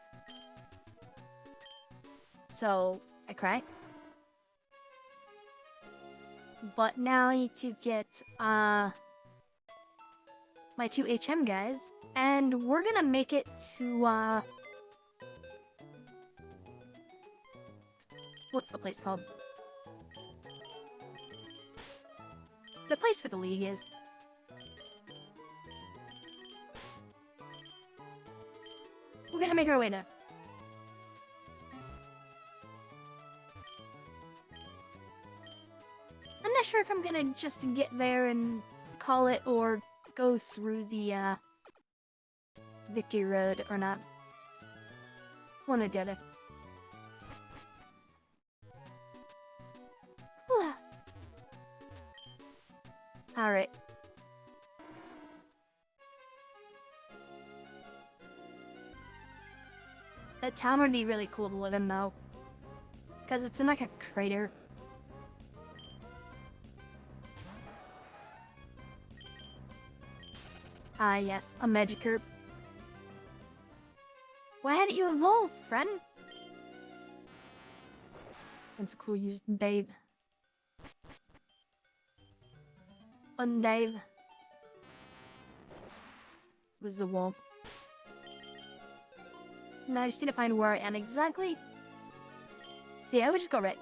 So, I cry. But now I need to get, my 2 HM guys, and we're gonna make it to, what's the place called? The place where the league is. We're gonna make our way there. I'm not sure if I'm gonna just get there and call it or go through the Victory Road or not. One or the other. Alright. That town would be really cool to live in though. Because it's in like a crater. Ah yes, a Magikarp. Why hadn't you evolved, friend? That's a cool use Dave. Undave. Was the wall. Now I just need to find where I am exactly. See, I would just go right.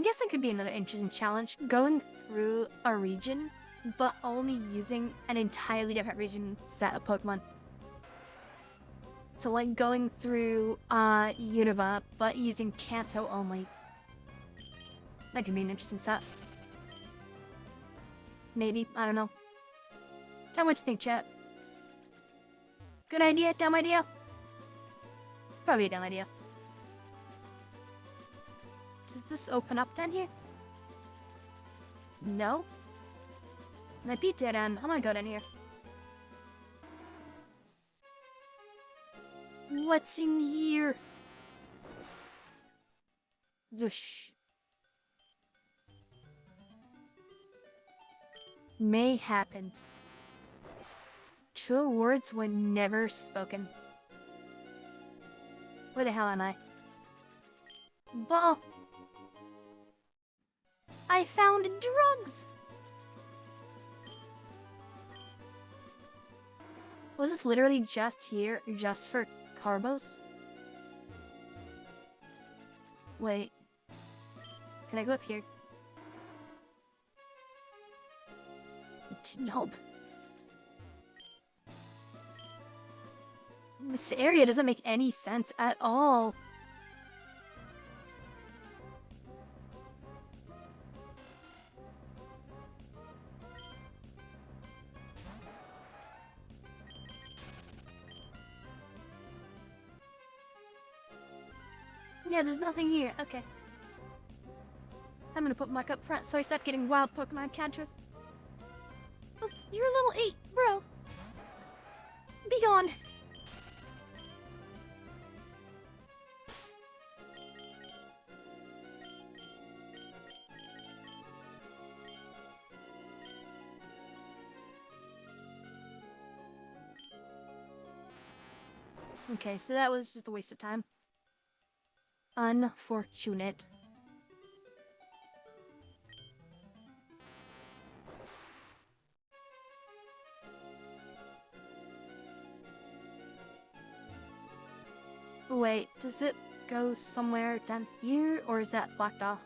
guess it could be another interesting challenge, going through a region, but only using an entirely different region set of Pokemon. So like going through Unova, but using Kanto only. That could be an interesting set. Maybe, I don't know. Tell me what you think, chat. Good idea, dumb idea? Probably a dumb idea. Does this open up down here? No? Might be dead end. I'm gonna go down here. What's in here? Zoosh. May happened. True words were never spoken. Where the hell am I? Ball. I found drugs! Was this literally just here, just for Carbos? Wait. Can I go up here? Nope. This area doesn't make any sense at all. Yeah, there's nothing here. Okay. I'm gonna put Mark up front so I start getting wild Pokemon encounters. Well, you're level 8, bro. Be gone. Okay, so that was just a waste of time. Unfortunate. Wait, does it go somewhere down here, or is that blocked off?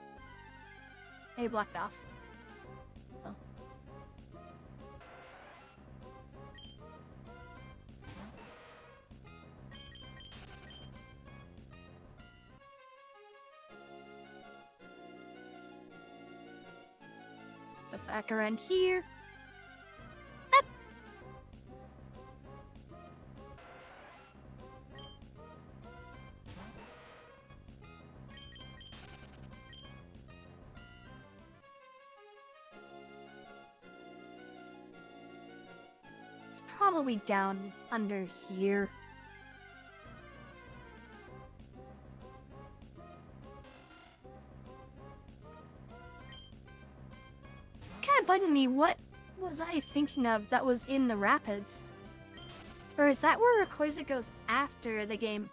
Hey, blocked off. Oh. But back around here. Up. It's probably down under here. It's kind of bugging me. What was I thinking of that was in the rapids? Or is that where Rayquaza goes after the game?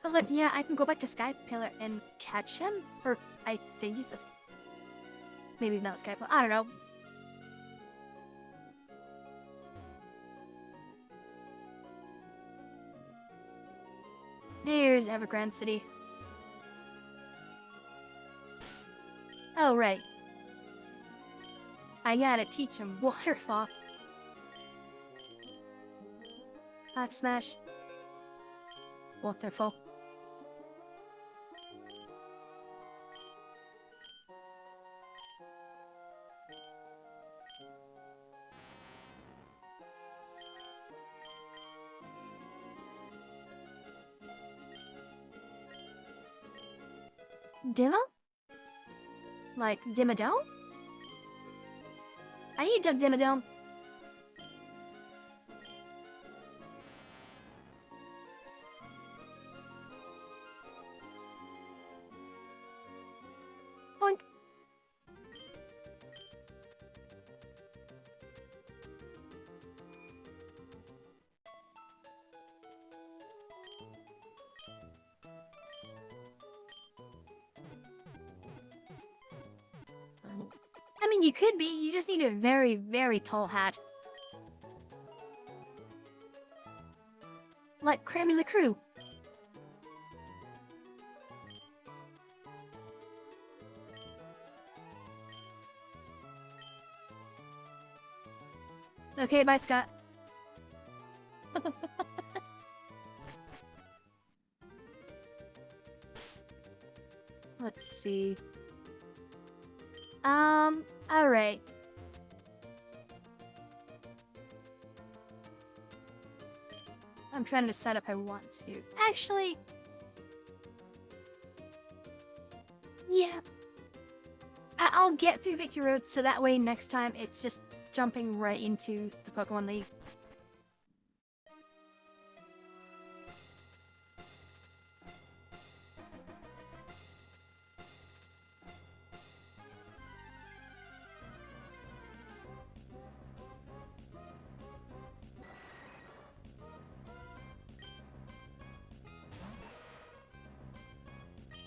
Oh look, yeah, I can go back to Sky Pillar and catch him? Or I think he's a... Maybe he's not Sky Pillar. I don't know. Here's Evergrande City. Oh, right. I gotta teach him Waterfall. Back smash. Waterfall. Dimo? Like Dimmadome? I eat a Dimmadome. Boink. I mean, you could be. You just need a very, very tall hat. Like Crammy the Crew. Okay, bye, Scott. Let's see. Alright. I'm trying to decide if I want to. Actually... yeah. I'll get through Victory Road so that way next time it's just jumping right into the Pokemon League.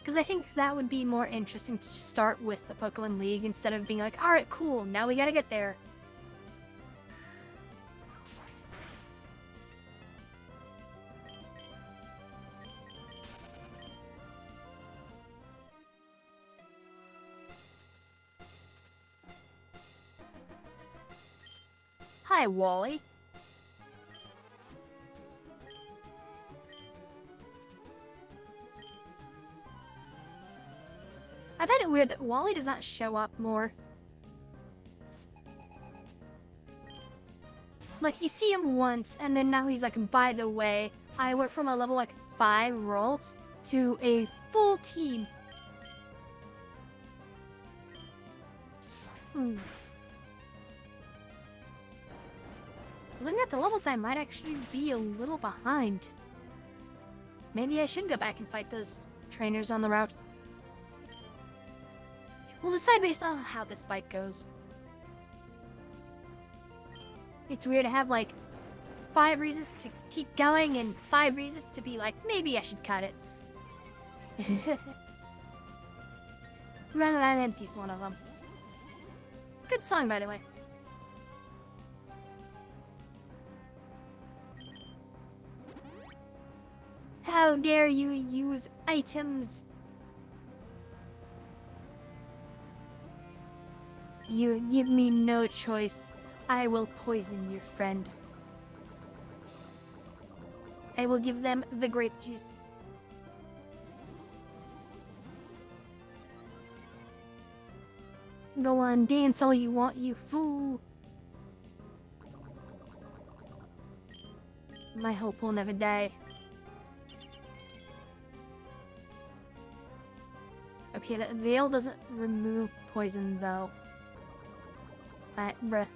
Because I think that would be more interesting to just start with the Pokemon League instead of being like, alright, cool, now we gotta get there. Hi, Wally. I find it weird that Wally does not show up more. Like, you see him once, and then now he's like, by the way, I went from a level like 5 rolls to a full team. Looking at the levels, I might actually be a little behind. Maybe I should go back and fight those trainers on the route. We'll decide based on how this fight goes. It's weird to have like 5 reasons to keep going and 5 reasons to be like, maybe I should cut it. Ranalenti's one of them. Good song, by the way. How dare you use items? You give me no choice. I will poison your friend. I will give them the grape juice. Go on, dance all you want, you fool. My hope will never die. Okay, that veil doesn't remove poison though. Bruh.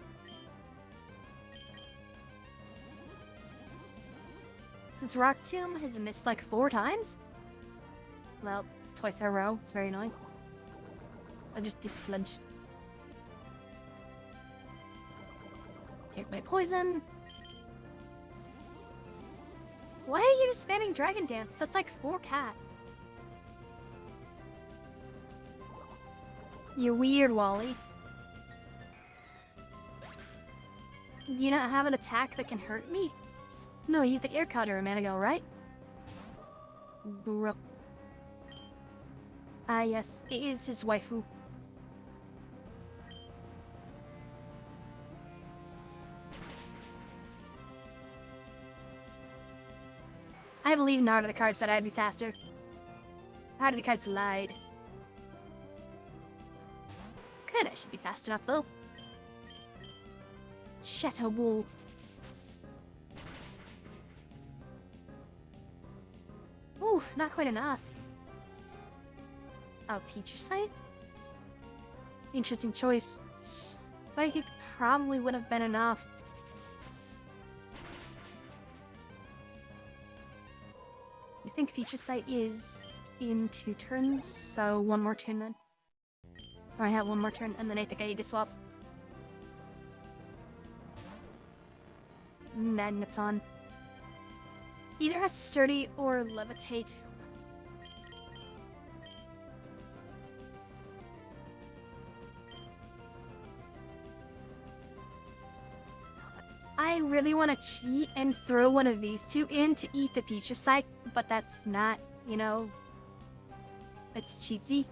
Since Rock Tomb has missed like 4 times? Well, twice in a row. It's very annoying. I'll just do Sludge. Take my poison. Why are you just spamming Dragon Dance? That's like 4 casts. You're weird, Wally. Do you not have an attack that can hurt me? No, he's the air cutter a minute ago, right? Bro. Ah, yes, it is his waifu. I believe in Art of the Cards said I'd be faster. Art of the Cards lied. Good, I should be fast enough though. Shadow Bull. Oof, not quite enough. Oh, Teacher Sight? Interesting choice. Psychic probably would have been enough. I think Future Sight is in 2 turns, so 1 more turn then. Or I have 1 more turn, and then I think I need to swap. Magnets on. Either has Sturdy or Levitate. I really want to cheat and throw one of these 2 in to eat the Future Sight, but that's not, you know, it's cheatsy.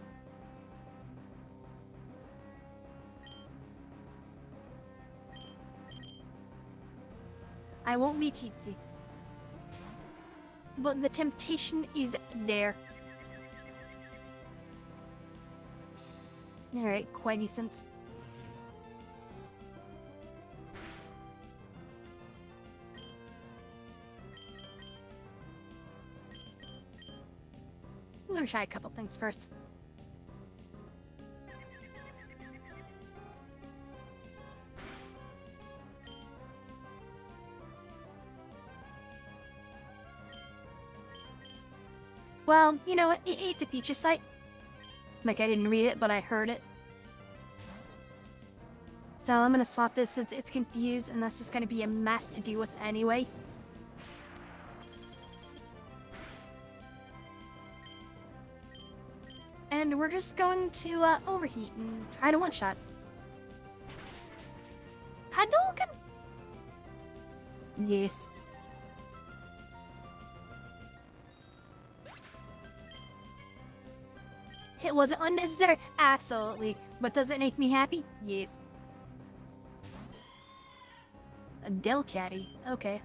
I won't be cheatsy. But the temptation is there. Alright, quite decent. Let me try a couple things first. Well, you know what? It ate the feature site. Like, I didn't read it, but I heard it. So I'm gonna swap this since it's confused, and that's just gonna be a mess to deal with anyway. And we're just going to overheat and try to one-shot. Hadouken! Yes. It wasn't unnecessary, absolutely. But does it make me happy? Yes. A Delcatty, okay.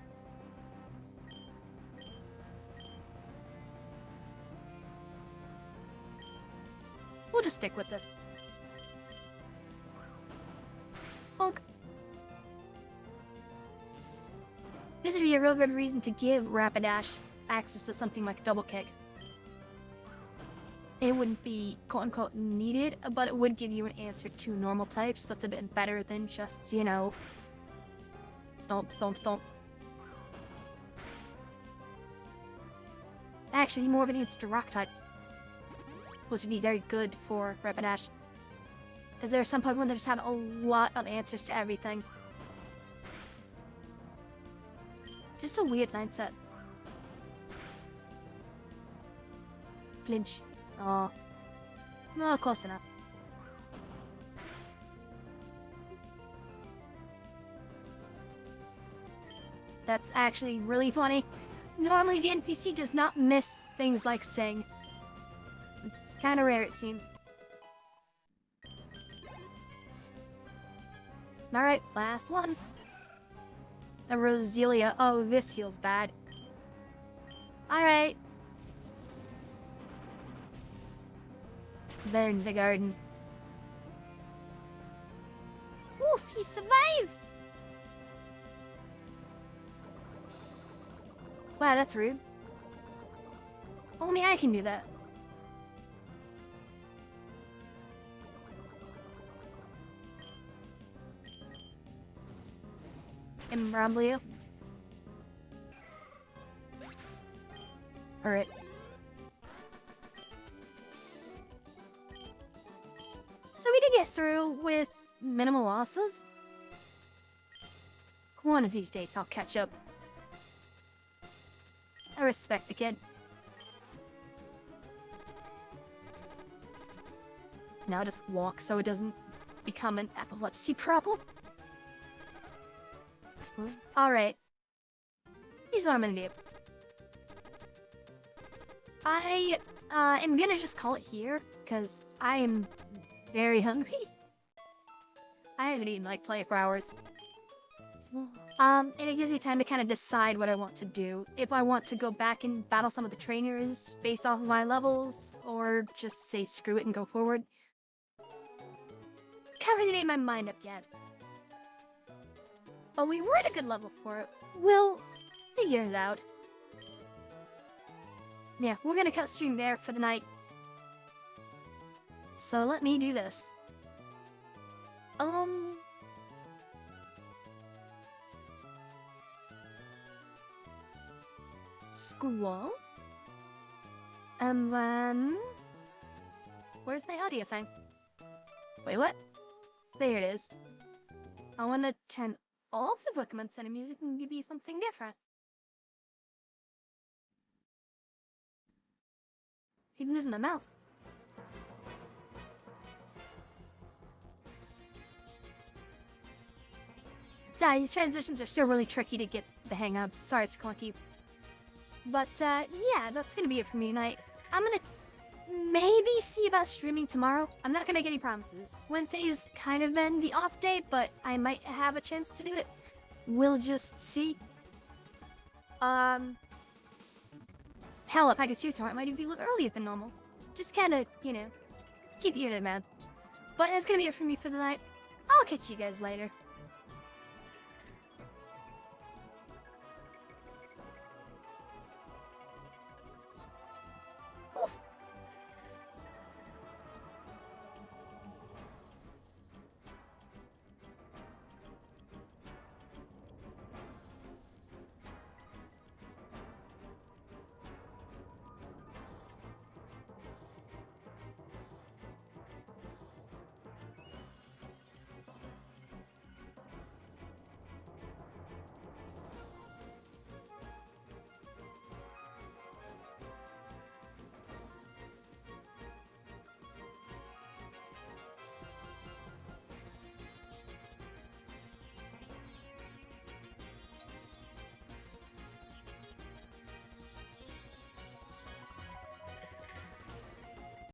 We'll just stick with this. Hulk. This would be a real good reason to give Rapidash access to something like Double Kick. It wouldn't be quote-unquote needed, but it would give you an answer to normal types that's a bit better than just, you know, stomp, stomp, stomp. Actually, more of an answer to rock types, which would be very good for Rapidash. Because there are some Pokemon that just have a lot of answers to everything. Just a weird mindset. Flinch. Oh. Well, close enough. That's actually really funny. Normally the NPC does not miss things like sing. It's kind of rare, it seems. Alright, last one. A Roselia. Oh, this heals bad. Alright. There in the garden. Oof, he survived! Wow, that's rude. Only I can do that. Imbroglio. Alright. So we did get through with minimal losses. One of these days I'll catch up. I respect the kid. Now just walk so it doesn't become an epilepsy problem. Alright. Here's what I'm gonna do. I am gonna just call it here, because I am very hungry. I haven't eaten like 24 hours. And it gives you time to kind of decide what I want to do. If I want to go back and battle some of the trainers based off of my levels, or just say screw it and go forward. Can't really make my mind up yet. But we were at a good level for it. We'll figure it out. Yeah, we're gonna cut stream there for the night. So let me do this. School. And then... where's my audio thing? Wait, what? There it is. I want to turn off the Pokemon Center music and give you something different. Even losing my mouse. Sorry, these transitions are still really tricky to get the hang of. Sorry, it's clunky. But, yeah, that's gonna be it for me tonight. I'm gonna maybe see about streaming tomorrow. I'm not gonna make any promises. Wednesday's kind of been the off day, but I might have a chance to do it. We'll just see. Hell, if I could shoot tomorrow, it might even be a little earlier than normal. Just kinda, keep you in mind. But that's gonna be it for me for the night. I'll catch you guys later.